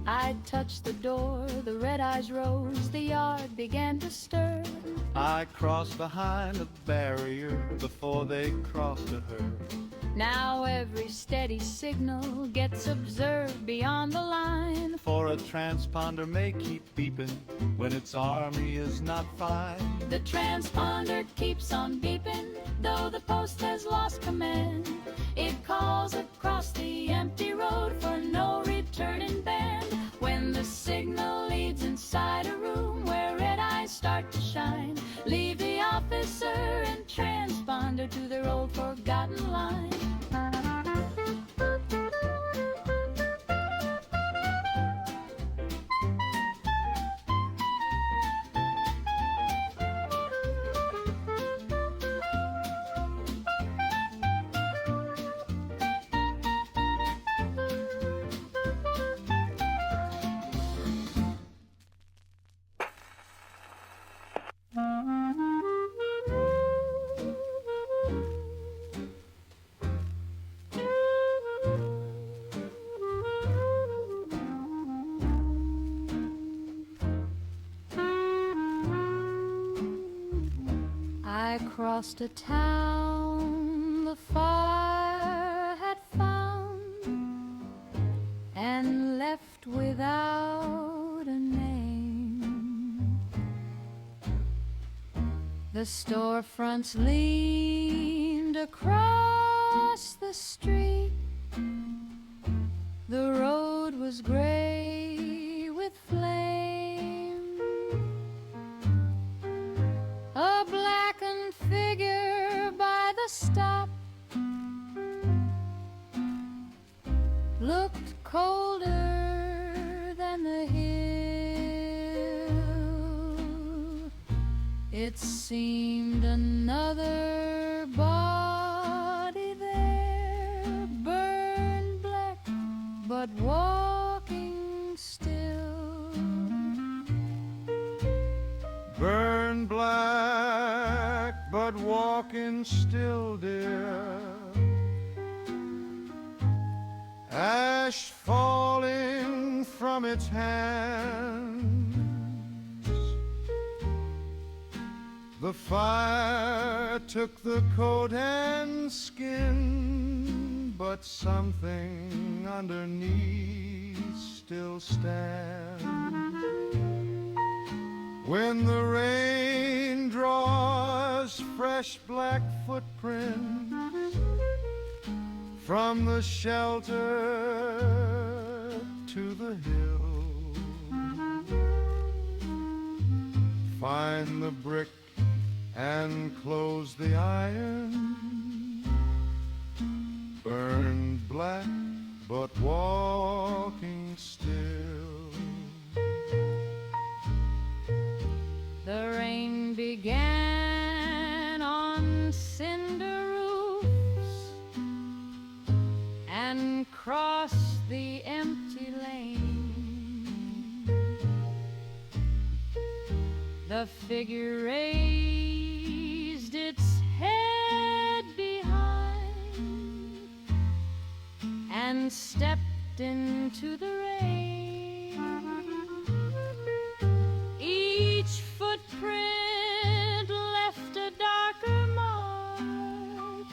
I touched the door, the red eyes rose, the yard began to stir. I crossed behind a barrier before they crossed to her. Now every steady signal gets observed beyond the line. For a transponder may keep beeping when its army is not fine. The transponder keeps on beeping, though the post has lost command. It calls across the empty road for no returning band. When the signal leads inside a room where red eyes start to shine, leave the officer and transponder to their old forgotten line. I crossed a town the fire had found and left without a name. The storefronts leaned across the street. The road was gray with flame. A blackened figure by the stop looked colder than the hill. It seemed another body there, burned black but walking still. Burn black, but walking still, dear. Ash falling from its hands. The fire took the coat and skin, but something underneath still stands. When the rain draws fresh black footprints from the shelter to the hill, find the brick and close the iron, burned black but walking still. The rain began on cinder roofs and crossed the empty lane. The figure raised its head behind and stepped into the rain. Each footprint left a darker mark.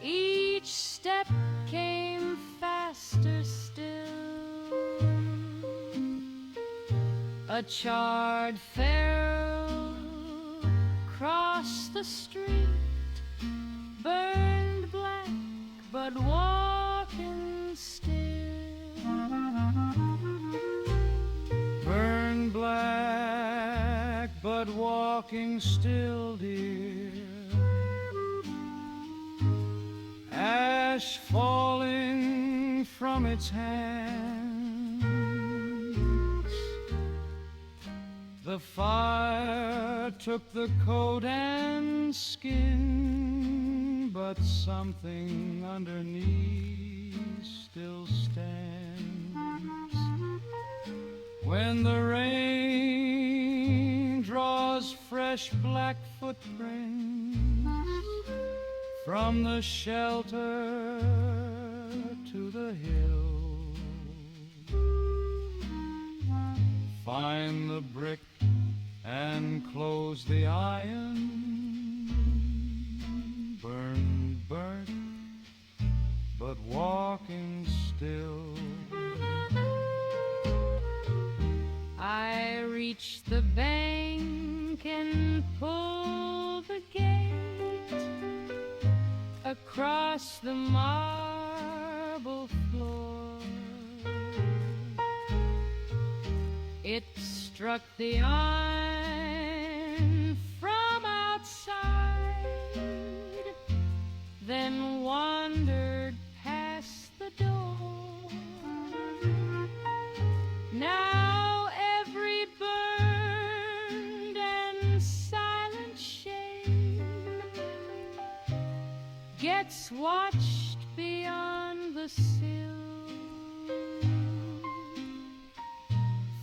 Each step came faster still. A charred ferrule crossed the street, burned black but walking still. Burn black, but walking still, dear. Ash falling from its hands. The fire took the coat and skin, but something underneath still stands. When the rain draws fresh black footprints from the shelter to the hill, find the brick and close the iron. Burnt, but walking still. I reach the bank and pull the gate across the marble floor. It struck the iron from outside, then wandered past the door. Now every burned and silent shade gets watched beyond the sill.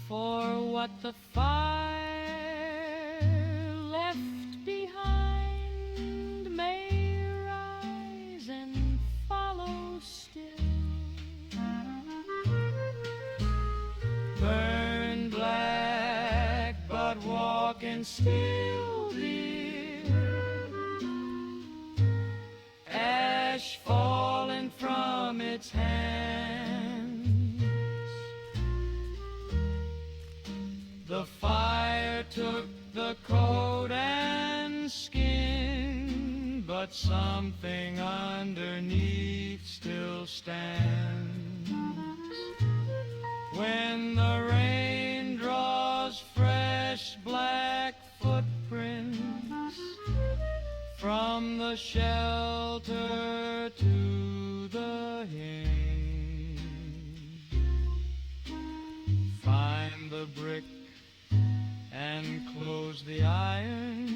For what the fire left behind may rise and follow still. Burn black, but walking still, dear. Ash falling from its hands. The fire took the coat and skin, but something underneath still stands. When the rain draws fresh black footprints from the shelter to the hinge, find the brick and close the iron.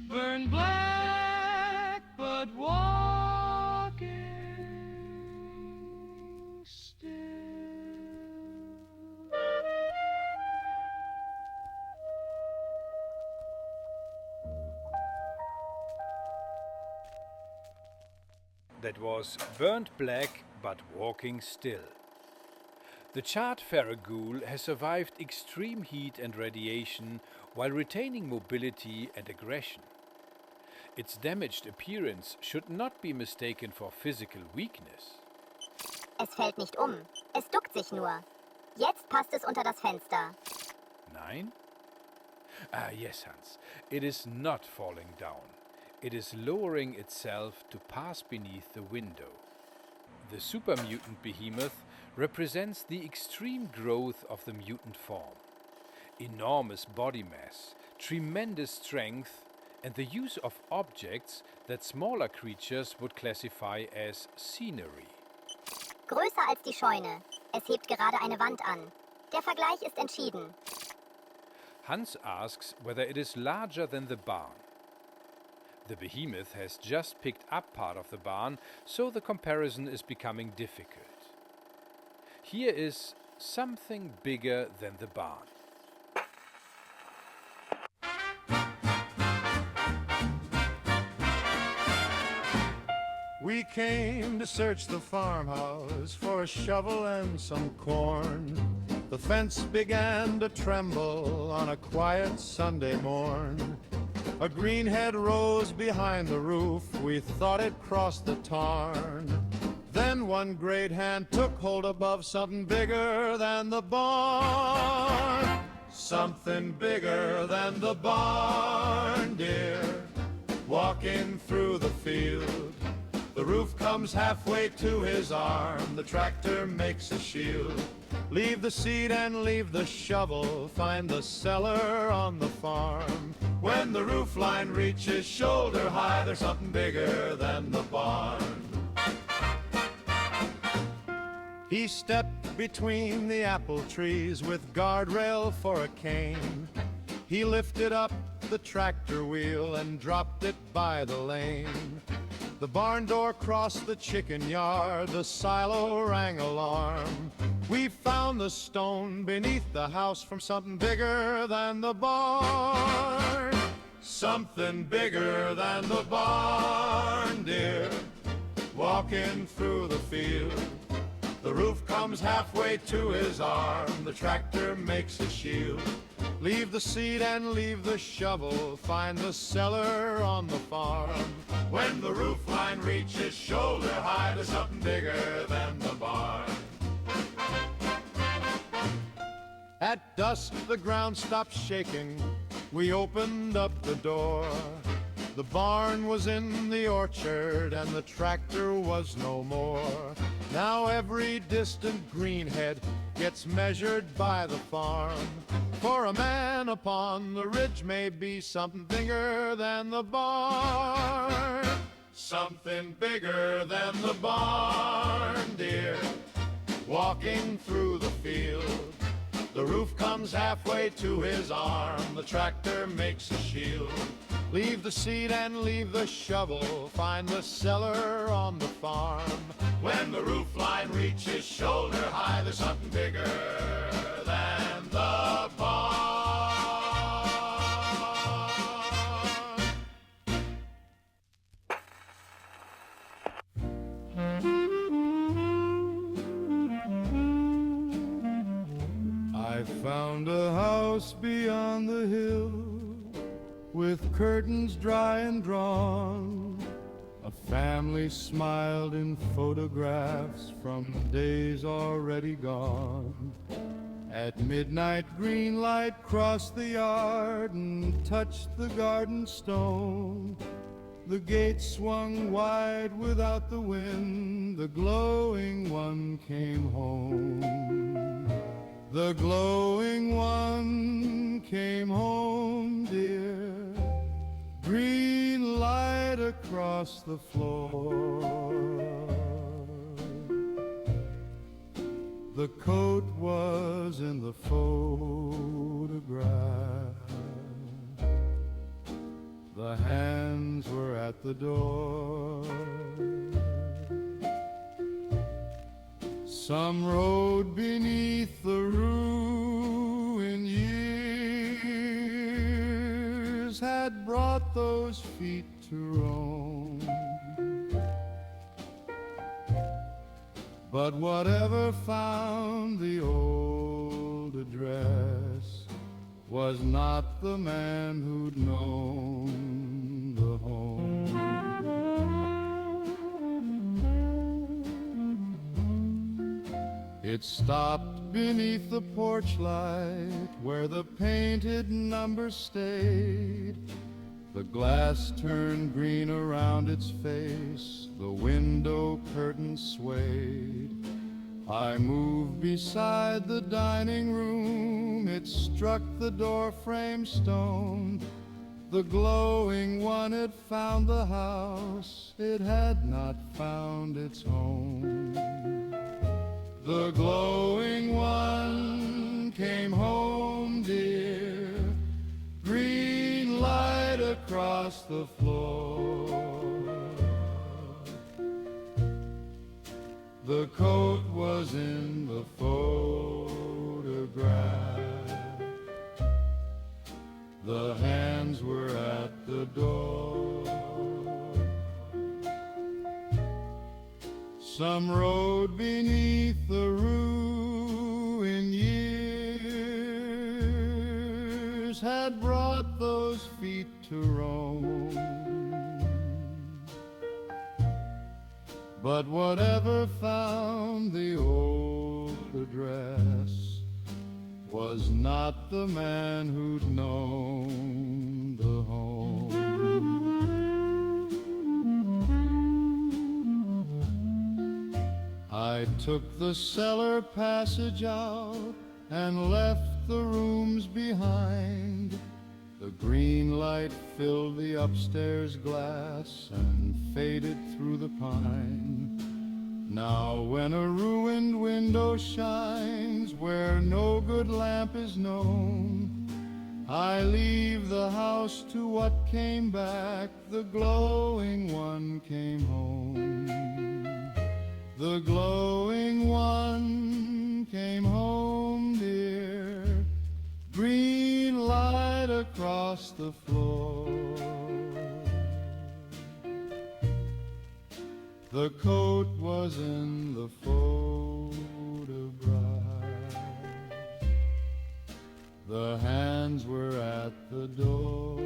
Burn black, but walking still. That was Burnt Black but Walking Still. The charred Farragool has survived extreme heat and radiation while retaining mobility and aggression. Its damaged appearance should not be mistaken for physical weakness. Es fällt nicht es duckt sich nur. Jetzt passt es unter das Fenster. Nein? Ah, yes, Hans. It is not falling down. It is lowering itself to pass beneath the window. The super mutant behemoth represents the extreme growth of the mutant form. Enormous body mass, tremendous strength, and the use of objects that smaller creatures would classify as scenery. Größer als die Scheune. Es hebt gerade eine Wand an. Der Vergleich ist entschieden. Hans asks whether it is larger than the barn. The behemoth has just picked up part of the barn, so the comparison is becoming difficult. Here is something bigger than the barn. We came to search the farmhouse for a shovel and some corn. The fence began to tremble on a quiet Sunday morn. A green head rose behind the roof, we thought it crossed the tarn. Then one great hand took hold above something bigger than the barn. Something bigger than the barn, dear, walking through the field. The roof comes halfway to his arm, the tractor makes a shield. Leave the seed and leave the shovel, find the cellar on the farm. When the roof line reaches shoulder high, there's something bigger than the barn. He stepped between the apple trees with guardrail for a cane. He lifted up the tractor wheel and dropped it by the lane. The barn door crossed the chicken yard, the silo rang alarm. We found the stone beneath the house from something bigger than the barn. Something bigger than the barn, dear, walking through the field. The roof comes halfway to his arm, the tractor makes a shield. Leave the seed and leave the shovel, find the cellar on the farm. When the roof line reaches shoulder high, there's something bigger than the barn. At dusk, the ground stopped shaking. We opened up the door. The barn was in the orchard and the tractor was no more. Now every distant greenhead gets measured by the farm. For a man upon the ridge may be something bigger than the barn. Something bigger than the barn, dear. Walking through the field, the roof comes halfway to his arm. The tractor makes a shield. Leave the seed and leave the shovel, find the cellar on the farm. When the roof line reaches shoulder high, there's something bigger than the barn. I found a house beyond the hill with curtains dry and drawn. A family smiled in photographs from days already gone. At midnight, green light crossed the yard and touched the garden stone. The gate swung wide without the wind. The glowing one came home. The glowing one came home, dear. Green light across the floor. The coat was in the photograph. The hands were at the door. Some rode beneath the ruin years had brought those feet to roam. But whatever found the old address was not the man who'd known the home. It stopped beneath the porch light where the painted numbers stayed. The glass turned green around its face, the window curtains swayed. I moved beside the dining room, it struck the door frame stone. The glowing one had found the house, it had not found its home. The glowing one came home, dear. Green light across the floor. The coat was in the photograph. The hands were at the door. Some rode beneath the ruin years had brought those feet to roam. But whatever found the old address was not the man who'd known the home. I took the cellar passage out and left the rooms behind. The green light filled the upstairs glass and faded through the pine. Now when a ruined window shines where no good lamp is known, I leave the house to what came back. The glowing one came home. The glowing one came home, dear. Green light across the floor. The coat was in the photograph. The hands were at the door.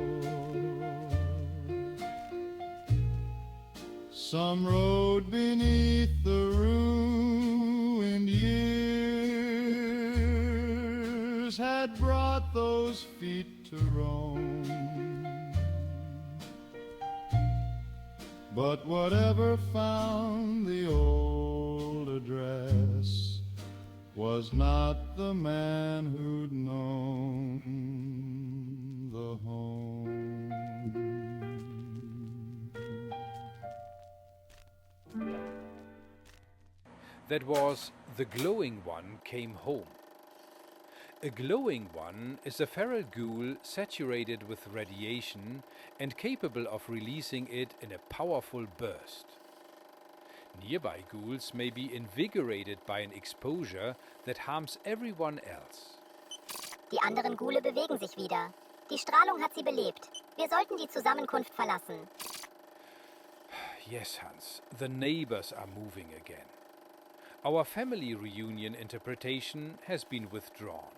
Some rode beneath the ruined years, had brought those feet to roam. But whatever found the old address was not the man who'd known the home. That was The Glowing One Came Home. A glowing one is a feral ghoul saturated with radiation and capable of releasing it in a powerful burst. Nearby ghouls may be invigorated by an exposure that harms everyone else. Die anderen Ghule bewegen sich wieder. Die Strahlung hat sie belebt. Wir sollten die Zusammenkunft verlassen. Yes, Hans, the neighbors are moving again. Our family reunion interpretation has been withdrawn.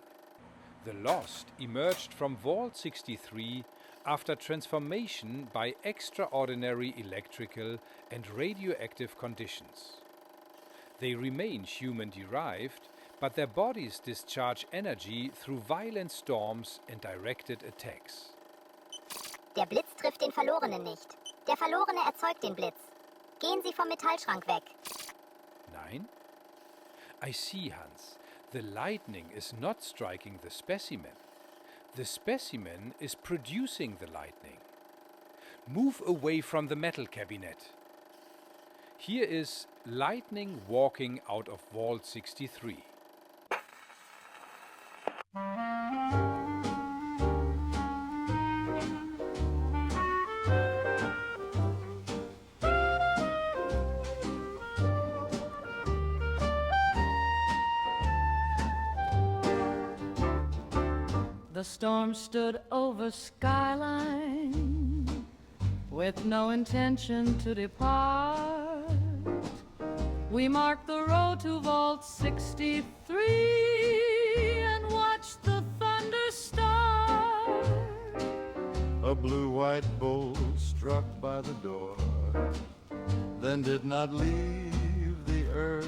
The Lost emerged from Vault 63 after transformation by extraordinary electrical and radioactive conditions. They remain human-derived, but their bodies discharge energy through violent storms and directed attacks. Der Blitz trifft den Verlorenen nicht. Der Verlorene erzeugt den Blitz. Gehen Sie vom Metallschrank weg. Nein? I see, Hans. The lightning is not striking the specimen. The specimen is producing the lightning. Move away from the metal cabinet. Here is lightning walking out of Vault 63. The storm stood over skyline with no intention to depart. We marked the road to Vault 63 and watched the thunder start. A blue-white bull struck by the door, then did not leave the earth.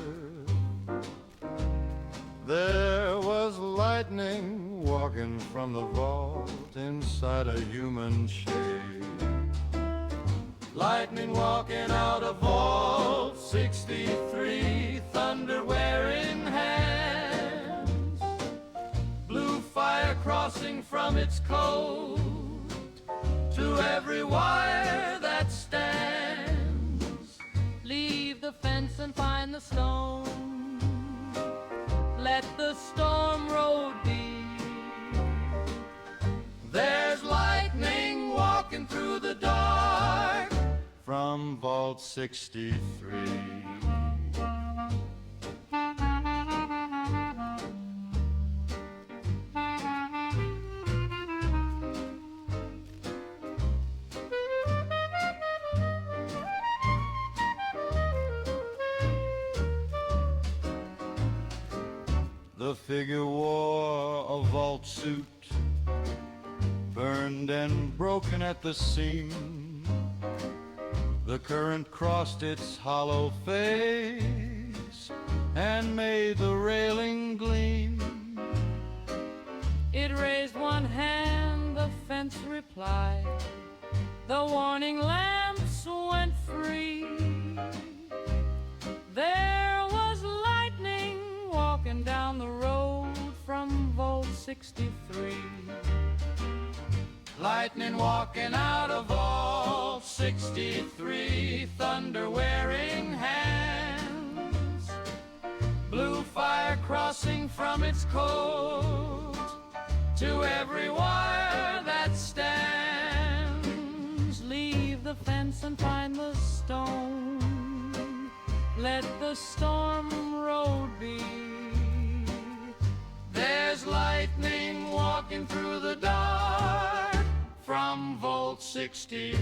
There was lightning walking from the vault inside a human shade. Lightning walking out of Vault 63, thunder wearing hands. Blue fire crossing from its coat to every wire that stands. Leave the fence and find the stone. Let the storm road be. There's lightning walking through the dark from Vault 63. The figure wore a vault suit, burned and broken at the seam. The current crossed its hollow face and made the railing gleam. It raised one hand, the fence replied. The warning lamps went free. There was lightning walking down the road from Vault 63. Lightning walking out of Vault 63, thunder wearing hands. Blue fire crossing from its coat to every wire that stands. Leave the fence and find the stone. Let the storm road be. There's lightning walking through the dark from Vault 63.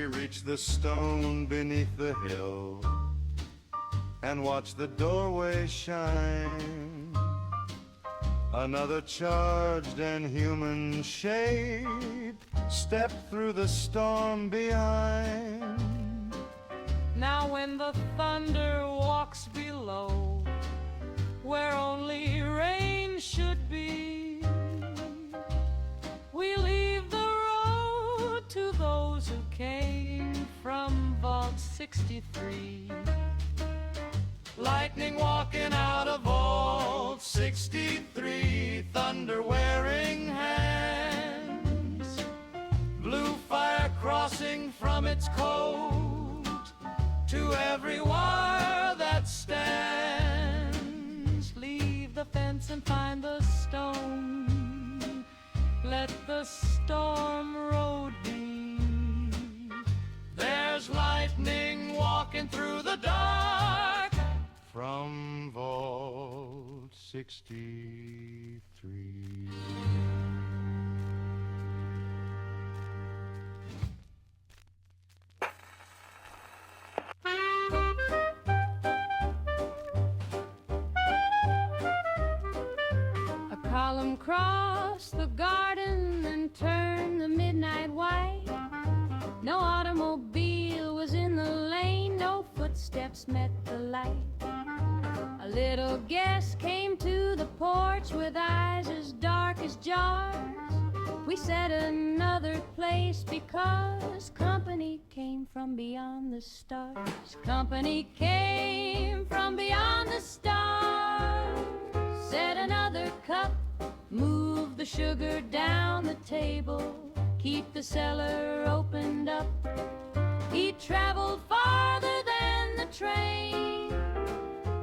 We reached the stone beneath the hill and watched the doorway shine. Another charged and human shape stepped through the storm behind. Now when the thunder walks below, where only rain should be, we leave the road to those who came from Vault 63. Lightning walking out of Vault 63, thunder wearing hands, blue fire crossing from its coat to every wire that stands. Leave the fence and find the stone, let the storm road be. There's lightning walking through the dark from Vault 63. A column crossed the garden and turned the midnight white. No automobile was in the lane, no footsteps met the light. A little guest came to the porch with eyes as dark as jars. We said another place because company came from beyond the stars. Company came from beyond the stars. Said another cup, move the sugar down the table, keep the cellar opened up. He traveled farther than the train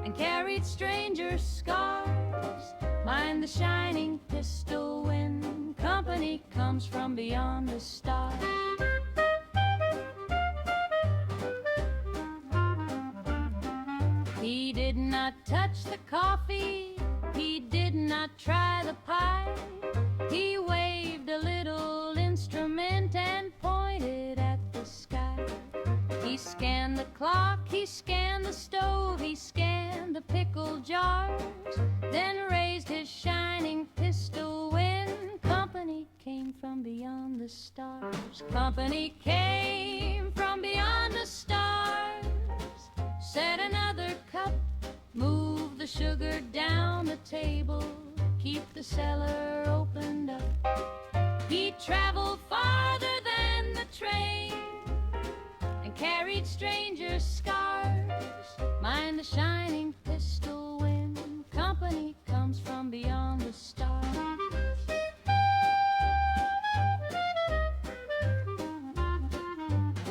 and carried stranger scars. Mind the shining pistol when company comes from beyond the stars. He did not touch the coffee, he did not try the pie. He waved a little instrument and pointed at the sky. He scanned the clock, he scanned the stove, he scanned the pickle jars, then raised his shining pistol when company came from beyond the stars. Company came from beyond the stars. Said another cup, move the sugar down the table, keep the cellar opened up. He traveled farther than the train and carried stranger scars. Mind the shining pistol when company comes from beyond the stars.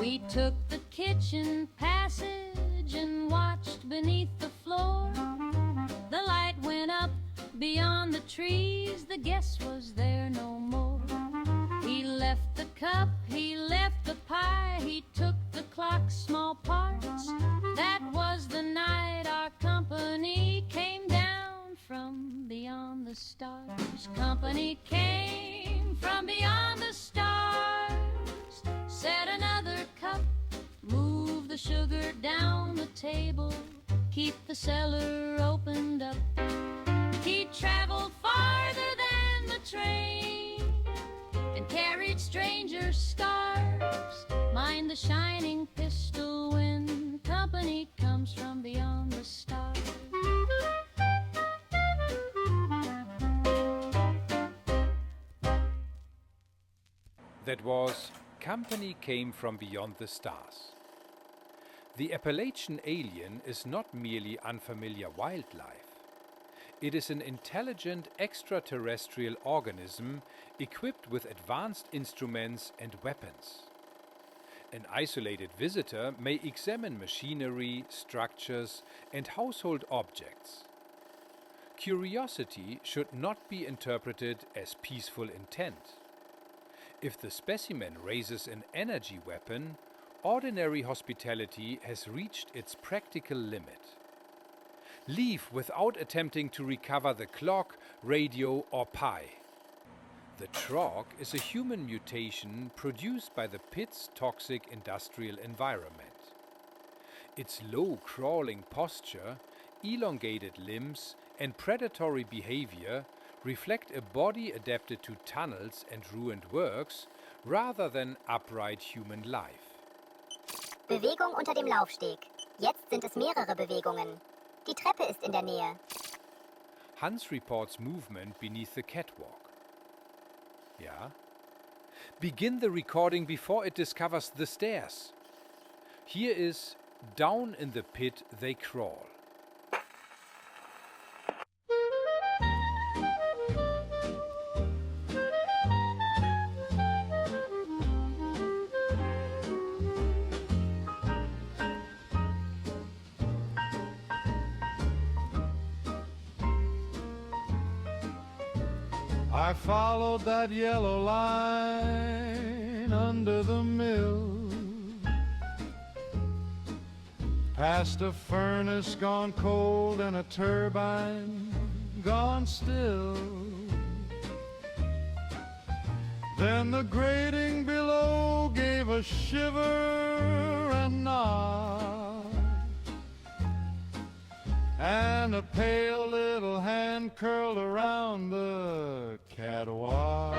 We took the kitchen passage and watched beneath the floor. The light went up beyond the trees, the guest was there no more. He left the cup, he left the pie, he took the clock's small parts. That was the night our company came down from beyond the stars. Company came from beyond the stars. Said another cup, move the sugar down the table, keep the cellar opened up. He traveled farther than the train and carried stranger scars. Mind the shining pistol when company comes from beyond the stars. That was Company Came from Beyond the Stars. The Appalachian alien is not merely unfamiliar wildlife. It is an intelligent extraterrestrial organism equipped with advanced instruments and weapons. An isolated visitor may examine machinery, structures, and household objects. Curiosity should not be interpreted as peaceful intent. If the specimen raises an energy weapon, ordinary hospitality has reached its practical limit. Leave without attempting to recover the clock, radio, or pie. The Trog is a human mutation produced by the pit's toxic industrial environment. Its low crawling posture, elongated limbs, and predatory behavior reflect a body adapted to tunnels and ruined works rather than upright human life. Bewegung unter dem Laufsteg. Jetzt sind es mehrere Bewegungen. Die Treppe ist in der Nähe. Hans reports movement beneath the catwalk. Yeah? Begin the recording before it discovers the stairs. Here is Down in the Pit They Crawl. I followed that yellow line under the mill, past a furnace gone cold and a turbine gone still. Then the grating below gave a shiver and nod, and a pale little hand curled around the catwalk.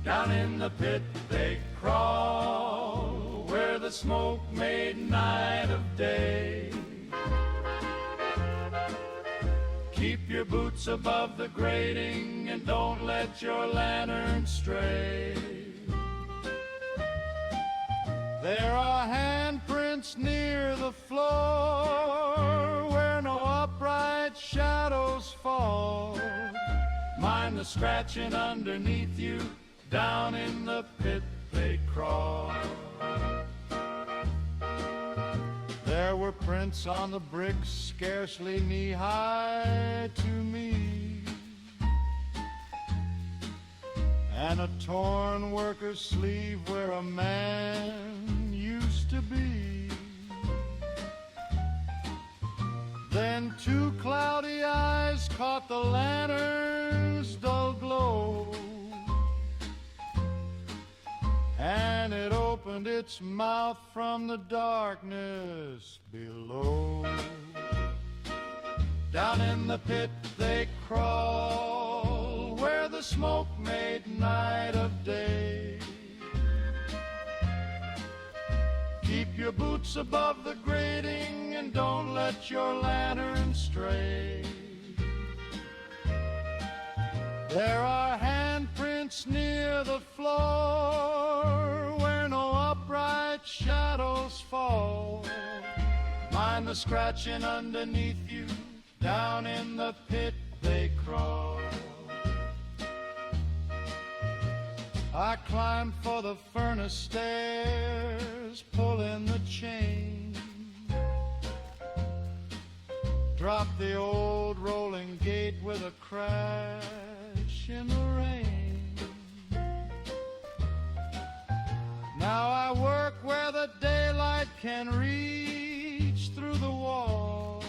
Down in the pit they crawl, where the smoke made night of day. Keep your boots above the grating and don't let your lantern stray. There are handprints near the floor where no upright shadows fall. Mind the scratching underneath you, down in the pit they crawl. There were prints on the bricks scarcely knee-high to me, and a torn worker's sleeve where a man used to be. Then two cloudy eyes caught the lantern's dull glow, and it opened its mouth from the darkness below. Down in the pit they crawl, where the smoke made night of day. Keep your boots above the grating and don't let your lantern stray. There are handprints near the floor where no upright shadows fall. Mind the scratching underneath you, down in the pit they crawl. I climbed for the furnace stairs, pulling the chain. Dropped the old rolling gate with a crash in the rain. Now I work where the daylight can reach through the wall,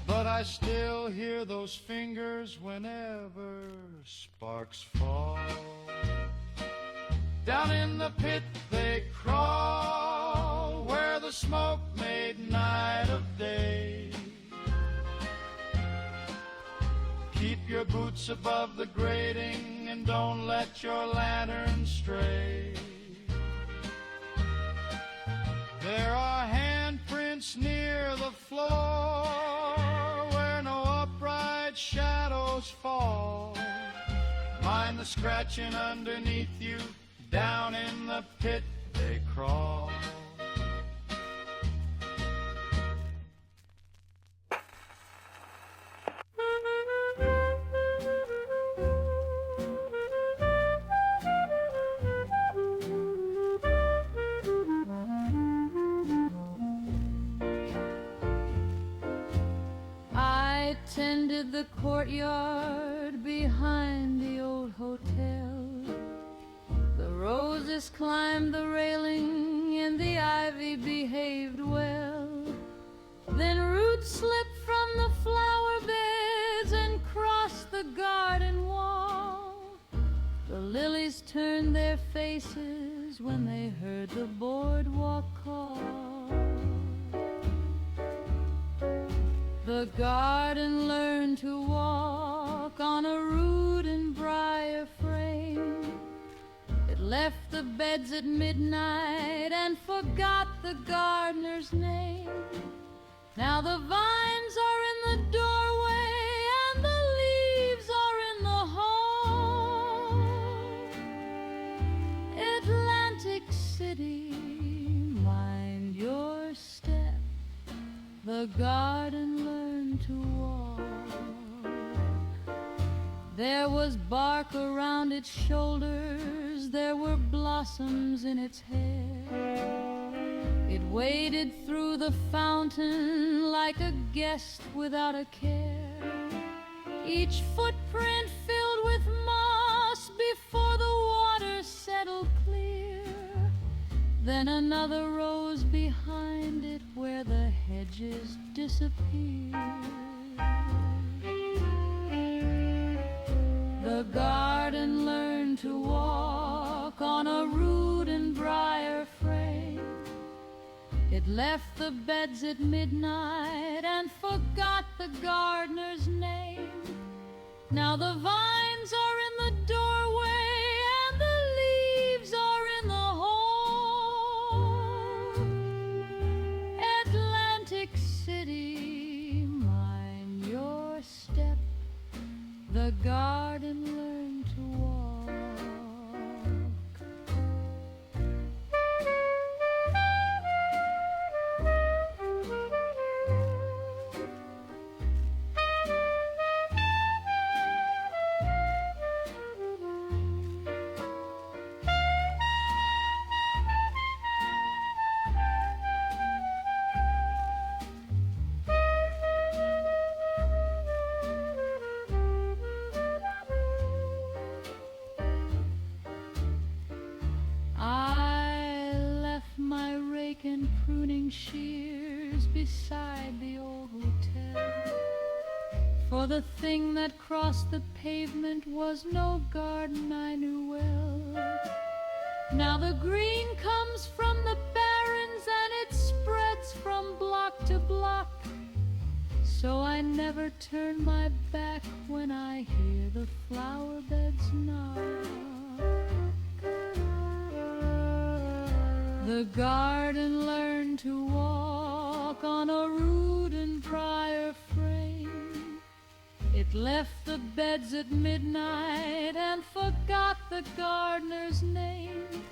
but I still hear those fingers whenever sparks fall. Down in the pit they crawl, where the smoke made night of day. Keep your boots above the grating and don't let your lantern stray. There are handprints near the floor where no upright shadows fall. Mind the scratching underneath you, down in the pit they crawl. I tended the courtyard behind the old hotel. The roses climbed the railing and the ivy behaved well. Then roots slipped from the flower beds and turned their faces when they heard the boardwalk call. The garden learned to walk on a root and briar frame. It left the beds at midnight and forgot the gardener's name. Now the vines are in the doorway and the leaves are in the hall. Atlantic City, mind your step. The garden learned to walk. There was bark around its shoulders, there were blossoms in its hair. It waded through the fountain like a guest without a care. Each footprint filled with moss before the water settled clear. Then another rose behind it where the hedges disappeared. The garden learned to walk on a root and briar frame. It left the beds at midnight and forgot the gardener's name. Now the vines are in the doorway and the leaves are in the hall. Atlantic City, mind your step. The garden learned to walk. And pruning shears beside the old hotel. For the thing that crossed the pavement was no garden I knew well. Now the green comes from the barrens and it spreads from block to block. So I never turn my back when I hear the flower beds knock. The garden learned to walk on a root and briar frame. It left the beds at midnight and forgot the gardener's name.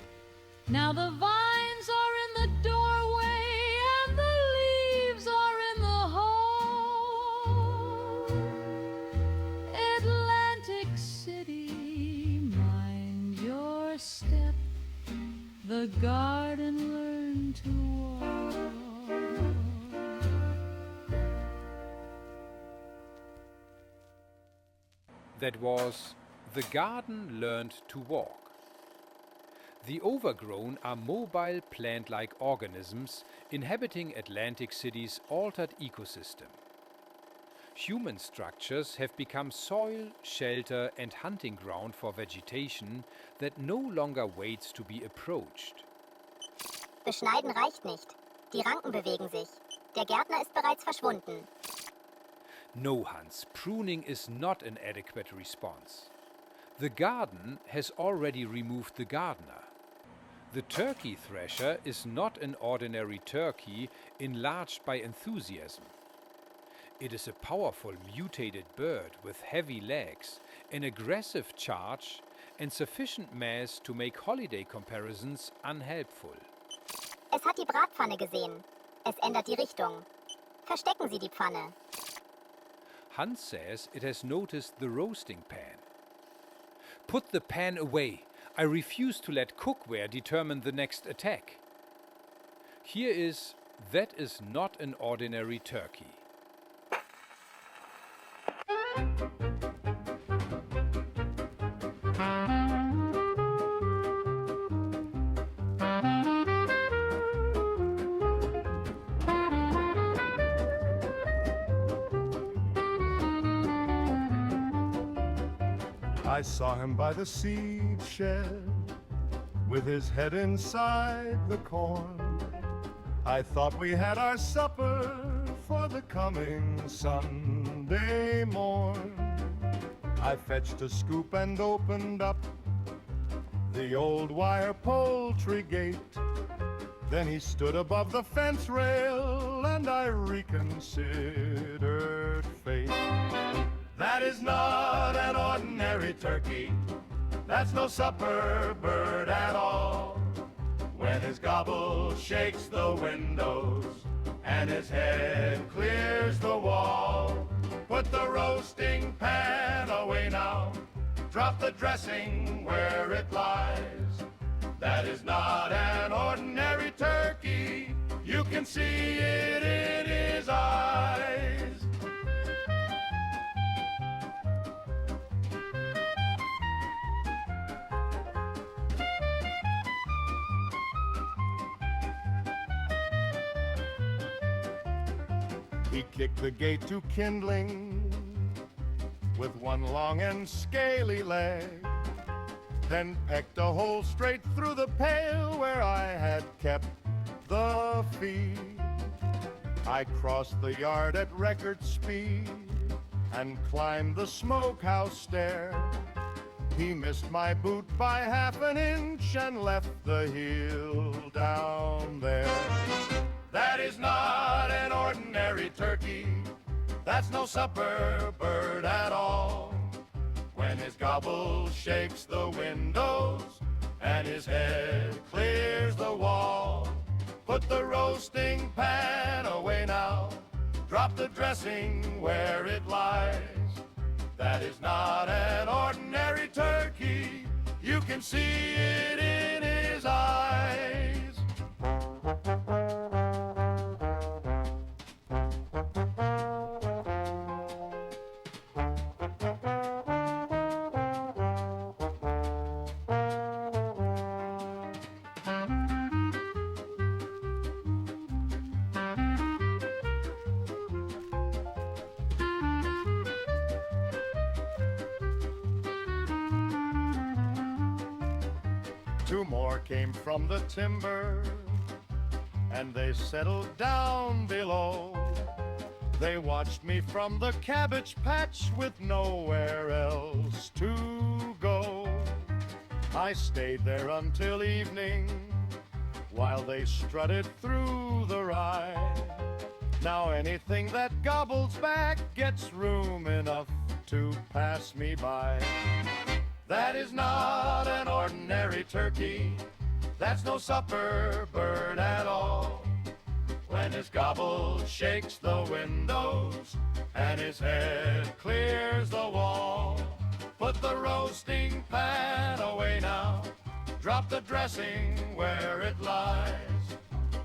Now the vines are in the doorway and the leaves are in the hall. Atlantic City, mind your step. The garden learned to walk. That was The Garden Learned to Walk. The overgrown are mobile plant-like organisms inhabiting Atlantic City's altered ecosystem. Human structures have become soil, shelter and hunting ground for vegetation that no longer waits to be approached. Beschneiden reicht nicht. Die Ranken bewegen sich. Der Gärtner ist bereits verschwunden. No, Hans, pruning is not an adequate response. The garden has already removed the gardener. The turkey thrasher is not an ordinary turkey enlarged by enthusiasm. It is a powerful mutated bird with heavy legs, an aggressive charge, and sufficient mass to make holiday comparisons unhelpful. Es hat die Bratpfanne gesehen. Es ändert die Richtung. Verstecken Sie die Pfanne. Hans says it has noticed the roasting pan. Put the pan away. I refuse to let cookware determine the next attack. Here is, that is not an ordinary turkey. I saw him by the seed shed with his head inside the corn. I thought we had our supper for the coming Sunday morn. I fetched a scoop and opened up the old wire poultry gate. Then he stood above the fence rail and I reconsidered fate. That is not an ordinary turkey. That's no supper bird at all. When his gobble shakes the windows and his head clears the wall, put the roasting pan away now. Drop the dressing where it lies. That is not an ordinary turkey. You can see it in his eyes. He kicked the gate to kindling with one long and scaly leg, then pecked a hole straight through the pail where I had kept the feed. I crossed the yard at record speed and climbed the smokehouse stair. He missed my boot by half an inch and left the heel down there. That is not an ordinary turkey. That's no supper bird at all. When his gobble shakes the windows and his head clears the wall, put the roasting pan away now. Drop the dressing where it lies. That is not an ordinary turkey. You can see it in his eyes. Two more came from the timber, and they settled down below. They watched me from the cabbage patch with nowhere else to go. I stayed there until evening while they strutted through the rye. Now anything that gobbles back gets room enough to pass me by. That is not an ordinary turkey. That's no supper bird at all. When his gobble shakes the windows and his head clears the wall, put the roasting pan away now. Drop the dressing where it lies.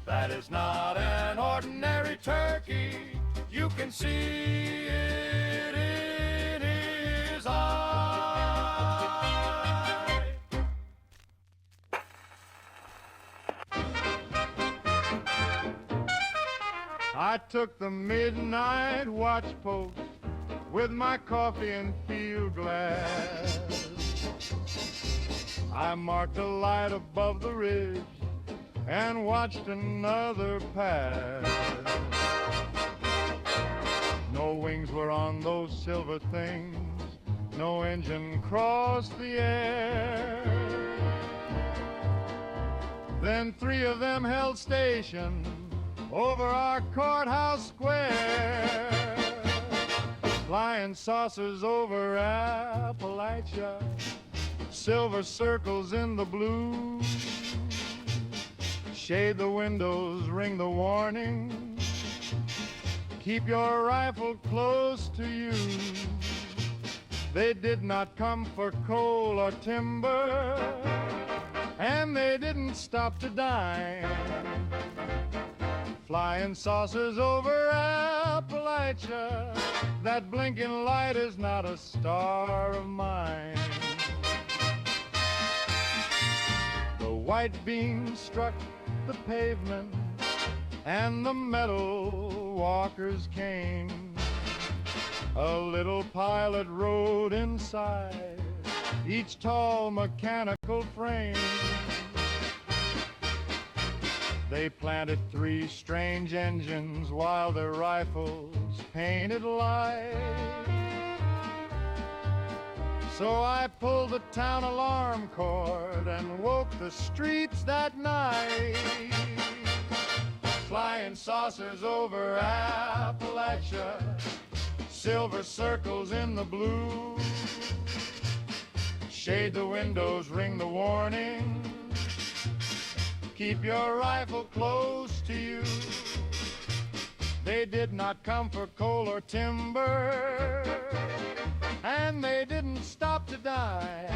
That is not an ordinary turkey. You can see it in his eyes. I took the midnight watch post with my coffee and field glass. I marked a light above the ridge and watched another pass. No wings were on those silver things, no engine crossed the air. Then three of them held station over our courthouse square. Flying saucers over Appalachia, silver circles in the blue. Shade the windows, ring the warning, keep your rifle close to you. They did not come for coal or timber, and they didn't stop to dine. Flying saucers over Appalachia, that blinking light is not a star of mine. The white beam struck the pavement and the metal walkers came. A little pilot rode inside each tall mechanical frame. They planted 3 strange engines while their rifles painted light. So I pulled the town alarm cord and woke the streets that night. Flying saucers over Appalachia, silver circles in the blue. Shade the windows, ring the warning. Keep your rifle close to you. They did not come for coal or timber, and they didn't stop to die.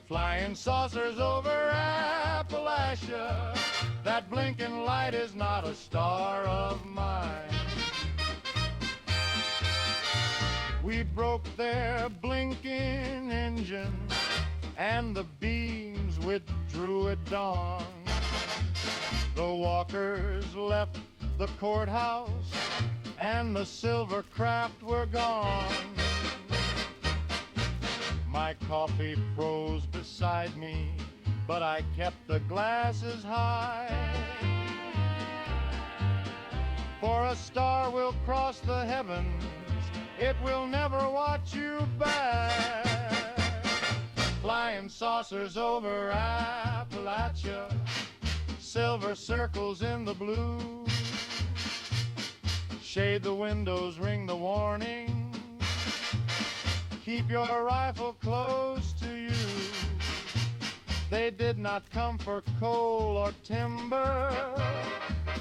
Flying saucers over Appalachia, that blinking light is not a star of mine. We broke their blinking engine, and the beams withdrew at dawn. The walkers left the courthouse, and the silver craft were gone. My coffee froze beside me, but I kept the glasses high. For a star will cross the heavens, it will never watch you back. Flying saucers over Appalachia, silver circles in the blue. Shade the windows, ring the warning. Keep your rifle close to you. They did not come for coal or timber,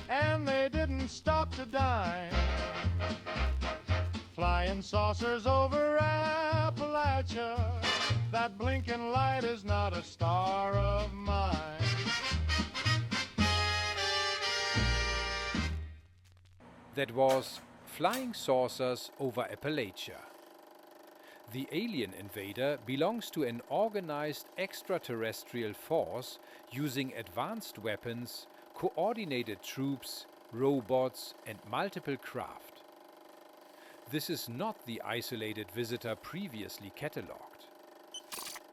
and they didn't stop to dine. Flying saucers over Appalachia, that blinking light is not a star of mine. That was Flying Saucers over Appalachia. The alien invader belongs to an organized extraterrestrial force using advanced weapons, coordinated troops, robots, and multiple craft. This is not the isolated visitor previously catalogued.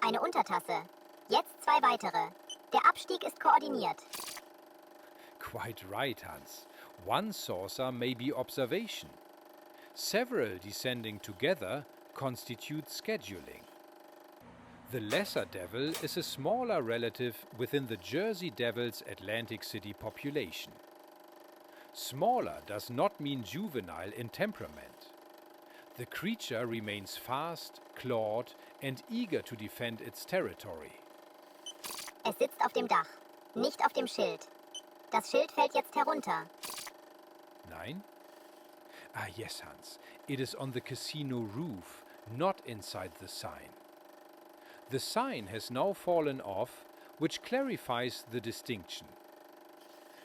Eine Untertasse. Jetzt 2 weitere. Der Abstieg ist koordiniert. Quite right, Hans. One saucer may be observation. Several descending together constitute scheduling. The Lesser Devil is a smaller relative within the Jersey Devil's Atlantic City population. Smaller does not mean juvenile in temperament. The creature remains fast, clawed, and eager to defend its territory. Es sitzt auf dem Dach, nicht auf dem Schild. Das Schild fällt jetzt herunter. Nein? Ah, yes, Hans. It is on the casino roof, not inside the sign. The sign has now fallen off, which clarifies the distinction.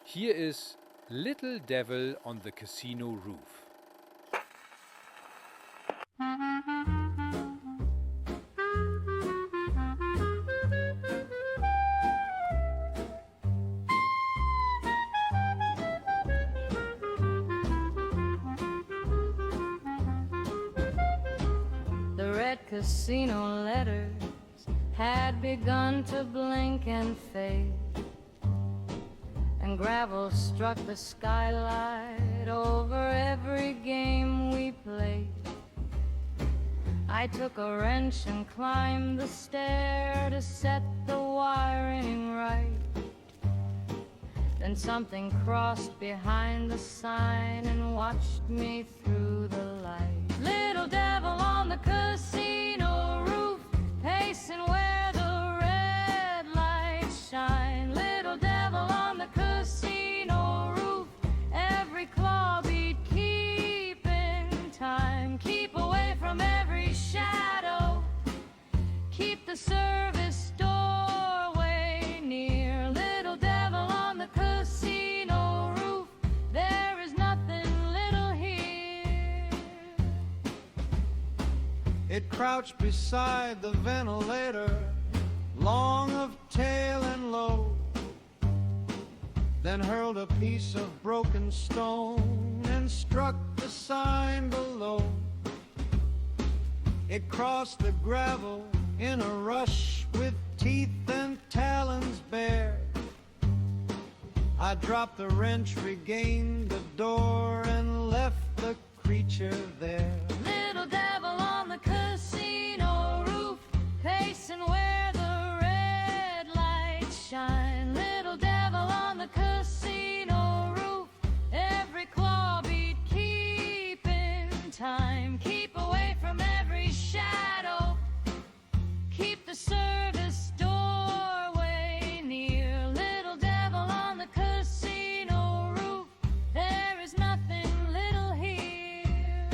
Here is Little Devil on the casino roof. Casino letters had begun to blink and fade, and gravel struck the skylight over every game we played. I took a wrench and climbed the stair to set the wiring right. Then something crossed behind the sign and watched me through the light. Little devil on the casino roof, pacing where the red lights shine. Little devil on the casino roof, every claw beat keeping time. Keep away from every shadow, keep the service doorway near. Little devil on the casino roof, there is nothing little here. It crouched beside the ventilator, long of tail and low, then hurled a piece of broken stone and struck the sign below. It crossed the gravel in a rush with teeth and talons bare, I dropped the wrench, regained the door, and left the creature there. Little devil on the casino roof, pacing where the red lights shine. Little devil on the casino roof, every claw beat keeping time. Keep away from every shadow, keep the service doorway near. Little devil on the casino roof, there is nothing little here.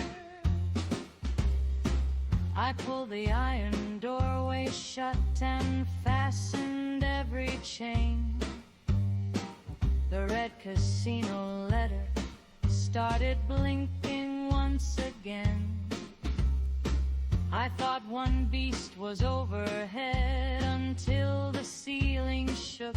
I pulled the iron doorway shut and fastened every chain. The red casino letter started blinking once again. I thought one beast was overhead until the ceiling shook.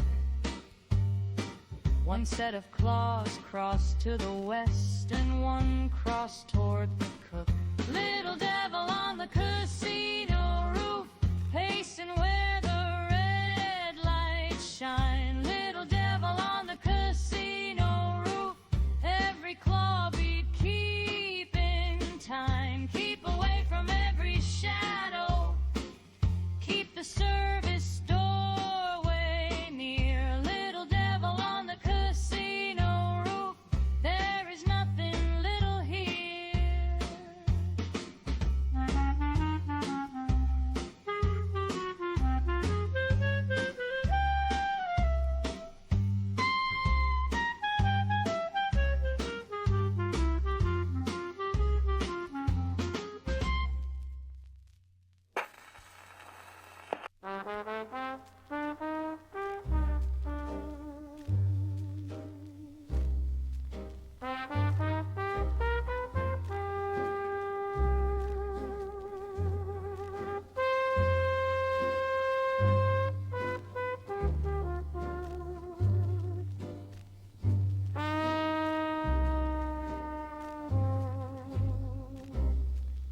One set of claws crossed to the west and one crossed toward the cook. Little devil on the casino roof, pacing where the red lights shine. Little devil on the casino roof, every claw beat keeping time. Keep away from every shadow, keep the service doorway near. Little devil on the casino roof, there is nothing little here.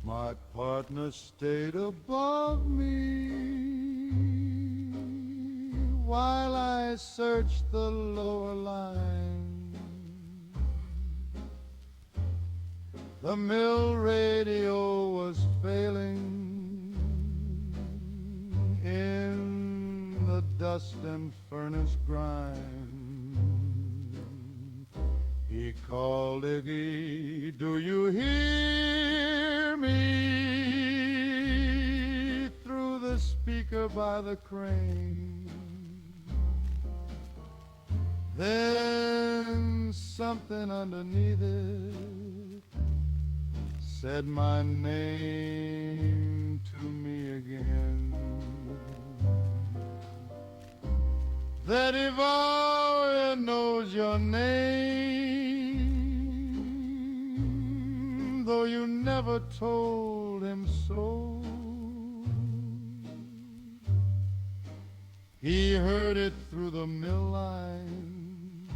My partner stayed above me while I searched the lower line. The mill radio was failing in the dust and furnace grime. He called, Iggy, do you hear me? Through the speaker by the crane. Then something underneath it said my name to me again. That devourer knows your name, though you never told him so. He heard it through the mill line,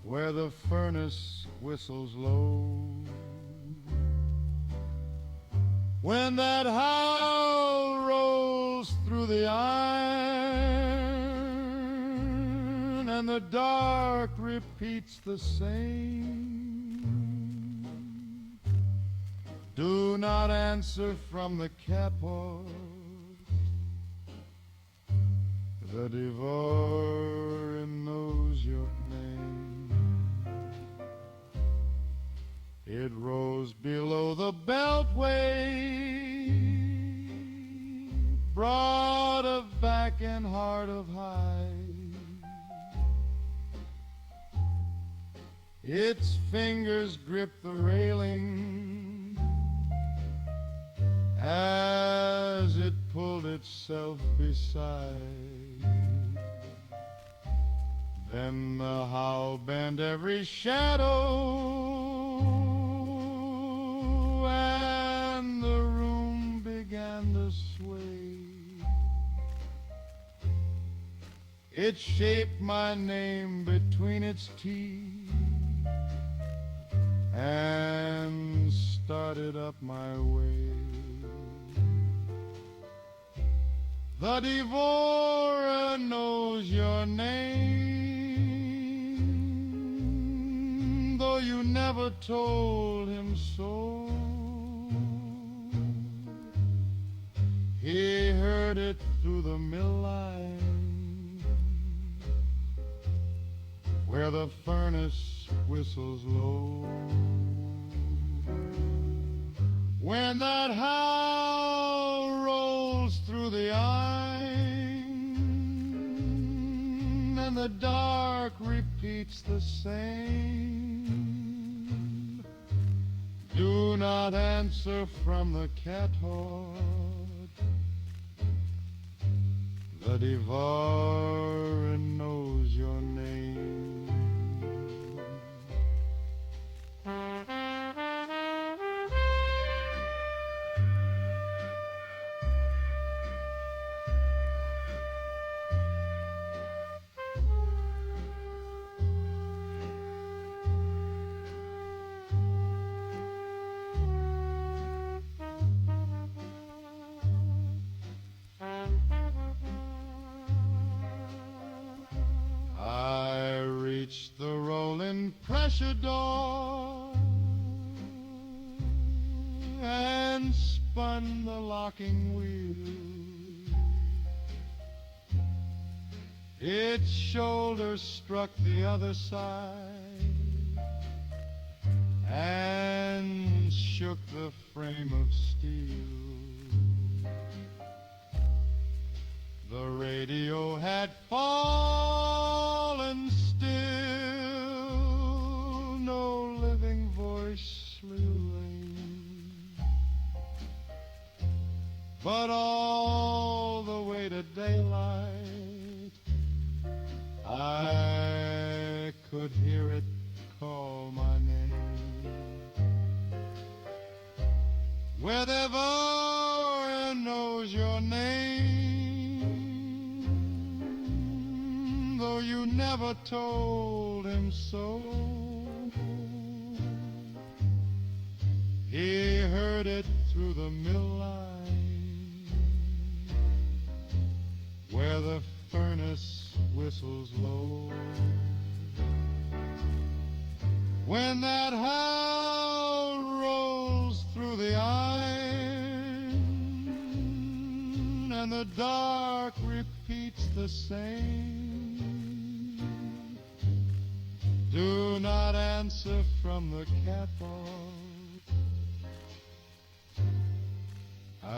where the furnace whistles low. When that howl rolls through the iron and the dark repeats the same, do not answer from the catwalk. The devourer knows your name. It rose below the beltway, broad of back and hard of hide. Its fingers gripped the railing as it pulled itself beside. Then the howl bent every shadow, and the room began to sway. It shaped my name between its teeth and started up my way. The devourer knows your name, though you never told him so. He heard it through the mill line, where the furnace whistles low. When that howl rolls through the iron, and the dark repeats the same, do not answer from the cat hoard. The devourer knows your name. The rolling pressure door and spun the locking wheel. Its shoulder struck the other side and shook the frame of steel. The radio had fallen still, no living voice slew rain. But all the way to daylight, I could hear it call my name. Wherever knows your name, though you never told him so. He heard it through the mill line, where the furnace whistles low. When that howl rolls through the iron, and the dark repeats the same, do not answer from the catwalk.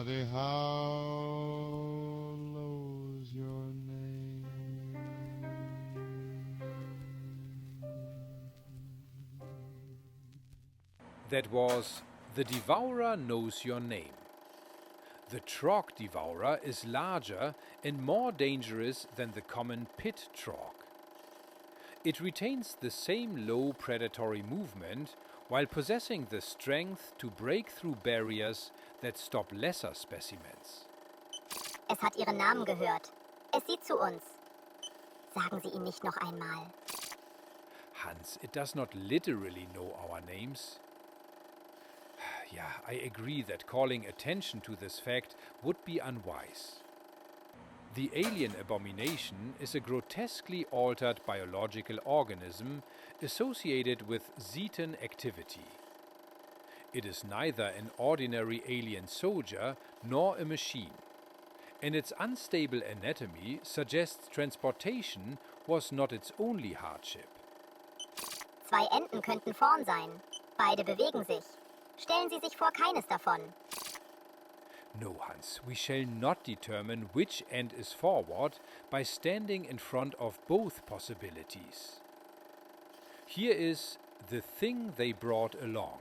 The howl knows your name. That was The Devourer Knows Your Name. The Trog Devourer is larger and more dangerous than the common pit trog. It retains the same low predatory movement while possessing the strength to break through barriers that stop lesser specimens. Es hat Ihren Namen gehört. Es sieht zu uns. Sagen Sie ihn nicht noch einmal. Hans, it does not literally know our names. Yeah, I agree that calling attention to this fact would be unwise. The alien abomination is a grotesquely altered biological organism associated with Zetan activity. It is neither an ordinary alien soldier nor a machine, and its unstable anatomy suggests transportation was not its only hardship. Zwei Enten könnten vorn sein. Beide bewegen sich. Stellen Sie sich vor, keines davon. No, Hans, we shall not determine which end is forward by standing in front of both possibilities. Here is the thing they brought along.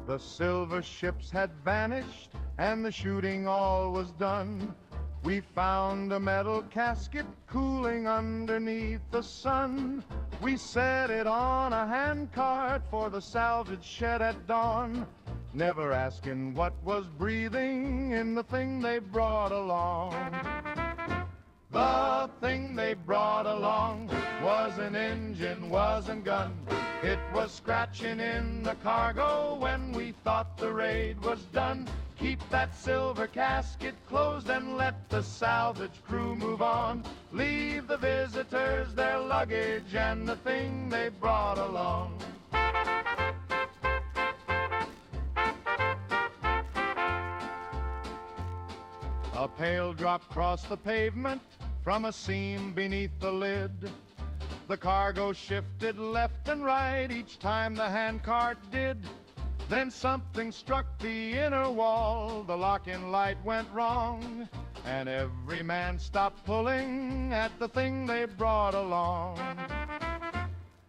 The silver ships had vanished, and the shooting all was done. We found a metal casket cooling underneath the sun. We set it on a handcart for the salvage shed at dawn, never asking what was breathing in the thing they brought along. The thing they brought along wasn't engine, wasn't gun. It was scratching in the cargo when we thought the raid was done. Keep that silver casket closed and let the salvage crew move on. Leave the visitors their luggage and the thing they brought along. A pail drop crossed the pavement from a seam beneath the lid. The cargo shifted left and right each time the handcart did. Then something struck the inner wall, the lock-in light went wrong, and every man stopped pulling at the thing they brought along.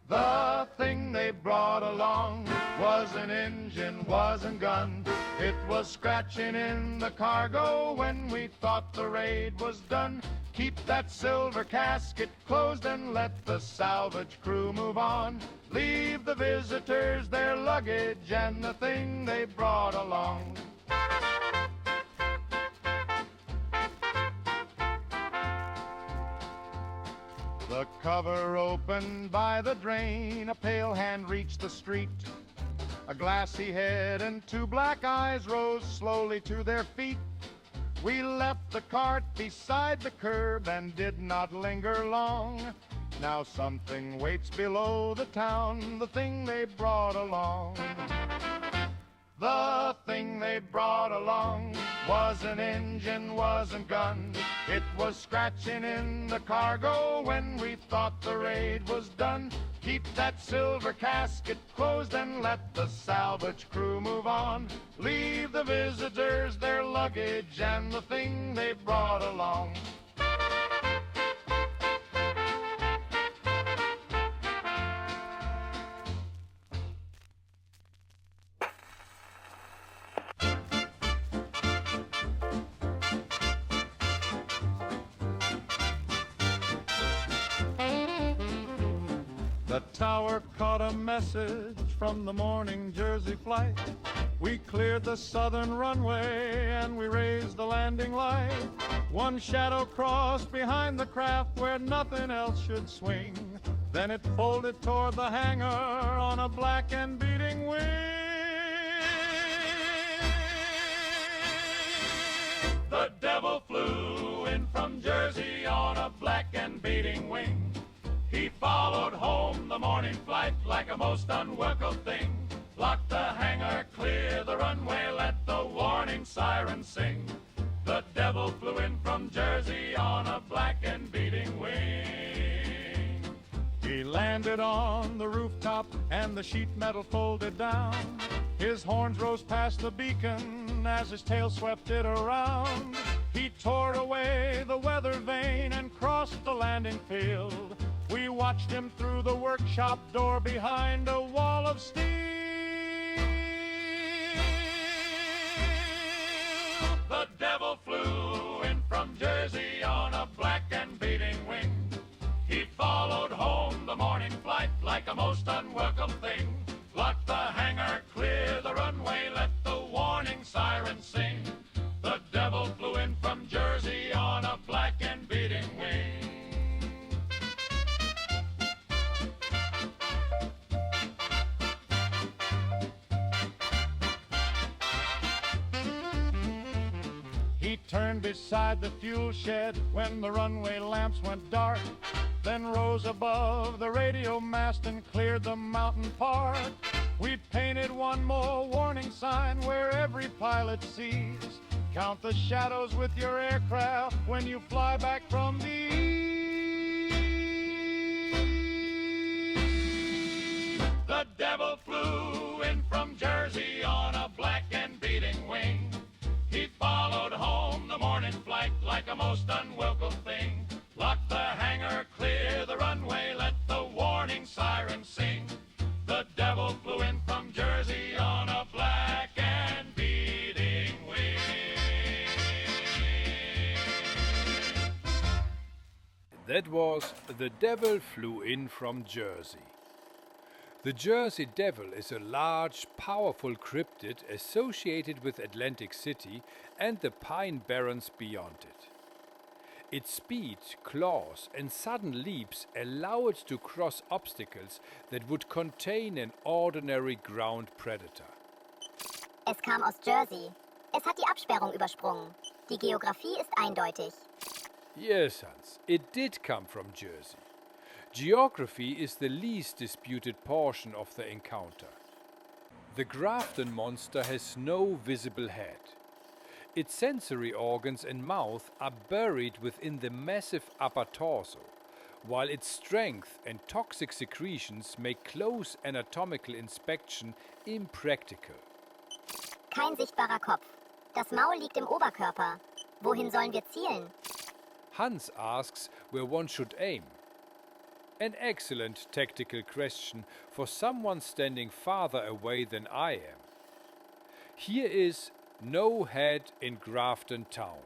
The thing they brought along wasn't engine, wasn't gun. It was scratching in the cargo when we thought the raid was done. Keep that silver casket closed and let the salvage crew move on. Leave the visitors their luggage and the thing they brought along. The cover opened by the drain, a pale hand reached the street. A glassy head and two black eyes rose slowly to their feet. We left the cart beside the curb and did not linger long. Now something waits below the town, the thing they brought along. The thing they brought along wasn't engine, wasn't gun. It was scratching in the cargo when we thought the raid was done. Keep that silver casket closed and let the salvage crew move on. Leave the visitors their luggage and the thing they brought along. The tower caught a message from the morning Jersey flight. We cleared the southern runway and we raised the landing light. One shadow crossed behind the craft where nothing else should swing. Then it folded toward the hangar on a black and beating wing. The devil flew in from Jersey on a black and beating wing. He followed home the morning flight like a most unwelcome thing. Lock the hangar, clear the runway, let the warning siren sing. The devil flew in from Jersey on a black and beating wing. He landed on the rooftop and the sheet metal folded down. His horns rose past the beacon as his tail swept it around. He tore away the weather vane and crossed the landing field. We watched him through the workshop door behind a wall of steel. The devil flew in from Jersey on a black and beating wing. He followed home the morning flight like a most unwelcome thing. Lock the hangar, clear the runway, let the warning siren sing. The devil flew in from Jersey on a black and beating wing. He turned beside the fuel shed when the runway lamps went dark, then rose above the radio mast and cleared the mountain park. We painted one more warning sign where every pilot sees. Count the shadows with your aircraft when you fly back from the east. The devil flew in from Jersey on a black and beating wing. He followed home the morning flight like a most unwelcome thing. Lock the hangar, clear the runway, let the warning siren sing. The devil flew in from Jersey on a black and beating wing. That was The Devil Flew In From Jersey. The Jersey Devil is a large, powerful cryptid associated with Atlantic City and the pine barrens beyond it. Its speed, claws, and sudden leaps allow it to cross obstacles that would contain an ordinary ground predator. Es kam aus Jersey. Es hat die Absperrung übersprungen. Die Geografie ist eindeutig. Yes, Hans, it did come from Jersey. Geography is the least disputed portion of the encounter. The Grafton monster has no visible head. Its sensory organs and mouth are buried within the massive upper torso, while its strength and toxic secretions make close anatomical inspection impractical. Kein sichtbarer Kopf. Das Maul liegt im Oberkörper. Wohin sollen wir zielen? Hans asks where one should aim. An excellent tactical question for someone standing farther away than I am. Here is No Head in Grafton Town.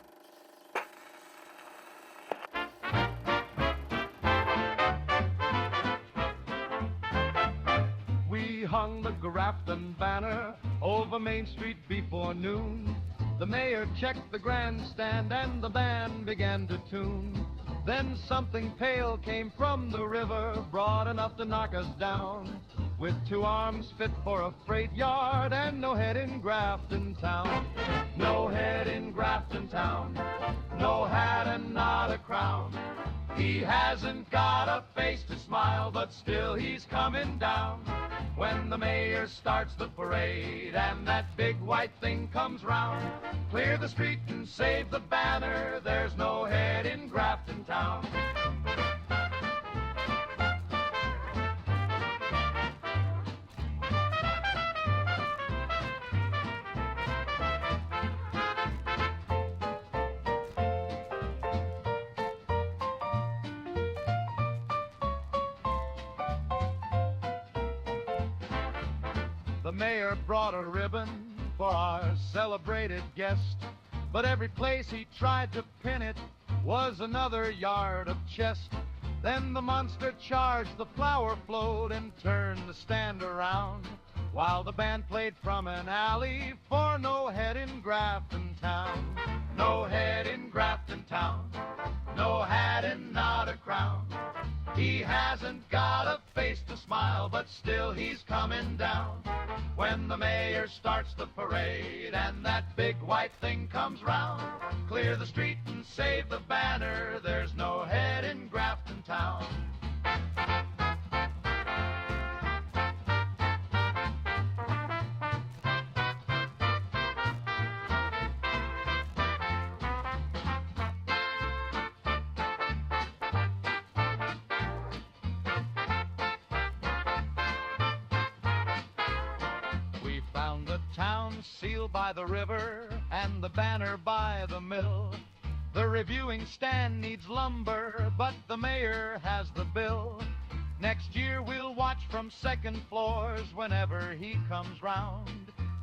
We hung the Grafton banner over Main Street before noon. The mayor checked the grandstand and the band began to tune. Then something pale came from the river, broad enough to knock us down. With 2 arms fit for a freight yard and no head in Grafton Town. No head in Grafton Town, no hat and not a crown. He hasn't got a face to smile, but still he's coming down. When the mayor starts the parade and that big white thing comes round, clear the street and save the banner, there's no head in Grafton Town. The mayor brought a ribbon for our celebrated guest, but every place he tried to pin it was another yard of chest. Then the monster charged, the flower flowed and turned the stand around, while the band played from an alley for no head in Grafton Town. No head in Grafton Town, no hat and not a crown. He hasn't got a face to smile, but still he's coming down. When the mayor starts the parade and that big white thing comes round, clear the street and save the banner, there's no head in Grafton Town. Sealed by the river and the banner by the mill. The reviewing stand needs lumber, but the mayor has the bill. Next year we'll watch from second floors whenever he comes round,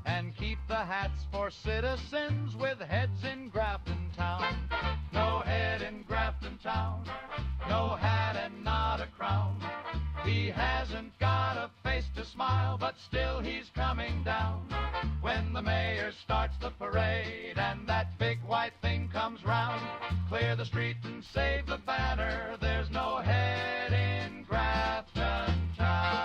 and keep the hats for citizens with heads in Grafton Town. No head in Grafton Town, no hat and not a crown. He hasn't got a face to smile, but still he's coming down. When the mayor starts the parade and that big white thing comes round, clear the street and save the banner, there's no head in Grafton Town.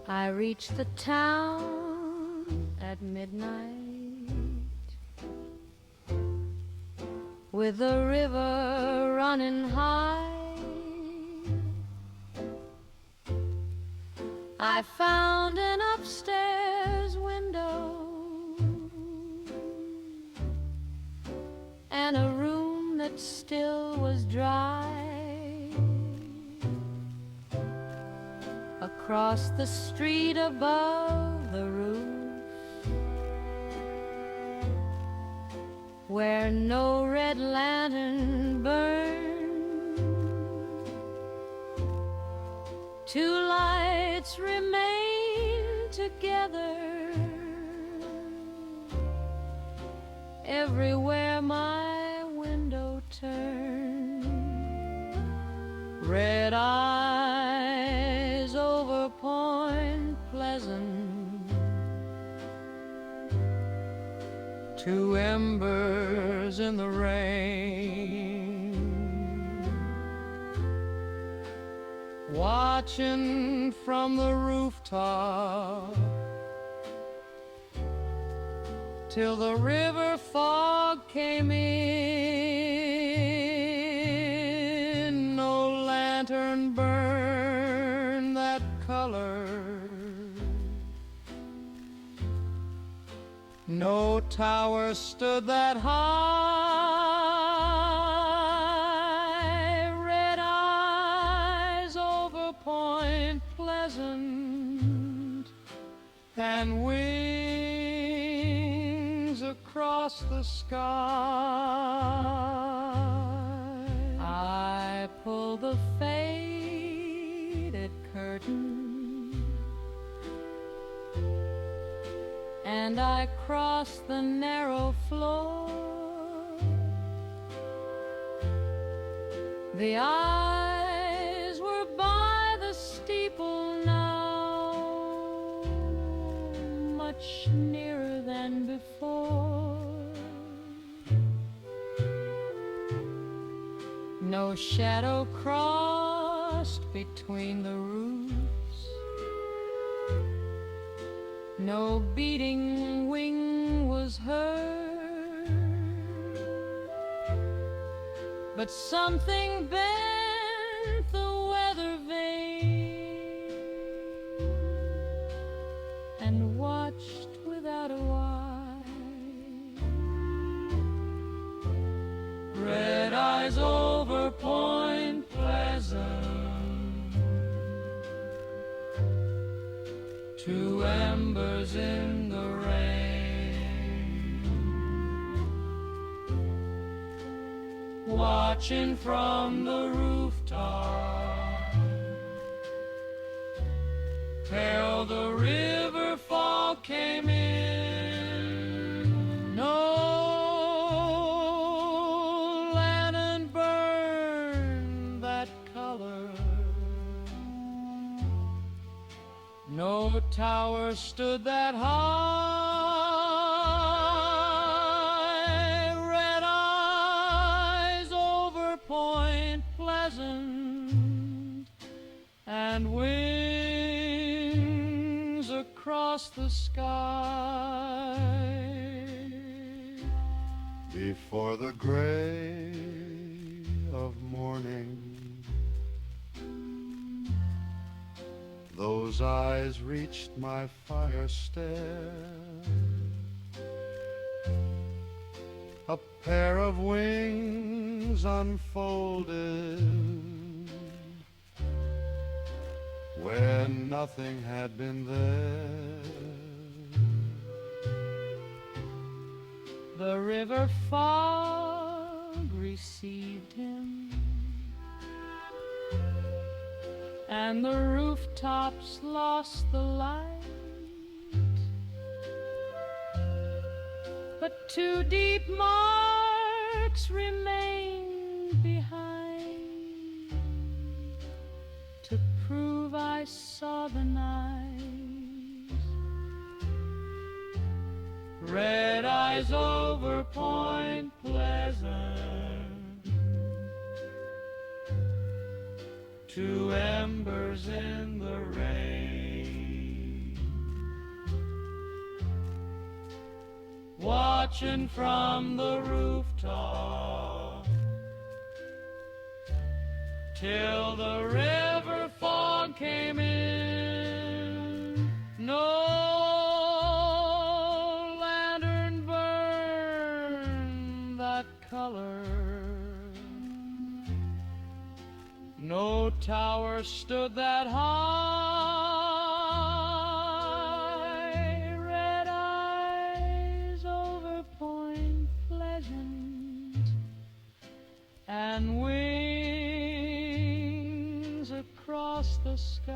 I reached the town at midnight with the river running high. I found an upstairs window and a room that still was dry. Across the street above the roof, where no red lantern burned, 2 lights remained together. Everywhere my window turned, red eyes over Point Pleasant, two embers in the rain, watching from the rooftop till the river fog came in. No lantern burned that color, no tower stood that high. Red eyes over Point Pleasant and wings across the sky. I pull the faded curtain and I cross the narrow floor. The eyes were by the steeple now, much nearer than before. No shadow crossed between the roofs, no beating wing was heard, but something bent the weather vane and watched without a why. Red eyes over Point Pleasant, two embers in the rain, watching from the rooftop till the river fog came in. No lantern burned that color, no tower stood that high. Red eyes over Point Pleasant and wings across the sky. Before the gray of morning, those eyes reached my fire stair. A pair of wings unfolded where nothing had been there. The river fog received him, and the rooftops lost the light, but two deep marks remained behind to prove I saw the night. Red eyes over Point Pleasant, two embers in the rain, watching from the rooftop till the river fog came in. No lantern burned that color, no tower stood that high. Red eyes over Point Pleasant and wings across the sky.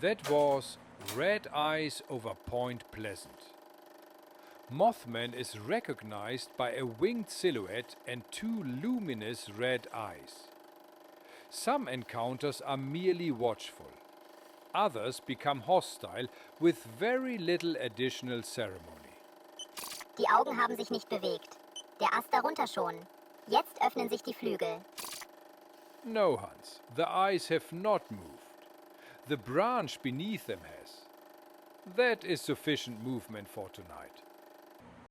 That was Red Eyes over Point Pleasant. Mothman is recognized by a winged silhouette and two luminous red eyes. Some encounters are merely watchful. Others become hostile with very little additional ceremony. Die Augen haben sich nicht bewegt. Der Ast darunter schon. Jetzt öffnen sich die Flügel. No, Hans, the eyes have not moved. The branch beneath them has. That is sufficient movement for tonight.